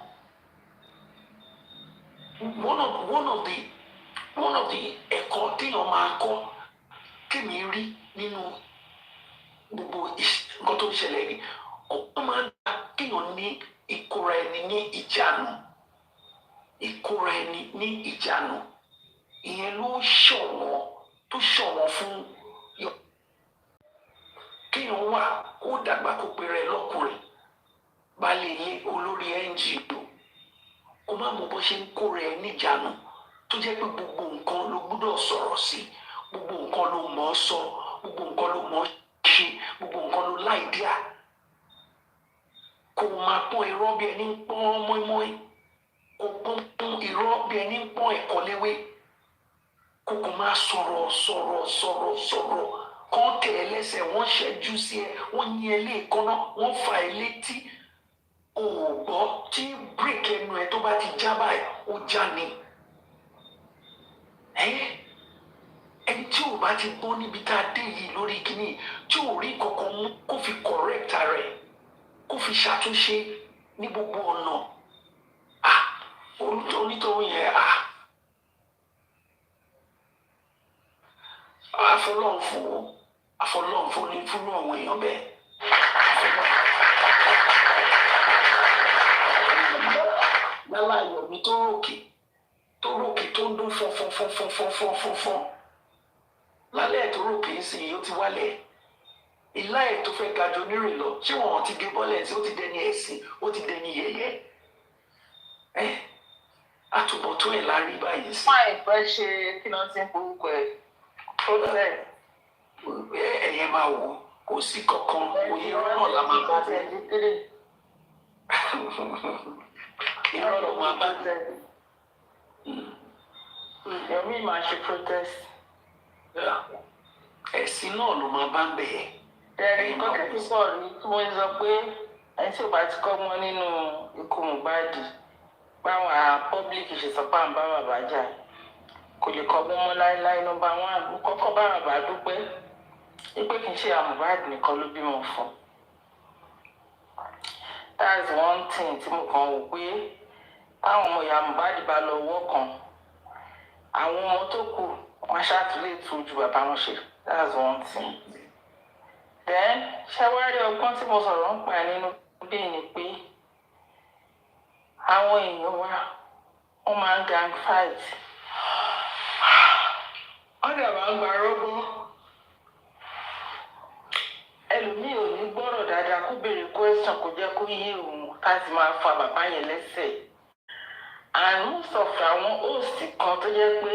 Speaker 9: One of the ẹ̀kọ́ téèyàn máa kọ́ kémi rí nínú gbogbo nǹkan tó ń ṣẹlẹ̀ rí, ó máa ń dá kéèyàn ní ìkóra ẹni ní ìjánu. Ìkóra ẹni ní ìjánu. Ìyẹn ló ṣọ̀wọ́n fún kéèyàn wà kó dàgbà kó pe rẹ̀ lọ́kùnrin, baálé ilé, olórí NGO, kó má mọ bó ṣe ń kóra ẹ níjánu, tó jẹ́ pé gbogbo nǹkan ló gbúdọ̀ sọ̀rọ̀ sí, gbogbo nǹkan ló mọ̀ ọ́ sọ, gbogbo nǹkan ló mọ̀ ọ́ ṣe, gbogbo nǹkan ló láìdíà. Kò máa pọ́n irọ́ bí ẹni ń pọ́n mọ́ínmọ́ín, kò pọ́n irọ́ bí ẹni ń pọ́n ẹ̀kọ́ léwé, kò máa sọ̀rọ̀, kán tẹ̀ ẹ́ lẹ́sẹ̀, wọ́n ṣẹ́jú sí ẹ, wọ́n yín ẹ léèkánná, wọ́n fà ẹ́ létí, òògbọ́ tí bírèkì ẹnu ẹ tó bá ti já báyìí, ó já ni. Ẹni tí ò bá ti gbọ́ níbi tá a dé yìí lórí kíní, tí ò rí kankan mú kó fi correct rẹ̀, kó fi ṣàtúnṣe ní gbogbo ọ̀nà. onítọ̀hún yẹn àfọlọ́run fún ní fúnú àwọn èèyàn bẹ́ẹ̀. lálá Yomi tó ròkè tó ń dún fọ́nfọ́nfọ́nfọ́nfọ́nfọ́n lálẹ́ tó ròkè ń sìn yìí ó ti wálẹ̀ ìlà ẹ̀ tó fẹ́ ga jù onírìn lọ ṣé wọn ti gé bọ́lẹ̀ tí ó ti dẹni ẹ̀sìn ó ti dẹni yẹ̀yẹ́ àtúbọ̀tán ẹ̀ la rí báyìí sí.
Speaker 6: máa ìfẹ́ ṣe kí náà ti ń forúkọ ẹ̀ protest.
Speaker 9: ẹ̀yẹ máa wò kò sí kankan òye náà la máa bá bẹ́ẹ̀. irọ́ ló máa bá bẹ́ẹ̀.
Speaker 6: Yomi máa ṣe protest.
Speaker 9: ẹ̀sìn náà ló máa bá ń bẹ̀.
Speaker 6: ẹ̀rí kọ́kẹ́ tí pọ̀ rí tí mo sọ pé ẹni tí ò bá ti kọ́ mọ́ nínú ikú Mohbad báwọn public ṣe sọ pé à ń bá bàbá jà kò lè kọ́ mọ́ láéláé nọ́mbà wọn kọ́kọ́ bá bàbá dúpẹ́ wípé kì í ṣe Mohbad nìkan ló bímọ fún. That's one thing tí mo kàn wò pé táwọn ọmọ ìyá Mohbad bá lọ wọ́ kan àwọn ọmọ tó kù wọn ṣàtúlẹ̀ tó ju bàbá wọn ṣe. That's one thing. Then ṣẹ́wárí ọgbọ́n tí mo sọ̀rọ̀ ń pa nínú bí ni pé àwọn èèyàn wa wọ́n máa ń gang fight. wọ́n dẹ̀ máa ń gba rọ́gbọ́. ẹlòmíì ò ní gbọ́rọ̀ dáadáa kó béèrè question kó jẹ́ kó yé òun láti máa fa bàbá yẹn lẹ́sẹ̀. And most of àwọn host kan tó jẹ́ pé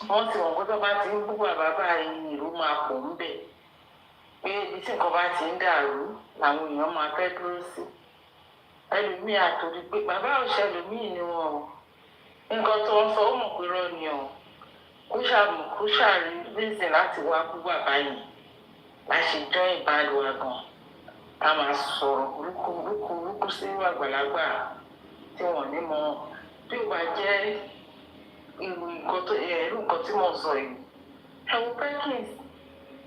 Speaker 6: wọ́n ti wọ̀n pé tó bá ti ń bú bàbá báyìí ìró máa pọ̀ ń bẹ̀. Pé ibi tí nǹkan bá ti ń dàrú làwọn èèyàn máa fẹ́ dúró sí. ẹlòmíì àtòrí pé bàbá òṣèlúmíì ni wọn o nǹkan tó ń sọ ó mọ̀ pé rọ́ ni o kó ṣàrí reason láti wá bú bàbá yìí láti jọ́ ìbálò àgàn ká máa sọ̀rọ̀ burúkú sí àgbàlagbà tí wọ́n ní mọ̀ bí ó bá jẹ́ irú nǹkan tí mo sọ yìí ẹ̀wọ̀n Perkins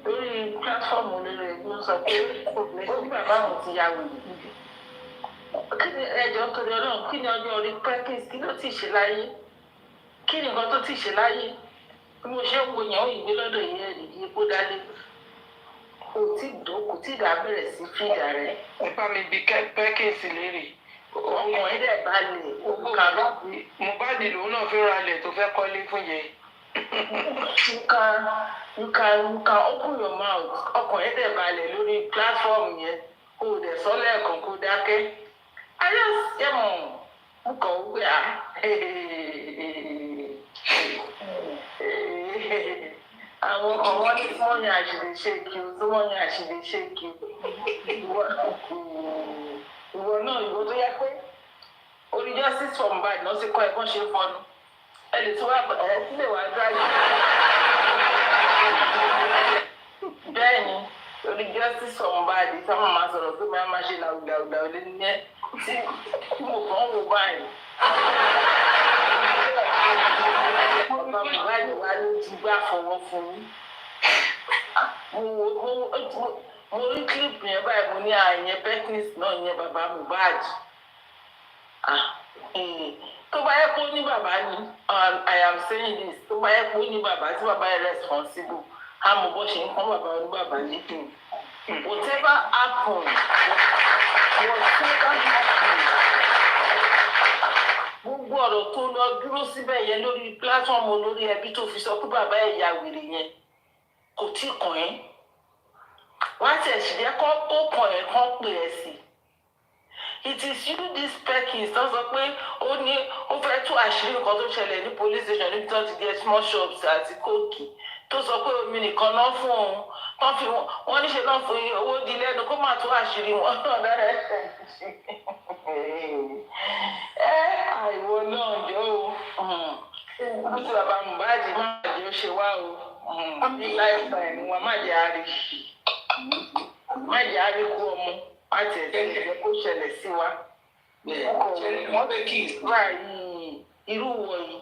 Speaker 6: lórí platform olórí ló sọ pé ó ní bàbá àwọn ti ya wèrè kí ni ẹjọ́ torí Ọlọ́run kí ni ọjọ́ orí Perkins kí ló ti ṣe láyé kí ni nǹkan tó ti ṣe láyé bí mo ṣe ń wo yàn ó ìgbé lọ́dọ̀ yìí ẹ̀ nìyí epo dálé kò tí ì dá bẹ̀rẹ̀ sí fìdá rẹ̀. ẹ bá mi bí Perkins léèrè ọkàn ẹ̀ dẹ̀ balẹ̀ Mohbad lòun náà fi ralẹ̀ tó fẹ́ kọ́lé fún yẹn.
Speaker 7: You can open your mouth. Ọkàn ẹ̀ dẹ̀ balẹ̀ lórí platform yẹn. Kò dẹ̀ sọ lẹ́ẹ̀kan kó dákẹ́. Ayé ṣe mọ̀ nǹkan wí à. Àwọn kan wọ́n ní wọ́n yan àṣìlè ṣe kí o, tí wọ́n yan àṣìlè ṣe kí o. Ìwọ náà ìwọ tó yẹ pé orí justice for Mohbad náà ti kọ́ ẹ̀kọ́ ṣe fọnù. Ẹ lè tún wá sílẹ̀ wá dráyé. Bẹ́ẹ̀ni, orí justice for Mohbad tí wọ́n máa sọ̀rọ̀ pé máa ṣe làwùlàwùlà lé ní ẹ́ tí mo kàn ń wò báyìí. Ọba Mohbad wá ló ti gbá fọwọ́ fún mi. Mo rí clip yẹn báyìí mo ní àyẹn Perkins náà yẹn bàbá Mohbad. Tó bá yẹ kó ní bàbá ni I am saying this tó bá yẹ kó ní bàbá tí bàbá yẹ responsible a mọ̀ bó ṣe ń pọ́n bàbá ní bàbá létí. Whatever happen gbogbo ọ̀rọ̀ tó lọ dúró síbẹ̀ yẹn lórí platform olórí ẹbí tó fi sọ pé bàbá ẹ̀ ya wèrè yẹn kò tí kàn ẹ́ wọ́n á tẹ̀ sí jẹ́ kó kàn ẹ́ kán pè ẹ́ sí. It is you this Perkins tó sọ pé ó ní ó fẹ́ tú àṣírí nǹkan tó ṣẹlẹ̀ ní police station níbi tó ti get small shops àti kóòkì tó sọ pé omi nìkan náà fún òun tán fi wọ́n níṣe náà fún owó di lẹ́nu kó má tú àṣírí wọn náà dára ẹsẹ̀ àìwọ náà jọ o bí bàbá Mohbad má jẹ́ ó ṣe wá o bí láìpẹ́ ẹ̀mí wọn má jẹ́ àárí kú ọmọ láti ẹ̀sìn kó ṣẹlẹ̀ sí wa.
Speaker 9: wọ́n bẹ kí
Speaker 7: ìsúra yìí irú wọ yìí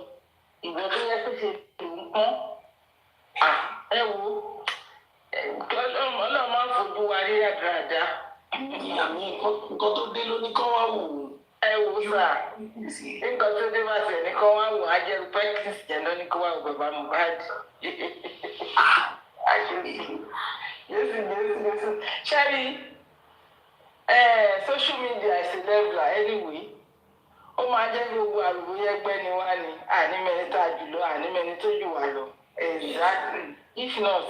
Speaker 7: ìwọ tó yẹ kó ṣe lòún pọ́n ẹ wo ọlọ́run máa ń fojú wa rí àdáradá.
Speaker 9: nǹkan tó dé lóní kán wá wò ó.
Speaker 6: ẹ wò sá nǹkan tó dé bá tẹ̀ ní kọ́ wá wò á jẹ́ Perkins jẹ́ lọ ní kó wá wò bàbá Mohbad. Jésù ṣẹ́rí social media is a level anyway ó máa jẹ́ gbogbo àrùbóyẹ ẹgbẹ́ ni wá ní ànímẹ́ni tá a jùlọ ànímẹ́ni tó jù wá lọ exactly if not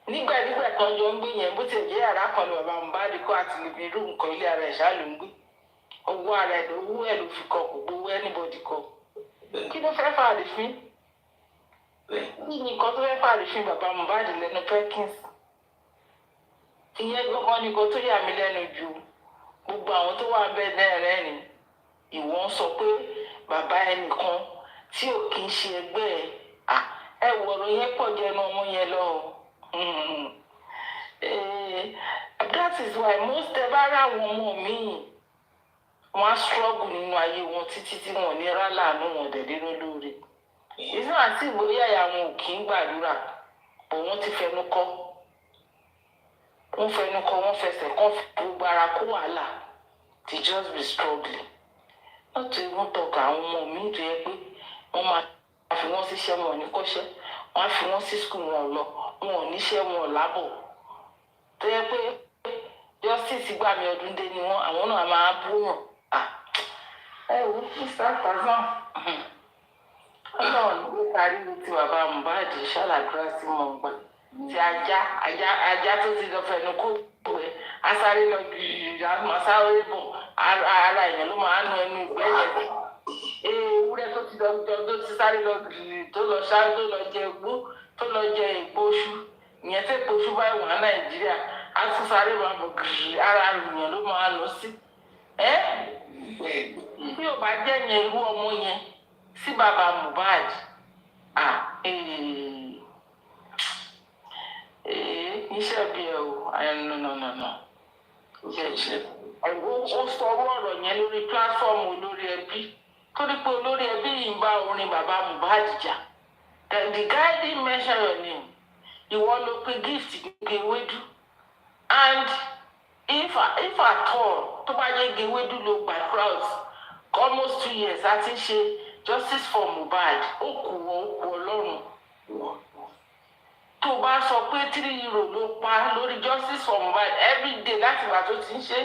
Speaker 6: nígbà kan jọ ń gbé yẹn bó ti jẹ́ yàrá kan ní bàbá Mohbad kó àti lè fi irú nǹkan ilé ara ẹ̀ ṣáà ló ń gbé owó ara ẹ̀ lówó ẹ̀ ló fi kọ kò gbowó anybody kọ kí ló fẹ́ fà àrífín kí ni nǹkan tó fẹ́ fà àrífín bàbá Mohbad lẹ́nu Perkins ìyẹn gbọ́ngàn ni nǹkan tó yà mí lẹ́nu ju gbogbo àwọn tó wà bẹ́ẹ̀ náà rẹ́rìn ìwọ ń sọ pé bàbá ẹnìkan tí ò kì í ṣe ẹgbẹ́ ẹ wọ̀rọ̀ yẹn pọ̀ jẹnu ọmọ yẹn lọ. That is why most ẹ bá rà àwọn ọmọ míì wọ́n á struggle nínú ayé wọn títí tí wọ́n ní rà láàánú wọn dẹ̀dínú lóore. Ìsìn àti ìgbóyà àwọn ò kì í gbàdúrà bò wọ́n ti fẹnu kọ́ wọ́n fẹsẹ̀ kọ́ gbogbo ara kó wàhálà to just be struggling. Not to even talk àwọn ọmọ míì tó yẹ pé wọ́n máa fi wọ́n síṣẹ́ wọn ní kọ́ṣẹ́ wọ́n á fi wọ́n sí skul wọn lọ wọn ò níṣẹ́ wọn lábọ̀ tó yẹ pé justice gbà mí ọdún dé ni wọn àwọn náà máa búyàn ẹ wò Mr. Tazan Ọlọ́run ló parí ní ti bàbá Mohbad ṣàlàdúrà sí mọ̀ gbà tí ajá tó ti lọ fẹnu kó ẹ asáré lọ gírígírí àmọ́sáré bọ̀ ara èèyàn ló máa ń nu ẹnu ìgbẹ́ yẹn ewúrẹ́ tó ti lọ tó ti sáré lọ gírígírí tó lọ sáré tó lọ jẹ egbò tó lọ jẹ èpo oṣù ìyẹn tẹ́ epo oṣù báyìí wà Nàìjíríà á tún sáré máa bọ̀ gírígírí ara èèyàn ló máa lọ sí bí ò bá jẹ́ yẹn irú ọmọ yẹn sí bàbá Mohbad iṣẹ́ bí ẹ o no. Ó sọ̀rọ̀ ọ̀rọ̀ yẹn lórí pílátífọ́ọ̀mù olórí ẹbí torí pé olórí ẹbí yìí ń bá orin bàbá Mohbad jà. The guy didn't mention your name. Ìwọ ló pe gift gbé ewédú. And if at all tó bá yẹ ewédú ló gbà crowd almost 2 years a ti ṣe justice for Mohbad ó kù Ọlọ́run. Tó bá sọ pé €3 ló pa lórí justice for Mohbad everyday láti ìgbà tó ti ń ṣe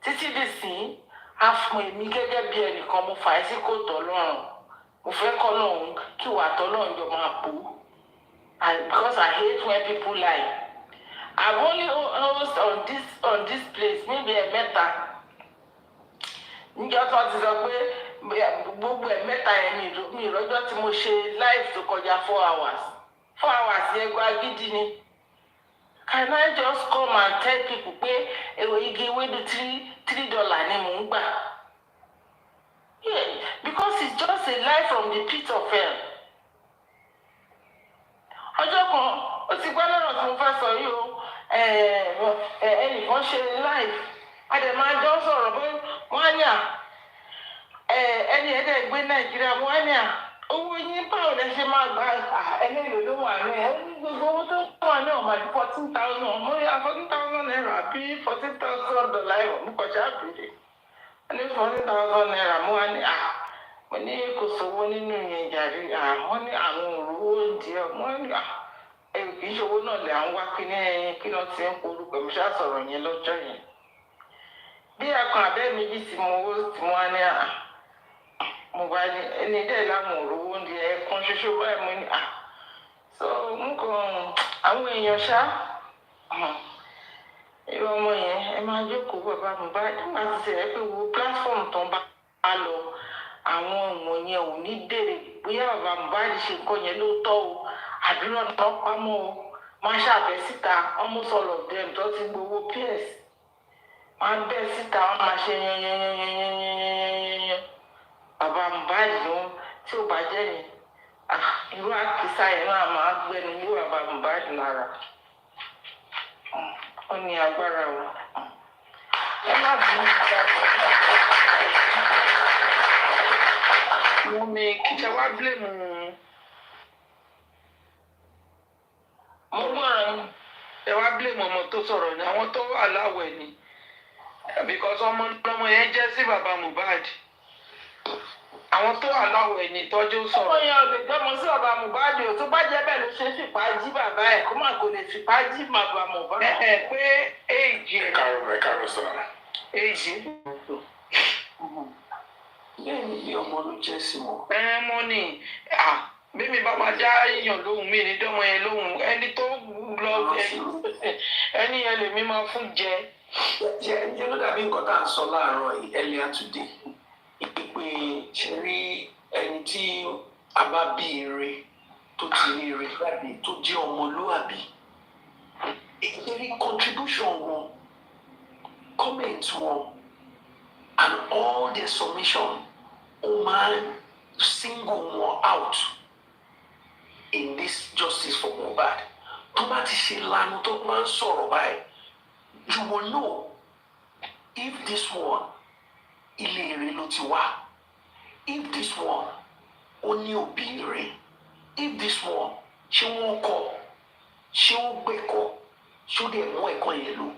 Speaker 6: títí di sìn á fún èmi gẹ́gẹ́ bí ẹnìkan mo fà á sí kòtò Ọlọ́run mo fẹ́ kọ́ lọ́hùn kí wà á tọ́lọ́run jọ máa pò because I hate when people lie. I've only host on this place maybe ẹ̀mẹ́ta níjọ́ tó ti sọ pé gbogbo ẹ̀mẹ́ta yẹn mi ìrọ́jọ́ tí mo ṣe live tó kọjá 4 hours. 4 hours yẹn gba gidi ni. Can I just come and tell people pé igi ewédú $3 ni mò ń gbà? Yeah, because it's just a lie from the pit of hell. Ọjọ́ kan ó ti gbọ́ lọ́rọ̀ tí mo fẹ́ sọ yìí o ẹnìkan ṣe live àdèmájọ́ sọ̀rọ̀ bó wọ́n á ní ẹni ẹ̀dẹ̀ gbé Nàìjíríà wọ́n á ní owó yín báwo lẹ ṣe máa gba ẹlẹ́yìn ló wà ní gbogbo owó tó wà ní ọ̀mà ní 14,000 mo yà 14,000 naira bí $14,000 ẹ̀rọ mo kọjá àbèrè ní 14,000 naira mo wá ní mo ní kò sówó nínú yẹn jàre wọ́n ní àwọn òróró díẹ̀ wọ́n ní kì í ṣòwò náà lè àwọn wá kí náà ti ń porúkọ mi ṣáà sọ̀rọ̀ yẹn lọ́jọ́ yẹn bí ẹ̀kan abẹ́ méjì tí mo wá ní mo bá ní ẹni dẹ́ láwọn òróró ń di ẹ̀kan ṣoṣo báyìí mo ní so nǹkan àwọn èèyàn ṣá irú ọmọ yẹn ẹ máa jókòó bàbá mi bá nígbà tí ṣe pé wo platform tó ń bá lọ àwọn ọmọ yẹn ò ní dèrè bóyá bàbá mi bá ṣe nǹkan yẹn lóòótọ́ o àdúrà náà pamọ́ o máa ṣàbẹ̀ síta almost all of them tó ti gbowó PS máa bẹ́ síta wọ́n máa ṣe yanyanyanyanyanyanyanyan bàbá Mohbad ló tí ò bá jẹ́ yẹn irú àkísà yẹn náà máa gbẹnu ní bàbá Mohbad lára ó ní agbára o ẹ má bí mo mi kíkẹ wá blame mo gbọ́ràn ẹ wá blame ọmọ tó sọ̀rọ̀ ní àwọn tó wà láwẹ̀ ni because ọmọ yẹn jẹ́ sí bàbá Mohbad. Àwọn tó wà láwọ̀ ẹ̀ ní tọ́jú sọ̀rọ̀. Ọmọ yẹn ò lè gbọ́mọ sí bàbá Mohbad o, tó bá jẹ́ bẹ́ẹ̀ ló ṣe fipá jí bàbá ẹ̀ kó má kò lè fipá jí bàbá Mohbad. Pé èjì ẹ̀.
Speaker 1: Ẹ̀ka sọ.
Speaker 6: Èjì.
Speaker 9: Bẹ́ẹ̀ ni bí ọmọ ló jẹ́ sí wọn.
Speaker 6: Mọ́ ni bí mi bá máa dá èèyàn lóhùn mí ní dọ́mọ yẹn lóhùn ẹni tó lọ ẹni yẹn lèmi máa fún jẹ.
Speaker 9: Jẹ́ ló dàbí nǹkan tá à ń sọ láàárọ̀ earlier today. Ìpè ṣe rí ẹni tí a bá bí ire tó ti rí ire jáde tó jẹ́ ọmọlúwàbí. Ìpèrè contribution wọn, comment wọn, and all their submission ó máa ń single wọn out in this justice for Mohbad. Tó bá ti ṣe lanu tó máa ń sọ̀rọ̀ báyìí, you will know if this one ilé ire ló ti wá, if this one ó ní òbí ire, if this one ṣé wọ́n kọ́, ṣé ó gbẹ̀kọ́, ṣé ó dẹ̀ mú ẹ̀kọ́ yẹn lò.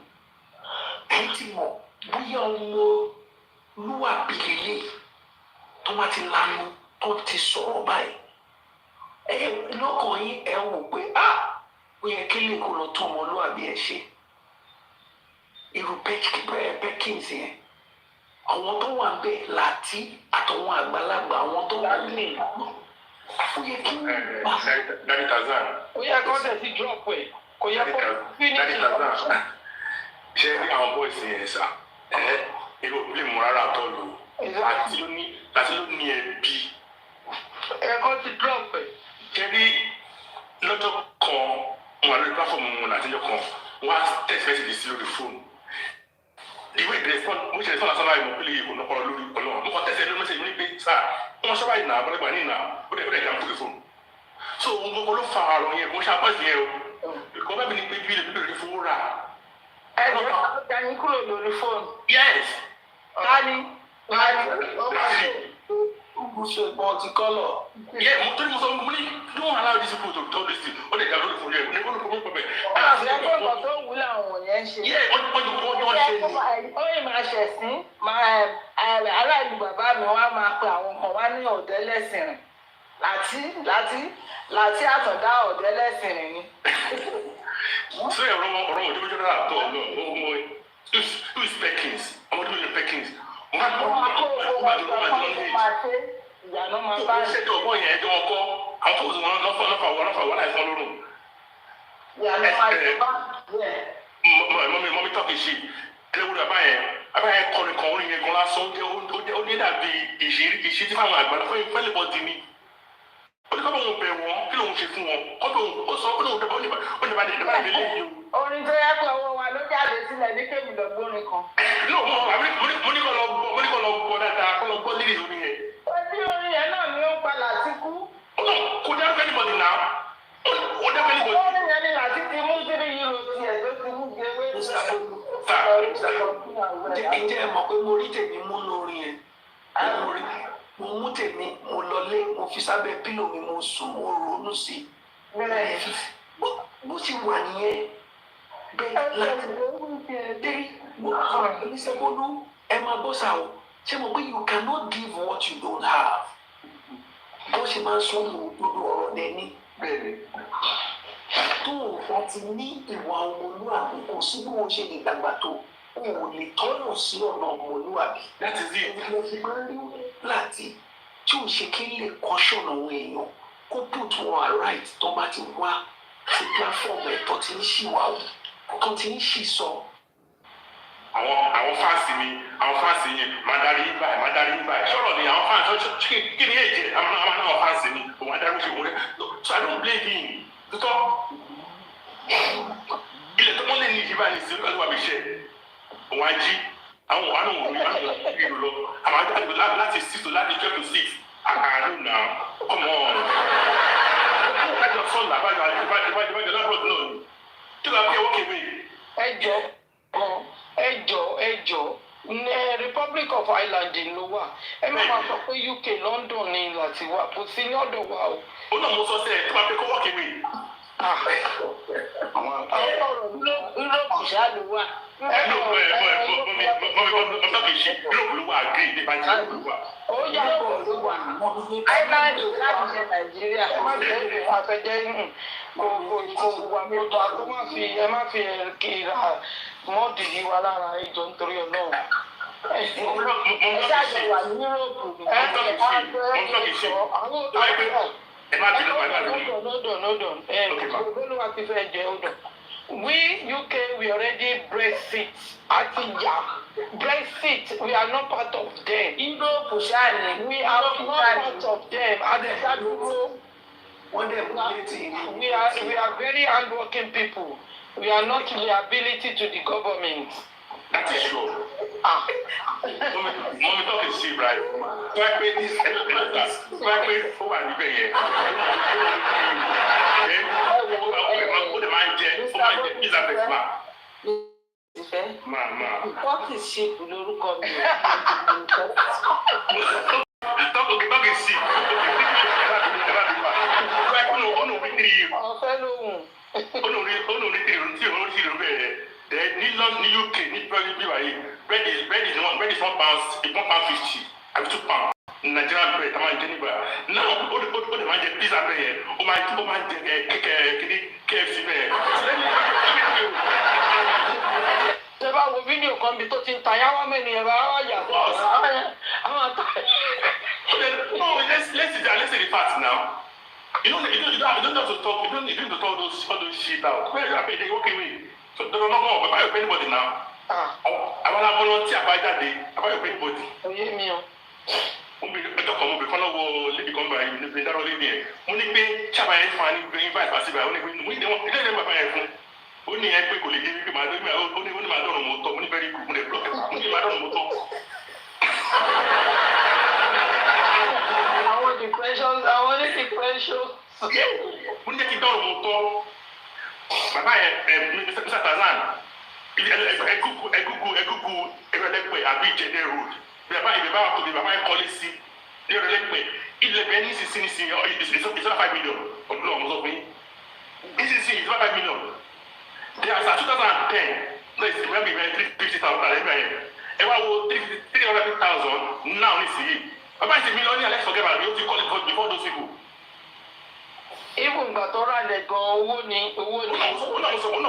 Speaker 9: Ẹ ti mọ̀ bóyá ọmọ lúwàbí lélẹ̀ tó bá ti lanu tó ti sọ̀rọ̀ báyìí. Lọ́kàn yín ẹ wò pé ó yẹ kí lè kó lọ tó ọmọlúwàbí ẹ ṣe. Irú Perkins yẹn, àwọn tó wà bẹ́ẹ̀ láti àtọwọn àgbàlagbà, àwọn tó wà bẹ́ẹ̀ ó yẹ kí wọ́n bá.
Speaker 1: Daddy Tazan.
Speaker 6: Ó yẹ kó tẹ̀ sí drop ẹ̀ kò yẹ kó finish.
Speaker 1: Daddy Tazan. Ṣé ní àwọn boys yẹn sá? Èrò òbí mu rárá tọ́ lò. Láti ló ní ẹbí.
Speaker 6: Ẹ̀kọ́ ti drop ẹ̀.
Speaker 1: Ṣé rí lọ́jọ́ kan wọn lórí platform wọn àtijọ́ kan wọ́n á tẹ̀síwẹ́sì sí lórí fóònù. Ìwé ìdírẹ́sì mo ṣe ìfọ̀nà sọ́nà ìmọ̀ pílẹ̀ ìbò náà kọ́ lórí ọlọ́run. Mo kàn tẹ̀sí ẹni mẹ́sẹ̀ ní pé sáà wọ́n ṣọ́bà ìnà àbọ̀lẹ́gbà ní ìnà ó dẹ̀ dá lórí fóònù. So ohun gbogbo ló fa àrùn yẹn kò ń ṣe apọ́sì yẹn o. Ìkọ́ bẹ́ẹ̀ ni pé bí ilé bíbélì fowó rà.
Speaker 6: Ẹ̀jẹ̀ ló dání kúrò lórí fóònù.
Speaker 1: Yes.
Speaker 6: Tani.
Speaker 9: Multicolor.
Speaker 1: Yeah, mo ní don't allow these people to talk this thing. Ó lè dá lórí fóònù yẹn. Ó lè kó pẹ̀pẹ̀.
Speaker 6: Ẹgbẹ́ nǹkan tó wù láwọn yẹn ṣe.
Speaker 1: Yeah, wọ́n ṣe ni.
Speaker 6: Ó yìí máa ṣẹ̀sín, aráàlú bàbá mi wá máa pe àwọn kan wá ní ọ̀dẹ́lẹ̀sìn rìn. Láti àtọ̀dá ọ̀dẹ́lẹ̀sìn rìn ni.
Speaker 1: So ọ̀rọ̀ òjòjò náà tọ̀ ọmọ who is Perkins? Ọmọ tó ń lè Perkins.
Speaker 6: Ìyànà máa bá
Speaker 1: ṣe tó ọgbọ́n yẹn ẹjọ́ ọkọ àwọn fóònù wọn lọ́fà wọ́n láìsàn lórun.
Speaker 6: Ìyànà máa bá
Speaker 1: mọ́mí tọ́kì ṣe ẹlẹ́wọ̀n àbáyẹn kọrin kan orin yẹn gan lásán ó ní dàbí ìṣí tí fáwọn àgbàlá fún ìpẹ́lẹ̀ bọ́ ti ní. Ó ní kọ́ bọ̀ wọn bẹ̀ wọ́n kí lóun ṣe fún wọn ó sọ ó lóun dẹ́gbà ó ní bá dé lé yìí o.
Speaker 6: Orin tó yẹ pé owó wa ló jáde sílẹ̀ ní kébì lọ́gbọ́nrin kan.
Speaker 1: Mo ní kọ́ lọ gbọ́ dáadáa kọ́ lọ gbọ́ lílì orin yẹn.
Speaker 6: Ojú orin yẹn náà ni ó pa Làtíkú.
Speaker 1: Kò dárúkọ anybody náà. Ó dárúkọ anybody.
Speaker 6: Orin yẹn ni Làtí ti mú €3 tiẹ̀ tó ti mú gbéwé.
Speaker 9: Ǹjẹ́ ẹ mọ̀ pé mo rí tèmi mú lórí yẹn? Mo mú tèmi, mo lọlé, mo fi sábẹ́ pílò mi, mo sùn, mo ronú sí i. Bó ti wà nìyẹn. Bẹ́ẹ̀ láti dé oníṣẹ́gbọ́dún ẹ máa bọ́ sá o. Ṣé mo pé you cannot give what you don't have? Bó ṣe máa ń sọ ní gbogbo ọ̀rọ̀ dẹni. Tó o bá ti ní ìwà ọmọlúwàbí kò sí bí wọ́n ṣe lè dàgbà tó o ò lè tọ́nà sí ọ̀nà ọmọlúwàbí.
Speaker 1: That is it.
Speaker 9: Mo fi máa ń rí láti tí ò ṣe kí lè kọ́ṣọ̀nà àwọn èèyàn kó put wọn right tó bá ti wá sí platform ẹ̀ tó ti ń ṣìwà tó ti ń ṣì sọ.
Speaker 1: Àwọn fáǹsì mi àwọn fáǹsì yẹn máa darí yín báyìí sọ̀rọ̀ ni àwọn fáǹsì kí ni èjì àwọn náà fáǹsì mi òun adarí ṣe wọlé so I don't blame him tutọ́ ilẹ̀ tó mọ́lẹ̀ ní ìjìbá ní sí olúwa mi ṣe òun ají àwọn wà náà wọ̀nyí wọn lọ sí ìlú lọ àwọn ajáde láti 6 to láti 12 to 6 àkàrà náà ọmọ lájọ sọ́ọ̀lù àbájọ lábọ̀dù náà ni tí wọ́n fi ẹwọ́ kéwì.
Speaker 6: Ẹjọ́ Republic of Ireland ló wà ẹ má máa sọ pé UK London ni láti wà kò sí ní ọ̀dọ̀ wa o.
Speaker 1: Ó náà mo sọ sẹ́ẹ̀ tí wọ́n fi kọ́wọ́ kéwì.
Speaker 6: Àwọn ọ̀rọ̀ Europe ṣáà ló wà Island láti ṣe Nàìjíríà. Ẹ má jẹ́ àfẹ́jẹ́ ẹ má fi kíra mọ́ọ̀dì yìí wá lára ìjọ nítorí Ọlọ́run. Ẹ ṣáàjọ wà ní Yúróòpù. We UK we already Brexit. Brexit, we are not part of them. Europe, we are not part of them. We are very hardworking people. We are not liability to the government.
Speaker 8: That is sure. Mommy talk is cheap, right? So I pay this so I pay for my here. What am I there? For my is a big man.
Speaker 6: What is sheep lórúkọ mi?
Speaker 8: Talk is cheap.
Speaker 6: Ọ̀fẹ́ lóhùn.
Speaker 8: Ní UK ní bread is £1 £1.50 àbí £2 Nigerian bread àwọn ìjẹ nígbà náà ó lè máa jẹ pizza bẹ́ẹ̀ yẹn ó máa jẹ kẹ́kẹ́ KFC bẹ́ẹ̀.
Speaker 6: Ṣé bá wo fídíò kan bí tó ti ń ta yáwá mẹ́ni ẹ̀ bá wá yà tó àwọn àtà.
Speaker 8: No, let's say the facts now. You don't have to talk. You don't need to talk all those shit out. Where are they working with? So they don't know about anybody now. I want to volunteer about that day. About anybody.
Speaker 6: Oye mi o.
Speaker 8: Mo bi ọjọ́ kan mo bi kọ́nà wo lébi kan báyìí ní ìpínlẹ̀ dáró lébi ẹ̀. Mo ní pé sábà yẹn fún wa ní invite wá síbẹ̀. Ó ní pé mo ní wọn ilé ìdẹ́gbẹ̀ bàbá yẹn fún. Ó ní ẹ pé kò lè dé wípé màá dé ó ní màá dọ̀rùn mo tọ́. Mo ní very good. Mo ní block mo ní màá dọ̀rùn mo tọ́.
Speaker 6: Àwọn depression.
Speaker 8: Mo ní jẹ́ kí dọ̀rùn mo tọ́. Bàbá yẹn Mr. Tazan ẹgúgú ẹgbẹ̀lẹ́pẹ̀ àbí ìjẹ́dẹ́ road bàbá wà tóbi bàbá yẹn kọ́lé sí ní ọ̀rẹ́lẹ́pẹ̀ ilẹ̀pẹ̀ ní sísìn ìsọ́nà 5 million ọdún náà mo sọ fún yín ní sísìn ìsọ́nà 5 million there are 2010 náà ìsìn ìwé mi 350,000 ẹgbẹ̀ yẹn ẹ wá wo 350,000 now nísìnyí bàbá ìsìn mílíọ̀nù alex forget about it ó ti kọ́lé before those people.
Speaker 6: Even ìgbà tó rà lẹ̀ gan owó ni.
Speaker 8: Ó náà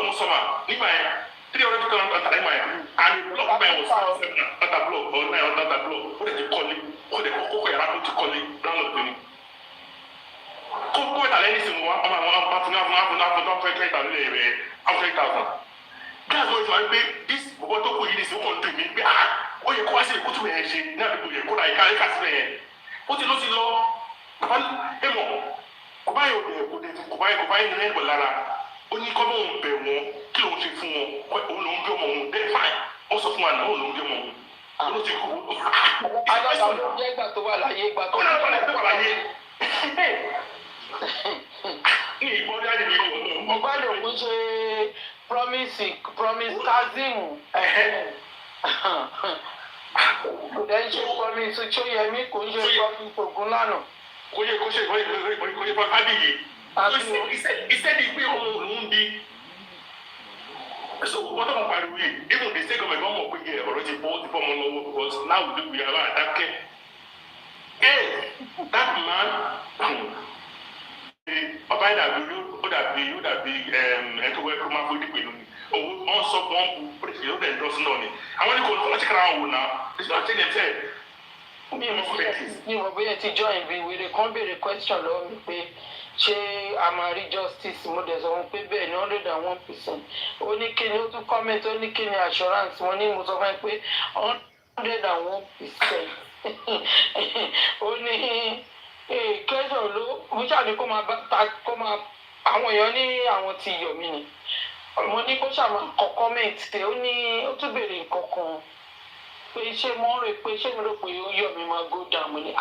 Speaker 8: mo sọ ma nígbà yẹn 300,000 ọ̀tà nígbà yẹn and block by was 7 ọ̀tà block or 9 ọ̀tà block ó lè ti kọ́lé ó lè kókó yàrá tó ti kọ́lé landlord tó ní. Kókó ìtàlẹ́ ní sinmi wa ọmọ àwọn afúnná 20,000 lè rẹ̀ 20,000. That's why ìfọwọ́ pé this bọ̀bọ̀ tó kù yìí ní sinmi ó kàn dùn mí pé ó yẹ kó wá sí ìkútù yẹn ṣe ní àdúgbò yẹn kó ra ìka sílẹ̀ yẹn ó ti lọ bàbá ẹ mọ̀ kò báyìí ní ẹ̀gbọ́n lára ó ní kọ́ bá òun bẹ̀ wọ́n kí lòun ṣe fún wọn òun lòun bí ọmọ òun dẹ́ fáì wọ́n sọ fún wa náà òun lòun bí ọmọ òun ló ti kú.
Speaker 6: Alága ló jẹ́ ìgbà tó wà láyé ìgbà tó wà
Speaker 8: láyé. Ní ìbọn jáde ní ìwọ̀n.
Speaker 6: Mo gbọ́dọ̀ kó ṣe promise Kazeem. Kò dẹ́ ṣe promise Choyemi kò ń ṣe promise Ogunlana.
Speaker 8: Kò ṣe fún Fábíyì. Ìṣẹ́ni pé òun bí. So wọ́n tó mọ̀ pariwo yìí, even the state government wọ́n mọ̀ pé yẹ ọ̀rọ̀ ti bọ́ ọmọ lọ́wọ́ because now we do we have àdákẹ́. Hey, that man, ọba yìí dàbí ẹ̀tọ́ wẹ́ẹ́kọ́ máa fojú pẹ̀lú ni. Owó wọn sọ fún wọn bu pèsè yóò dẹ̀ dọ́sí náà ni. Àwọn ní kò lọ́ọ́ ṣe kára wọn wò náà. This is what I tell them say.
Speaker 6: Mi ò bóyá ti join bí wèrè kan béèrè question lọ́wọ́ mi pé ṣé a máa rí justice mo dẹ̀ sọ wọn pé bẹ́ẹ̀ ni 101%. Ó ní kíni ó tún comment ó ní kíni assurance wọn ní mo sọ fún ẹ pé 101%. Ó ní question ló mo ṣàní kó máa àwọn èèyàn ní àwọn ti yọ̀ mí ni. Mo ní kó ṣàmà kọ comment ó ní ó tún béèrè nǹkan kan pé ṣé mo rò pé ṣé mo rò pé ó yọ̀ mí máa go down mo ní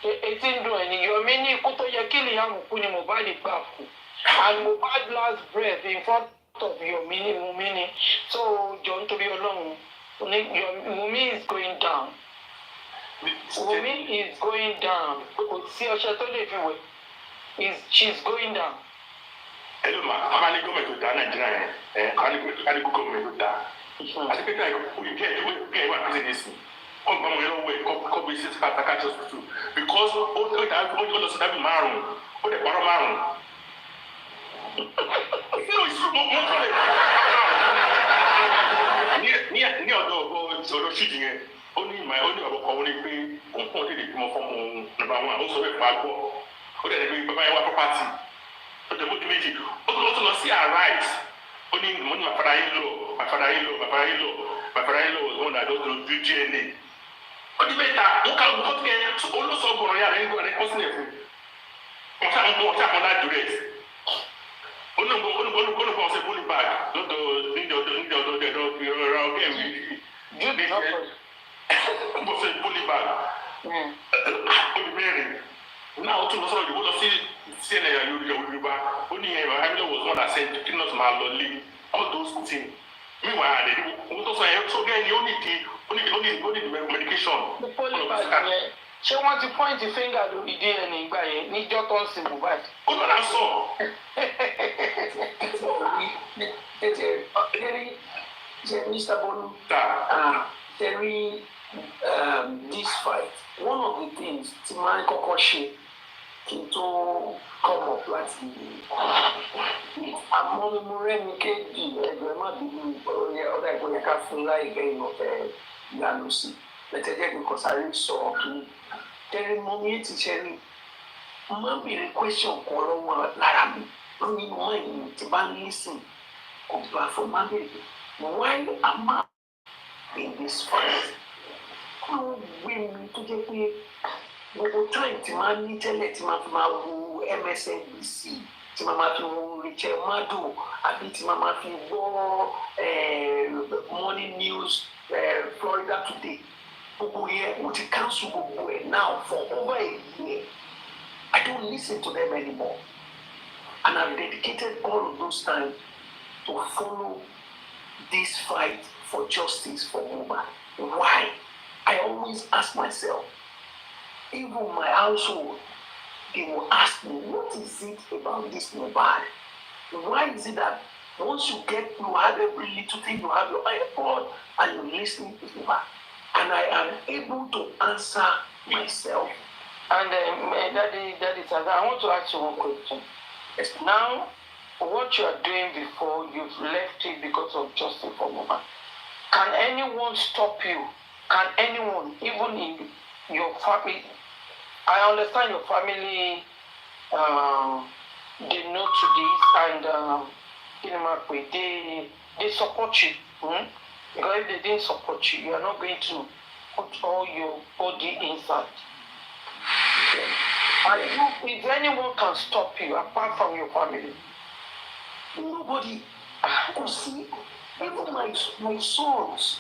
Speaker 6: etí ń dùn ẹni yọ̀ mí ní ikú tó yẹ kí Liam kú ni Mohbad gbà kú and Mohbad last breath in front of Yomi ni Wunmi ni so jọ nítorí Ọlọ́run Wunmi is going down Wunmi is going down kò sí ọṣẹ tó lè fi wẹ̀ she's going down.
Speaker 8: Hello ma, a máa ní gómìnà tó dá Nàìjíríà yẹn, a ní gómìnà tó dá. àti pé káyọ̀ kẹ́ ẹ̀ wà business kọ́ gbọ́n wọn lọ́wọ́ kọ́ bí sí psychiatrist hospital because ó lọ sí dábì márùn-ún ó dẹ̀ parọ́ márùn-ún. ní ọ̀dọ̀ ṣídìí yẹn ó ní ìmọ̀ ó ní ọ̀rọ̀ kan ó ní pé òun tètè bímọ fọ́mọ nàbà wọn ó sọ pé fún agbọ́ ó dẹ̀ pé bàbá yẹn wá property ó dẹ̀ bójú méjì ó tún lọ sí arise ó ní mo ní bàfàrà yín lò òun àdó tó ju DNA ó ní bẹ́ẹ̀ ta mo kà ó kẹ́ olóṣọ ọgbọ̀n yàrá ń gbọ́ ẹ̀ kọ́ sílẹ̀ fún wọn ṣàkóso àdúrẹ́sì olùkọ́ ọ̀sẹ̀ bólú bag lọ́dọ̀ nídìí ọ̀dọ̀ ẹ̀rọ ọ̀gẹ́rì níbi ọ̀sẹ̀ bólú bag olùmẹ́rin náà ó tún lọ sọ̀rọ̀ ìdìbò lọ sí CNN Yorùbá ó ní ẹ̀rọ Hamilton was one that said kí náà tó máa lọ lé all those things meanwhile àdé owó tó sọ yẹn tó gẹ́ ni ó ní medication.
Speaker 6: Ṣé wọ́n ti point finger lórí DNA ìgbà yẹn níjọ́ tó ń sin Mohbad?
Speaker 8: Ó lọ́la sọ.
Speaker 9: Mr. Bolu, this fight, one of the things tí máa ń kọ́kọ́ ṣe kí n tó come up láti àmọ́ mo rẹ́ni kéjì ẹgbẹ́ má bínú ọ̀dà ìpínlẹ̀ ká fún láìpẹ́ ìmọ̀fẹ́ ìyanu sí lẹ́tẹ̀jẹ́ kí n kọ́ sáré sọ kí tẹ́rí mọ́ mi ti ṣe rí má bèrè question kan lọ́wọ́ lára mi lórí mọ́ ẹ̀yìn tí bá ń lísìn kò bá fún má bèrè why am I in this fight? Kí ló gbé mi tó jẹ́ pé gbogbo time tí máa ní tẹ́lẹ̀ tí máa fi máa wo MSNBC tí máa fi wo Rachel Maddow àbí tí máa fi gbọ́ morning news Florida Today gbogbo yẹn mo ti cancel gbogbo ẹ̀ now for over a year. I don't listen to them anymore and I've dedicated all of those time to follow this fight for justice for Mohbad. Why? I always ask myself, even my household, they will ask me, what is it about this Mohbad? Why is it that once you have every little thing, you have your iPod and you're listening to Mohbad? And I am able to answer myself.
Speaker 6: And Daddy, I want to ask you one question.
Speaker 9: Yes.
Speaker 6: Now, what you are doing before, you've left it because of justice for Mohbad. Can anyone stop you? Can anyone, even in your family? I understand your family, they know to this and they support you. Because if they didn't support you, you are not going to put all your body inside. If anyone can stop you apart from your family,
Speaker 9: nobody. You see, even my sons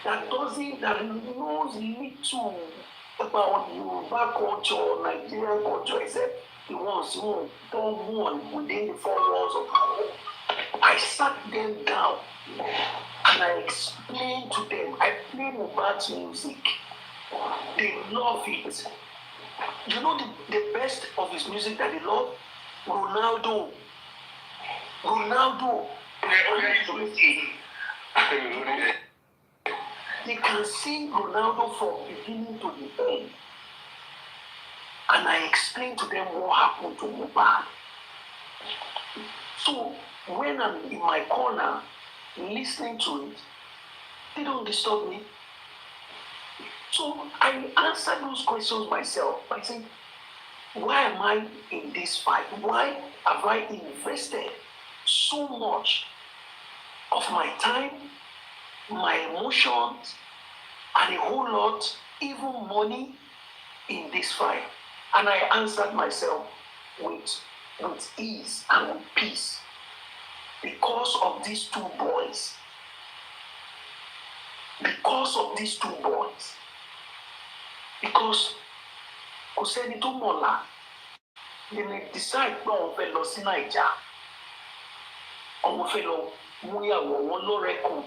Speaker 9: that knows little about Yoruba culture, Nigerian culture, except the ones who don't want within the 4 walls of our home. I sat them down and I explained to them. I play Mohbad's music. They love it. You know the best of his music that they love? Ronaldo. They can sing Ronaldo from beginning to the end. And I explained to them what happened to Mohbad. So when I'm in my corner listening to it, they don't disturb me. So I answer those questions myself by saying, why am I in this fight? Why have I invested so much of my time, my emotions, and a whole lot, even money, in this fight? And I answered myself with ease and with peace. Because of these 2 boys. Because of these 2 boys. Because kò sẹ́ni tó mọ̀la, they may decide pé àwọn fẹ́ lọ sí Naija. Àwọn fẹ́ lọ mú ìyàwó wọn lọ́rẹ̀kùn.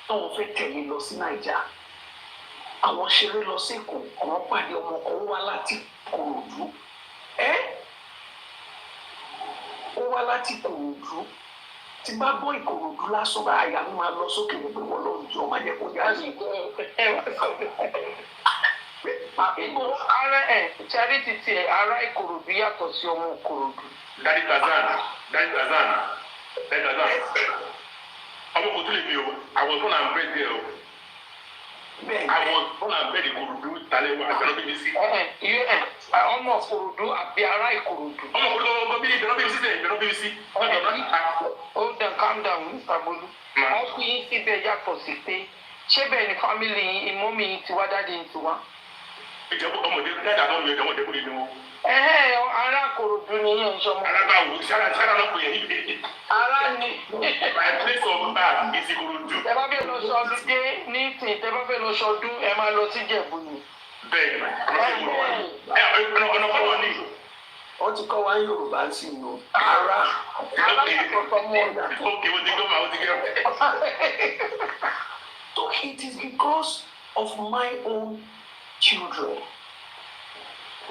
Speaker 9: Àwọn fẹ́ tẹ̀lé lọ sí Naija. Àwọn ṣeré lọ sí Èkó, àwọn pàdé ọmọ kan wá láti Kòròdú. Ó wá láti Kòròdú. tí bá gbọ́ Ìkòròdú lásán bá àyà mi máa lọ sókè ní pé wọ́n lọ́ọ́ jọ máa jẹ́ kó yá sí.
Speaker 6: Ìgbò ara charity tiẹ̀ ara Ìkòròdú yàtọ̀ sí ọmọ Ìkòròdú.
Speaker 8: Daddy Tazan. Ọmọ kò tún lè mi o, àwọn tó náà ń bẹ́ẹ̀ díẹ̀ o. Àwọn tó náà ń bẹ́ẹ̀ Ìkòròdú talẹ̀ wá àgbẹ̀rọ̀ bíbí sí.
Speaker 6: Ọmọ Ìkòròdú àbí ara Ìkòròdú.
Speaker 8: Ọmọ kò lọ́wọ́ bí ìbẹ̀rọ̀ bíbí sí tẹ̀ ìbẹ̀rọ̀ bíbí sí.
Speaker 6: Hold on, calm down, Mr. Bolu. Wọ́n fi yín síbẹ̀ yàtọ̀ sí pé ṣé bẹ́ẹ̀ ni family yín ìmọ̀mí yín ti wá dáadé yín ti wá.
Speaker 8: Ìjọba ọmọdé dáadáa náà mi ò jọmọdé kúrò nínú.
Speaker 6: Ara Ìkòròdú ni yẹn ń sọmọ.
Speaker 8: Alábàáwò sára náà pè é níbi.
Speaker 6: Ara ni.
Speaker 8: My place of birth is Ìkòròdú.
Speaker 6: Tẹ bá fẹ́ lọ sọdún dé ní ìsìn, tẹ bá fẹ́ lọ sọdún ẹ máa lọ sí Ìjẹ̀bú ni.
Speaker 8: Bẹ́ẹ̀ni, ọ̀nà kọ́wọ́ ni.
Speaker 9: Wọ́n ti kọ́ wa ní Yorùbá sí i o. Ara
Speaker 6: àkọ́kọ́ mọ́ ọ̀dà.
Speaker 8: Okay, ó ti gbọ́ ma, ó ti gbọ́.
Speaker 9: So it is because of my own children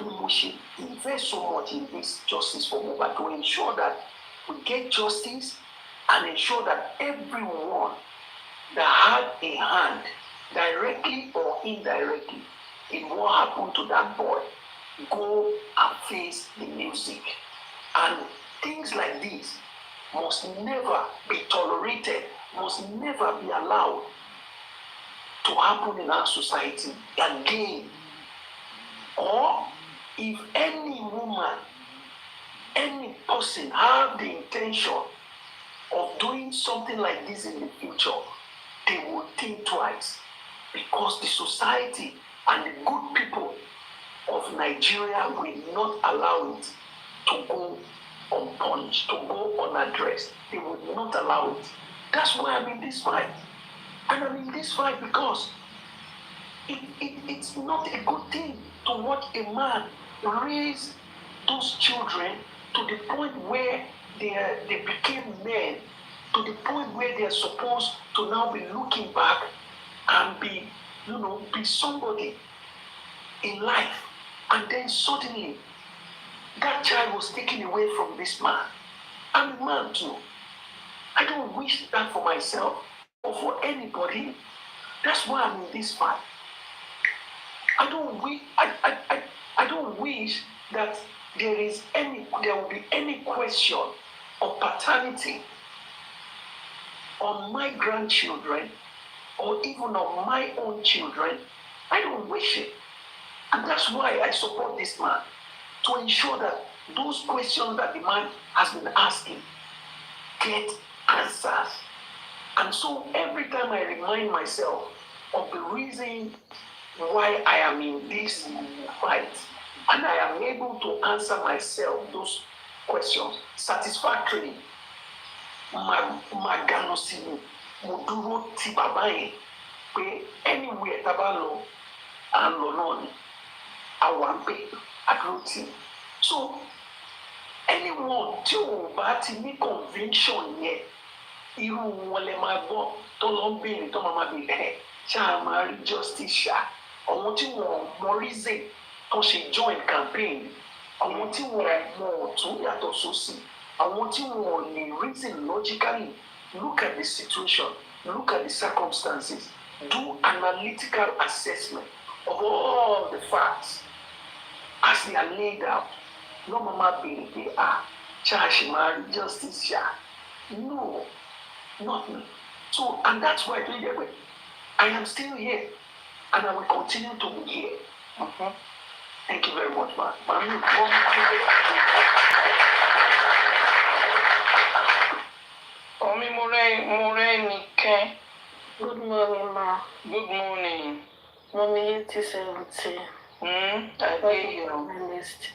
Speaker 9: we should invest so much in this justice for Mohbad to ensure that we get justice and ensure that everyone that had a hand, directly or indirectly, in what happened to that boy, go and face the music. And things like this must never be tolerated, must never be allowed to happen in our society again. Or if any woman, any person have the intention of doing something like this in the future, they will think twice, because the society and the good people of Nigeria will not allow it to go unpunished, to go unaddressed. They will not allow it. That's why I'm in this fight. And I'm in this fight because it's not a good thing to watch a man raise those children to the point where they became men, to the point where they are supposed to now be looking back and be somebody in life. And then suddenly, that child was taken away from this man. I'm a man too. I don't wish that for myself or for anybody. That's why I'm in this fight. I don't wish that there will be any question of paternity on my grandchildren or even on my own children. I don't wish it. And that's why I support this man, to ensure that those questions that the man has been asking get answers. And so every time I remind myself of the reason why I am in this fight, and I am able to answer myself those questions satisfactorily, Maganosini, Muduro Tibabaye, pé anywhere tabalo and Lononi, Awampe, Adroti. So anyone to but in conviction yet, irú wọn lè máa gbọ́ tó lọ ń béèrè tó máa bí ṣáà máa rí justice ṣá. Àwọn tí wọ́n mọ reason tó ṣe join campaign, àwọn tí wọ́n mọ ọ̀tún yàtọ̀ sósì, àwọn tí wọ́n lè reason logically, look at the situation, look at the circumstances, do analytical assessment of all the facts as they are laid out. No mama béèrè pé ṣáà ṣe máa rí justice ṣá. No. Not me. So, and that's why I am still here, and I will continue to be here. Thank you very much, man.
Speaker 6: Omi More Nike.
Speaker 7: Good morning, ma.
Speaker 6: Good morning.
Speaker 7: Mommy 8070.
Speaker 6: I hear you.
Speaker 7: My list.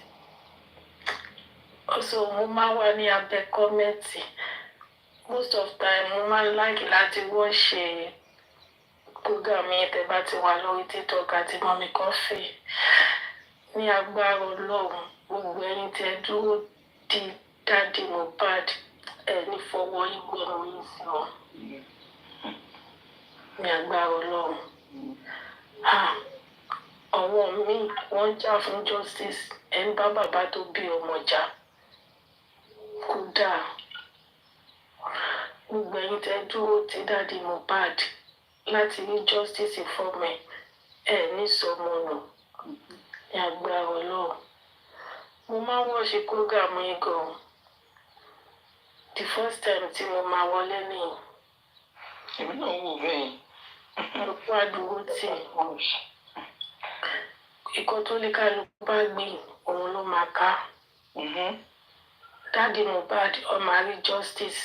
Speaker 7: Also, Mama Wani Abe committee. Most of time, mo máa ń like láti watch program yẹn tẹ́ bá ti wà lórí TikTok àti Mami Coffee. Ní agbára Ọlọ́run, gbogbo ẹni tí ẹ dúró di Daddy Mohbad ní fọwọ́ ìgbọ̀nà yìí sí wọn. Ní agbára Ọlọ́run. Àwọn míì wọ́n jà fún justice, ẹ̀ ń bá bàbá tó bí ọmọ jà. Kódà
Speaker 6: gbogbo ẹ̀yin tẹ́ dúró ti dáàdi Mohbad láti rí justice fọ́mọ ẹ̀ ní sọmọ nù ní agbára Ọlọ́run. Mo máa ń wọ́ọ̀ṣì program yìí gan-an. The first time tí mo máa wọlé nìyí.
Speaker 9: Èmi náà wò bẹ́ẹ̀.
Speaker 6: Mo kó àdúgbò tí ikọ̀ tó lè kálukú bá gbìn òun ló máa ká. Dáàdi Mohbad ó máa rí justice.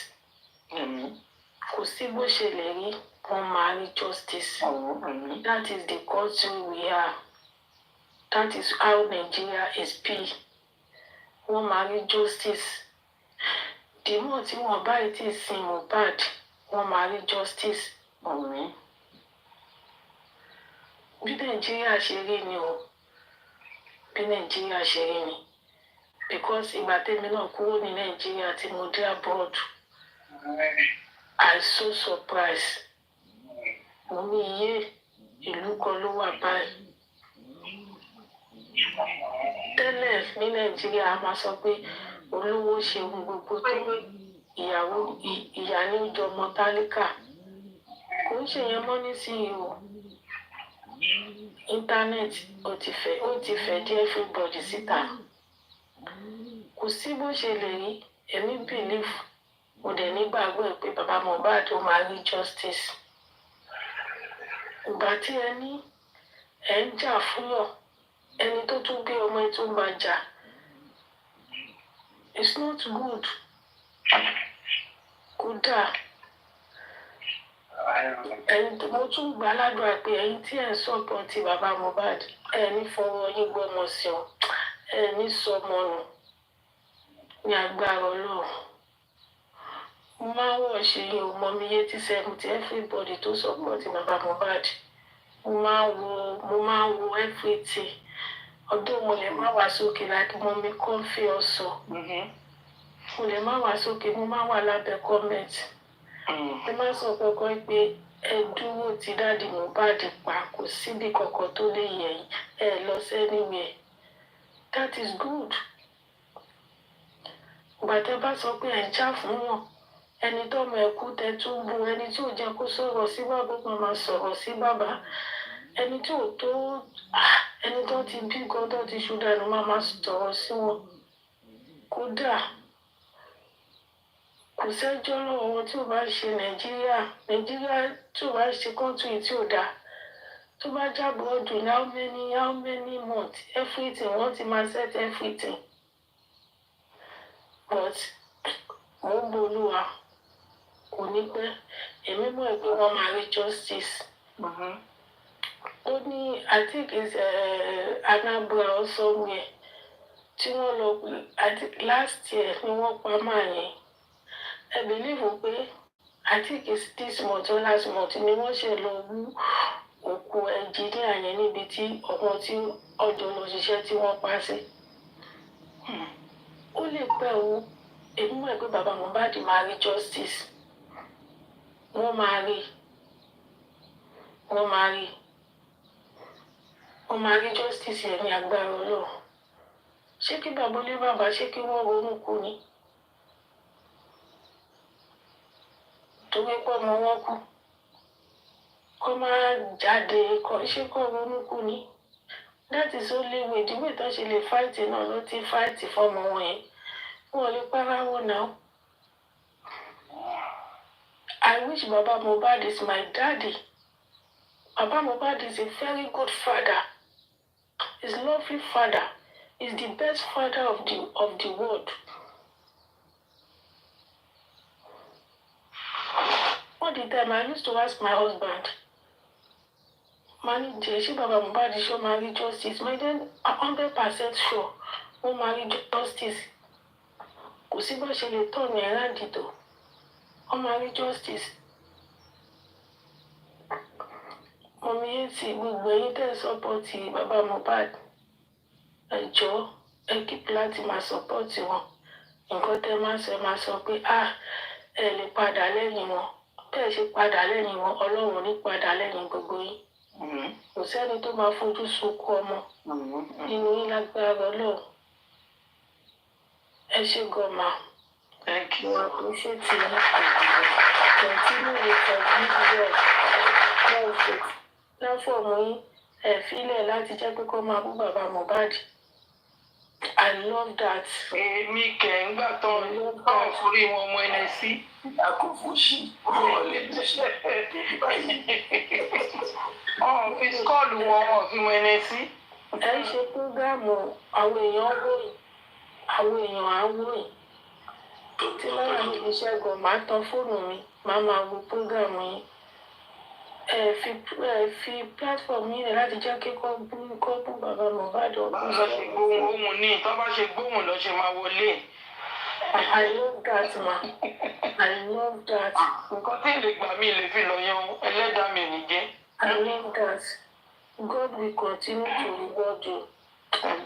Speaker 6: Kò sí bó ṣe lè rí wọ́n máa rí justice. That is the country we are. That is how Nigeria is be. Wọ́n máa rí justice. Dìmọ̀ tí wọ́n bá ti sin Mohbad wọ́n máa rí justice. Bí Nàìjíríà ṣe rí ni o. Bí Nàìjíríà ṣe rí ni. Because ìgbà tèmi náà kúrò ní Nàìjíríà tí mo dé abroad. I so surprised. Mo ní iye ìlú kan ló wà báyìí. Tẹ́lẹ̀ ní Nàìjíríà a máa sọ pé olówó ṣe ohun gbogbo tó ìyá ní ó jọ ọmọ tálíkà. Kò ń ṣe yẹn mọ́ nísìnyí o. Íńtánẹ́ẹ̀tì ó ti fẹ́ dí everybody síta. Kò sí bó ṣe lè rí èmi believe mo dẹ̀ nígbàgbọ́ pé bàbá Mohbad ó máa rí justice. Ìgbà tí ẹ ń jà fúnyàn ẹni tó tún gbé ọmọ ẹ tó ń bá jà. It's not good. Kódà mo tún gbà ládùúrà pé ẹ̀yin tí ẹ̀ ń support bàbá Mohbad ẹ̀ ní fọwọ́ yín gbọ́mọ sí ọ ẹ̀ ní sọmọ nù ní agbára Ọlọ́run. Mo máa ń wọ̀ ṣe yín o mọ mi yé tí 70 everybody tó support bàbá Mohbad. Mo máa ń wo everything. Ọdún mo lè má wá sókè like mo mi comfy ọ̀sọ̀. Mo lè má wá sókè mo máa wà lábẹ́ comment. Mo máa sọ kankan pé ẹ dúró ti dáàdi Mohbad pa kò síbi kankan tó lè yẹ yín ẹ lọ anywhere. That is good. Ìgbà tẹ́ bá sọ pé ẹ̀ ń jà fún wọn ẹni tọ́mọ ẹ̀ kú tẹ́ tún bú ẹni tí ò jẹ́ kó sọ̀rọ̀ sí bàbá ó máa sọ̀rọ̀ sí bàbá ẹni tí ò tó ẹni tó ti bí gan tó ti ṣú dànù máa sọ̀rọ̀ sí wọn. Kódà kò sẹ́jọ́ lọ́wọ́ wọn tí ò bá ṣe Nàìjíríà tí ò bá ṣe country tí ò dáa tó bá jábọ̀ ọdún ní how many months everything wọ́n ti máa set everything. But mo ń bolúwa kò ní pẹ́ èmi mọ̀ pé wọ́n máa rí justice. Ó ní I think it's Anambra or somewhere tí wọ́n lọ last year ni wọ́n pa máa yẹn. I believe pé I think it's this month or last month ni wọ́n ṣe lọ wú òkú ẹnjìníà yẹn níbi tí ọmọ tí ọjọ́ lọ ṣiṣẹ́ tí wọ́n pa sí. Ó lè pẹ́ o èmi mọ̀ pé bàbá Mohbad máa rí justice. Wọ́n máa rí justice yẹn ní agbára Ọlọ́run. Ṣé kí bàbá olé bàbá ṣé kí wọ́n ronú kú ni? Torí pé ọmọ wọn kú kó máa jáde ṣé kó ronú kú ni? That is only way the way tó ṣe lè fight náà ló ti fight fọmọ wọn yẹn. Wọ́n lè pàráwọ̀ náà. I wish Baba Mohbad is my daddy. Baba Mohbad is a very good father. He's a lovely father. He's the best father of the world. All the time I used to ask my husband, Manager, she Baba Mohbad show marry justice. My then 100% sure wọ́n marry justice. Kò sí bó ṣe lè tọ́ ní ẹ̀rá dìtò. Wọ́n marry justice. Mọ̀mí yẹn ti gbogbo ẹ̀yin tẹ́ sọ́pọ̀tì Baba Mohbad. Ẹ jọ̀ọ́ ẹ keep láti máa sọ́pọ̀tì wọn. Nǹkan tẹ́ máa sọ pé ẹ lè padà lẹ́yìn wọn. Bẹ́ẹ̀ ṣe padà lẹ́yìn wọn Ọlọ́run ní padà lẹ́yìn gbogbo yín. Kò sẹ́ni tó máa fojú sunkún ọmọ nínú yín lágbára Ọlọ́run. Ẹ ṣé gọ́mà. Thank you.
Speaker 10: Mo appreciate you. Continue with your good work. Love it. Láfọ̀mù yín, fílẹ̀ láti jẹ́ pé kó máa bú bàbá Mohbad. I love that.
Speaker 6: Èmi kẹ̀ ń gbà tán káwọn forí wọn ọmọ ẹni sí.
Speaker 9: Akófóṣì ọ̀lẹ́ lẹ́sẹ̀ báyìí.
Speaker 6: Fi skọ́ọ̀lù wọn fi mọ ẹni sí.
Speaker 10: Ẹ ń ṣe prógámù àwọn èèyàn wòyìn. Àwọn èèyàn á wòyìn. Tí lára mi fi ṣẹ́gun, màá tan fóònù mi, màá máa wo prógámù yín. Fi platform yín rẹ̀ láti jẹ́ kí kọ́ bú bàbá Mohbad ọ̀gbìn.
Speaker 6: Bá ṣe gbóhùn ohun ní, tó bá ṣe gbóhùn lọ ṣe máa wọlé.
Speaker 10: I love that, ma. I love that.
Speaker 6: Nǹkan tí ìlè gbà mí lè fi lọ yan ẹlẹ́dàá mi nìjẹ́.
Speaker 10: I love that. God will continue to reward you.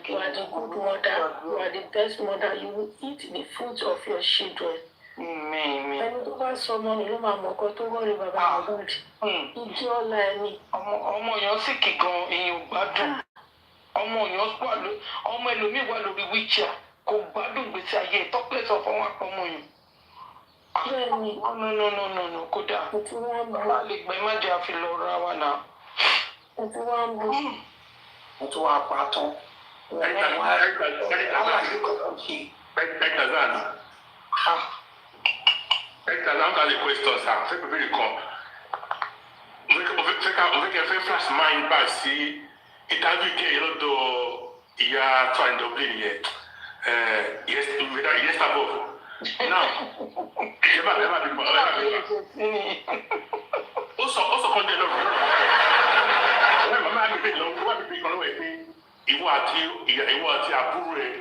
Speaker 10: You are the good mother. You are the best mother. You will eat the fruit of your children. Ẹni tó bá sọ ọmọ ni ló máa mọ̀ ọkọ tó wọ́ọ̀rì bàbá Mohbad. Ìdí ọ̀la ẹni.
Speaker 6: Ọmọ èèyàn sì kì gan èèyàn ò gbádùn. Ọmọ ẹlòmíì wà lórí wheelchair kò gbádùn gbèsè ayé tọ́pẹ́sì ọ̀fọ̀ wọn àpọ̀mọ yìí.
Speaker 10: Bẹ́ẹ̀ni.
Speaker 6: No, kódà. Bàbá lè gbẹ má jẹ́ àfi lọ ra wa náà.
Speaker 10: Mo ti wá ń bú.
Speaker 9: Mo tún wá pa tán.
Speaker 8: Now got a question, sir. Fẹ́ bèbè kan. Mo fẹ́ flash mind back sí interview kẹ́ yẹn lọ́dọ̀ ìyá tó à ń Dublin yẹn. Yes, above. Now, ẹ má bí mọ̀. Ó sọ kan dé lọ́rùn. Ọ̀rẹ́ màmá bèbè lọ́wọ́ wá bèbè kan lọ́wọ́ ẹ̀ pé ìwọ àti àbúrò ẹ̀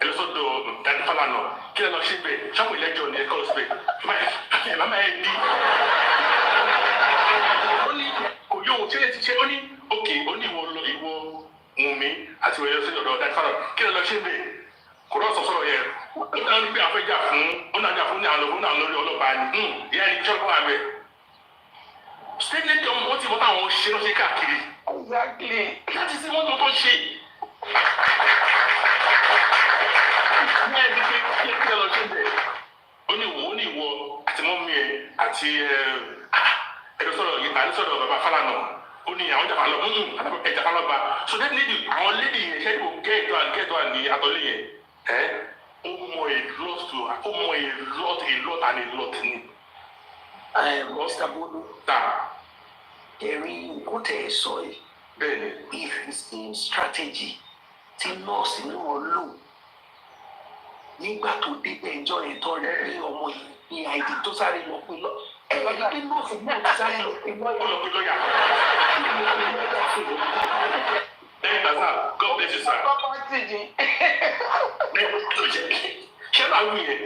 Speaker 8: ẹ lọ sọ́dọ̀ Dani Falana kí ẹ lọ ṣe bẹ́ẹ̀ ṣọ́ọ̀bù ìlẹ́jọ́ ni ẹ kọ́ síbẹ̀ màmá ẹ ní. Ó ní kò yóò tí ẹ ti ṣe ó ní òkè ó ní ìwọ Wùnmí àti ìwọ ẹlẹ́sìn ọ̀dọ̀ Dani Falana kí ẹ lọ ṣe bẹ́ẹ̀ kò rọ̀ sọ̀sọ̀rọ̀ yẹn ó náà ní pé àfẹ́jà fún ó náà jà fún àwọn lórí ọlọ́pàá ni ìyá ẹni tí ọlọ́pàá rẹ̀ ṣẹ́gbẹ́ wọ́n ti mọ́ táwọn ṣe lọ́sẹ̀ káàkiri.
Speaker 6: Exactly.
Speaker 8: Láti sí wọ́n tó ṣe. Ní ẹbí pé kí ẹ lọ ṣe bẹ̀. Ó ní ìwọ àti mọ́mí ẹ àti àdúsọ̀rọ̀ bàbá Fálànà. Ó ní àwọn jàpá lọ ẹ̀jàpá lọ́ba. So that lady àwọn lady yẹn ṣẹ́ ìbò gẹ́ẹ̀tọ́ ní àtọ́lé yẹn. Ó mọ a lot ni.
Speaker 9: Mr. Bodo. Ẹ̀rí nǹkan tẹ̀ ẹ́ sọ yìí.
Speaker 8: Bẹ́ẹ̀ni.
Speaker 9: If the same strategy tí nọ́ọ̀sì náà lò nígbà tó débẹ̀ ẹjọ́ yẹn tó rí pé ọmọ yìí ní àìdí tó sáré lọ pé lọ. Ẹ̀rí pé nọ́ọ̀sì náà ti sáré lọ pé lọ́yà.
Speaker 8: Ó lọ pé lọ́yà. God bless you, sir. Ṣé máa wù yẹn?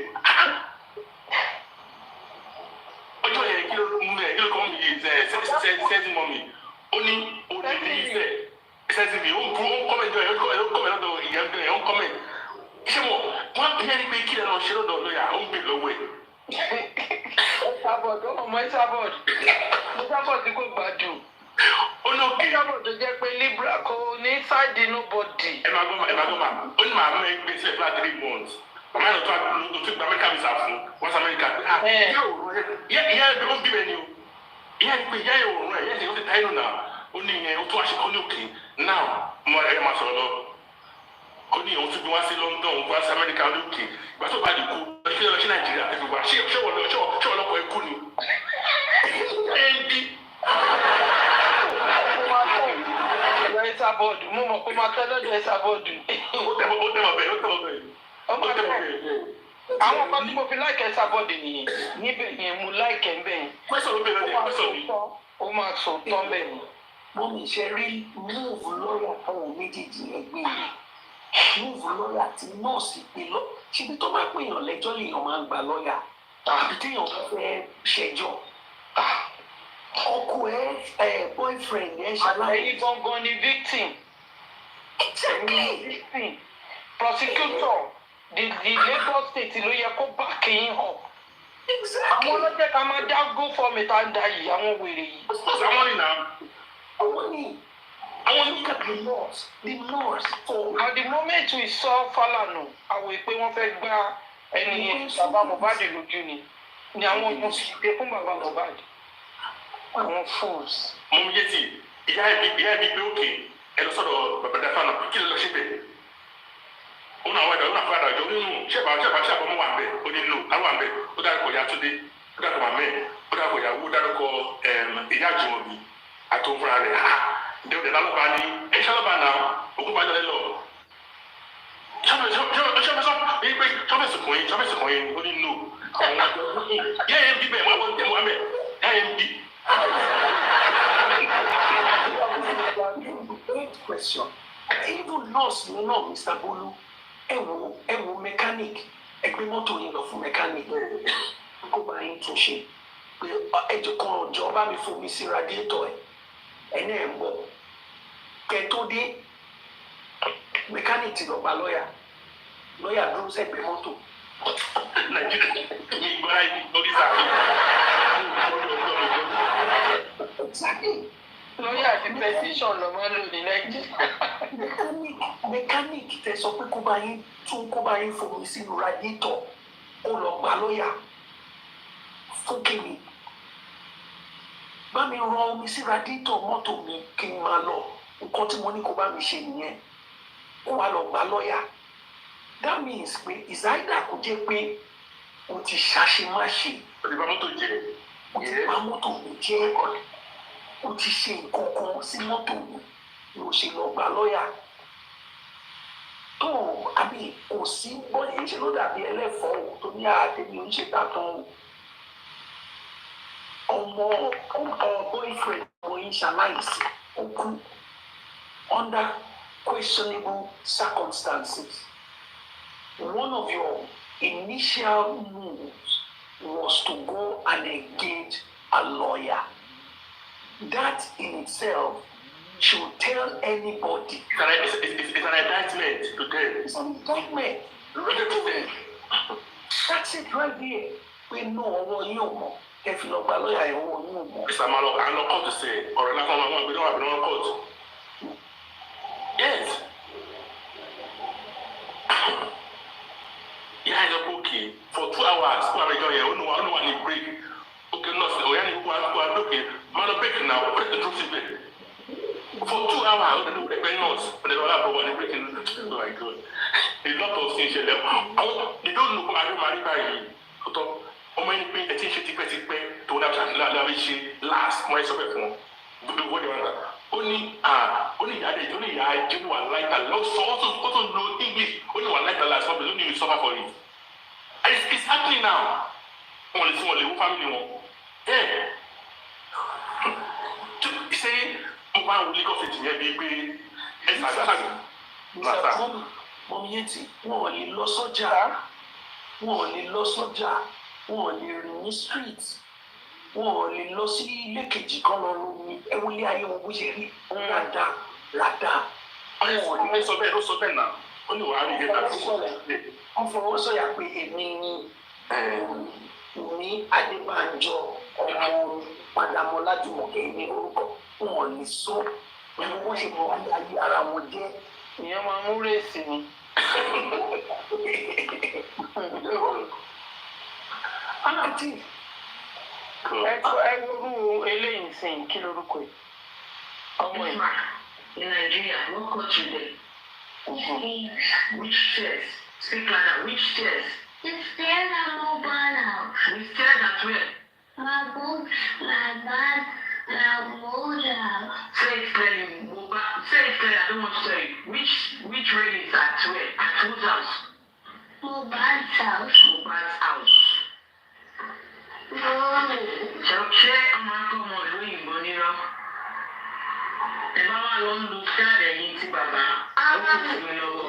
Speaker 8: Ọjọ́ yẹn kí ló kọ́ mi yìí sẹ́ẹ̀sì mọ́ mi. Ó ní olè ní ìfẹ́ sẹ́ẹ̀sì mi. Ó ń kọ́mẹ̀ntì ẹ̀ ó kọ́mẹ̀ntì lọ́dọ̀ ìyá ẹ̀ ó ń kọ́mẹ̀ntì. Ṣé wọ́n bí ẹni pé kí lè lọ ṣe lọ́dọ̀ lọ́yà ó ń gbè lọ́wọ́ ẹ̀.
Speaker 6: Ọmọ Ẹ̀sàbọ̀dù tí kò gbádùn.
Speaker 8: Ó ní òkè.
Speaker 6: Ẹ̀sàbọ̀dù jẹ́ pé Libra kò ní sáìdì nobody.
Speaker 8: Ẹ máa gbọ́ mà. Ó ní màá mú ẹgbẹ́ sílẹ̀ fún 3 months. Màmá yẹn tó gba Amẹ́ríkà visa fún West America. Ìyá ẹ̀ ó ń bíbẹ̀ ni o. Ìyá ẹ̀ pé ìyá ẹ̀ òòrùn ẹ̀ yẹ́ ó ti táyé nù náà. Ó ní ìyẹn ó tún àṣekọ́ ní òkè. Now mo ẹ̀ máa sọ̀rọ̀ lọ. Ó ní òun tún gbé wá sí London, òun gbé wá sí Amẹ́ríkà ní òkè. Ìgbà tó bá di kú, ṣé lọ sí Nàìjíríà ẹ̀ gbogbo àṣẹ ṣé wọ́n lọ́kọ̀ ẹ̀ kú ni.
Speaker 6: Ẹ̀sàbọ̀dù mo mọ̀ kó máa tẹ́ lọ́dọ̀ Ẹ̀sàbọ̀dù.
Speaker 8: Ó tẹ́ mọ̀ bẹ́ẹ̀.
Speaker 6: Àwọn kan tí mo fi láìkẹ́ Ẹ̀sàbọ̀dù nìyẹn níbẹ̀ yẹn mo láìkẹ́ ń bẹ̀ yẹn.
Speaker 8: Pẹ́sọ̀ ló bẹ̀rẹ̀ ní pẹ́sọ̀ mi.
Speaker 6: Ó máa sọ tán bẹ́ẹ̀ ni.
Speaker 9: Wọ́n mi ṣe rí múùfù lọ́yà fáwọn méjèèjì ẹgbẹ́ yìí. Múùfù lọ́yà tí nọ́ọ̀sì pé lọ. Ṣíbi tó bá pèèyàn lẹ́jọ́ lèèyàn máa ń gba lọ́yà. Àbí téèyàn bá fẹ́ ṣẹjọ́. Ọkọ boyfriend ẹ ṣaláyé.
Speaker 6: Ẹ̀yin gangan ni victim.
Speaker 9: Exactly.
Speaker 6: Prosecutor the Lagos state ló yẹ kó back yín up.
Speaker 9: Exactly.
Speaker 6: Àwọn ọlọ́jẹ́ ká máa dá go for me tá ń da yìí àwọn wèrè yìí.
Speaker 8: Àwọn ni náà.
Speaker 9: Àwọn ni. Look at the laws. The laws.
Speaker 6: At the moment we saw Falana, àwọn ìpè wọn fẹ́ gba ẹni bàbá Mohbad lójú ni àwọn ọmọ fi gbé fún bàbá Mohbad àwọn fools.
Speaker 8: mo ń yé tí ìyá ẹbí gbé òkè ẹ lọ sọ́dọ̀ bàbá dáfà náà kí ló lọ síbẹ̀ òun àwọn ẹ̀dá òun àfọwọ́ àdájọ́ nínú ṣẹ́bà mọ́ wà ń bẹ̀ ó ní nù àwọn àbẹ̀ ó dárúkọ ìyá Túndé ó dárúkọ màmẹ́ ó dárúkọ ìyàwó ó dárúkọ ìyá Àjùmọ̀bí àti òun fúnra rẹ̀ ǹdẹ́ lálọ́ba ní ẹ̀ ṣálọ́ba náà òkú bá jọlẹ́ lọ ṣọ́fẹ̀sì kan yín ó ní nù àwọn àjọ yẹ́ ẹ̀ ń bí bẹ́ẹ̀ wọ́n tẹ̀ wọ́n bẹ̀ yẹ́ ẹ̀ ń bí.
Speaker 9: Great question. Even nurse ni náà Mr. Bolu ẹ wo mechanic ẹgbẹ́ mọ́tò yín lọ fún mechanic kó bá yín tún ṣe pé ẹjọ́ kan ọjọ́ bá mi fomi sí radiator ẹ̀ ní ẹ̀ ń bọ̀ kẹ́ tó dé mechanic ti lọ gba lọ́ọ̀yà dúró sẹ́gbẹ̀ẹ́ mọ́tò.
Speaker 8: Nàìjíríà ní ìgbọ́ra ibi lórí sàkóso.
Speaker 6: lọ́yà àti pẹ̀síṣọ̀n ló máa ń lò ní Nàìjíríà.
Speaker 9: mechanic tẹ sọ pé kó bá yín fomi sínú radiator ó lọ gba lọ́ọ̀yà fún kíni bá mi rọ omi sí radiator mọ́tò mi kí n máa lọ nǹkan tí mo ní kó bá mi ṣe nìyẹn ó wá lọ gba lọ́ọ̀yà that means pé ìsáyidà kò jẹ́ pé o ti ṣàṣemáṣe
Speaker 8: o ti bà mọ́tò jẹ́
Speaker 9: o ti bà mọ́tò mi jẹ́ o ti ṣe nǹkan kan sí mọ́tò mi ló ṣe lọ gba lọ́ọ̀yà tó àbí kò sí bọ́ọ̀lì ṣe ló dàbí ẹlẹ́fọ̀ọ́ tó ní àtẹ̀mí oníṣègbà tán ọmọ boyfriend ọmọ yín ṣaláìsí ó kú under questionable circumstances. One of your initial moves was to go and engage a lawyer. That in itself should tell anybody.
Speaker 8: It's an indictment to them.
Speaker 9: It's an indictment. That's it right there. We know ọwọ́ yín ò mọ̀. Ẹ fi lọ gba lọ́ọ̀yà ẹ̀ ọwọ́ yín ò mọ̀.
Speaker 8: Ìsàmà lọ kọ́ọ̀tù sí ọ̀rọ̀ náà fún ọmọ ìgbé náà àbí wọn kọ́ọ̀tù. Yes. Yeah, it's okay. For 2 hours, who are enjoying? Only one in break. Okay, no, so yeah, who are looking. Man, break now. Break the truth in for 2 hours, they do the nose. They don't have one breaking. Oh my God. A lot of things here. They don't know how to marry by you. How many pain attention to last my support phone. What do you want? Only I genuine like that. Also know English. Only one like the last one, but only you suffer for it. And it's happening now. Only family one. Yeah. To say, man will leak off it here, baby.
Speaker 9: Mọ̀mí yẹn tí wọ́n ò lè lọ sọ́jà, wọ́n ò lè rìn ní street, wọ́n ò lè lọ sí ilé kejì kan lọ lómi ẹwúlé ayé wọn bó ṣe rí ládàá.
Speaker 8: Àwọn sọ bẹ́ẹ̀ ló sọ bẹ́ẹ̀ náà ó ní wàá rí ilé náà
Speaker 9: wọ́n fọwọ́ sọ̀yà pé èmi ní Adébánjọ ọmọ Padàmọ́lá Jùmọ̀kẹ́ ní orúkọ wọn ò lè sọ pẹ̀lú wọ́n ṣe mọ ayé ara wọn jẹ́.
Speaker 6: Ìyẹn máa mú rèsì ni.
Speaker 9: Aláàtì.
Speaker 6: Ẹ lórú eléyìí sìn kí lórúkọ ẹ̀? Ọmọ ẹ̀.
Speaker 7: In Nigeria, what country there? Which stairs? Speak like that. Which stairs?
Speaker 11: The stairs at Mohbad house.
Speaker 7: The stairs at where?
Speaker 11: My books, my bag, my motor house.
Speaker 7: Say it clearly, Mohbad. Say it clearly. I don't want to tell you. Which rail is at where? At whose house?
Speaker 11: Mohbad's house.
Speaker 7: Mohbad's house.
Speaker 11: No.
Speaker 7: Ṣé ọmọ akọ́mọ ìlú òyìnbó nírọ́? Ẹ bá wà lọ ń lu káàdì ẹ̀yìn tí bàbá ó kù sí mi lọ́wọ́.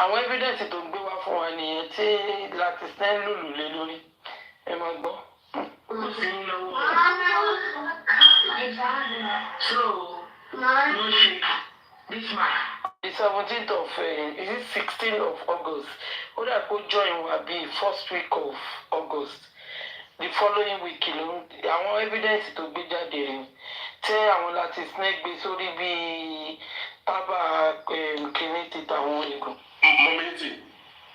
Speaker 6: Àwọn evidence tó gbé wá fún wa nìyẹn tí láti sẹ́ lùlù lé lórí. Ẹ máa gbọ́.
Speaker 7: Ó kù sí mi lọ́wọ́. So, no shake. This man.
Speaker 6: The 17th of, is it 16th of August? Ó dà kó join wa bíi first week of August. The following week àwọn evidence tó gbé jáde rẹ̀ tẹ́ àwọn láti snake gbé sórí bíi tábà kìíní ti tàwọn ègùn.
Speaker 8: Mobility.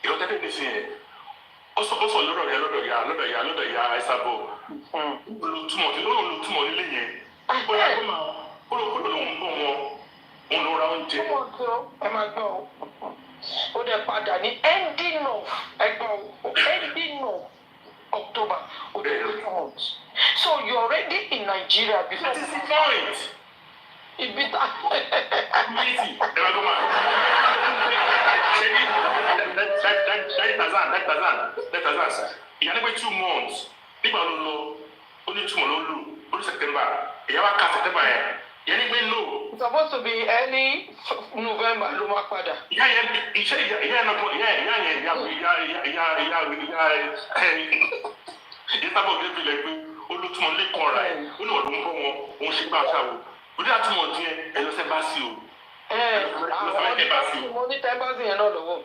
Speaker 8: ìrọ̀tẹ́tẹ́ ní sí yẹn ó sọ lọ́dọ̀ ya ẹ̀sàbọ̀ olùtúmọ̀ nílé yẹn ó yà kó máa ó lọ lóun bọ̀ wọn òun ló ra oúnjẹ.
Speaker 6: ẹ máa gbọ́ ó dẹ̀ padà ní ending of October ó dẹ̀ ló fún ọ. So you're already in Nigeria before.
Speaker 8: That is the point.
Speaker 6: Ibi ta.
Speaker 8: Meeting. Ẹ máa gbọ́ máa. That ìyá ní pé 2 months nígbà ló lọ ó ní 2 months ló lù ó ní September ìyá wa ká September yẹn ìyá ní pé no.
Speaker 6: It's supposed to be early November ló máa padà.
Speaker 8: Ìyá yẹn iṣẹ́ ìyá náà bọ̀ ìyá sábà òde bilẹ̀ pé olùtúmọ̀ lè kọ́ ra ẹ̀ ó ní ọ̀dọ́ ń bọ̀ wọn òun ṣe gbà ṣàwò òde àtúmọ̀ díẹ̀ ẹ̀ lọ́sẹ̀ bá sí o.
Speaker 6: Mo ní tẹ́básì yẹn náà lọ́wọ́.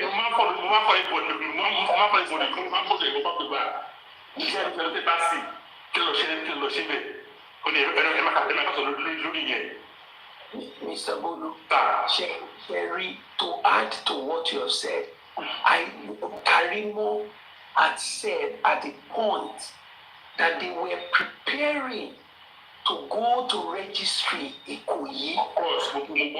Speaker 8: Mo máa fọ ìbò ní pápẹ́ bá iṣẹ́ ìfẹ́ bá sí kí lọ ṣe bẹ̀ ó ní ẹ máa kásọ̀ lórí yẹn.
Speaker 9: Mr. Bolu, Sherry, to add to what you have said, Karimo had said at the point that they were preparing to go to registry Ikoyi.
Speaker 8: Of course,
Speaker 9: they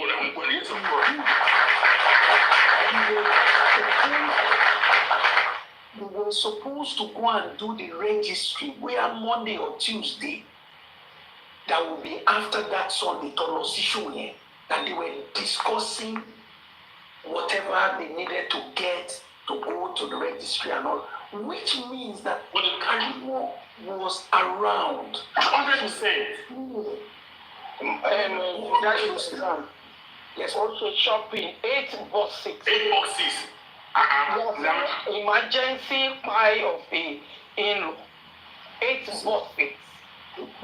Speaker 9: were supposed to go and do the registry where Monday or Tuesday. That will be after that Sunday, that they were discussing whatever they needed to get to go to the registry and all, which means that Karimo was around.
Speaker 8: 100%.
Speaker 6: That is yes, also shopping 8 boxes.
Speaker 8: 8 boxes.
Speaker 6: Emergency pie of a in-law. 8 boxes.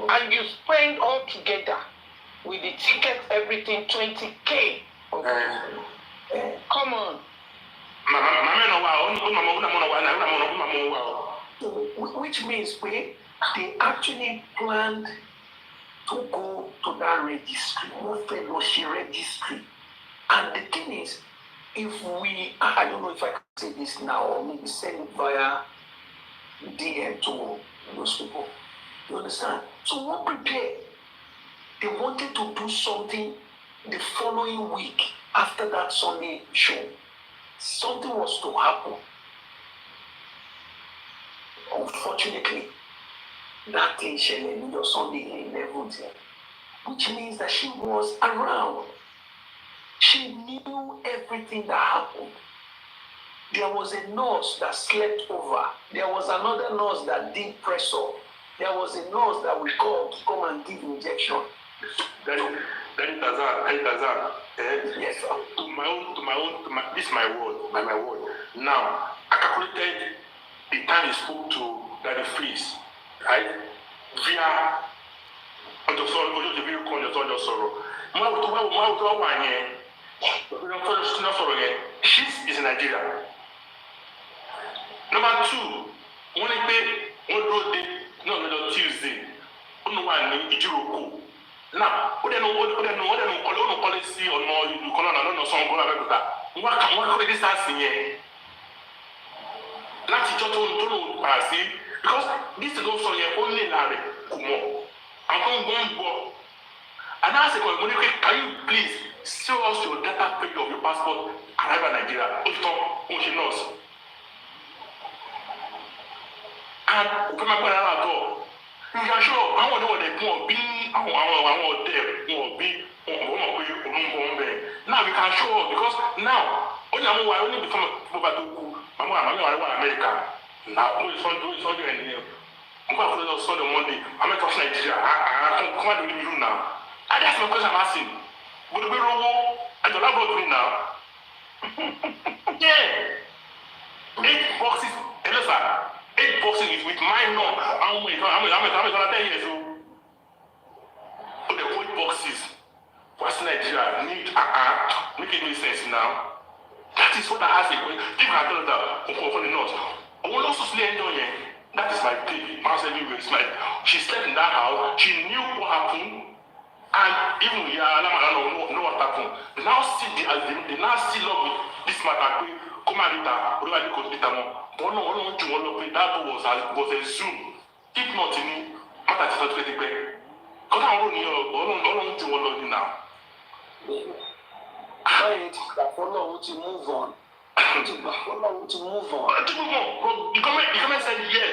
Speaker 6: And you spend all together with the tickets, everything, 20K. Come on.
Speaker 9: Which means they actually planned to go to that registry, fellowship registry. And the thing is, if I don't know if I can say this now or maybe send it via DM to those people. You understand? So what prepared? They wanted to do something the following week after that Sunday show. Something was to happen. Unfortunately, that thing on your Sunday 11th, which means that she was around. She knew everything that happened. There was a nurse that slept over. There was another nurse that did press up. There was a nurse that we called to come and give injection.
Speaker 8: That is Tazan.
Speaker 9: Yes, sir.
Speaker 8: This is my word. My word. Now, I calculated the time he spoke to Daddy Freeze, right? Via the she's in Nigeria. Number 2, no Tuesday. Now, what policy or no, you call some what this here? Because this is also only Larry Kumo. I'm going to go. And I said, can you please show us your data page of your passport arrive in Nigeria? She knows. And you can show I want to know what they want be now we can show because now only become America. Now only Sunday and Sunday Monday. I'm not talking Nigeria. I come to you now. And that's my question I'm asking. Would we roll at the laboratory now? Yeah. 8 boxes. Hello, sir. 8 boxes is with my number. I'm 10 years old. So the 8 boxes. What's Nigeria? Make it make sense now. That is what I asked. If I tell that, for the notes. I will also slay enjoy. That is my baby. She slept in that house. She knew what happened. And even know what happened. They now see love with this matter pé kó má ríta olúwàdí kò ríta mọ́ bọ́ọ̀ náà wọ́n jù wọ́n lọ pé that was a zoom if not ní mátà ti sọ ti pẹ́ kọ́tà àwọn ọlọ́run jù wọ́n lọ ní náà.
Speaker 9: báyìí ti gbà fọlọ́run ti move on. To move on.
Speaker 8: The government said yes.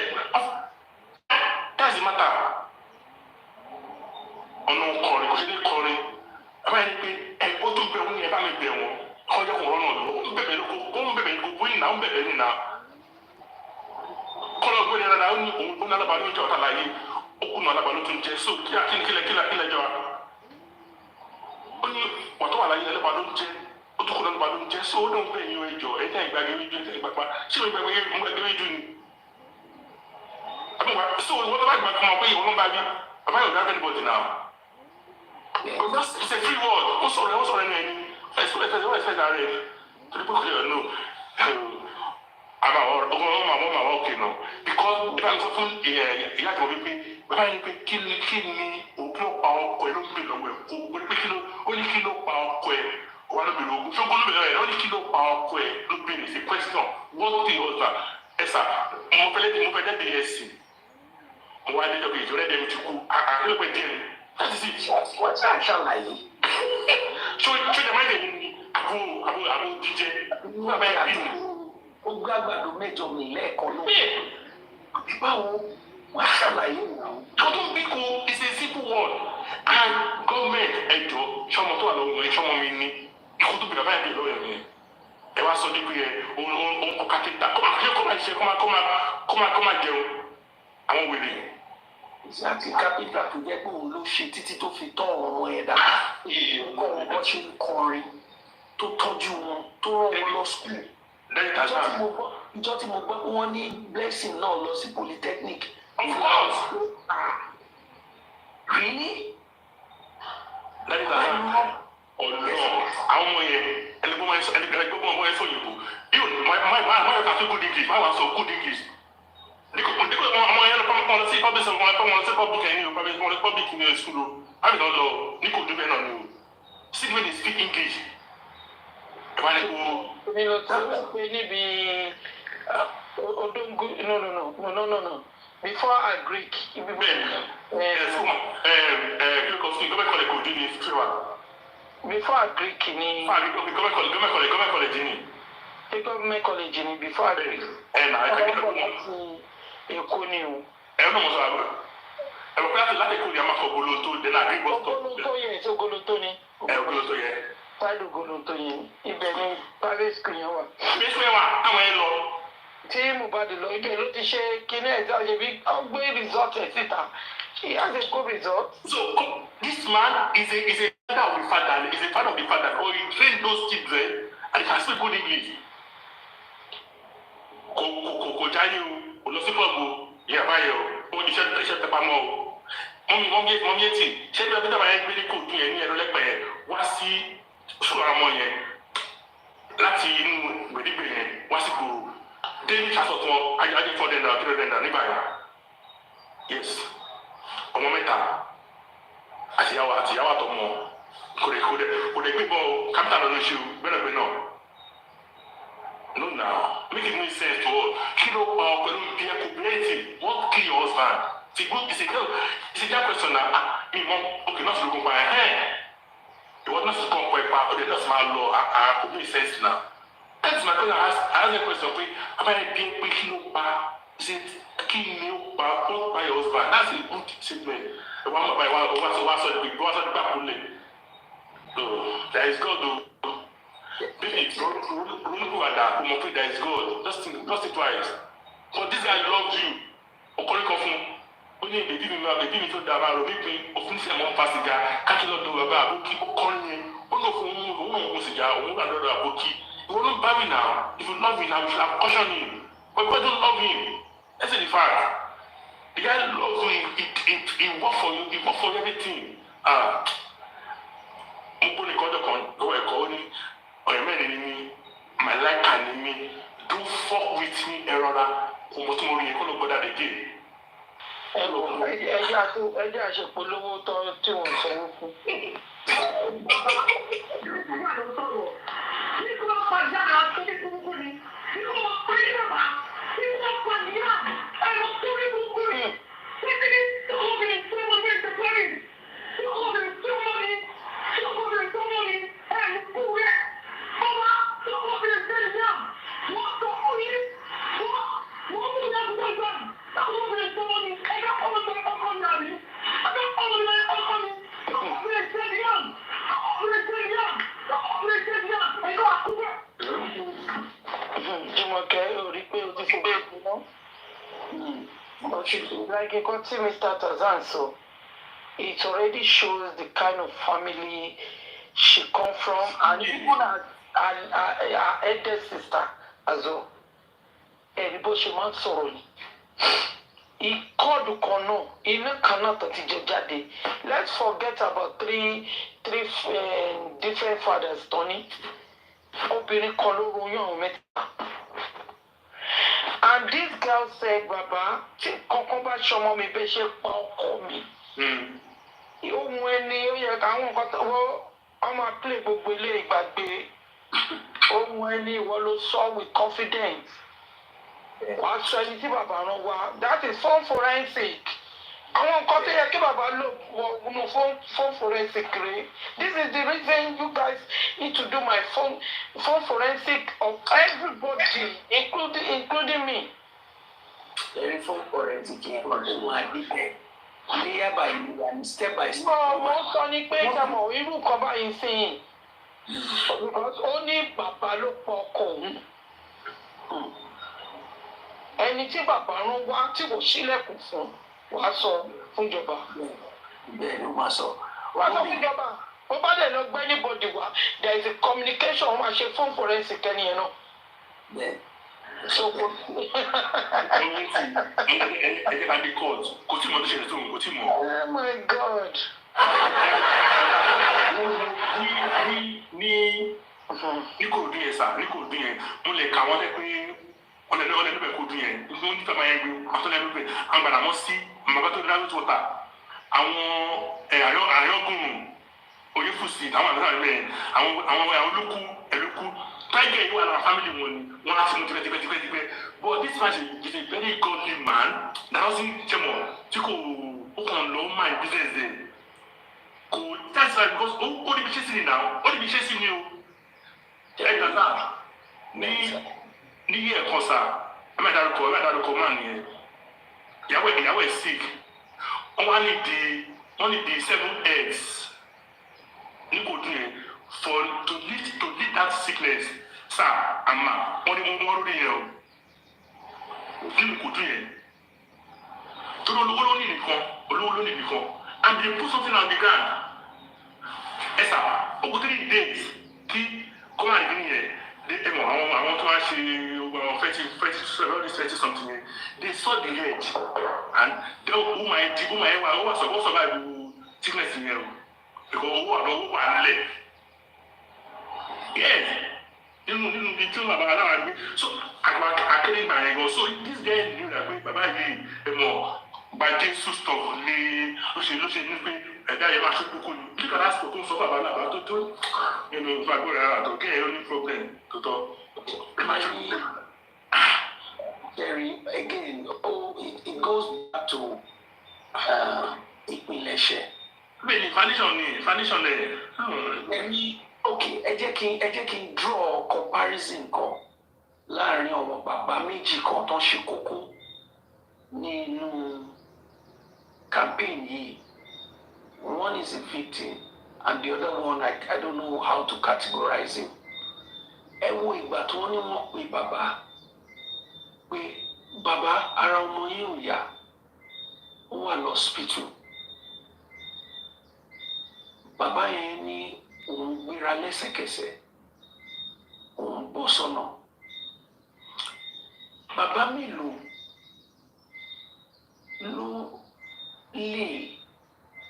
Speaker 8: That's the matter. Ọ̀nà kọrin kò sí ní kọrin. Ẹ bá yẹn pé ẹ ó tún bẹ̀ wọ́n ní ẹ bá mi bẹ̀ wọ́n. Ọjọ́ kò rọ́nà lọ. Ó ń bẹ̀bẹ̀ ní gbogbo yìí náà ó ń bẹ̀bẹ̀ ní náà. Kọ́lọ̀ gbé ní rárá ó ní òun ní alábàá ló ń jẹ́ ọ̀tá láyé. Ó kú ní alábàá ló tún jẹ́. So kílẹ̀ jọ wa. Ó ní wàtó wà láyé alábàá ló ń jẹ́. Ó tún kú ní alábàá ló ń jẹ́. So ó dùn bẹ́ẹ̀ yín ẹjọ́ ẹ̀dá ìgbàgbé ojú ẹ̀dá ìgbàgbá. Ṣé o ìgbàgbé ojú ni? So wọ́n tó bá gbà kọ́ ọ pé ìwọ́n ló ń bá wí. Bàbá yóò dá anybody now. Because it's a free world. Ó sọ̀rọ̀ ẹnu ẹni. Ẹ̀sẹ̀ rẹ̀ torí pé kò lè nù. Àmà òkè náà. Because bí wọ́n sọ fún ìyá àti wọ́n wípé bàbá yẹn pé kí ni òkú ló pa ọkọ ẹ̀ ló ń bè lọ́wọ́ ẹ̀. Ó ní kí ló pa ọkọ ẹ̀ wà ló bèrè ogun. Ṣé ogún ló bèrè ẹ̀ ó ní kí ló pa ọkọ ẹ̀ ló bèrè sí question. What the husband? Ẹ̀sà mo fẹ́ dẹ́bi ẹ̀sìn. Mo wá dé dọ́kì ìjọba ẹ̀dẹ̀ mi ti kú. Àkílẹ̀ pẹ̀ díẹ̀. That is it.
Speaker 9: Wọ́n ti àṣàlàyé.
Speaker 8: Ṣé ìjọba máa ń dẹ̀ ní àbò jíjẹ? Bàbá ẹ̀ bí mi.
Speaker 9: Ó gbé àgbàdo mẹ́jọ mi lẹ́ẹ̀kan ló. Báwo wọ́n àṣàlàyé náà?
Speaker 8: Ọdún bí kò is a simple word and government ẹjọ́ ṣọmọ tó wà lọ́wọ́ ẹ̀ ṣọmọ mi ní ikú tó bìrì bàbá ẹ̀ bí lọ́wọ́ mi. Ẹ wá sọ dípò yẹ òun kọ́ kákẹ́tà kó máa ṣe kó máa jẹun àwọn wèrè.
Speaker 9: Ìṣàtì kápẹ́tà tó jẹ́ pé òun ló ṣe títí tó fi tọ́ ọ̀rọ̀ ẹ̀ dá. Kọ́ wọn bọ́ ṣe ń kọrin tó tọ́jú wọn tó rán wọn lọ skul. Ìjọ tí mo gbọ́ pé wọ́n ní blessing náà lọ sí polytechnic.
Speaker 8: Of course.
Speaker 9: Really?
Speaker 8: Lẹ́yìn náà ọ̀nà àwọn ọmọ yẹn ẹlẹgbọ́n wọn sọ òyìnbó máa yọ ká fi good English máa wà sọ good English. Dípò ọmọ yẹn lọ lọ sí public sọ̀rọ̀ wọn sí public ẹ̀yìn o public ní school o àbí náà lọ ní kò dúbẹ̀ náà ni o still when they speak English ẹ bá ní kó.
Speaker 6: mi lọ sí pé níbi odongo no before I Greek ibi
Speaker 8: bẹ́ẹ̀ kí ló kọ sí gọ́mẹ̀ kọ́lẹ̀ kò dín ní fíwà.
Speaker 6: before I Greek ni.
Speaker 8: gọ́mẹ̀ kọ́lẹ̀ ní.
Speaker 6: Government college ni before I Greek.
Speaker 8: Na ẹ kẹ́kẹ́
Speaker 6: lọ́wọ́ láti Èkó ni o.
Speaker 8: Ẹ náà mo sọ àgbẹ̀. Ẹ bọ̀ pé láti Èkó ni a máa kọ goloto dé náà àgbẹ̀ bọ́sítọ̀.
Speaker 6: Goloto yẹn ṣe goloto ni.
Speaker 8: Goloto yẹn.
Speaker 6: Táìlù goloto yẹn ibẹ̀ ni private school yẹn wà.
Speaker 8: Private school yẹn wà àwọn yẹn lọ.
Speaker 6: Tí Mohbad lọ ibẹ̀ ló ti ṣe kíní ẹ̀ ṣe bí ó gbé result ẹ̀ síta. He has a good result.
Speaker 8: So this man is a father of the father. Is a father of the father. Or he trained those children and he can speak good English. Kò jáde o lọ sí pọ̀gbù ìyá báyọ̀ o iṣẹ́ tẹpamọ́ o mọ́mí etí ṣé bí abídàbà yẹn gbé ní kóòtù yẹn ní ẹ̀rọ lẹ́pẹ̀ẹ́ wá sí sùkúrù àwọn ọmọ yẹn láti inú gbèdégbè yẹn wá sí gbòòrò daily transport wọn ajé $400 $300 nígbà yẹn yes ọmọ mẹ́ta àtìyàwó àtọmọ kò dé gbébọn kápítà lọ́nà ṣe gbẹ́nàgbẹ́ náà. No, now. Make it make sense to all. Kilo what kill your husband? It's a good question now. Okay, not to look by hand. It was not to come quite back, but it doesn't matter law. I could make sense now. That's my question. I asked the question, am I being kilo back? Is it kill you back by your husband? That's a good statement. One by one, the back only. So there is God though. Baby, there is God. Just think twice. But this guy loves you. Okori kofun. Only baby me to daba ro mi ofun se mo fa siga. Ka ki lo do baba aboki okori yen. Ono fun mo siga, o ga do aboki. You won't buy me now. If you love me now, you should have cautioned him. But if I don't love him, that's the fact. The guy loves you, he works for you, he works for everything. My life can me. Don't fuck with me, Erora.
Speaker 6: Ẹjẹ́ àṣepolówó tọ́ tí wọ́n sanwó fún. Like you got to Mr. Tazan, so it already shows the kind of family she come from, and even her elder sister as well. Bó ṣe máa ń sọ̀rọ̀ ni. Ìkọlù kan náà, iná kan náà tó ti jẹ jáde. Let's forget about three different fathers tó ní. Obìnrin kan ló ronú àwọn mẹ́ta. And this girl said, Baba, tí kankan bá ṣọmọ mi bẹ́ẹ̀ ṣe pa ọkọ mi. Ohun ẹni ó yẹ káwọn nǹkan tó wọ́n máa play gbogbo ilé ìgbàgbé. Ohun ẹni ìwọ ló sọ with confidence. Wàá sọ ẹni tí bàbá rán wá. That is phone forensic. Àwọn nǹkan tó yẹ kí bàbá lò wọ phone forensic rè. This is the reason you guys need to do my phone forensic of everybody, including me.
Speaker 9: Very phone forensic yẹn ọdún máa dìbẹ̀. Layer by layer, step by step.
Speaker 6: Mo sọ ni pé ìjàmọ̀ irú kan báyìí sí yìí. Because ó ní bàbá ló pọ̀ ọkọ òun. Ẹni tí bàbá rán wá tí kò ṣílẹ̀kùn fún wàá sọ fún ìjọba.
Speaker 9: Bẹ́ẹ̀ ló máa sọ.
Speaker 6: Wàá sọ fún ìjọba. Ó bá dẹ̀ lọ gbé anybody wá. There is a communication wọ́n máa ṣe phone forensic ẹni yẹn náà.
Speaker 9: Bẹ́ẹ̀.
Speaker 6: So kò.
Speaker 8: Ẹ jẹ́ ká bí court kò tí mo tó ṣẹlẹ̀ sóhun kò tí mo.
Speaker 6: Oh my God.
Speaker 8: Ní kò dún yẹn sá ní kò dún yẹn mo lè kà wọ́n lẹ́ pé ọ̀lẹ́ níbẹ̀ kò dún yẹn ní wọ́n nífẹ̀ẹ́ máa yẹn gbé àtọ́lẹ́ níbẹ̀ àwọn gbàdá mọ́ sí màbá tó dáná tó ta àwọn àyọ̀gùn oyèfùsì àwọn àdúrà níbẹ̀ àwọn olókù tiger yìí wà lára family wọn ni wọn á ti mú tipẹ́tipẹ́ but this man is a very godly man that doesn't jẹmọ tí kò ó kàn lọ mind business there kò that's why because ó níbi iṣẹ́ sí ni now ó níbi iṣẹ́ sí ni o ẹ gbà sá ní yẹ ẹ̀kan sá ẹ má dárúkọ máa nìyẹn ìyàwó ẹ̀ sick wọ́n ní di 7 eggs ní kò dùn yẹn for to lead that sickness sir ama wọ́n ní wọ́n lórí yẹn o bí mi kò dùn yẹn torí olówó ló ní nìkan and they put something on the ground ẹ sà over 3 days kí kọ́má ìdí yẹn ẹ mọ̀ àwọn tó wá ṣe fẹ́tí something yẹn they saw the head and ó wà survive sickness yẹn o because owó wà nílẹ̀. Yes, nínú ibi tí bàbá aláwa gbé so akéde gbà yẹn gan so this guy knew that pé bàbá yìí ẹ mọ̀ gba Jésù stop ní ló ṣe ní pé ẹ̀dá yẹn máa ṣe kúkú ni bí kàdá sọ tó ń sọ bàbá aláwa tó nínú ìgbàgbọ́ rẹ̀ àtọ̀ kí ẹ̀yọ́ ní problem tó tọ́.
Speaker 9: Jerry, again, it goes back to ìpilẹ̀ṣẹ̀.
Speaker 8: Bẹ́ẹ̀ni foundation ẹ̀.
Speaker 9: Ẹ̀rí. Okay, ẹ jẹ́ kí n draw comparison kan láàrin ọmọ bàbá méjì kan tó ń ṣe kókó nínú campaign yìí. One is a victim and the other one I don't know how to categorize him. Ẹ wo ìgbà tí wọ́n ní wọ́n pe bàbá pé bàbá ara ọmọ yín ò yá ó wà lọ́sípítù. Bàbá yẹn ní òun gbéra lẹ́sẹ̀kẹsẹ̀ òun bọ́ sọ́nà. Bàbá mélòó ló lè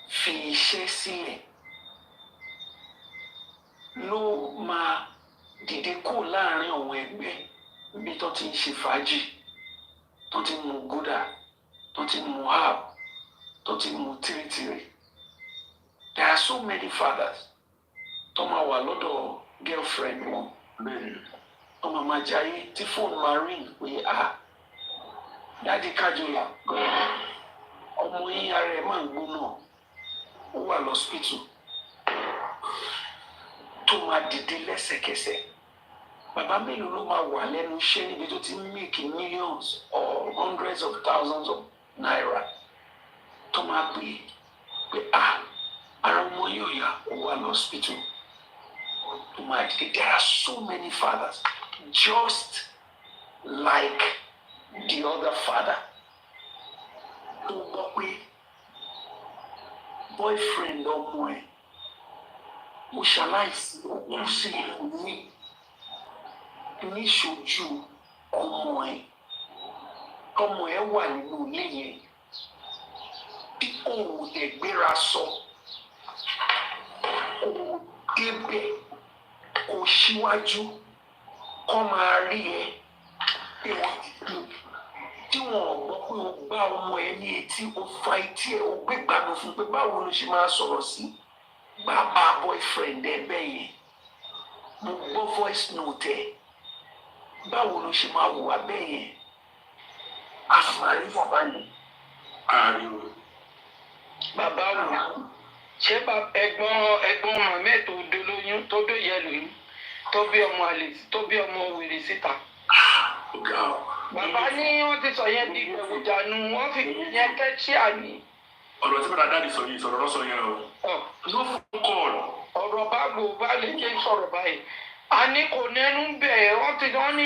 Speaker 9: fi iṣẹ́ sílẹ̀ ló máa dìde kó láàrin àwọn ẹgbẹ́ níbi tó ti ń ṣe fàájì tó ti ń mu gúdà tó ti ń mu herb tó ti ń mu tìrìtìrì. There are so many fathers tó máa wà lọ́dọ̀ girlfriend wọn ọmọ máa jayé tí fóònù máa ring pé dáàdi Kájọlá ọmọ yín ara ẹ̀ máa ń gbóná ó wà lọ́sípítù tó máa dìde lẹ́sẹ̀kẹsẹ̀ bàbá mélòó ló máa wà lẹ́nu iṣẹ́ níbi tó ti ń make millions or hundreds of thousands of naira tó máa pè pé ara ọmọ yóò yá ó wà lọ́sípítù tó máa dìde. There are so many fathers just like the other father tó gbọ́ pé boyfriend ọmọ ẹ̀ ó ṣaláìsí ó kú sí ìlú níṣojú ọmọ ẹ̀ wà nínú ilé yẹn bí òun lè gbéra sọ òun débẹ̀ kò síwájú kọ́ máa rí ẹ pé wọ́n ti dùn tí wọ́n gbọ́ pé o gbá ọmọ ẹ ní etí o fa etí ẹ o gbé gbàgbọ́ fún pé báwo ló ṣe máa sọ̀rọ̀ sí bàbá boyfriend ẹ bẹ́ẹ̀ yẹn mo gbọ́ voice note ẹ báwo ló ṣe máa wùwà bẹ́ẹ̀ yẹn àfààní bàbá yẹn.
Speaker 8: ariwo.
Speaker 6: bàbá wò ṣé ẹ̀gbọ́n màmá tó dolóyún tó dóye lóyún tó bí ọmọ àlè tó bí ọmọ wèrè síta. bàbá ní wọ́n ti sọ yẹn di ìgbẹ̀wòjànù wọ́n fi yẹn kẹ́sí àní.
Speaker 8: ọ̀rọ̀ tí bàbá dáàdì sọ yìí sọ̀rọ̀ lọ́sọ̀ yẹn o. ló fún kọ́ọ̀lù.
Speaker 6: ọ̀rọ̀ bá lè jẹ́ sọ̀rọ̀ báyìí. a ní kò nẹnu bẹ̀ wọ́n ní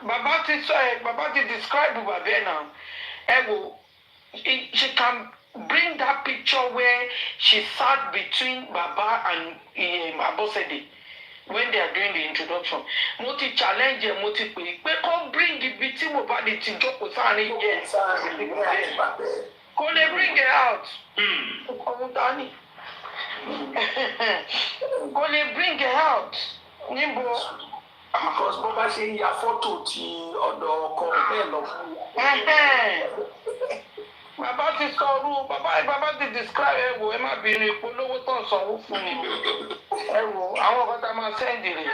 Speaker 6: bàbá ti sọ ẹ̀ bàbá ti describe bàbá ẹ̀ náà ẹ wò she can bring that picture where she sat between Baba and Abosede when they are doing the introduction. Mo ti challenge mo ti pè kó bring ibi tí Mohbad ti jókòó sáárín yẹn kó lè bring it out. Ọ̀hún dání kó lè bring it out níbo.
Speaker 9: Because bó bá ṣe ya fọ́tò ti ọ̀dọ̀ ọkọ bẹ́ẹ̀ lọ fún
Speaker 6: bàbá ti sọ̀rọ̀ bàbá ti describe ẹ wò ẹ má bínú ìpolówó tó ń sanwó fún mi ẹ wò àwọn kan tá a máa sẹ́ndì rẹ̀.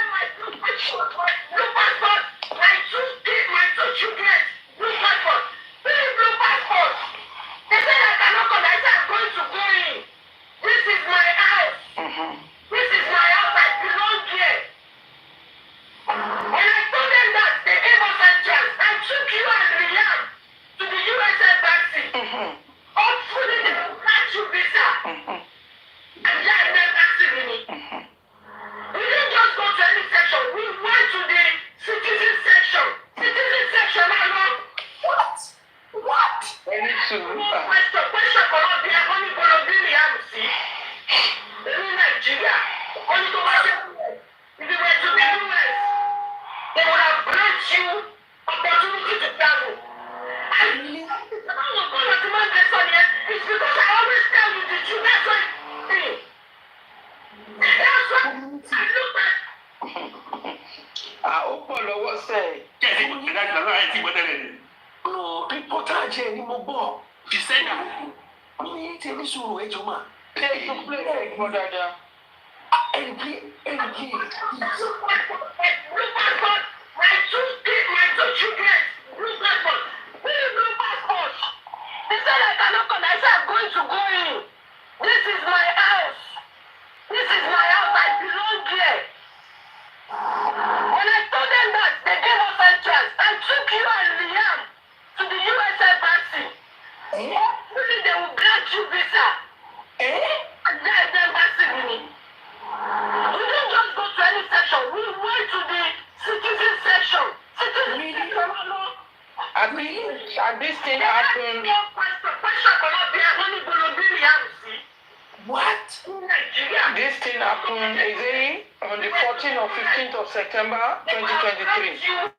Speaker 6: September 2023.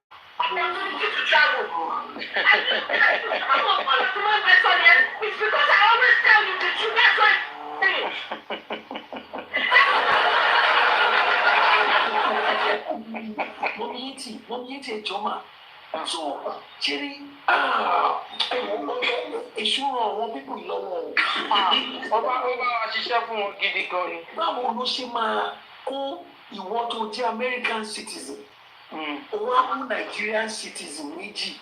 Speaker 9: Mommy, Joma. So, Jerry, ìṣúná àwọn pípò lọ́wọ́
Speaker 6: ọba wa ṣiṣẹ́ fún wọn gidi gan ni.
Speaker 9: Báwo ló ṣe máa kó ìwọ tó jẹ́ American citizen ó wá mú Nigerian citizen méjì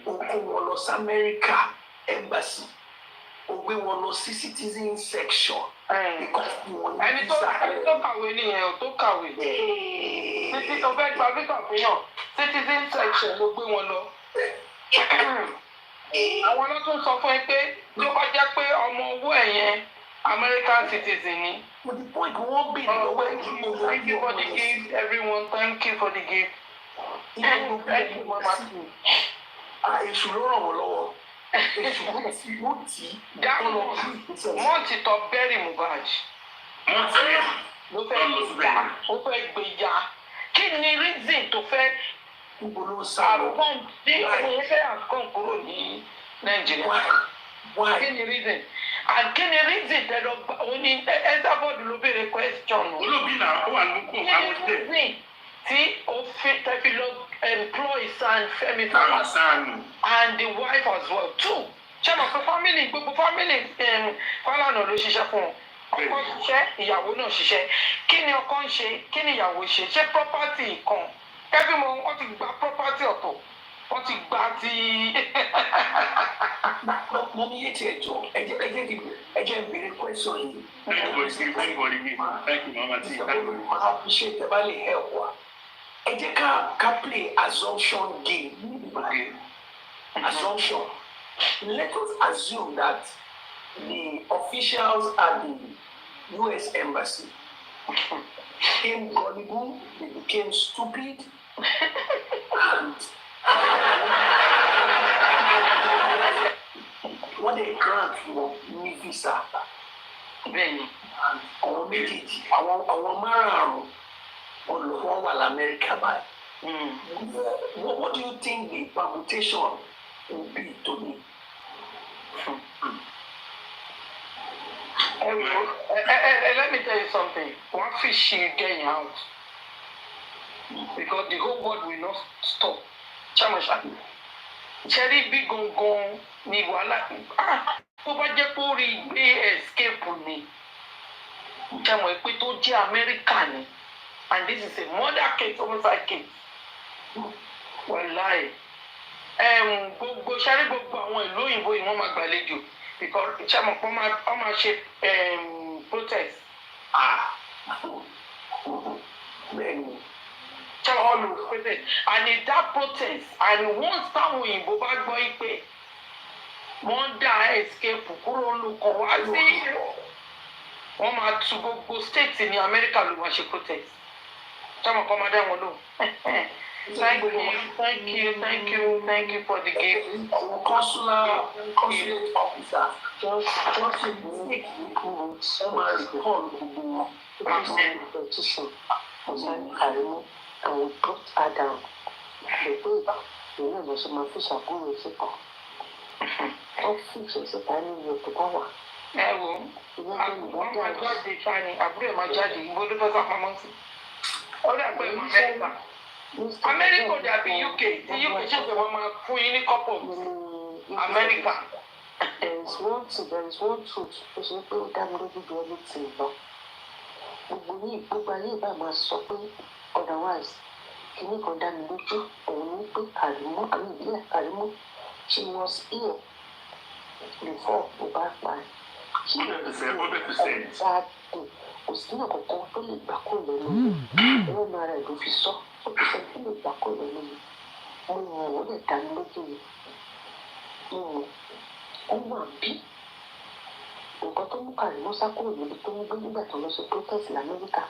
Speaker 9: ó kó wọn lọ sí America embassy ó gbé wọn lọ sí citizen section
Speaker 6: ẹni tó kàwé nìyẹn ò tó kàwé títí tó fẹ́ gba visa fihàn citizen section ló gbé wọn lọ àwọn ló tún sọ fún ẹ pé tí ó bá jẹ́ pé ọmọ owó ẹ̀ yẹn American citizen ni.
Speaker 9: But the point won't be
Speaker 6: Thank you for the gift, everyone. Thank you for the gift. Thank you, Mama.
Speaker 9: Èṣù ló ràn wọ́n lọ́wọ́. Èṣù ló tì í.
Speaker 6: Wọ́n ti tọ́ bẹ́rì Mohbad. Ló fẹ́ gbèjà. Kí ni reason tó fẹ́ àkàn tí òun fẹ́ àkàn kúrò ní Nàìjíríà? Kí ni reason? And kí ni reason tẹ lọ gbà ó ní Ẹ̀sàbọ̀dù ló béèrè question.
Speaker 8: Olóbì náà ó wà lóko àwọn
Speaker 6: ìdè. Kí ni reason tí ó tẹ fi lọ employ Fẹ́mi Fálànà and the wife as well too? Ṣé mo fẹ́ family gbogbo family Fálànà ló ṣiṣẹ́ fún wọn? Ọkọ ṣiṣẹ́ ìyàwó náà ṣiṣẹ́. Kí ni ọkọ ń ṣe? Kí ni ìyàwó ṣe? Ṣé property kan? Kẹ́bí mo wọ́n ti gba property ọ̀tọ̀. Wọ́n ti gba ti.
Speaker 9: Mo ní ètò ẹ̀jọ̀ ẹ̀jẹ̀ ìbéèrè question yìí.
Speaker 8: Thank you, Mama T.
Speaker 9: I appreciate the value help wa. Ẹ jẹ́ ká play assumption game. Okay. Assumption. Let us assume that the officials at the US Embassy became gullible, they became stupid, and wọ́n lè grant wọn ní visa.
Speaker 6: Bẹ́ẹ̀ni.
Speaker 9: Àwọn méjèèjì, àwọn márààrún wọ́n wà l'Amẹ́ríkà báyìí. What do you think the permutation will be to me?
Speaker 6: Let me tell you something. One fish you getting out. Because the whole world will not stop. Chamasha. Cherry big gong ni wala. Tó bá jẹ́ kó rí gbé escape ni. Chamo pé tó jẹ́ America ni. And this is a murder case, homicide case. Wallahi. Gbogbo sáré gbogbo àwọn ìlú òyìnbó yìí wọ́n máa gbàlejò. Because chamo pé wọ́n máa ṣe protest.
Speaker 9: Bẹ́ẹ̀ni.
Speaker 6: All protest. And in that protest, and once táwọn òyìnbó bá gbọ́ pé wọ́n dá escape kúrò lóko wá sí wọ́n máa tu gbogbo state ní America ló máa ṣe protest. Táwọn kan máa dá wọn lò. Thank you for the gift.
Speaker 9: Consular officer just make somebody call the petition concerning Paparino, and we brought her down. The way the name was my fish are going to go. All fish is a tiny little power.
Speaker 6: Ẹ wo, àwọn máa jáde ṣáni, àbúrò máa jáde, ìbò ló fẹ́ sàpamọ́ sí. Ó dà pé Amẹ́ríkà. Amẹ́ríkà ò dàbí UK, tí UK ṣẹ̀ṣẹ̀ wọ́n máa fún yín ní couple. Amẹ́ríkà.
Speaker 9: There is one truth, ó ṣe pé ó dá mi lójú ju everything lọ. Gbogbo ayé ìbá máa sọ pé otherwise, kìíní kan dá mi lójú, òun ní pé Paparino, she was here before Mohbad pa.
Speaker 8: 100%.
Speaker 9: Kò sí náà kankan tó lè gbà kó lẹ́nu mi. Ẹ̀rọ náà rẹ̀ ló fi sọ. Ó kò sẹ́ni tó lè gbà kó lẹ́nu mi. Mo mọ̀ ó lè dá mi lójú mi. Mo mọ̀ ó wà bí. Nǹkan tó mú Paparino sá kúrò níbi tó ń gbé nígbà tó lọ sí protest l'Amẹ́ríkà.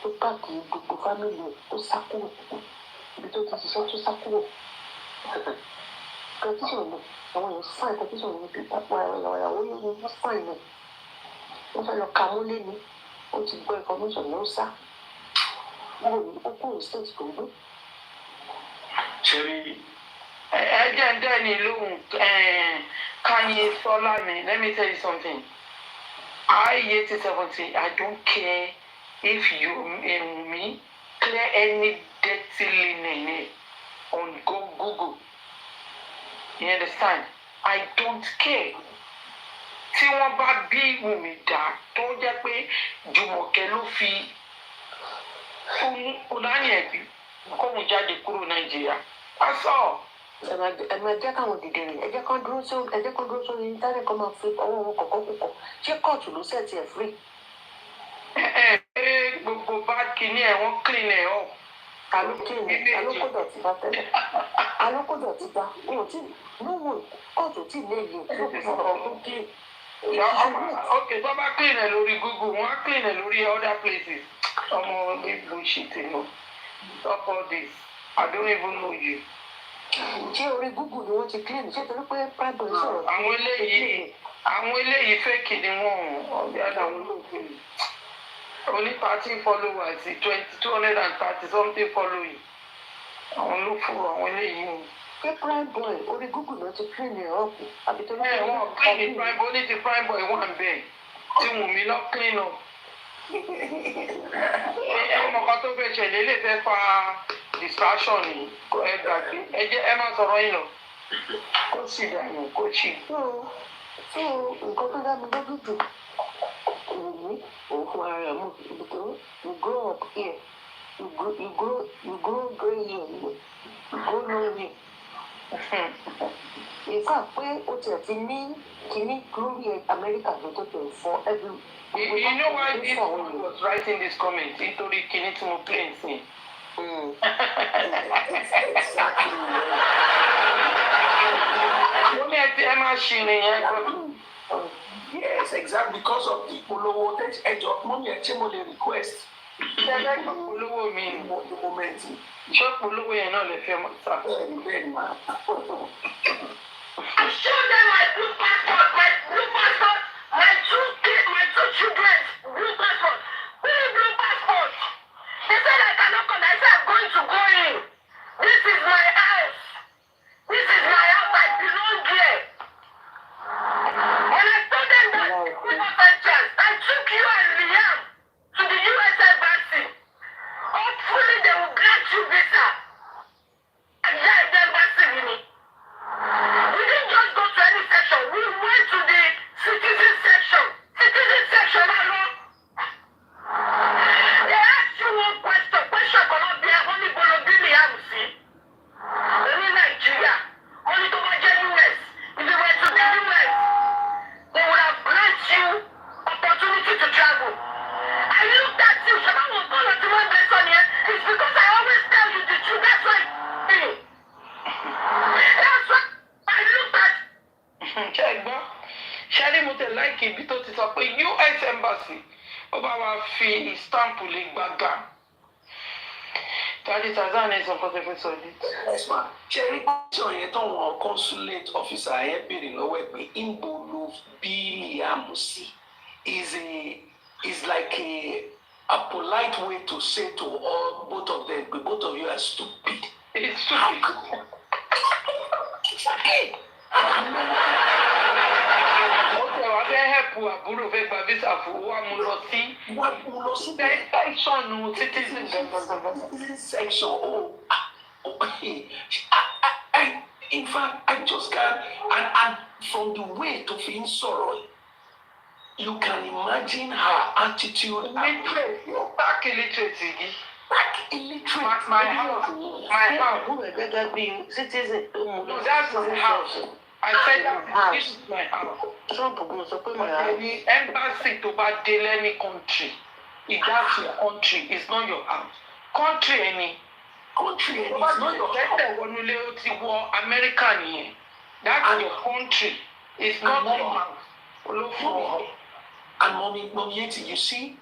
Speaker 9: Tó káàkiri gbogbo fámìlì ẹ̀ tó sá kúrò. Ibi tó ti ṣiṣẹ́ tó sá kúrò. Petition náà, àwọn èèyàn sign petition ní bí ìyàwó yóò ní wọ́n sign náà. Wọ́n fẹ́ lọ ka mọ́lé ni. Ó ti gbọ́ information ló sá. Wọ́n ní ó kúrò state tó gbé.
Speaker 8: Cherry.
Speaker 6: Ẹjẹ́ ń dẹ́ ní lóhùn Kanye Sọ́lá mi. Let me tell you something. I 70, I don't care if you and me clear any dirty linen on Google. You understand? I don't care. Tí wọ́n bá bí Wùmí dà tó jẹ́ pé Jùmọ̀kẹ́ ló fi Kúnání ẹ̀bí kóun jáde kúrò Nàìjíríà. Aṣọ.
Speaker 10: ẹ máa jẹ́ káwọn dìde rìn ẹ jẹ́ kán dúró sórí íńtánẹ̀tì kan máa fi ọwọ́ wọn kọ̀ọ̀kan kúkọ̀ ṣé kóòtù ló sẹ̀ tiẹ̀ free.
Speaker 6: Gbogbo bá kíní ẹ̀ wọ́n clean ẹ̀ up.
Speaker 10: Alókòdọ̀tí bá tẹ́lẹ̀ alókòdọ̀tí bá wọn ò tí lówó kóòtù tí lè yí lókè fọ̀rọ̀ tó kí.
Speaker 6: Ok, tó bá clean ẹ̀ lórí Google wọ́n á clean ẹ̀ lórí other places. Ọmọ ní bullshit lọ. Stop all this. I don't even know you.
Speaker 10: Ṣé orí Google ni wọ́n ti clean ṣé torí pé prime boy sọ̀rọ̀.
Speaker 6: Àwọn eléyìí fake ni wọ́n ọ̀bí àdàwọn olóògbé. Only 30 followers, 230 something following. Àwọn ló fún àwọn eléyìí o.
Speaker 10: Ṣé prime boy orí Google náà ti clean ẹ̀ up àbí tó
Speaker 6: ní. Wọ́n clean prime boy ní ti prime boy wà ń bẹ̀ tí Wùnmí lọ clean up. Ọmọ kan tó fẹ́ ṣẹlẹ̀ lè fẹ́ fa distraction ni ẹ gbàgbé ẹ má sọ̀rọ̀ yín lọ. Kó sì dànù kó sì.
Speaker 10: So nǹkan tó dá mi lójú jù òun fún ara rẹ̀ mú because you grow up here you grow grey here you grow long here. Ìfà pé ó tiẹ̀ ti ní kíní lórí Amẹ́ríkà ló tó tẹ̀ fọ́ every.
Speaker 6: You know why this one was writing this comment nítorí kíní tí mo play sí. Mo ní ẹ máa ṣìrìn yẹn gbọ́dọ̀.
Speaker 9: Yes, exactly because of the polówó ẹjọ́ mọ́mí ẹ̀ tí mo lè request.
Speaker 6: Ṣẹ́gbẹ́ ìgbà polówó mi ni
Speaker 9: mo moment.
Speaker 6: Ṣé polówó yẹn náà lè fẹ́ mọ́ sá?
Speaker 9: Bẹ́ẹ̀ni máa.
Speaker 11: I showed them my blue passport, my two children, blue passport. Blue passport. They said I cannot come. I said I'm going to go in. This is my house. I belong here. When I told them that, give us a chance. I took you and Liam to the U.S. Embassy. Hopefully they will grant you visa. And yeah, the embassy, you know. We didn't just go to any section. We went to the citizen section. Alone. They asked you one question. Question cannot be a only Bolobili Hamsi. Only Nigeria. Only to the US. If you went to the US, they would have granted you opportunity to travel. I looked at you. Shaban was going to one lesson here. It's because I always tell you the truth. That's why I looked at.
Speaker 6: Ṣẹ́rí mo tẹ̀ láìkì ibi tó ti sọ pé US Embassy ó bá wa fi stamp lè gbàgbà. Tàbí Tanzania sọ fún ṣẹ́fẹ́ sọ ní.
Speaker 9: Yes ma. Ṣẹ́rí pàṣẹ yẹn táwọn consulate officer yẹn béèrè lọ́wọ́ ẹ̀ pé ìbò ló bí Liam sí is like a polite way to say to all both of them but both of you are stupid.
Speaker 6: It's stupid. Wọ́n fẹ́ hẹ́pù àbúrò fẹ́ gba visa fún wa mú lọ sí section citizen
Speaker 9: section. In fact, I just can't. And from the way to feel sorrow, you can imagine her attitude.
Speaker 6: Back illiterate.
Speaker 10: My house. Gẹ́gẹ́ bí citizen.
Speaker 6: No, that's my house. I said that this is my house.
Speaker 10: Trump go sọ pé my house.
Speaker 6: The embassy to bá dé any country, if that's your country, it's not your house. Country any. It's not your house. Wọnúlé ó ti wọ America nìyẹn. That's your country. It's not your house.
Speaker 9: And mommy, you see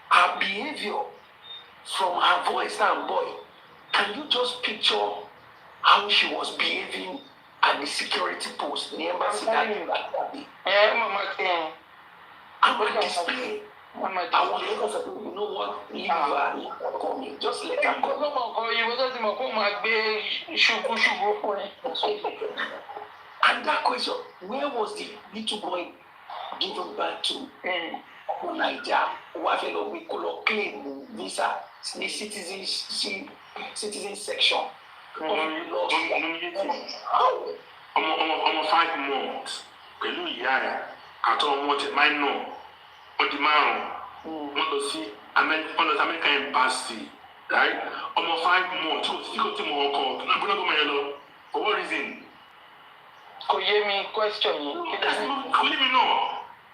Speaker 9: her behavior from her voice and boy. Can you just picture how she was behaving at the security post in the embassy that day?
Speaker 6: Mama,
Speaker 9: I'm on display. I want to you know what? Leave her. Call me. Just let her go. And that question, where was the little boy given birth to? Nigeria, Wafelo, we could claim visa, the citizen section.
Speaker 8: Almost 5 months. Pẹ̀lú ìyá ẹ̀ àtọ́ ọmọ tẹ̀ máa ń nà ó di 5. Wọ́n lọ sí American Embassy right? Almost 5 months. So, still to my uncle. I'm going to go my hello. For what reason?
Speaker 6: Kò yé mi question yìí.
Speaker 8: That's not good, me no.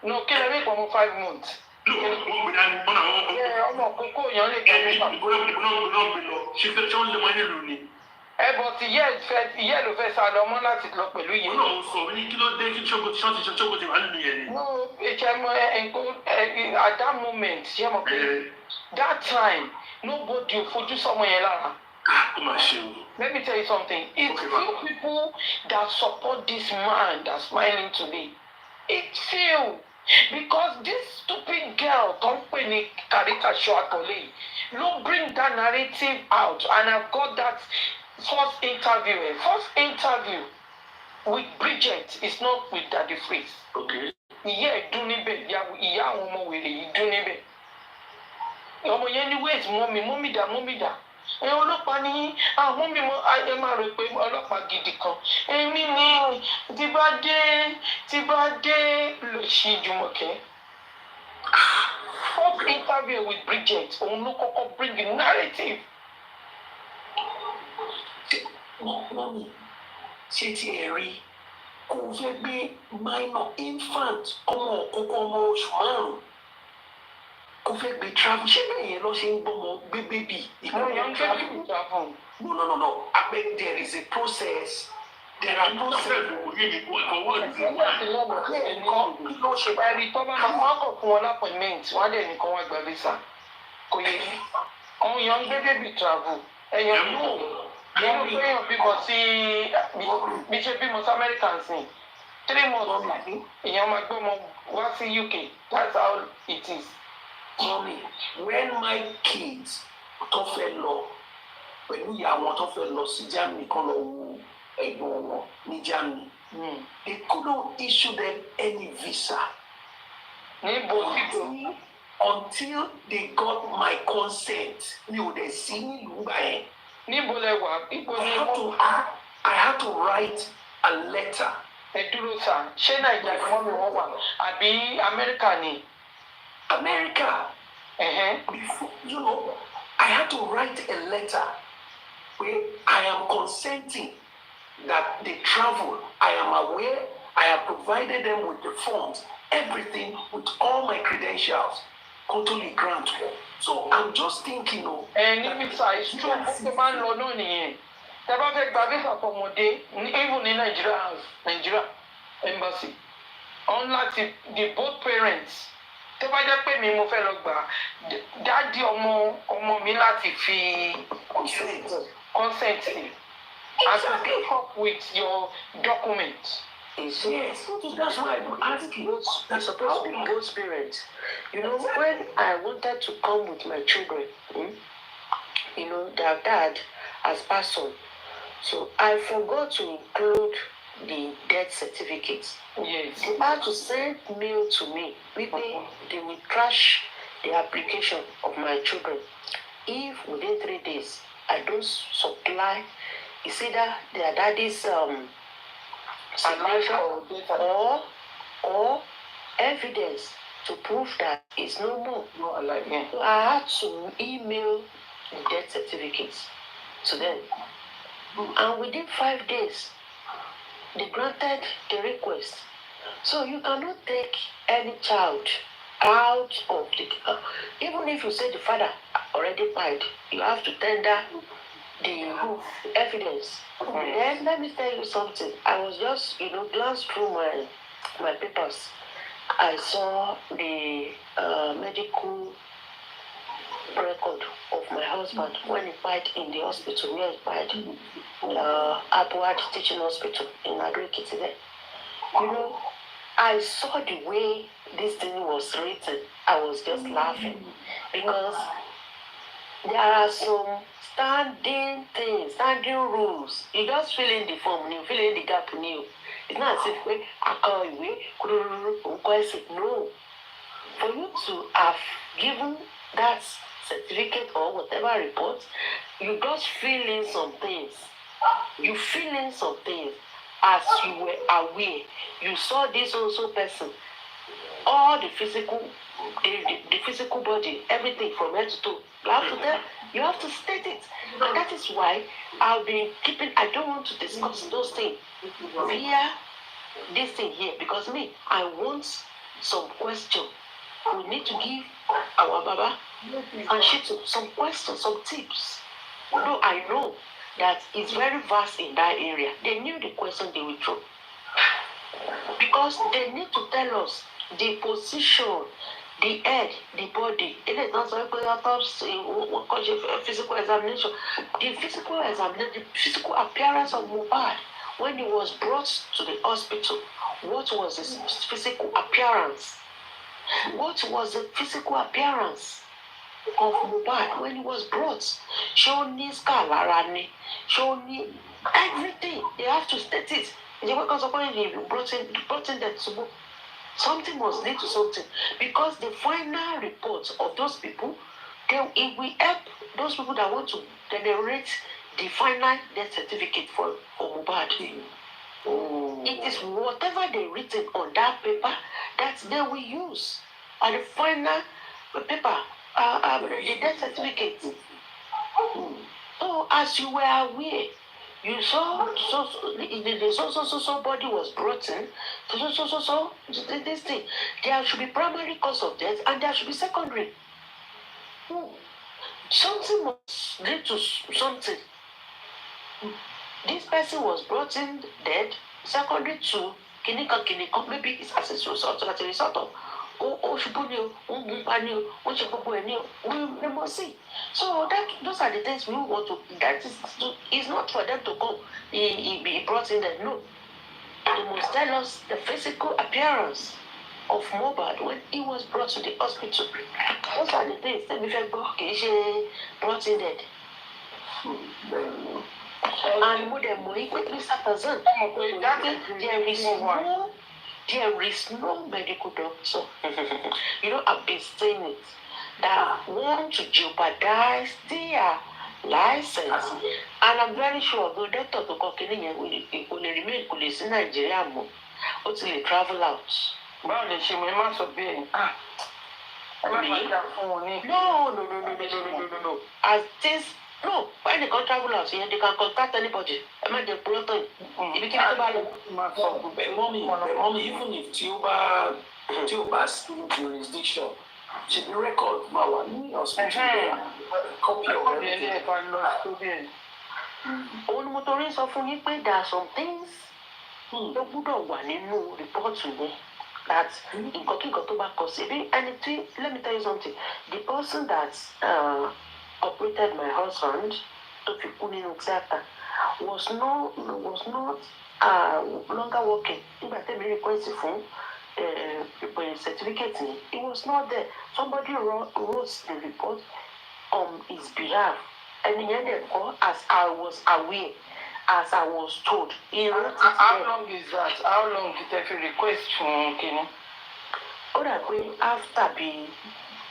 Speaker 6: No, kí lè rí ìpamọ́ 5 months.
Speaker 8: No, wọ́n gbé dání.
Speaker 6: Ọmọ kókó èèyàn lè gbé nípa.
Speaker 8: Ìgbóná gbé lọ. Ṣé fẹ́ ṣọ́ ń lé wọn nílùú ni?
Speaker 6: But ìyá ló fẹ́ sá lọ mọ́ láti lọ pẹ̀lú yìí.
Speaker 8: Wọ́n náà sọ ní kí ló dé kí ṣọ́ọ̀tì wà nínú yẹn ni.
Speaker 6: No, at that moment, ṣé mo pé that time, nobody fojú sọmọ yẹn lára.
Speaker 8: Ó mà ṣe o.
Speaker 6: Let me tell you something. It's few people that support this man that's smiling today. It's few. Because this stupid girl, company caricature Atole, no bring that narrative out. And I've got that first interview with Bridget. It's not with Daddy Freeze.
Speaker 8: Okay.
Speaker 6: Ìyá ìdúnníbẹ̀, ìyá àwọn ọmọ wèrè ìdúnníbẹ̀. Ọmọ yẹn ní wait mọ́mí dà. Ọlọ́pàá ní àwọn mímọ ayé máa rò pé ọlọ́pàá gidi kan. Èmi ni tí bá dé lò sí Jùmọ̀kẹ́. First interview with Bridget, òun ló kọ́kọ́ bring the narrative.
Speaker 9: Mọ́mí, ṣé tí ẹ rí kò fẹ́ gbé minor infant ọmọ oṣù 5 kò fẹ́ gbé travel ṣé bẹ́ẹ̀ yẹn lọ ṣe ń gbọ́mọ gbé bébì
Speaker 6: travel.
Speaker 9: No. I mean, there is a process. There are processes.
Speaker 6: Kí ló ṣe bá rí tọ́ bá máa wọ́n kọ̀ fún wọn lápọ̀ìmẹ́ǹt wọ́n á dẹ̀ nìkan wá gba visa. Kò yẹ kí àwọn èèyàn ń gbé bébì travel. Èèyàn èèyàn bímọ sí bí ṣe bímọ sí American sí 3 months èèyàn máa gbé ọmọ wá sí UK. That's how it is.
Speaker 9: Mommy, when my kids tó fẹ́ lọ pẹ̀lú ìyá wọn tó fẹ́ lọ sí Germany kan lọ wo ẹ̀gbọ́n wọn ní Germany, they couldn't issue them any visa until they got my consent. Mi ò dẹ̀ sí nílùú gbà yẹn.
Speaker 6: Níbo lẹ wà?
Speaker 9: I had to write a letter.
Speaker 6: Ẹ dúró sá, ṣé Nàìjíríà ni wọ́n mi wọ́n wà àbí Amẹ́ríkà ni?
Speaker 9: America. Before, I had to write a letter where I am consenting that they travel. I am aware. I have provided them with the funds, everything with all my credentials. Totally grant. So I'm just thinking of.
Speaker 6: Níbi sá ìṣúná ó máa ń lọ náà nìyẹn. Tẹ́ bá fẹ́ gba visa fọmọdé, even ní Nigeria embassy, unlike the both parents. Tó bá jẹ́ pé mi mo fẹ́ lọ gbà dáàdi ọmọ mi láti fi consent sí and to keep up with your documents.
Speaker 9: Yes, that's why I'm asking.
Speaker 10: That's supposed to be both parents. When I wanted to come with my children, their dad has passed on. So I forgot to include the death certificates.
Speaker 6: Yes.
Speaker 10: They had to send mail to me. They will trash the application of my children. If within 3 days I don't supply, it's either their daddy's signature or evidence to prove that it's no more. So I had to email the death certificates to them. And within 5 days, they granted the request. So you cannot take any child out of the... even if you say the father already died, you have to tender the evidence. Then let me tell you something. I was just, glanced through my papers. I saw the medical record of my husband when he died in the hospital where he died, Abuad Teaching Hospital in Agriculture. I saw the way this thing was written. I was just laughing because there are some standing things, standing rules. You just fill in the form, you fill in the gap new. It's not as if I call you. No. For you to have given that certificate or whatever report, you just fill in some things. You fill in some things as you were aware. You saw this also person
Speaker 6: all the physical, the physical body, everything from head to toe. You have to state it. And that is why I'll be keeping, I don't want to discuss those things via this thing here, because me, I want some question. We need to give our Baba and Shitu some questions, some tips. Although I know that it's very vast in that area, they knew the question they would throw. Because they need to tell us the position, the head, the body. It is not so physical examination. The physical examination, the physical appearance of Mohbad when he was brought to the hospital. What was his physical appearance? What was the physical appearance of Mohbad when he was brought? Show me scar, show me everything. They have to state it. The workers of he brought in that something must lead to something, because the final report of those people, it will help those people that want to generate the final death certificate for Mohbad. It is whatever they written on that paper that they will use on the final paper, the death certificate. So as you were aware, you saw the body was brought in, this thing. There should be primary cause of death and there should be secondary. Something must lead to something. This person was brought in dead, secondary to kinika, maybe it's as a result of we must see. So those are the things we want to. That is not for them to go. He be brought in there. No, they must tell us the physical appearance of Mohbad when he was brought to the hospital. Those are the things that we brought in dead. And Mr. President, there is no medical doctor. I've been saying it, that want to jeopardize their license. And I'm very sure the doctor to continue will remain in Nigeria until they travel out. No. As this, no, when they can travel out here, they can contact anybody. I mean, they brought in. If you can't
Speaker 9: mommy, even if Tioba's jurisdiction, should be record my hospital. Copy of everything.
Speaker 6: Only motorists often you pay, there are some things no good or one in no report to me. That in anything, let me tell you something. The person that operated my husband to was not longer working. If I tell me request for certificate, it was not there. Somebody wrote the report on his behalf, and he ended up as I was aware. As I was told.
Speaker 10: How long is that? How long did they request from Kenny?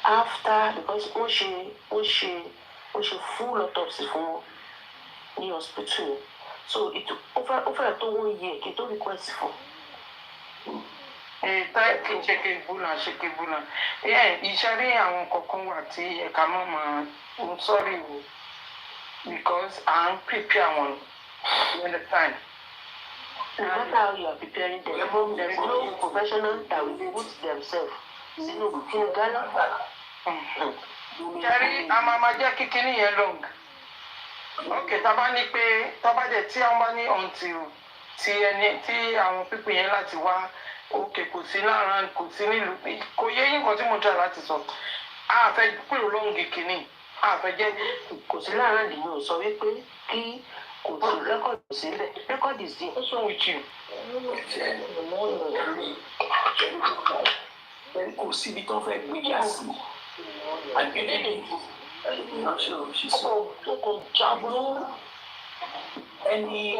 Speaker 6: After because when she full autopsy for the hospital. So it took over 1 year. It don't request for.
Speaker 10: Shekebula. Yeah, Ishari and Kokonwati, I'm sorry, because I'm preparing one. You understand?
Speaker 6: No matter how you are preparing them, there is no professional that will put themselves.
Speaker 10: Jerry, I'm kicking here long. Okay, Tabani pay, Tabade Tiamani until T and people in Latiwa. Okay, Kusina and Kusini Lupi. Koye, what you want to so. I fed pretty long kicking. I forget
Speaker 6: Kusina and you, so we pay. Record is there.
Speaker 10: What's wrong with you?
Speaker 9: Then go see the conflict with us. And then I'm not sure she's so any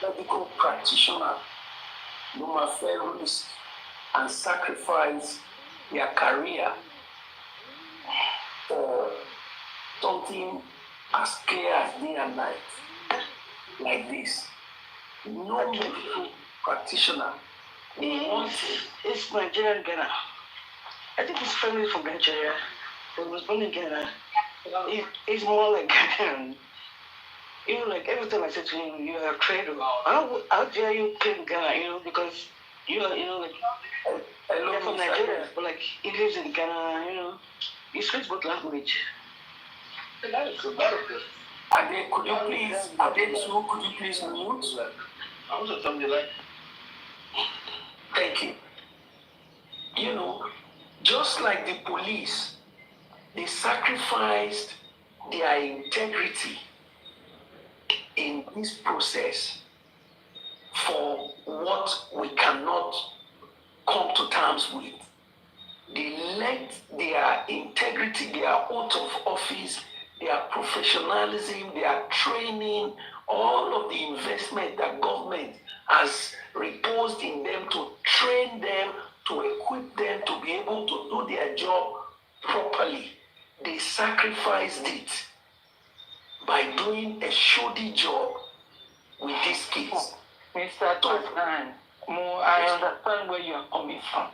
Speaker 9: medical practitioner no matter risk and sacrifice their career for something as clear as day and night. Like this, no medical practitioner.
Speaker 10: It's Nigerian Ghana.
Speaker 6: I think his family is from Nigeria. He was born in Ghana. He's more like Ghanaian. You know, like every time I said to him, you are a traitor. How dare you claim Ghana? You know, because you are, you know, like they're from Nigeria, but like he lives in Ghana. You know, he speaks both language.
Speaker 9: That is good. And then could you please mute?
Speaker 2: I also tell you like.
Speaker 9: Thank you. You know, just like the police, they sacrificed their integrity in this process for what we cannot come to terms with. They let their integrity, their oath of office, their professionalism, their training, all of the investment that government has reposed in them to train them, to equip them to be able to do their job properly. They sacrificed it by doing a shoddy job with this case.
Speaker 6: Mr. Tozan, I understand where you are coming from.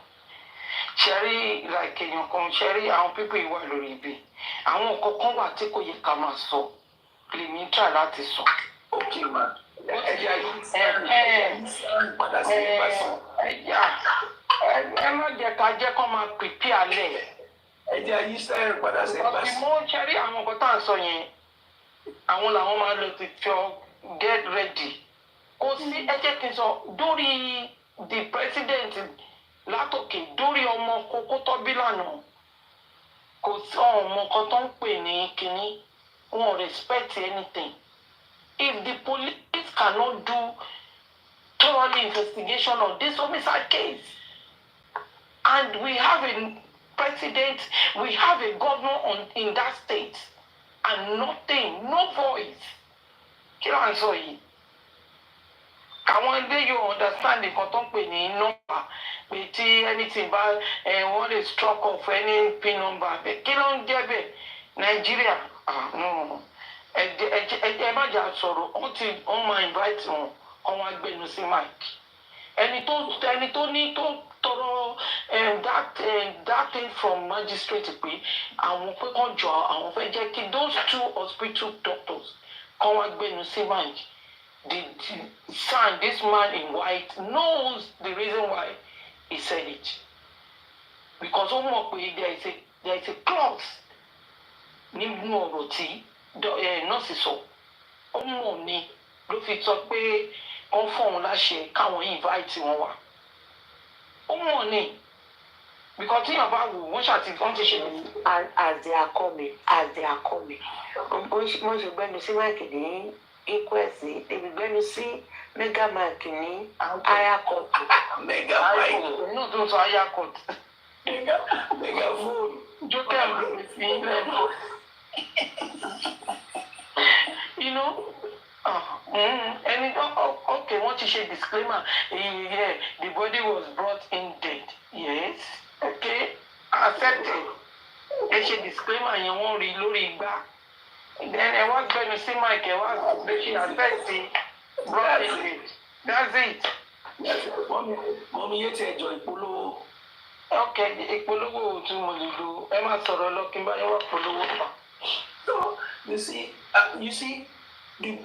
Speaker 6: Sherry, like èèyàn kan, Sherry, àwọn people ìwà lórí ibi. Àwọn kọ̀ọ̀kan wà tí kò yẹ ká máa sọ. Lèmi try láti sọ.
Speaker 9: Okay, man.
Speaker 6: Ẹ má jẹ́ ká jẹ́ kó máa prepare lẹ̀. Mo Sherry àwọn nǹkan tá à ń sọ yẹn. Àwọn làwọn máa lọ ti jọ get ready. Kò sí ẹ jẹ́ kí n sọ dórí the president látòkè dórí ọmọ kókó tó bí lánàá. Kò sí ọmọ kan tó ń pè ní kínní. Wọ́n respect anything. If the police cannot do thorough investigation on this homicide case, and we have a president, we have a governor in that state, and nothing, no voice. Kí ló ń sọ yìí? Àwọn ilé yóò understand nǹkan tó ń pè ní nọ́mbà pé tí anything bá wọ́n lè struck off any pin number bẹ́ẹ̀ kí ló ń jẹ́ bẹ́ẹ̀ Nàìjíríà no ẹ má jà sọ̀rọ̀ wọ́n máa invite wọn kọ́ wọn gbẹnu sí mic ẹni tó ní tó tọrọ that thing from magistrate pé àwọn pé kàn jọ àwọn fẹ́ jẹ́ kí those 2 hospital doctors kọ́ wọn gbẹnu sí mic. This man in white knows the reason why he said it. Because there is a clause nínú ọ̀rọ̀ tí nọ́ọ̀sì sọ. Ó mọ̀ ni ló fi sọ pé wọ́n fọ̀hún láṣẹ káwọn invite wọn wá. Ó mọ̀ ni because tíyàn bá wò wọ́n ti ṣe mí.
Speaker 10: As they are coming. Wọ́n ṣe gbẹ́nu sí máìkì ní Ikwesi, they will go see Mega Mark higher court.
Speaker 9: Mega Mark.
Speaker 6: No, don't say higher court.
Speaker 9: Mega phone.
Speaker 6: Joker level. You know? And okay, what you say disclaimer. Yeah, the body was brought in dead. Yes. Okay. Accepted. They say disclaimer you won't read lórí igbá. Then I was going to see Mike, I was making a sexy brother. That's it.
Speaker 9: Mommy, you take joy, Polo.
Speaker 6: Okay, Polo to Molido. Emma Soro looking by your Polo.
Speaker 9: So, you see, the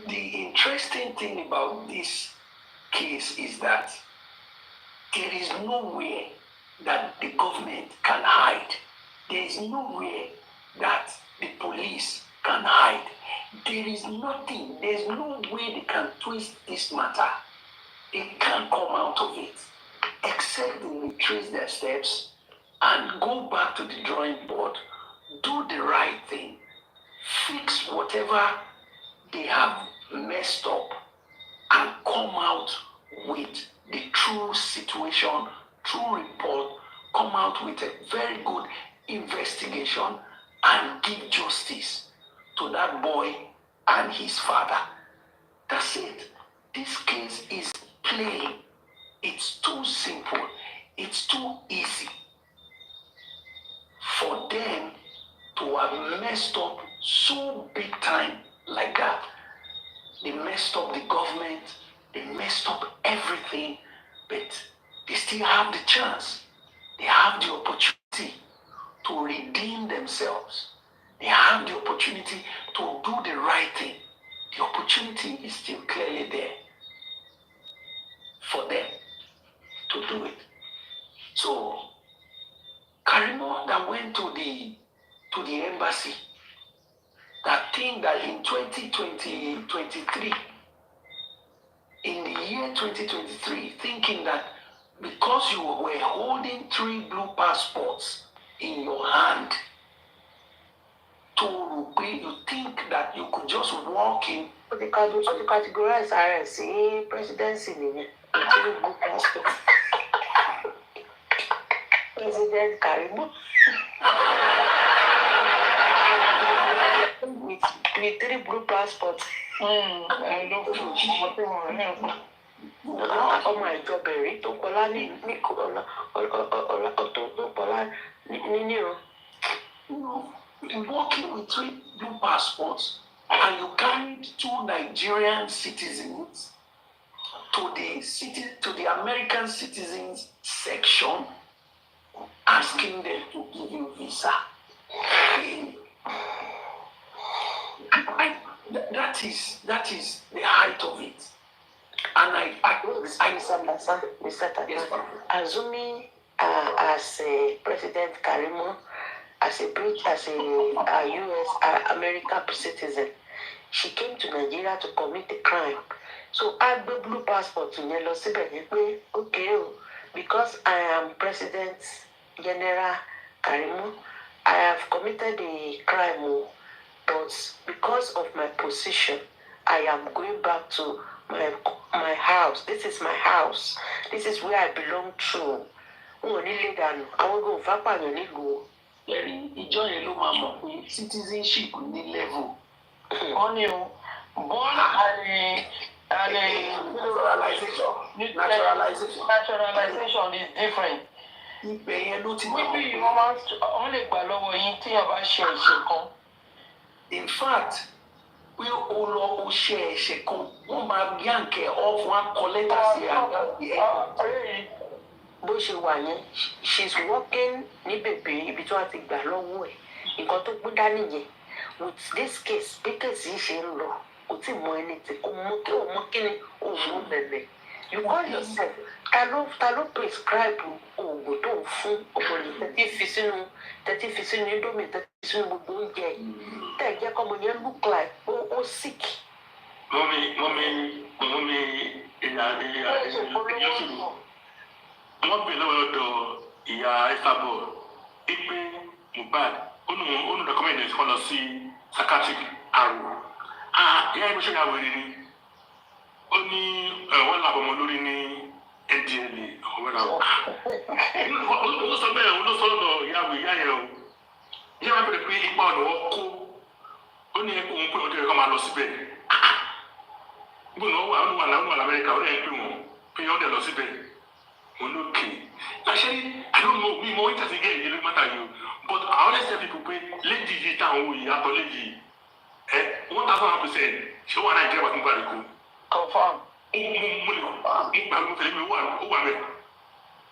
Speaker 9: interesting thing about this case is that there is no way that the government can hide. There is no way that the police can hide. There is nothing, there's no way they can twist this matter. They can't come out of it except they retrace their steps and go back to the drawing board, do the right thing, fix whatever they have messed up, and come out with the true situation, true report, come out with a very good investigation and give justice to that boy and his father. That's it. This case is plain. It's too simple. It's too easy for them to have messed up so big time like that. They messed up the government. They messed up everything. But they still have the chance. They have the opportunity themselves. They have the opportunity to do the right thing. The opportunity is still clearly there for them to do it. So, Karimo that went to the embassy, that think that in 2023, in the year 2023, thinking that because you were holding 3 blue passports in your hand, you think that you could just walk in.
Speaker 10: But they categorize RNC presidency in 3 blue passports. President Karimo. with 3 blue passports. Ọmọ ìjọba èrí tó kọlá ní níran.
Speaker 9: Walking with 3 blue passports, and you carried 2 Nigerian citizens to the American citizens section, asking them to give you visa. That is the height of it. And I
Speaker 10: misunderstand. Yes, assuming as a President Karimo, as a US American citizen, she came to Nigeria to commit a crime. So I have blue passport to Yellow okay, because I am President General Karimo, I have committed a crime, but because of my position, I am going back to my house. This is my house. This is where I belong to. I want to go Vapa
Speaker 9: ìjọ yẹn ló máa mọ̀ pé citizenship ní level.
Speaker 6: Born and naturalization is different.
Speaker 9: Ibẹ̀ yẹn ló ti
Speaker 6: mọ̀. Níbi wọ́n lè gbà lọ́wọ́ yín tí yàrá bá ṣe ẹ̀ṣẹ̀ kan.
Speaker 9: In fact, pé o lọ o ṣe ẹ̀ṣẹ̀ kan, wọ́n máa yànkẹ́ ọ́ fún akọ́lẹ́tà sí àgbàgbé.
Speaker 10: Bó ṣe wà yẹn, she's working ní bèbè ibi tí wọ́n ti gbà lọ́wọ́ ẹ̀. Nǹkan tó gbé dání yẹn, with this case, bí kèsì ṣe ń lọ, kò tí mọ ẹni tí kò mọ kí o mọ kí ni òun bẹ̀rẹ̀. You call yourself, ta ló prescribe oògùn tó ń fún ọmọ ní tẹ́tí fi sínú indomie, tẹ́tí fi sínú gbogbo oúnjẹ yìí. Tẹ́ jẹ́ kọ́mọ yẹn look like ó sick.
Speaker 8: Mọ́mí wọ́n bèèrè lọ́wọ́ ọ̀dọ̀ ìyá Isabel pé Mohbad ó nu dọ́kọ́mẹ́ntì kan lọ sí psychiatric àrùn. Ìyá ẹgbẹ́ ṣe ìyàwó rí ni ó ní wọ́n làbọ̀ ọmọ lórí ní NDLA ọ̀wẹ́ náà. Ó sọ bẹ́ẹ̀ ó ló sọ lọ́dọ̀ ìyàwó ìyá yẹn o. Ìyá wa bẹ̀rẹ̀ pé ipa ọ̀nà wọn kó ó ní ẹ̀kọ́ òun pé ọdún ẹ̀kọ́ máa lọ síbẹ̀. Gbọ́dọ̀ wà l'Amẹ́ríkà ó lẹ́yìn pé wọ́n pé ọdún ẹ̀ lọ síbẹ̀. Okay. Actually, I don't know. We more interested in getting it matter you. But I always tell people, lady, you down, you have to lady. 1,000%. She want to get what you got to do.
Speaker 6: Confirm.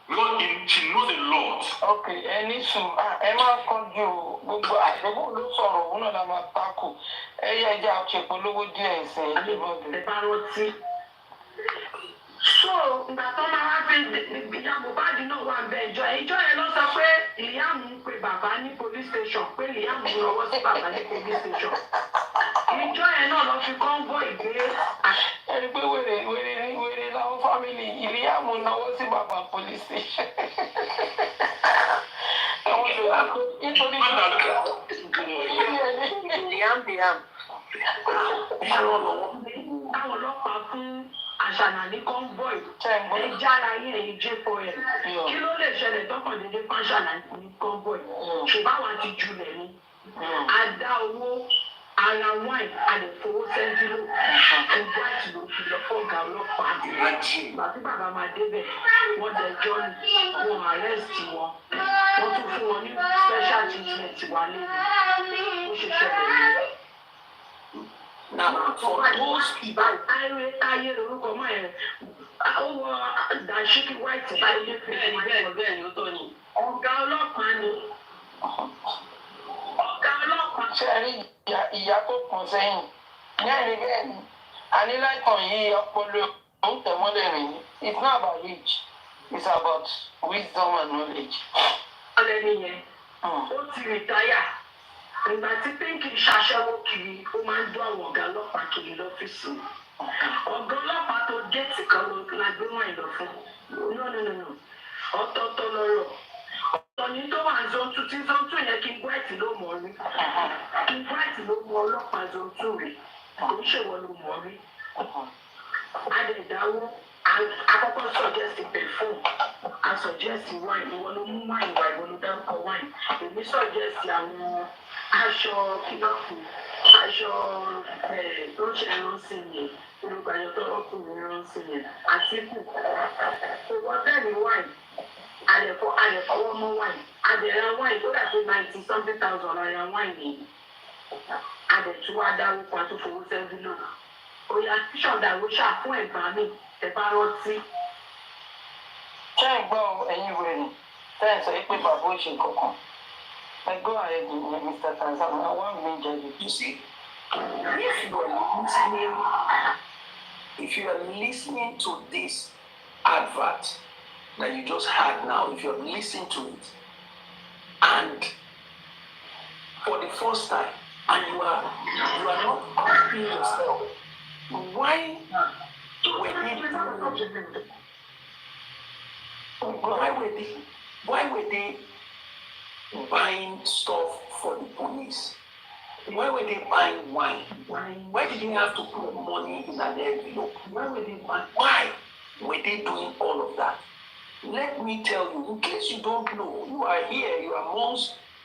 Speaker 8: Because she knows a lot.
Speaker 6: Okay, any soon. Emma called you. Gbogbo àgbẹ̀bọ̀ ló sọ̀rọ̀ òun náà la máa takò. Ẹyẹ ẹja àṣepolówó díẹ̀ ẹ̀sìn ìdíbọ̀dé.
Speaker 7: So, ìgbà tó máa wá pé ìyá Mohbad náà wà bẹ́ẹ̀ ìjọ yẹn ló sọ pé Liam ń pe bàbá ní police station pé Liam ń lọ́wọ́ sí bàbá ní police station. Ìjọ yẹn náà lọ fi convoy gbé.
Speaker 6: Ẹni pé wèrè láwọn fámìlì Liam ń lọ́wọ́ sí bàbá police station. Àwọn olùwà tó nítorí
Speaker 10: Liam.
Speaker 7: Àwọn ọlọ́pàá fún àṣànà ní convoy ẹjára yín ẹ̀yìn J4M kí ló lè ṣẹlẹ̀ tọkàndínlẹ́ fún àṣànà ní convoy ṣùgbọ́n àwọn àti jùlẹ̀ ni a dá owó ara wine a lè fowó sẹ́ńtìlò gbogbo àti lòkì lọ́fọ̀gà ọlọ́pàá ìgbà tí bàbá máa débẹ̀ wọ́n dẹjọ́ ní wọn arrest wọn wọ́n tún fún wọn ní special treatment wálé ní ó ṣe ṣẹlẹ̀ ní.
Speaker 9: Now, for those people,
Speaker 7: ayé lorúkọ mọ ẹ ọwọ́ dàṣíkì white báyìí bẹ́ẹ̀ni ó tó ní ọ̀gá ọlọ́pàá ni
Speaker 6: Cherry, Yako Ponsain, Nanny again, and you like on ye, it's not about rich, it's about wisdom and knowledge.
Speaker 7: Ó ti rìtáyà. Ìgbà tí Pínkì ṣaṣẹ́wó kiri, ó máa ń dún àwọn ọ̀gá ọlọ́pàá kiri lọ́fíìsì. Ọ̀gá ọlọ́pàá tó géètì kan la gbé wọ́n ìlọ fún. No. Ọ̀tọ̀ọ̀tọ̀ lọ́rọ̀. Ọ̀ní tó wà zone 2 tí zone 2 yẹn King White ló mọ̀ rí. King White ló mọ ọlọ́pàá zone 2 rí. Kò ń ṣèwọ ló mọ̀ rí. Adẹ̀dáwó àkọ́kọ́ suggest perfume. I suggest wine. Ìwọ ló mú wine wá, ìwọ ló dárúkọ wine. Èmi suggest àwọn aṣọ kílọ̀kù, aṣọ tó ń ṣe ẹranṣẹ yẹn, olùkọ́ ayọ̀ tó ọkùnrin ẹranṣẹ yẹn, àtìkù. Ìwọ tẹ̀lé wine. Àdẹ̀fọwọ́ mọ́ wine. Àdẹ̀ra wine tó dàbí 90-something thousand naira wine yìí. Àdẹ̀tú wá dáwó kan tó fowó sẹ́ńdí lò. Oya ṣọ̀dàwó ṣáà fún ẹ̀gbá mi, ẹ̀ bá rántí.
Speaker 6: Ṣé ẹ gbọ́ ẹ̀yin wẹ̀rẹ̀ tẹ́ ẹ sọ pé bàbá ò ṣe kankan? Ẹ go ahead with Mr. Tanzan. I want to judge you.
Speaker 9: You see, if you are listening to this advert that you just heard now, if you're listening to it, and for the first time, and you are not asking yourself, why were they buying stuff for the police? Why were they buying wine? Why did they have to put money in an envelope? Why were they doing all of that? Let me tell you, in case you don't know, you are here, you are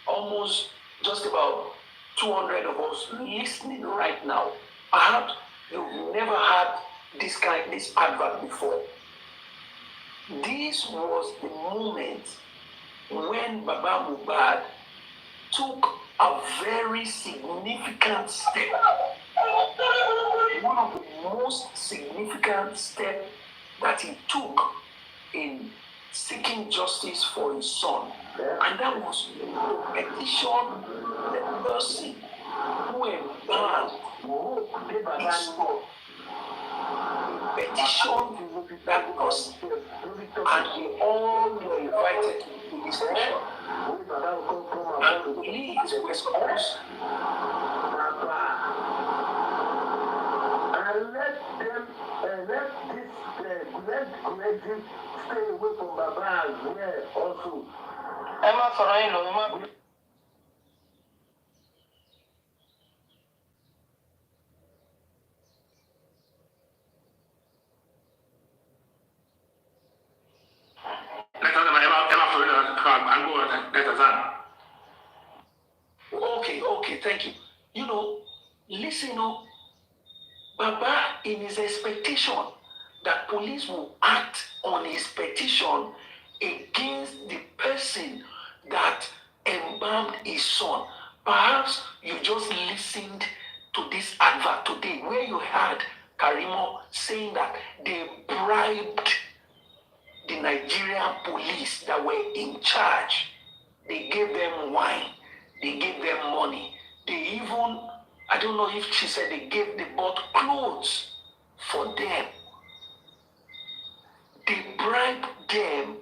Speaker 9: almost just about 200 of us listening right now. Perhaps you've never had this advert before. This was the moment when Baba Mohbad took a very significant step. One of the most significant steps that he took in seeking justice for his son. And that was to petition the person who embalmed his son. Petition that person, and they all were invited to this session. And please were supposed
Speaker 11: and let this collective stay away from Baba as well also.
Speaker 6: Emma Soraylo, Emma.
Speaker 9: Okay, thank you. You know, listen up. Baba, in his expectation that police will act on his petition against the person that embalmed his son. Perhaps you just listened to this advert today where you heard Karimo saying that they bribed the Nigerian police that were in charge. They gave them wine. They gave them money. They even, I don't know if she said they bought clothes for them. They bribed them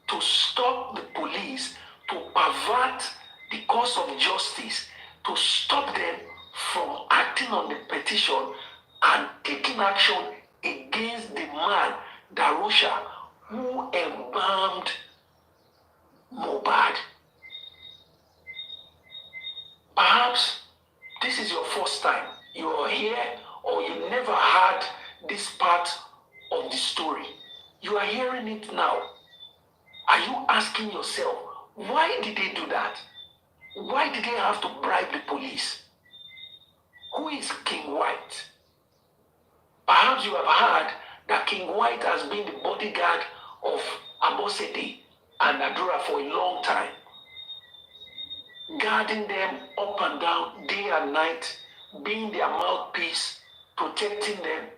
Speaker 9: to stop the police, to pervert the cause of justice, to stop them from acting on the petition and taking action against the man, Darusha, who embalmed Mohbad. Perhaps this is your first time. You are here or you never heard this part of the story. You are hearing it now. Are you asking yourself, why did they do that? Why did they have to bribe the police? Who is King White? Perhaps you have heard that King White has been the bodyguard of Abosede and Adura for a long time, guarding them up and down, day and night, being their mouthpiece, protecting them.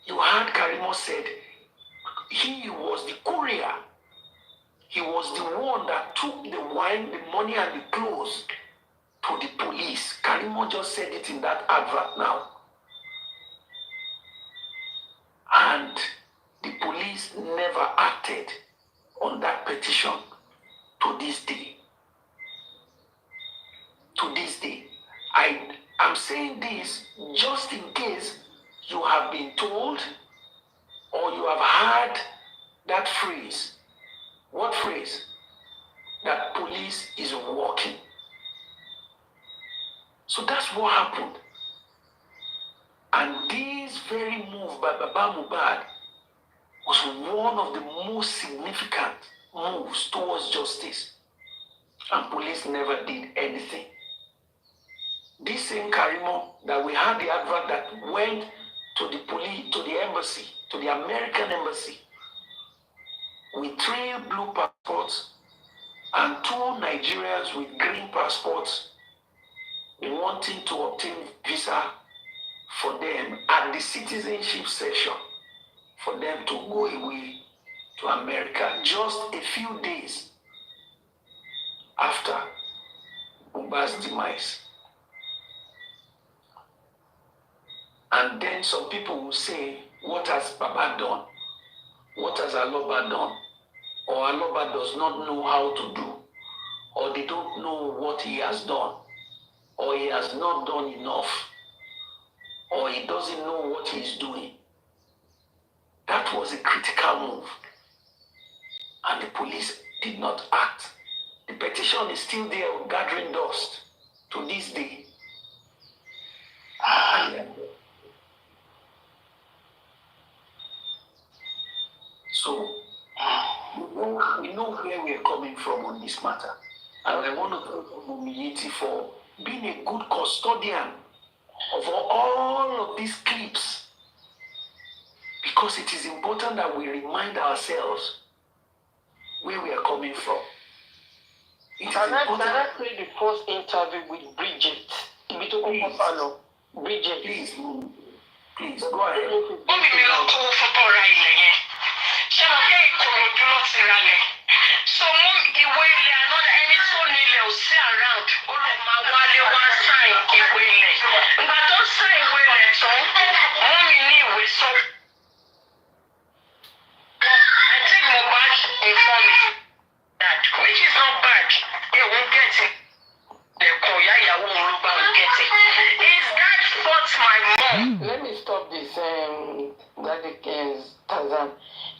Speaker 9: You heard Karimo said he was the courier. He was the one that took the wine, the money, and the clothes to the police. Karimo just said it in that advert now. And the police never acted on that petition to this day. To this day. I'm saying this just in case you have been told or you have heard that phrase. What phrase? That police is working. So that's what happened. And this very move by Baba Mohbad was one of the most significant moves towards justice. And police never did anything. This same Karimo that we had the advert that went to the police, to the embassy, to the American embassy, with 3 blue passports and 2 Nigerians with green passports wanting to obtain visa for them at the citizenship session for them to go away to America just a few days after Mohbad's demise. And then some people will say, what has Baba done? What has Aloba done? Or Aloba does not know how to do, or they don't know what he has done, or he has not done enough, or he doesn't know what he's doing. That was a critical move. And the police did not act. The petition is still there gathering dust to this day. So, we know where we are coming from on this matter. And I want to thank Mumiyeti for being a good custodian of all of these clips. Because it is important that we remind ourselves where we are coming from.
Speaker 6: Can I play the first interview with Bridget? Bridget.
Speaker 9: Please, go ahead.
Speaker 11: So mom ìwé ilẹ̀ another ẹni tó nílẹ̀ ò sí around ó lọ máa wálé wá sign ìwé ilẹ̀ ìgbà tó sign ìwé ilẹ̀ tán mom mi ní ìwé sọ. I think Mohbad informed me that which is not bad they won't get it. Ẹ̀kọ́ ìyá ìyàwó òun ló bá wọn get it. Is that fault my mom?
Speaker 6: Let me stop this, Daddy Tarzan.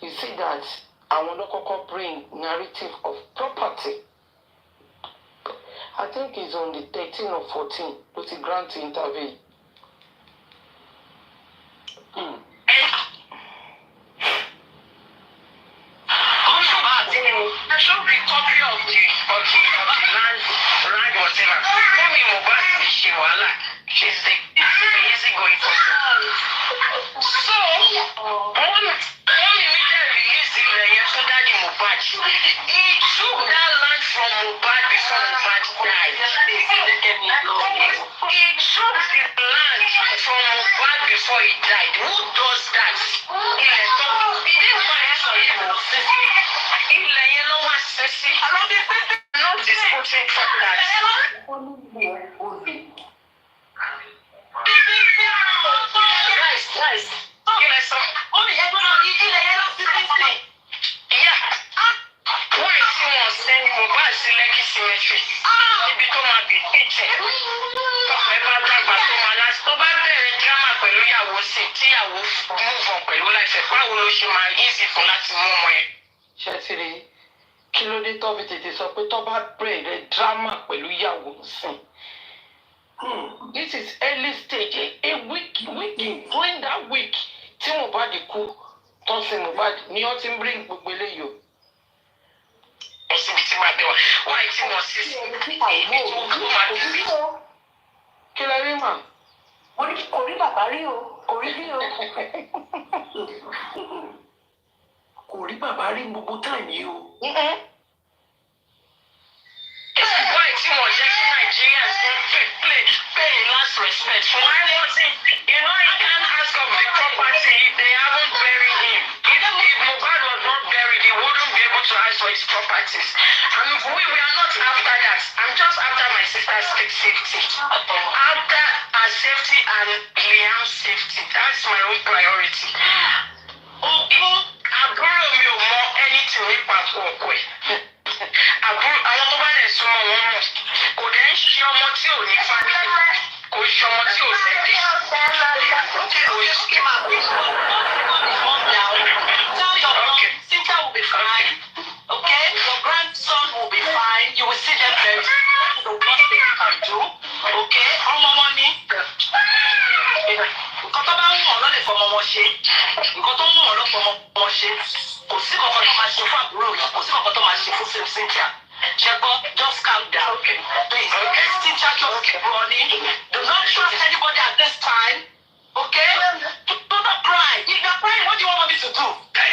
Speaker 6: You see that I want to bring narrative of property. I think it's on the 13 or 14 with the grant interview.
Speaker 11: National recovery of the land whatever. Mommy Mohbad is Shiwala. She's the easy going person. So one immediately released the Daddy Mohbad. He took that land from Mohbad before Mohbad died. He took the land from Mohbad before he died. Who does that? He didn't buy it for him. Not disputing for that. Guys. Yeah. Why is he not saying Mohbad Lekki Cemetery? He become a big teacher. Tó bá bẹ̀rẹ̀ drama pẹ̀lú ìyàwó sí tí ìyàwó move on pẹ̀lú láìfẹ́ báwo ló ṣe máa easy fún láti mú ọmọ ẹ̀.
Speaker 6: Ṣẹ́tìrì kí ló dé tó fi tètè sọ pé tó bá bẹ̀rẹ̀ drama pẹ̀lú ìyàwó sí. This is early stage, a week during that week tí Mohbad kú tó sin Mohbad ni ó ti ń bring gbogbo eléyìí o.
Speaker 11: Síbi tí máa bẹ̀wọ̀ wáyé tí wọ́n sì sí ibi tó kú máa débi.
Speaker 6: Kí lẹ rí mà?
Speaker 10: Kò rí bàbá rí o, kò rí bí o.
Speaker 9: Kò rí bàbá rí gbogbo time yìí o.
Speaker 11: Why tí wọ́n jẹ́ kí Nigerians pay last respect for why wasn't you can't ask of the property if they haven't buried him. If Mohbad was not buried, he wouldn't be able to ask for his properties. And we are not after that. I'm just after my sister
Speaker 7: speak safety. After our safety and Liam's safety, that's my own priority. Àbúrò mi ò mọ anything nípa ọkọ ẹ̀. Àbúrò àwọn tó bá lè súnmọ́ wọn mọ̀. Kò dẹ̀ ń ṣe ọmọ tí ò ní family. Kò ṣe ọmọ tí ò sẹ́dí. Tell your mom, Cynthia will be fine. Okay? Your grandson will be fine. You will see them very soon. That's the worst thing you can do. Okay? Ọmọ wọn ni. Nǹkan tó bá ń wọ̀n lọ́lẹ̀ fọmọ wọn ṣe. Nǹkan tó ń wọ̀n lọ́ fọmọ wọn ṣe. Kò sí kankan tó máa ṣe fún àbúrò yìí. Kò sí kankan tó máa ṣe fún Cynthia. Ṣẹ́gbọ́n, just calm down. Please, Cynthia, just keep running. Do not trust anybody at this time. Okay? Do not cry. If you are crying, what do you want me to do? I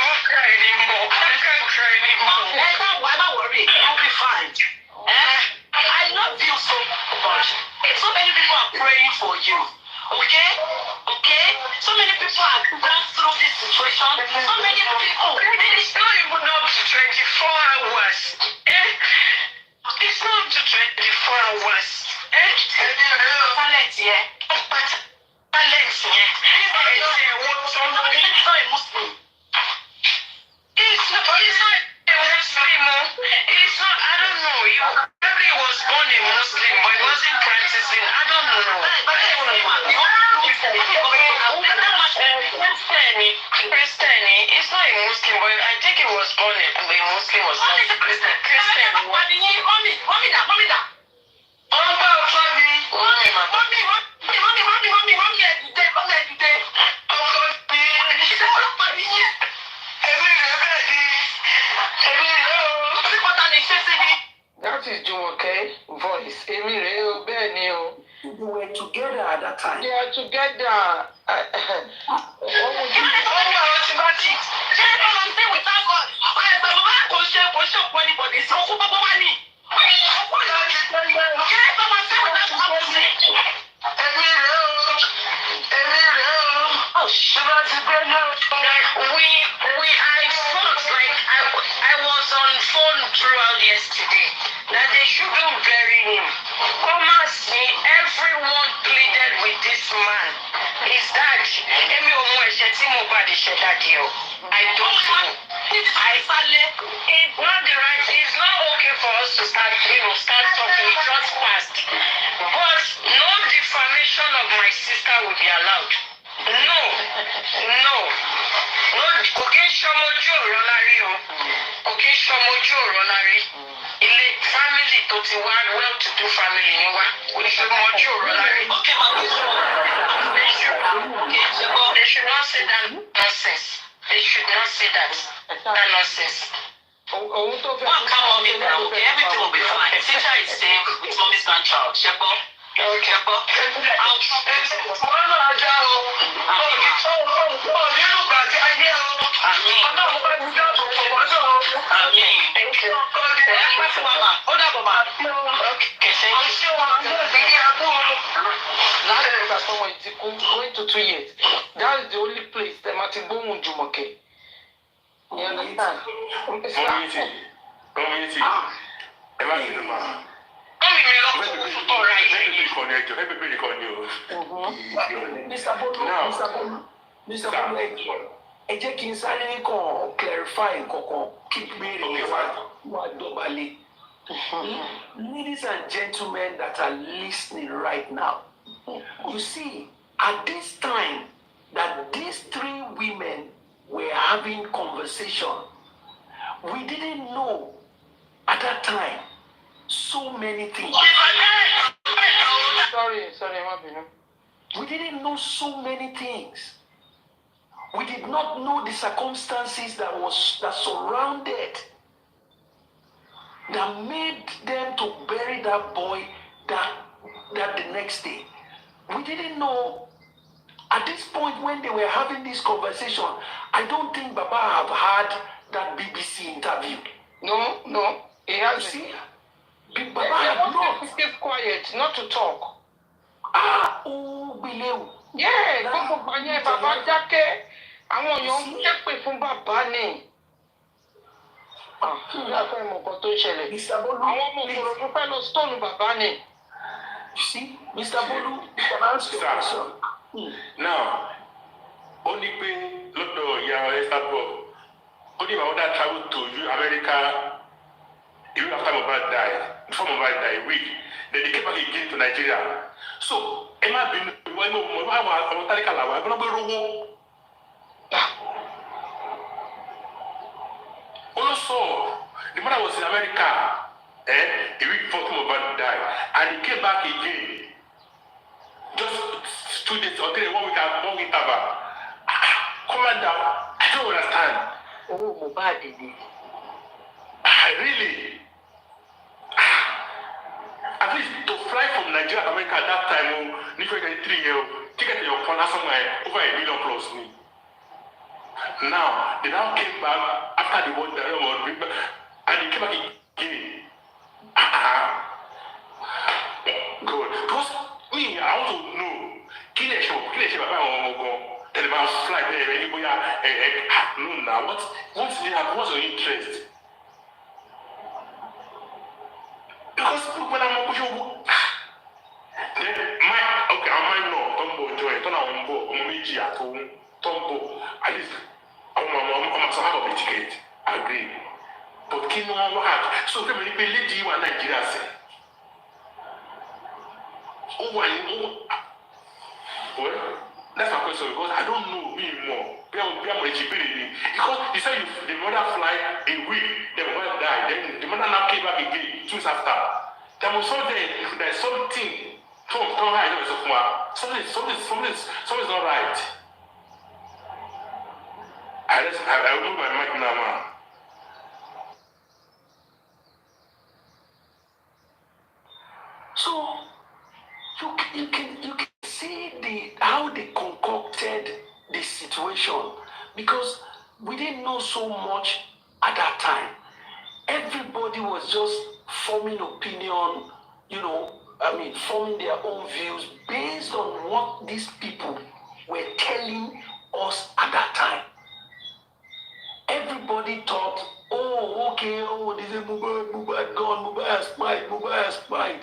Speaker 7: won't cry anymore. I can't cry anymore. Why not worry? You'll be fine. I love you so much. So many people are praying for you. Okay? Okay? So many people have gone through this situation. So many people. It's not even up to 24 hours. It's not up to 24 hours. Talent, yeah. Talent, yeah. It's not a Muslim. It's not a Muslim. It's not, I don't know. He probably was born a Muslim, but he wasn't practicing. I don't know. Christian, it's not a Muslim, but I think he was born a Muslim or something. Christian. Mommy.
Speaker 6: That is Jumoke voice. Emilio Benio.
Speaker 9: You were together at that time.
Speaker 6: They are together. What would you
Speaker 7: I was on phone throughout yesterday that they shouldn't bury him. Come and see, everyone pleaded with this man. His dad, Mohbad is daddy. I don't know. It's not the right, it's not okay for us to start talking. It just passed. But no defamation of my sister will be allowed. No. Kò ṣọmọjú ọ̀rọ̀ lárí o. Kò ṣọmọjú ọ̀rọ̀ lárí. Ilé family tó ti wá well-to-do family ni wá. Kò ṣọmọjú ọ̀rọ̀ lárí. They should not say that nonsense. They should not say that nonsense. One come on me now, okay? Everything will be fine. Cynthia is safe with mommy's grandchild. Shebo? Okay. I'll trust you.
Speaker 6: Going to 2 years. That is the only place that Matibon Jumoke. You understand?
Speaker 8: Community.
Speaker 9: Mr. Bono, ẹ jẹ́ kí n sáré kan clarify nǹkankan kí béèrè wá dọ̀bálẹ̀. Ladies and gentlemen that are listening right now, you see, at this time that these 3 women were having conversation, we didn't know at that time so many things.
Speaker 6: Sorry, Mabino.
Speaker 9: We didn't know so many things. We did not know the circumstances that surrounded, that made them to bury that boy that the next day. We didn't know. At this point when they were having this conversation, I don't think Baba have had that BBC interview.
Speaker 6: No. He has.
Speaker 9: See?
Speaker 6: Baba had not. Keep quiet, not to talk.
Speaker 9: Bileu.
Speaker 6: Yeah, gbogbo yẹn bàbá dákẹ́. Àwọn èèyàn ń pè fún bàbá ni. Láfẹ́ mọ̀ nǹkan tó ń ṣẹlẹ̀.
Speaker 9: Mr. Bolu,
Speaker 6: Àwọn ọmọ òkúrò tó fẹ́ lọ stone bàbá ni.
Speaker 9: you see, Mr. Bolu, you can ask your question.
Speaker 8: Now, only pay Lotto Esther only my mother traveled to America even after Mohbad died. Before Mohbad died, a week. Then they came back again to Nigeria. So, Emma been I'm gonna be wrong. Also, the mother was in America, a week before Mohbad died, and he came back again. Just 2 days or 1 week after. Commander, I don't understand.
Speaker 6: Oh, Mohbad did it.
Speaker 8: Really? At least to fly from Nigeria to America at that time, you need 3 years, ticket to your corner somewhere over $1 million plus. Now, they now came back after the war, and they came back again. Good. Because me, I want to know, kill a show, tell them I'll fly there, anybody, no, now, what's your interest? Because when I'm on you, I might know, Tombo, Joy, Tombo, Momiji at home, Tombo, at least, I'm have a ticket, I agree. But can no one have, so can many believe you and Nigeria say? Well, that's my question because I don't know me more. Because you said the mother fly a week, the mother died, then the mother now came back again 2 weeks after. There was something, there's something. Something's not right. I will move my mic now, man.
Speaker 9: So you can see how they concocted the situation because we didn't know so much at that time. Everybody was just forming opinion, forming their own views based on what these people were telling us at that time. Everybody thought, this is Mohbad gone, Mohbad has spied.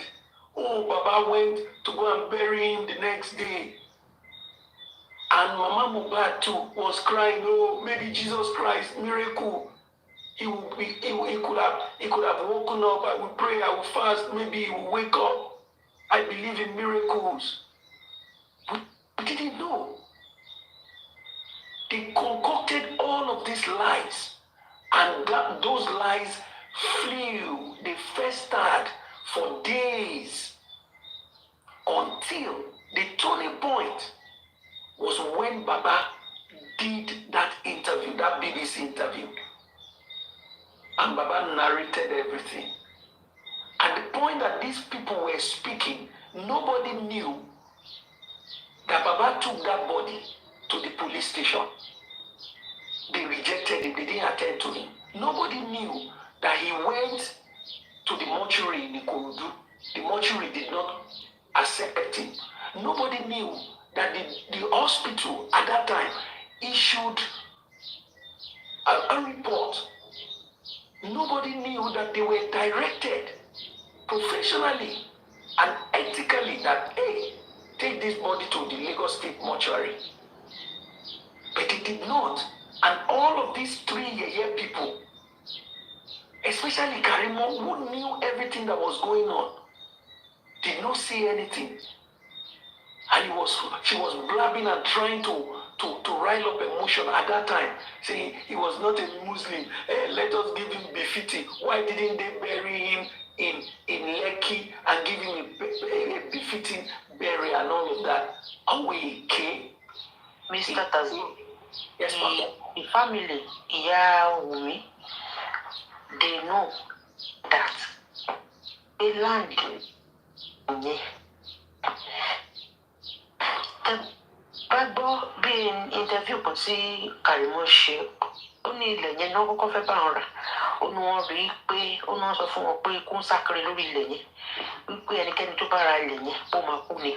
Speaker 9: Oh, Baba went to go and bury him the next day. And Mama Mohbad too was crying, oh, maybe Jesus Christ, miracle. He could have woken up, I will pray, I will fast, maybe he will wake up. I believe in miracles. We didn't know. They concocted all of these lies. And those lies flew, they festered for days until the turning point was when Baba did that interview, that BBC interview. And Baba narrated everything. At the point that these people were speaking, nobody knew that Baba took that body to the police station. They rejected him, they didn't attend to him. Nobody knew that he went to the mortuary in Ikorodu. The mortuary did not accept him. Nobody knew that the hospital at that time issued a report. Nobody knew that they were directed professionally and ethically that, hey, take this body to the Lagos State mortuary. But they did not. And all of these 3 Yeye people, especially Karimo, who knew everything that was going on, did not see anything. And she was blabbing and trying to rile up emotion at that time, saying he was not a Muslim. Let us give him befitting. Why didn't they bury him in Lekki and give him a befitting burial and all of that? Are we okay?
Speaker 6: Mr. Tazi,
Speaker 9: Yes, ma'am.
Speaker 6: the family, Iya Wumi, they know that a land bá gbọ́ bí interview kan tí Karimo ṣe ó ní ilẹ̀ yẹn náà kọ́kọ́ fẹ́ bá wọn rà ó ní wọ́n rí i pé ó ní wọ́n sọ fún wọn pé ikú ń sákiri lórí ilẹ̀ yẹn wípé ẹnikẹ́ni tó bá ra ilẹ̀ yẹn ó máa kú ni.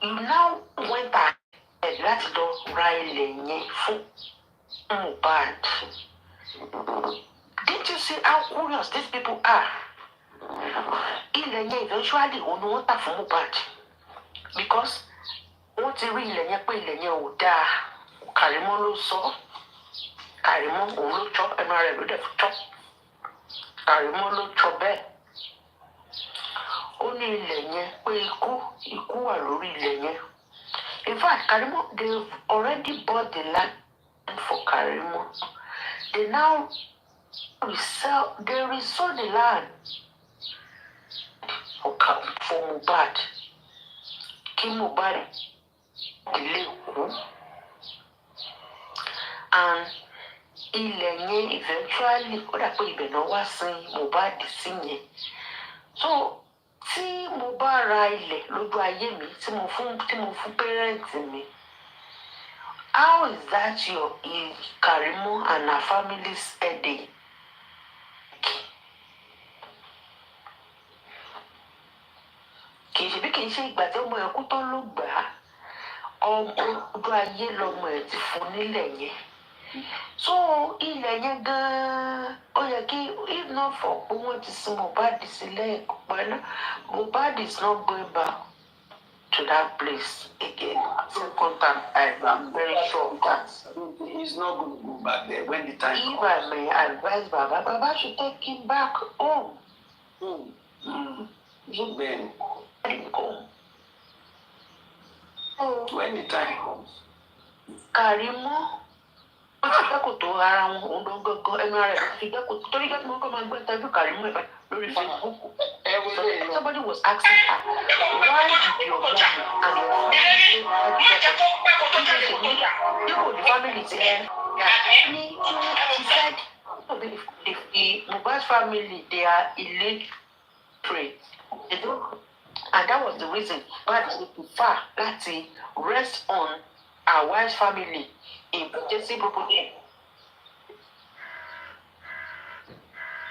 Speaker 6: You now went ahead láti lọ ra ilẹ̀ yẹn fún Mohbad Did you see how curious these people are? Ilẹ̀ yẹn eventually òun ni wọ́n tà fún Mohbad because wọ́n ti rí ilẹ̀ yẹn pé ilẹ̀ yẹn ò dáa. Karimo ló sọ. Karimo òun ló tọ́ ẹnu ara ẹ̀ ló dẹ̀ fi tọ́. Karimo ló tọ́ bẹ́ẹ̀. Ó ní ilẹ̀ yẹn pé ikú wà lórí ilẹ̀ yẹn. In fact, Karimo, they've already bought the land for Karimo. They now resell the land for Mohbad. Kí Mohbad ilé kú. And ilẹ̀ yẹn eventually ó dà pé ibẹ̀ náà wá sin Mohbad sí yẹn. So tí mo bá ra ilẹ̀ lójú ayé mi tí mo fún parents mi, how is that your Karimo and her family's headache? Kì í ṣe ìgbà tí ọmọ ẹ̀ kú tán ló gbà á. Ojú ayé lọmọ ẹ̀ ti fún nílẹ̀ yẹn. So ilẹ̀ yẹn gan-an ó yẹ kí if not for pé wọ́n ti sin Mohbad sílẹ̀ pẹ̀lú Mohbad is not going back to that place again. Second time, I'm very sure of that.
Speaker 9: He's not going to go back there when the time
Speaker 6: if
Speaker 9: comes.
Speaker 6: I may advise Baba should take him back home.
Speaker 9: Then,
Speaker 6: Home.
Speaker 9: when the time comes.
Speaker 6: Karimo. Wọ́n ti dẹ́kun tó ara wọn òun gangan ẹnu ara ẹ̀ ti dẹ́kun torí gẹ́gẹ́ bí wọ́n kọ́ máa gbé interview Karimo ẹ̀ lórí Facebook. Somebody was asking her, why did your mom and your family say she said the Mohbad family they are illiterate. They don't, and that was the reason why they prefer láti rest on our wife's family in purchasing property.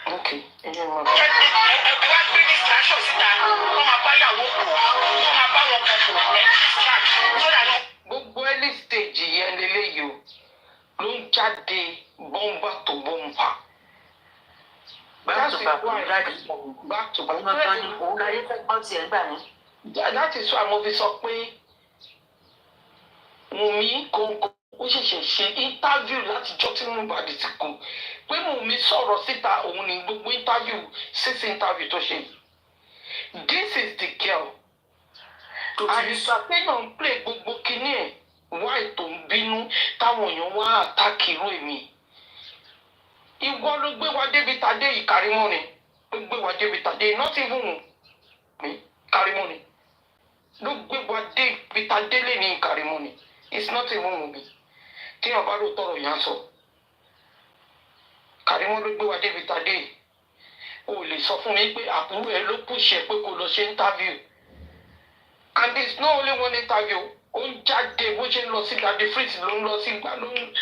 Speaker 6: Okay. Gbogbo early stage yẹn lélẹ́yìí o ló ń jáde bọ́mbà tó bọ́mbà. Back to back. That is why mo fi sọ pé Wùnmí kọ̀ọ̀kan ó ṣẹ̀ṣẹ̀ ṣe interview láti jọ́ tí Mohbad ti kú pé Wùnmí sọ̀rọ̀ síta òun ní gbogbo interview 6 interview tó ṣe. This is the girl. Àdìsá téèyàn ń play gbogbo kinní ẹ̀ wá ètò ń bínú táwọn èèyàn wá àtàkì irú èmi. Ìwọ ló gbé wa débi tàdé yìí Karimo ni. Ló gbé wa débi tàdé not even mi Karimo ni. Ló gbé wa débi tàdé lé ní Karimo ni. It's not even me. Tí wọ́n bá ló tọrọ yẹn sọ. Karimo ló gbé wa débi tàdé yìí. O lè sọ fún mi pé àbúrò ẹ ló pùṣẹ pé kó lọ ṣe interview. And it's not only one interview. Ó ń jáde bó ṣe ń lọ sí Daddy Fritz ló ń lọ sí gbà ló ń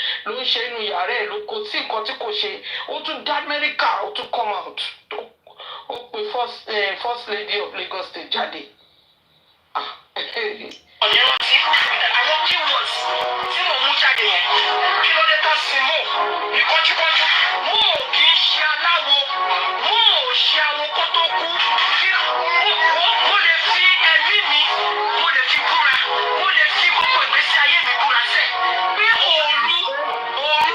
Speaker 6: ṣe inú yàrá ẹ̀ ló kò sí nǹkan tí kò ṣe. Ó tún dá Amẹ́ríkà ó tún come out. Ó pe first lady of Lagos State jáde.
Speaker 11: Ọ̀yẹ́ wọn ti àwọn keywords tí mo mú jáde yẹn kí ló dé tán sí mò ní kọjúkọjú mò kì í ṣe aláwo mò ò ṣe awo kó tó kú kí mo lè fi ẹ̀mí mi mo lè fi búra mo lè fi gbogbo ìgbésí ayé mi búra sẹ́ pé òru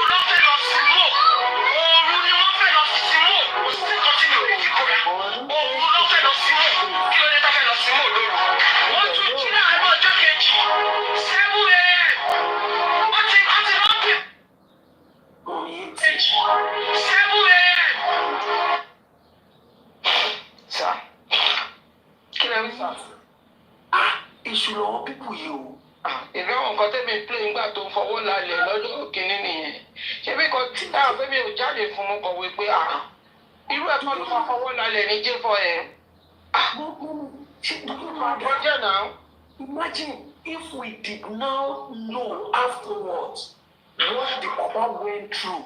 Speaker 11: ló fẹ́ lọ sí mò òru ni wọ́n fẹ́ lọ sí mò kò sí nǹkan tí mi ò lè fi búra òru ló fẹ́ lọ sí mò kí ló dé tán fẹ́ lọ sí mò lóru wọ́n tún jí láàárọ̀ ọjọ́ kejì 7 a.m. wọ́n ti lọ́ọ́ pè 7 a.m.
Speaker 6: Sir. Kí lẹ rí sá?
Speaker 9: Èṣù lọ́wọ́ pípù yìí o.
Speaker 6: Ìdáhùn nǹkan tẹ́mi play ńgbà tó ń fọwọ́ lálẹ́ lọ́jọ́ kìíní nìyẹn. Ṣé bí kan tí táwọn fẹ́mi ò jáde fún mu kọ̀wé pé irú ẹ̀kọ́ ló máa fọwọ́ lálẹ́ ní J4 ẹ̀. Project now.
Speaker 9: Imagine if we did now know afterwards what the Papa went through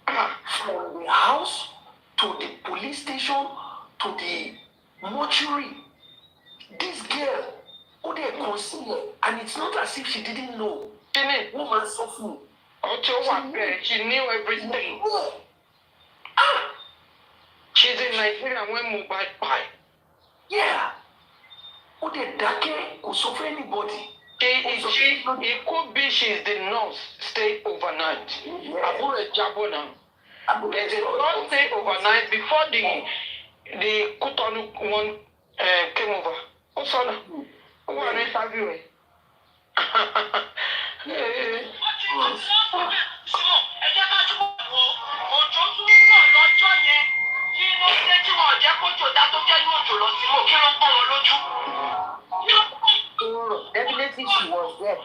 Speaker 9: from the house to the police station to the mortuary. This girl, who they conceal, and it's not as if she didn't know. Woman suffering.
Speaker 6: She knew everything. She's in Nigeria when Mohbad died.
Speaker 9: Yeah. Who did that? Who suffer anybody?
Speaker 6: It could be she's the nurse, stay overnight. Abu Jabona. There's a nurse stay overnight before the Kutonu one came over. Oh, sorry. Who are they interviewing?
Speaker 10: Definitely she was there.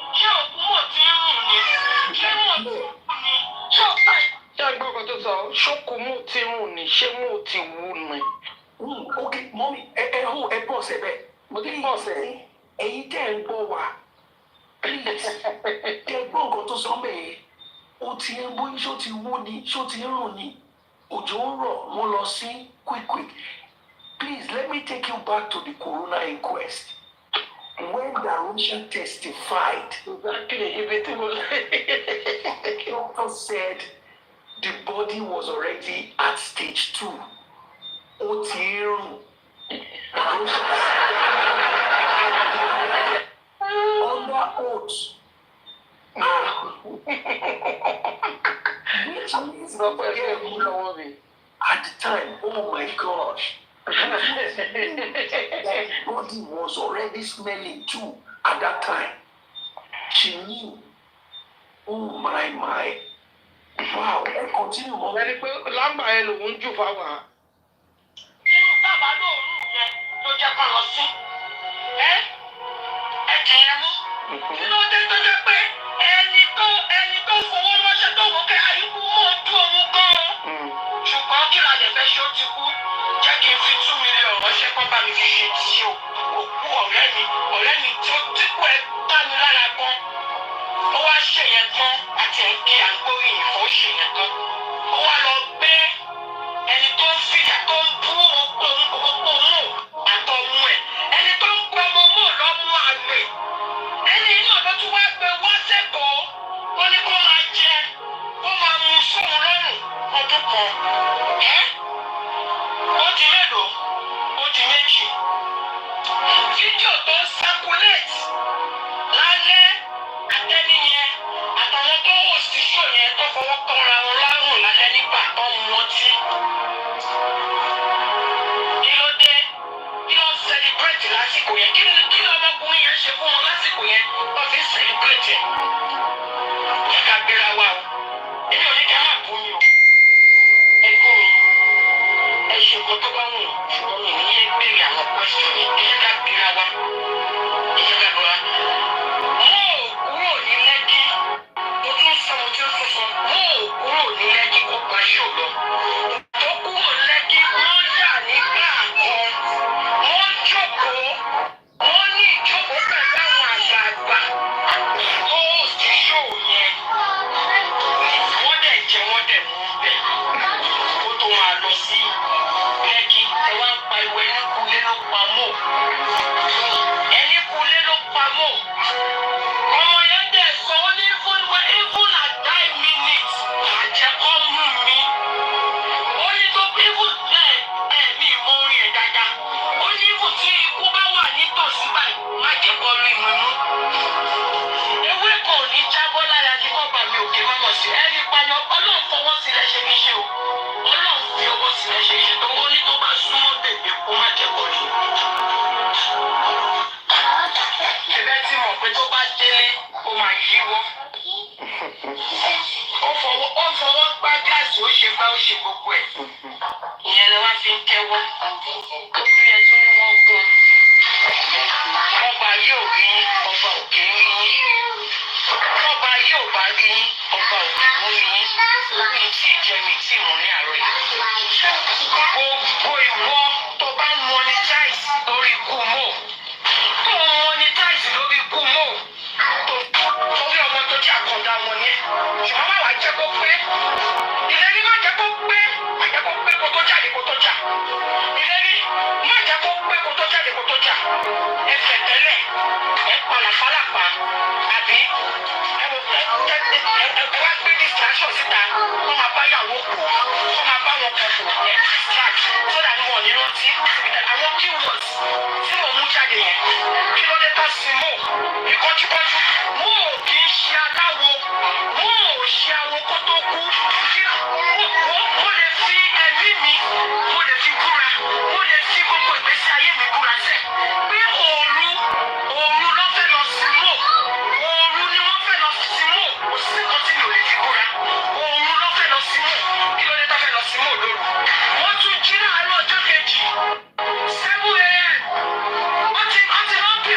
Speaker 9: Okay, mommy, pause a bit. Please, please, go to somebody. Quick. Please, let me take you back to the Corona inquest. When Darusha testified, the doctor said the body was already at stage 2. Under oath. Which means at the time, oh my gosh. That body was already smelling too at that time. She knew. Oh my. Wow, let's continue, Mom.
Speaker 11: Ṣùgbọ́n kí la lè fẹ́ ṣe ó ti kú jẹ́ kí n fi 2 million ránṣẹ́ kọ́ bá mi fi ṣe ti òkú ọ̀rẹ́ mi tí kò ẹ bá mi lára gan. Ó wá ṣe yẹn tán àti ẹ̀kí àgbóyìn ìfọ̀ ṣe yẹn tán. Ó wá lọ gbé ẹni tó ń fìyà tó ń bú òpó mò àtọ̀mú ẹ̀. Ẹni tó ń gbọ́ ọmọ mò lọ́mú àgbè. Ẹni náà ló tún wá gbé wá sẹ́kọ̀ọ́. Ó ní kó máa jẹ kó máa mu fún un lọ́rùn ọdún kan. Ó di mélòó? Ó di méjì. Fídíò tó ń circulate lálẹ́ àtẹ́ni yẹn àtàwọn tó wò sí ṣò yẹn tó fọwọ́ kọ́ra wọn lárùn lálẹ́ nígbà tó ń mọtí. Kí ló dé? Kí ló ń celebrate lásìkò yẹn? Kí lọmọkùnrin yẹn ṣe fún wọn lásìkò yẹn? Wọ́n fi ń celebrate ẹ̀. Ẹ ká gbéra wa o. Èmi ò ní ká máa bú mi o. Ẹ kú mi. Ẹ ṣe nǹkan tó bá wù ú. Ṣùgbọ́n mi ní yé béèrè àwọn question yẹn. Ẹ jẹ́ ká gbéra wa. Ẹ jẹ́ ká gbéra. Mo ò kúrò ní Lẹ́kí. Mo tún sọ. Mo ò kúrò ní Lẹ́kí kó gba ṣò lọ. Tó kúrò Lẹ́kí wọ́n yà nígbà kan. Wọ́n jókòó. Wọ́n ní ìjókòó pẹ̀lú àwọn àgbààgbà. Tó ti ṣò yẹn. Wọ́n dẹ̀ jẹ wọ́n dẹ̀ mú bẹ̀. Kó tó máa lọ sí Lẹ́kí. Ẹ wá ń pa ìwé ẹni kulé ló pa mọ́. Ẹni kulé ló pa mọ́. Ọmọ yẹn dẹ̀ sọ ó ní even at that minute àjẹkọ́ mú mi. Ó ní tó even mi mọ orin ẹ̀ dáadáa. Ó ní even tí ikú bá wà nítòsí báyìí má jẹ́ kọ́ rí mi mú. Ewé kan ò ní jábọ́ lára ní kọ́ba mi òkè mọ́mọ́ sí. Ẹni payọ Ọlọ́run fọwọ́ sílẹ̀ ṣe ní ṣe o. Ọlọ́run fi ọwọ́ sílẹ̀ ṣe ṣe tó wọ́n ní tó bá súnmọ́ bèbè kó má jẹ́ kọ́ rí. Ẹ̀bẹ̀ tí mọ̀ pé tó bá délé ó máa yíwọ́. Ó fọwọ́ gbá gíláàsì ó ṣe bá ó ṣe gbogbo ẹ̀. Ìyẹn lè wá fi ń kẹ́wọ́. Ojú yẹn tún ní wọ́n gún. Ọba yóò rí yín, ọba òkè ń rí yín. Ọba yóò bá rí yín, ọba òkè ń rí yín. Mi tí ì jẹ mi tí mò ní àárọ̀ yìí. Gbogbo ìwọ tó bá ń monetize lórí ikú mò. Tó ń monetize lórí ikú mò. Torí ọmọ tó jẹ́ àkọ́dá wọn yẹn. Ṣùgbọ́n má wàá jẹ́ kó pé. Ìlérí má jẹ́ kó pé. Má jẹ́ kó pé kó tó jáde kó tó jà. Ìlérí má jẹ́ kó pé kó tó jáde kó tó jà. Ẹ fẹ̀ tẹ́lẹ̀. Ẹ palàpalàpà. Àbí ẹ wá gbé distraction síta. Wọ́n máa bá yàwó kù. Wọ́n máa bá wọn àwọn kan kò ẹ̀ distract so that wọn ò ní rántí àwọn keywords tí mo mú jáde yẹn kí ló dé tán sí mò ìkọ́júkọ́jú mo ò kì í ṣe aláwo mo ò ṣe awo kó tó kú kí mo lè fi ẹ̀mí mi mo lè fi búra mo lè fi gbogbo ìgbésí ayé mi búra sẹ́ pé òru ló fẹ́ lọ sí mò òru ni wọ́n fẹ́ lọ sí mò kò sí nǹkan tí mi ò lè fi búra òru ló fẹ́ lọ sí mò kí ló dé tán fẹ́ lọ sí mò lóru wọ́n tún jí láàárọ̀ ọjọ́ kejì 7 a.m. wọ́n ti lọ́ọ́ pè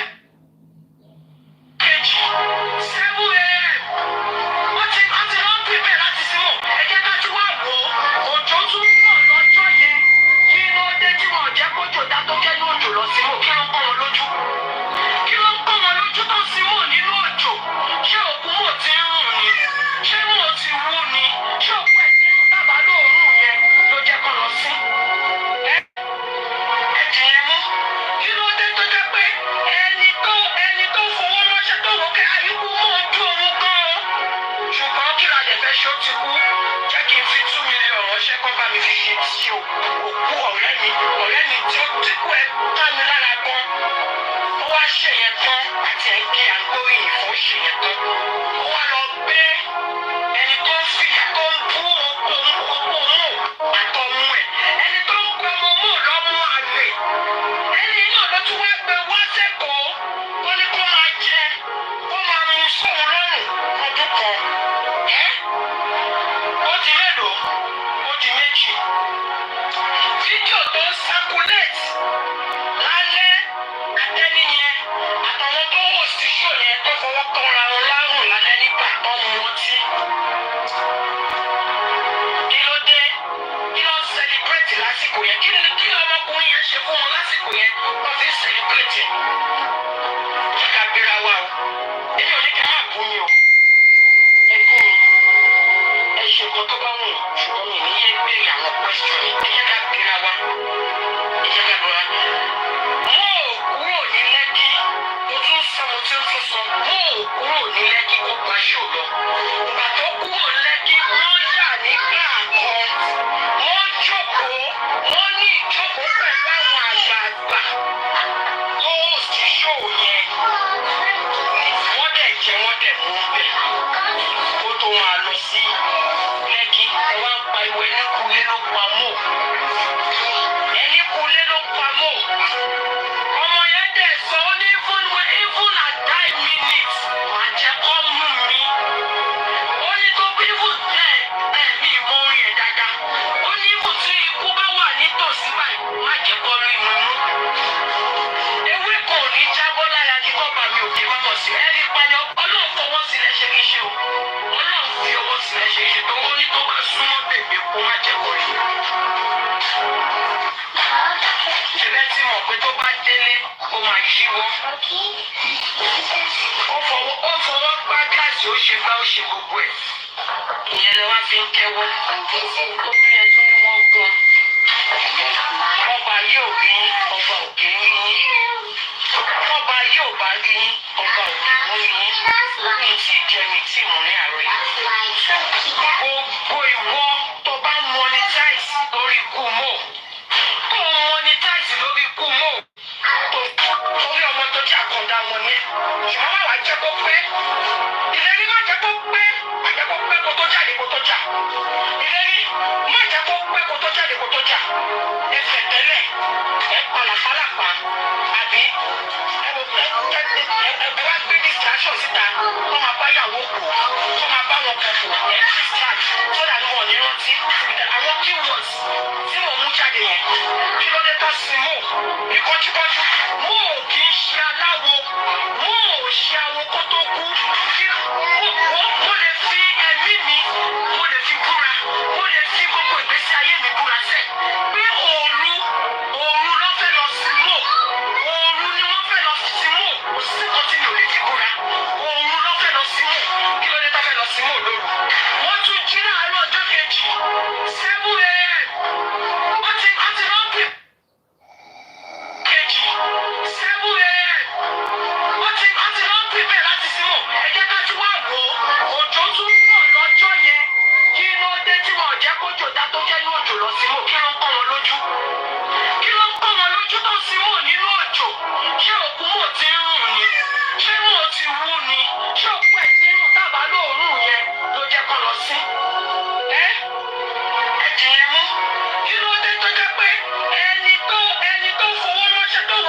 Speaker 11: kejì 7 a.m. wọ́n ti lọ́ọ́ pè bẹ́ẹ̀ láti sí mò ẹ̀jẹ̀ ká tún wá wò ó òjò tún pọ̀ lọ́jọ́ yẹn kí ló dé tí wọ́n jẹ́ kójò dá tó kẹ́ ní òjò lọ sí mò kí ló ń pọ́n wọn lójú kí ló ń pọ́n wọn lójú tó sí mò nínú òjò ṣé òkú mò ti ń rùn ni ṣé mò ti wú ni ṣé òkú ẹ̀ ti ń rùn tábà lóòrùn yẹn ló jẹ́ kó lọ sí ẹ̀dìyẹn mú kí ló dé tó jẹ́ pé ẹni tó fowó ránṣẹ́ tó wò kẹ́ àyíkú mọ́ ojú òun gan-an ṣùgbọ́n kí la lè fẹ́ ṣó ti kú jẹ́ kí n fi 2 million ránṣẹ́ kọ́ bá mi fi ṣe ti òkú ọ̀rẹ́ mi tí ó ti kú ẹ ká mi lára gan ó wá ṣe yẹn tán àti ẹ̀kí àgbóyìn fún ṣe yẹn tán ó wá lọ gbé ẹni tó ń fìyà tó ń bú ọmọ àtọmú ẹ ẹni tó ń gbé ọmọ mọ́ lọ́mú àlè ẹni náà ló tún wá gbé wá sẹ́kọ̀ọ́ ó ní kó máa jẹ kó máa mú sóun lọ́rùn ọdún kan ó di mélòó ó di méjì fídíò tó ń circulate lálẹ́ àtẹ́ni yẹn àtàwọn tó wò sí ṣò yẹn tó fọwọ́ kanra wọn lárùn lálẹ́ nígbà tó ń mutí kí ló dé kí ló ń celebrate lásìkò yẹn kí ọmọkùnrin yẹn ṣe fún wọn lásìkò yẹn wọ́n fi ń celebrate ẹ̀ ká gbéra wa o èmi ò ní kí n má bú mi o ẹ bú mi ẹ ṣe nǹkan tó bá wù ṣùgbọ́n mi ní yẹ gbé àwọn question yìí ẹ jẹ́ ká gbéra wa ẹ jẹ́ ká gbéra mo ò kúrò ní Lẹ́kí mo tún sọ mo tún sọ mo ò kúrò ní Lẹ́kí kó gba ṣó lọ ìgbà tó kúrò Lẹ́kí wọ́n yà nígbà kan wọ́n jókòó wọ́n ní ìjókòó pẹ̀lú àwọn àgbààgbà tó sì ṣó yẹn wọ́n dẹ̀ jẹ́ wọ́n dẹ̀ mú bẹ́ẹ̀ kó tó máa lọ sí Lẹ́kí ẹ wá ń pa ìwé ẹni kulé ló pa mọ́ ẹni kulé ló pa mọ́ ọmọ yẹn dẹ̀ sọ ó ní even at that minute àjẹkọ́ mú mi ó ní tó bí even ẹ̀mí ìmọ̀ orin ẹ̀ dáadáa ó ní even tí ikú bá wà nítòsí báyìí má jẹ́ kọ́ rí mi mú ewé kan ò ní jábọ́ lára ní kọ́ba mi ò dé mọ́mọ́ sí ẹni pani ọlọ́run fọwọ́ sílẹ̀ ṣe kí ṣe o ọlọ́run fi ọwọ́ sílẹ̀ ṣe ṣe tó ó ní tó bá súnmọ́ bèbè kó má jẹ́ kọ́ rí mi. ṣẹlẹ̀ tí mọ̀ pé tó bá délé ó máa yíwọ́ ó fọwọ́ gbá gíláàsì ó ṣe bá ó ṣe gbogbo ẹ̀ ìyẹn lè wá fi ń kẹ́wọ́ obìnrin ẹ̀ tún ní wọ́n gún ọba yóò rí ọba òkè ń rí ọba yóò bá rí ọba òkè ń rí mi tí jẹ mi tí mo ní àárọ̀ yìí gbogbo ìwọ tó bá monetize lórí ikú mọ́ tó monetize lórí ikú mọ́ torí ọmọ tó jẹ́ àkàndá wọn ni ṣùgbọ́n má wàá jẹ́ kó pẹ́ ìlérí má jẹ́ kó pẹ́ má jẹ́ kó pẹ́ kó tó jáde kó tó jà ìlérí má jẹ́ kó pẹ́ kó tó jáde kó tó jà ẹsẹ̀ tẹ́lẹ̀ ẹ pàlàpàlàpà àbí ẹ wá gbé distraction síta kó máa bá yàwó kù kó máa bá wọn kọ̀ kù ẹ distract so that wọn ò ní rántí àwọn keywords tí mo mú jáde yẹn kí ló dé tán sí mò ìkọ́júkọ́jú mo ò kì í ṣe aláwo mo ò ṣe awo kó tó kú kí mo lè fi ẹ̀mí mi mo lè fi búra mo lè fi gbogbo ìgbésí ayé mi búra sẹ́ pé òru ló fẹ́ lọ sí mò òru ni wọ́n fẹ́ lọ sí mò kò sí nǹkan tí mi ò lè fi búra òru ló fẹ́ lọ sí mò kí ló dé tá fẹ́ lọ sí mò lóru wọ́n tún jí láàárọ̀ ọjọ́ kejì 7 a.m. wọ́n ti lọ́ọ́ pè kejì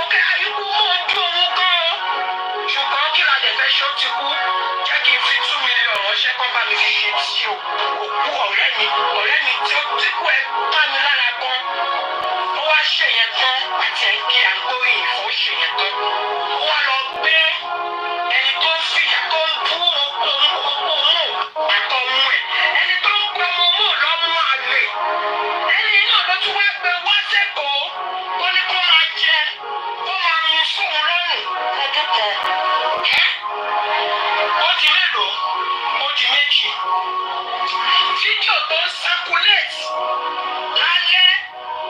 Speaker 11: okay, àyùkú mọ̀ ojú òun gan-an. Ṣùgbọ́n kí la dẹ̀ fẹ́ ṣe ó ti kú? Jẹ́ kí n fi 2 million ránṣẹ́ kán bá mi fi ṣe sí òkú ọ̀rẹ́ mi tí kú ẹ ká mi lára gan. Ó wá ṣe yẹn tán àti ẹ̀kí àgbóyìn fún ṣe yẹn tán. Ó wá lọ gbé ẹni tó ń fìyà tó ń bú ọmọ àtọmú ẹ̀. Ẹni tó ń gbọ́ ọmọ mọ́ lọ́mú àlè. Ẹni náà ló tún wá gbé wá sẹ́kọ̀ọ́. Ó ní kó máa jẹ, kó máa mu fún un lọ́rùn ọdún kan. Ó di mélòó? Ó di méjì. Fídíò tó ń circulate lálẹ́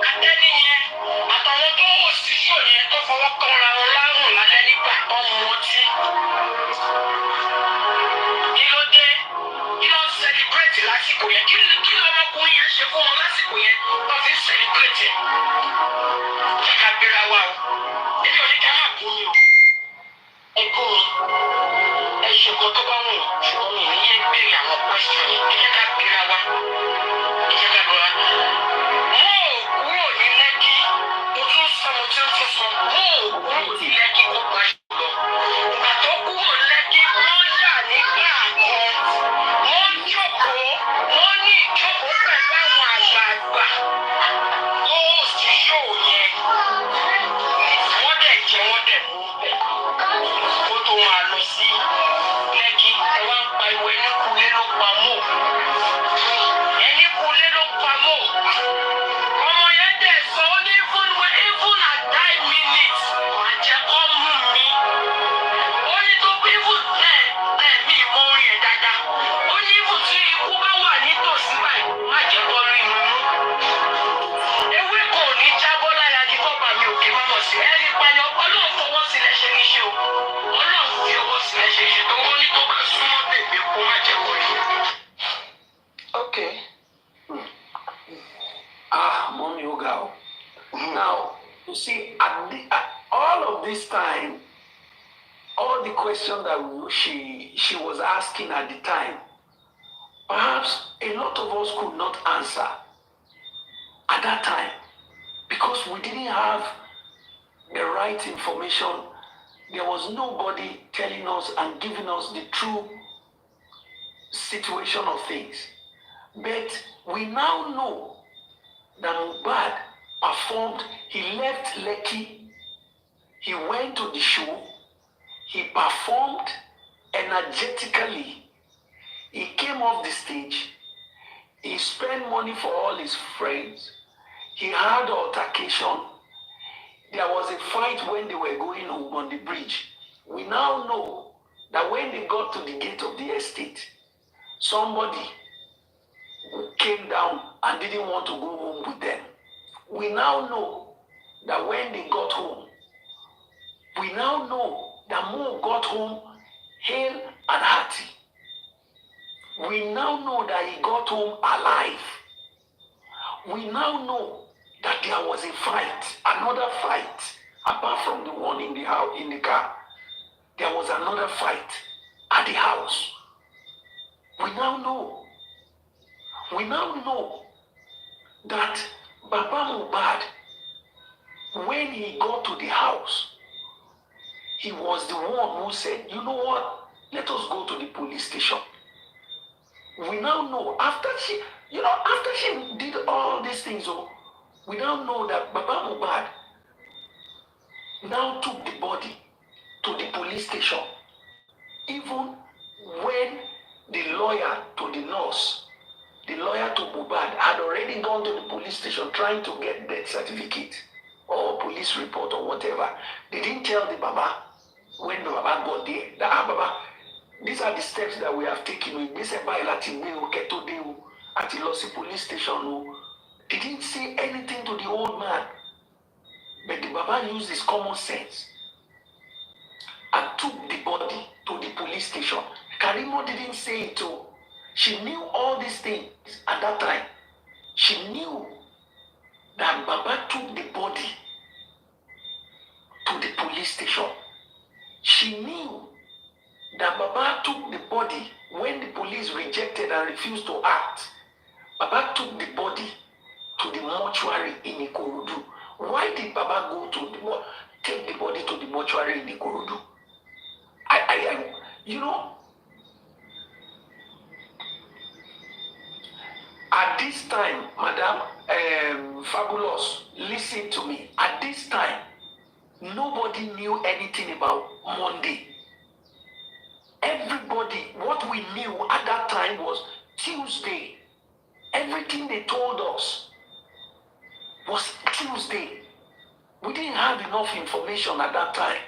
Speaker 11: àtẹniyẹn àtàwọn tó wò sí ṣò yẹn tó fọwọ́ kanra wọn lárùn lálẹ́ nígbà tó ń mu ọtí. Kí ló dé? Kí ló ń celebrate lásìkò yẹn? Kí lọ́mọkùnrin yẹn ṣe fún wọn lásìkò yẹn tó fi ń celebrate ẹ̀? Jẹ́ ká gbéra wa o. Èmi ò ní ká máa gún mi o. Ẹ gún mi. Ẹ ṣe nǹkan tó bá wù ú. Ṣùgbọ́n mi ò ní yẹ béèrè àwọn question yẹn. Ẹ jẹ́ ká gbéra wa. Ẹ jẹ́ ká gbéra wa. Mo ò kúrò ní Lẹ́kí. Mo tún sọ mo tí ó tún sọ. Mo ò kúrò ní Lẹ́kí kó pa ṣe lọ. Ìgbà tó kúrò Lẹ́kí, wọ́n yà nígbà kan. Wọ́n jókòó. Wọ́n ní ìjókòó pẹ̀lú àwọn àgbààgbà. Tó sì ṣó yẹn. Wọ́n dẹ̀ jẹ́ wọ́n dẹ̀ mú bẹ̀. Kó tó máa lọ sí Lẹ́kí. Ẹ wá ń pa ìwé ní kulé ló pa mọ́. Ẹni kulé ló pa mọ́. Ọmọ yẹn dẹ̀ sọ ó ní even at that minute, màá jẹ́ kó mú mi. Ó ní tó bí even mi mọ orin ẹ̀ dáadáa. Ó ní even tí ikú bá wà nítòsí báyìí, má jẹ́ kó rí mi mú. Ewé kò ní jábọ́ lára ní kọ́ba mi òkè má mọ̀ sí. Ẹni pààyàn Ọlọ́run fọwọ́ sílẹ̀ ṣe kí ṣe o. Ọlọ́run fi owó sílẹ̀ ṣe ṣe tó wọ́n ní tó bá súnmọ́ bèbè kó má jẹ́ kó rí mi.
Speaker 9: Okay. Mommy Oga. Now, you see, all of this time, all the questions that she was asking at the time, perhaps a lot of us could not answer at that time because we didn't have the right information. There was nobody telling us and giving us the true situation of things. But we now know that Mohbad performed, he left Lekki, he went to the show, he performed energetically, he came off the stage, he spent money for all his friends, he had altercation, there was a fight when they were going home on the bridge. We now know that when they got to the gate of the estate, somebody came down and didn't want to go home with them. We now know that when they got home, we now know that Mo got home hale and hearty. We now know that he got home alive. We now know that there was a fight, another fight, apart from the one in the house, in the car. There was another fight at the house. We now know that Baba Mohbad, when he got to the house, he was the one who said, you know what, let us go to the police station. We now know, after she did all these things, we now know that Baba Mohbad now took the body to the police station. Even when the lawyer to the nurse, the lawyer to Mohbad had already gone to the police station trying to get death certificate or police report or whatever. They didn't tell the Baba when the Baba got there that, Baba, these are the steps that we have taken. We said by Latin at the Lossy police station. They didn't say anything to the old man. But the Baba used his common sense and took the body to the police station. Karimo didn't say it too. She knew all these things at that time. She knew that Baba took the body to the police station. She knew that Baba took the body when the police rejected and refused to act. Baba took the body to the mortuary in Ikorodu. Why did Baba take the mortuary in Ikorodu. You know, at this time, Madam Fabulous, listen to me. At this time, nobody knew anything about Monday. Everybody, what we knew at that time was Tuesday. Everything they told us was Tuesday. We didn't have enough information at that time.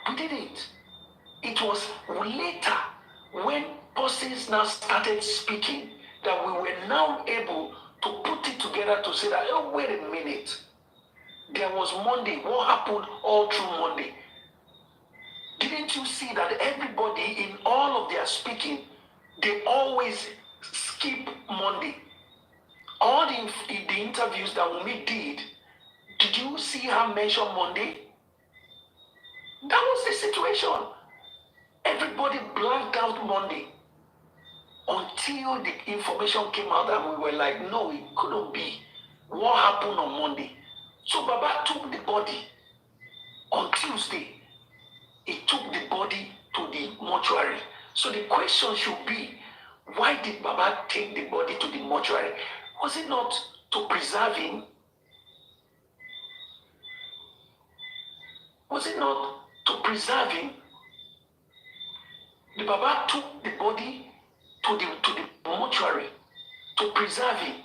Speaker 9: We didn't. It was later when persons now started speaking that we were now able to put it together to say that, oh, wait a minute. There was Monday. What happened all through Monday? Didn't you see that everybody in all of their speaking, they always skip Monday? All the interviews that Wunmi did you see her mention Monday? That was the situation. Everybody blanked out Monday until the information came out and we were like, no, it couldn't be. What happened on Monday? So Baba took the body on Tuesday. He took the body to the mortuary. So the question should be, why did Baba take the body to the mortuary? Was it not to preserve him? Was it not to preserve him? The Baba took the body to the mortuary to preserve him.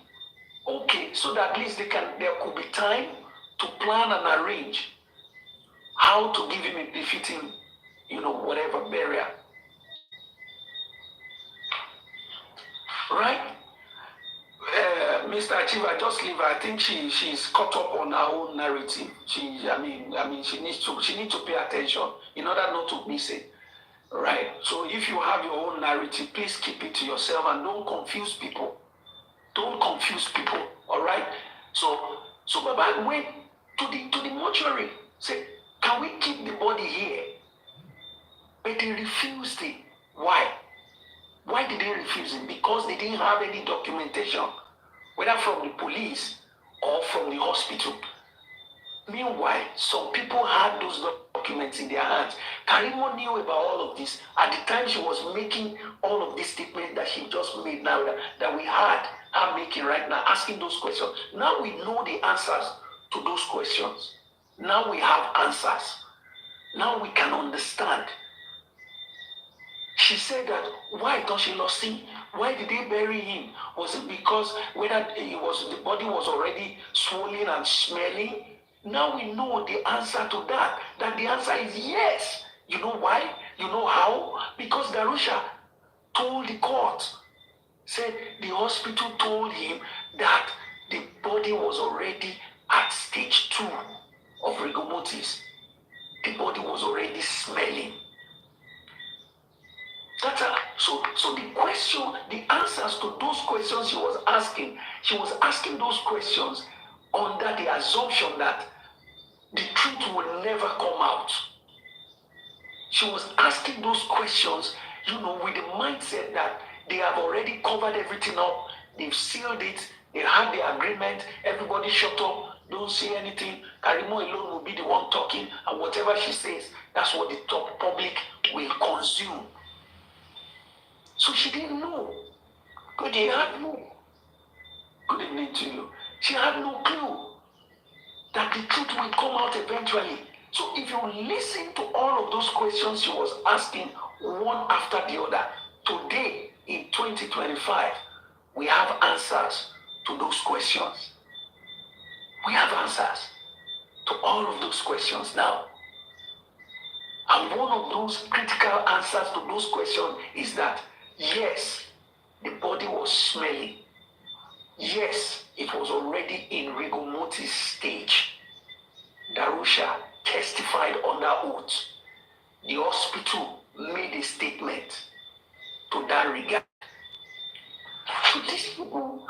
Speaker 9: Okay, so that at least there could be time to plan and arrange how to give him a befitting, whatever burial. Right? Mr. Achieva, just leave her. I think she's caught up on her own narrative. She needs to pay attention in order not to miss it. Right? So if you have your own narrative, please keep it to yourself and don't confuse people. Don't confuse people. All right? So Baba went to the mortuary. Said, can we keep the body here? But they refused it. Why? Why did they refuse it? Because they didn't have any documentation, whether from the police or from the hospital. Meanwhile, some people had those documents in their hands. Karimo knew about all of this at the time she was making all of these statements that she just made now, that we had her making right now, asking those questions. Now we know the answers to those questions. Now we have answers. Now we can understand. She said that, why don't she lost him? Why did they bury him? Was it because whether the body was already swollen and smelling? Now we know the answer to that the answer is yes. You know why? You know how? Because Darusha told the court, said the hospital told him that the body was already at stage 2 of rigor mortis. The body was already smelling. So the question, the answers to those questions she was asking those questions under the assumption that the truth will never come out. She was asking those questions, with the mindset that they have already covered everything up, they've sealed it, they had the agreement, everybody shut up, don't say anything, Karimo alone will be the one talking, and whatever she says, that's what the top public will consume. So she didn't know. Good evening to you. She had no clue that the truth will come out eventually. So if you listen to all of those questions she was asking one after the other, today in 2025, we have answers to those questions. We have answers to all of those questions now. And one of those critical answers to those questions is that, yes, the body was smelling. Yes, it was already in rigor mortis stage. Darusha testified under oath. The hospital made a statement to that regard. So these people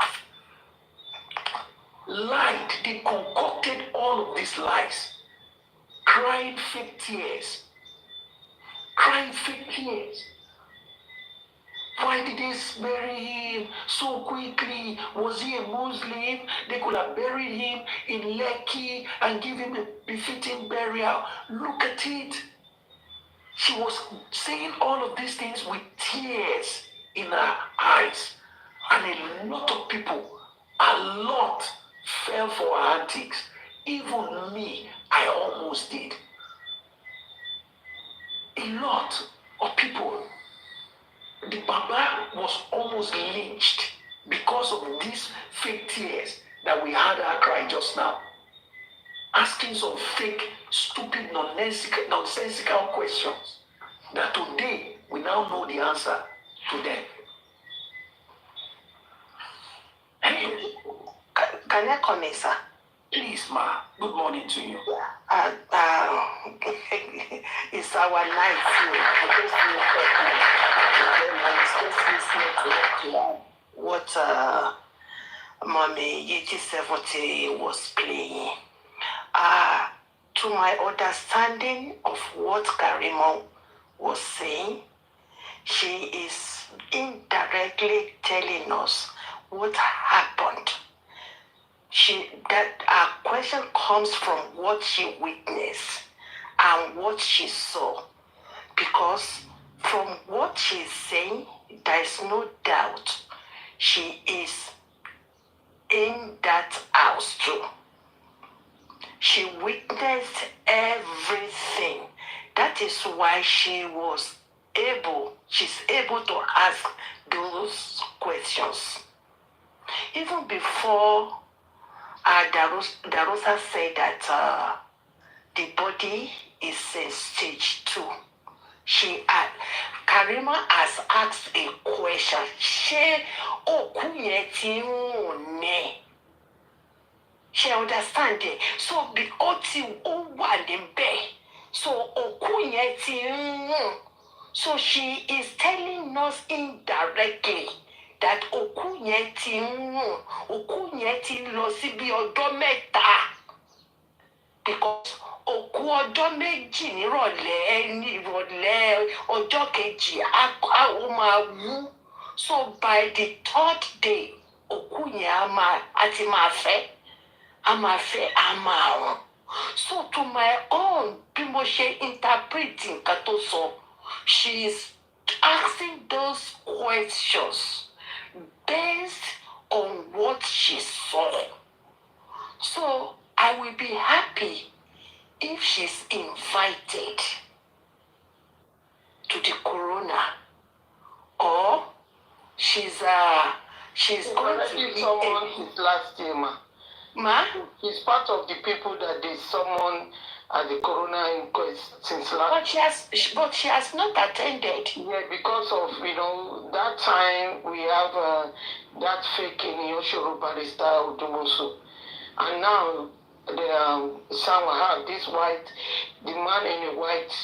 Speaker 9: lied. They concocted all of these lies. Crying fake tears. Why did they bury him so quickly? Was he a Muslim? They could have buried him in Lekki and give him a befitting burial. Look at it. She was saying all of these things with tears in her eyes. And a lot of people, fell for her antics. Even me, I almost did. A lot of people. The Baba was almost lynched because of these fake tears that we had her cry just now. Asking some fake, stupid, nonsensical questions that today we now know the answer to them. Hey,
Speaker 6: Can I come in, sir?
Speaker 9: please, ma, good morning to you.
Speaker 6: It's our night here. I just what Mommy Yeti 70 was playing. To my understanding of what Karimo was saying, she is indirectly telling us what happened. That our question comes from what she witnessed and what she saw. Because from what she's saying, there is no doubt she is in that house too. She witnessed everything. That is why she's able to ask those questions. Even before Darosa said that the body is in stage 2, Karima has asked a question. She understand it. So the oti so so she is telling us indirectly that okunyeti lọ sí bí ọjọ́ mẹ́ta, because òkú ọjọ́ méjì nírọ̀lẹ́ ọjọ́ kejì ó máa wú. So by the 3rd day òkú yẹn á máa fẹ́. So to my own, bí mo ṣe interpreting nǹkan tó sọ, she is asking those questions based on what she saw. So I will be happy if she's invited to the corona, or she's going to be
Speaker 2: someone last year,
Speaker 6: Ma?
Speaker 2: He's part of the people that they summoned at the corona inquest since last.
Speaker 6: But she has not attended.
Speaker 2: Yeah, because of that time we have that fake in Yoshoro barrister Odumosu, and now the someone have this the man in a white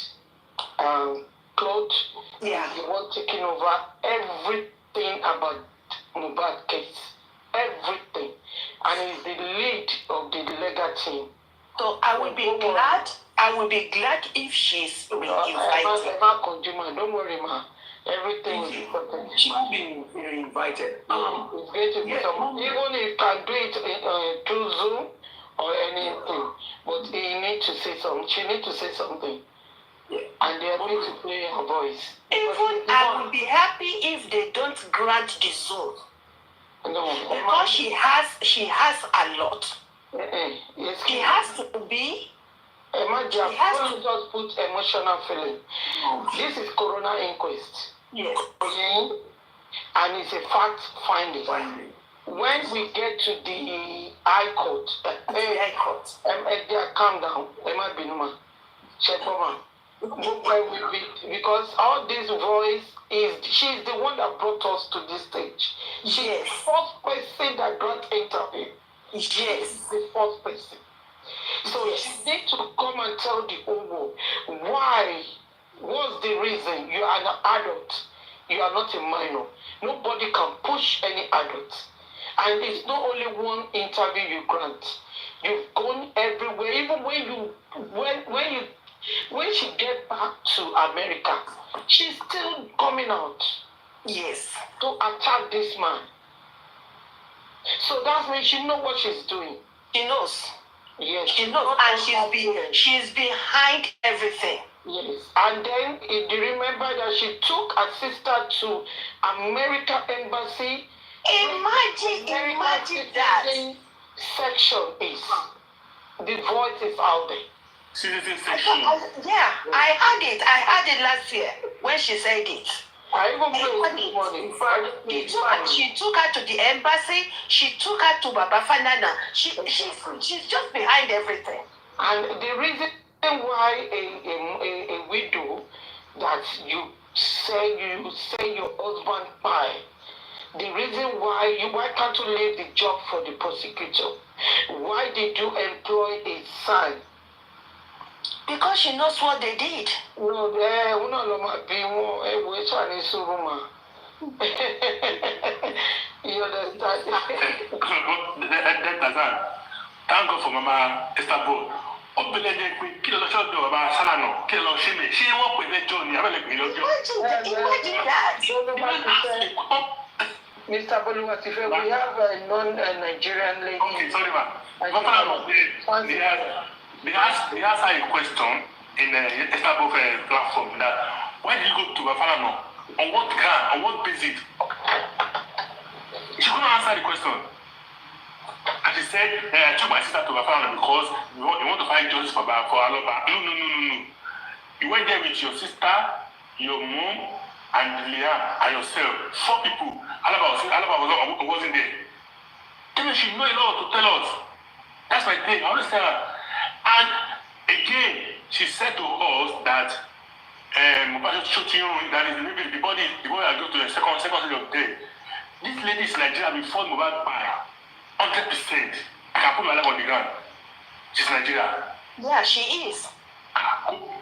Speaker 2: cloth.
Speaker 6: Yeah.
Speaker 2: The one taking over everything about Mohbad case. Everything, and he's the lead of the legal team.
Speaker 6: So I will be glad if she's invited.
Speaker 2: Don't worry, ma. Everything is important.
Speaker 9: She will be invited.
Speaker 2: It's going to be even if you can do it through Zoom or anything, but he need to say something. She need to say something. Yeah. And they are going to play her voice.
Speaker 6: Even I will be happy if they don't grant the Zoom.
Speaker 2: No,
Speaker 6: because she has a lot.
Speaker 2: Yes,
Speaker 6: she has to be.
Speaker 2: She has to just put emotional feeling. This is corona inquest.
Speaker 6: Yes.
Speaker 2: Okay? And it's a fact finding. When we get to the High Court, calm down. Emma Binuma. Because all this voice she's the one that brought us to this stage. She's the first person that got interviewed.
Speaker 6: Yes.
Speaker 2: The first person. So she needs to come and tell the whole world why. What's the reason? You are an adult. You are not a minor. Nobody can push any adult. And it's not only one interview you grant. You've gone everywhere. Even when she get back to America, she's still coming out.
Speaker 6: Yes. To attack this man. So that means she knows what she's doing. She knows. Yes. She knows, and she's behind everything. Yes. And then you remember that she took her sister to American embassy. Imagine that. Section is. The voice is out there.
Speaker 8: Citizen section.
Speaker 6: I heard it last year when she said it. I even played this morning. She took her to the embassy. She took her to Baba Fanana. She's just behind everything. And the reason why a widow that you say your husband died, the reason why can't you leave the job for the prosecutor? Why did you employ a son? Because she knows what they did. No, we're not be more. We're trying to you understand?
Speaker 8: Thank God for Mama Istanbul. Imagine that.
Speaker 6: Mr. Boluwatife, we have a non-Nigerian lady.
Speaker 8: Okay, sorry, ma'am. They asked her a question in the Istanbul platform that why did you go to Bafalano? On what ground? On what basis? She couldn't answer the question. And she said, I took my sister to Bafalano because you want to find justice for Aloba. No. You went there with your sister, your mom, and Liam, and yourself. 4 people. Alaba wasn't there. Then she know a lot to tell us. That's my thing. I always tell her. And again, she said to us that shooting that is maybe the body I go to the second stage of the day. This lady is Nigeria before Mohbad by 100%. I can put my leg on the ground. She's Nigeria.
Speaker 6: Yeah, she is.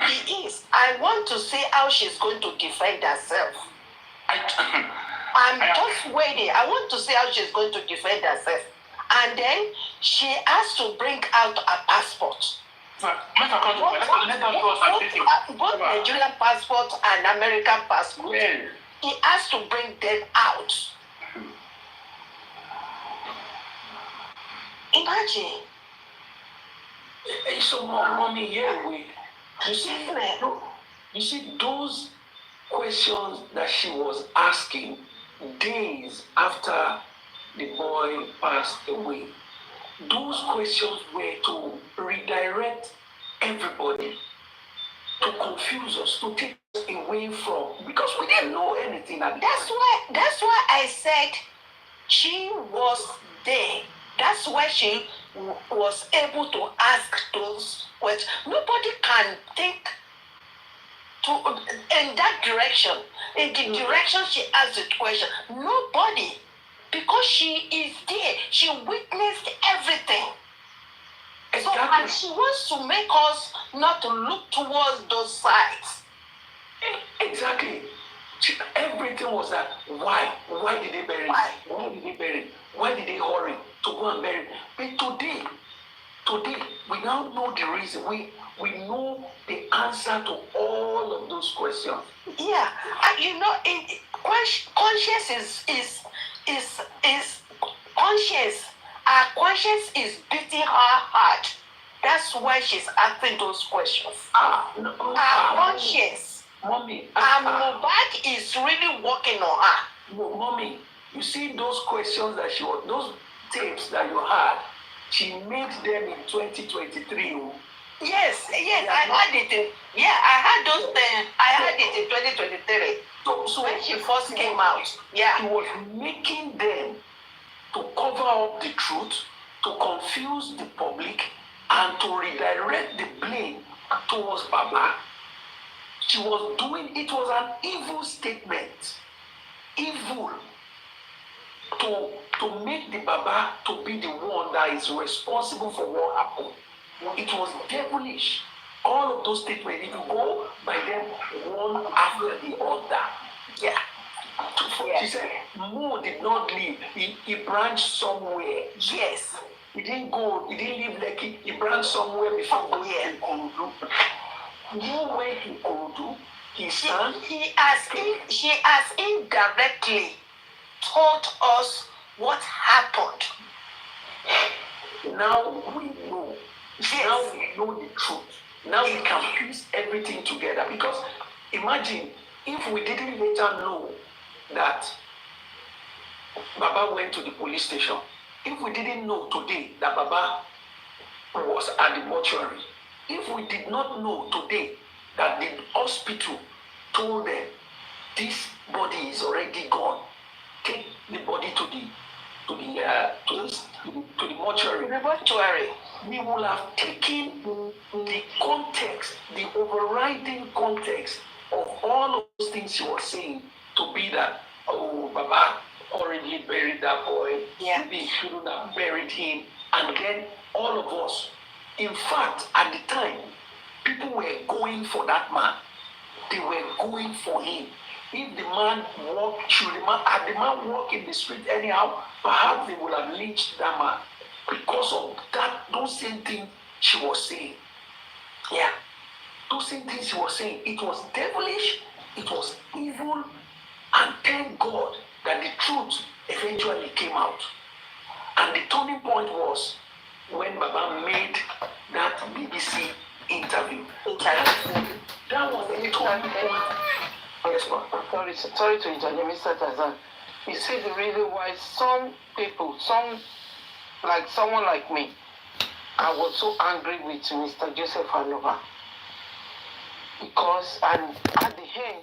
Speaker 6: She is. I want to see how she's going to defend herself. I'm just waiting. I want to see how she's going to defend herself. And then she has to bring out a passport. Both Nigerian passport and American passport. Yeah. He has to bring them out. Imagine.
Speaker 9: So, mommy, here we. You see those questions that she was asking days after the boy passed away. Those questions were to redirect everybody, to confuse us, to take us away from, because we didn't know anything. And
Speaker 6: that's why I said she was there. That's why she was able to ask those questions. Nobody can think in that direction, in the direction she asked the question. Nobody. Because she is there. She witnessed everything. Exactly. So, and she wants to make us not to look towards those sides.
Speaker 9: Exactly. Everything was that. Why? Why did they bury it? Why did they bury it? Why did they hurry to go and bury it? But today, we now know the reason. We know the answer to all of those questions. Yeah. And conscience is conscious. Our conscience is beating her heart. That's why she's asking those questions. Our conscience. Mommy.
Speaker 6: And Mohbad is really working on her.
Speaker 9: No, mommy, you see those questions that those tapes that you had, she made them in 2023.
Speaker 6: Yes, I had it. I had those things. I had it in 2023. So when she first came out,
Speaker 9: she was making them to cover up the truth, to confuse the public, and to redirect the blame towards Baba. She was doing it was an evil statement. Evil to make the Baba to be the one that is responsible for what happened. It was devilish. All of those statements, if you go by them one after the other. Yeah. She said, Mo did not leave. He branched somewhere. Yes. He didn't leave Lekki. He branched somewhere before going to Ikorodu. Mo went to Ikorodu. his son.
Speaker 11: She has indirectly told us what happened.
Speaker 9: Now we know. Now we know the truth. Now we can piece everything together. Because imagine if we didn't later know that Baba went to the police station. If we didn't know today that Baba was at the mortuary. If we did not know today that the hospital told them this body is already gone, take the body to the mortuary. We will have taken the context, the overriding context of all of those things you were saying to be that, oh, Baba already buried that boy.
Speaker 11: Yeah.
Speaker 9: They shouldn't have buried him. And then all of us, in fact, at the time, people were going for that man. They were going for him. If the man walked, had the man walk in the street anyhow, perhaps they would have lynched that man because of that. Those same things she was saying. Yeah, those same things she was saying. It was devilish. It was evil. And thank God that the truth eventually came out. And the turning point was when Baba made that BBC interview. That was the turning point. Yes, ma'am.
Speaker 6: Sorry to interrupt, Mr. Tazan. You see the reason why some people, like someone like me, I was so angry with Mr. Joseph Anova. Because, and at the end,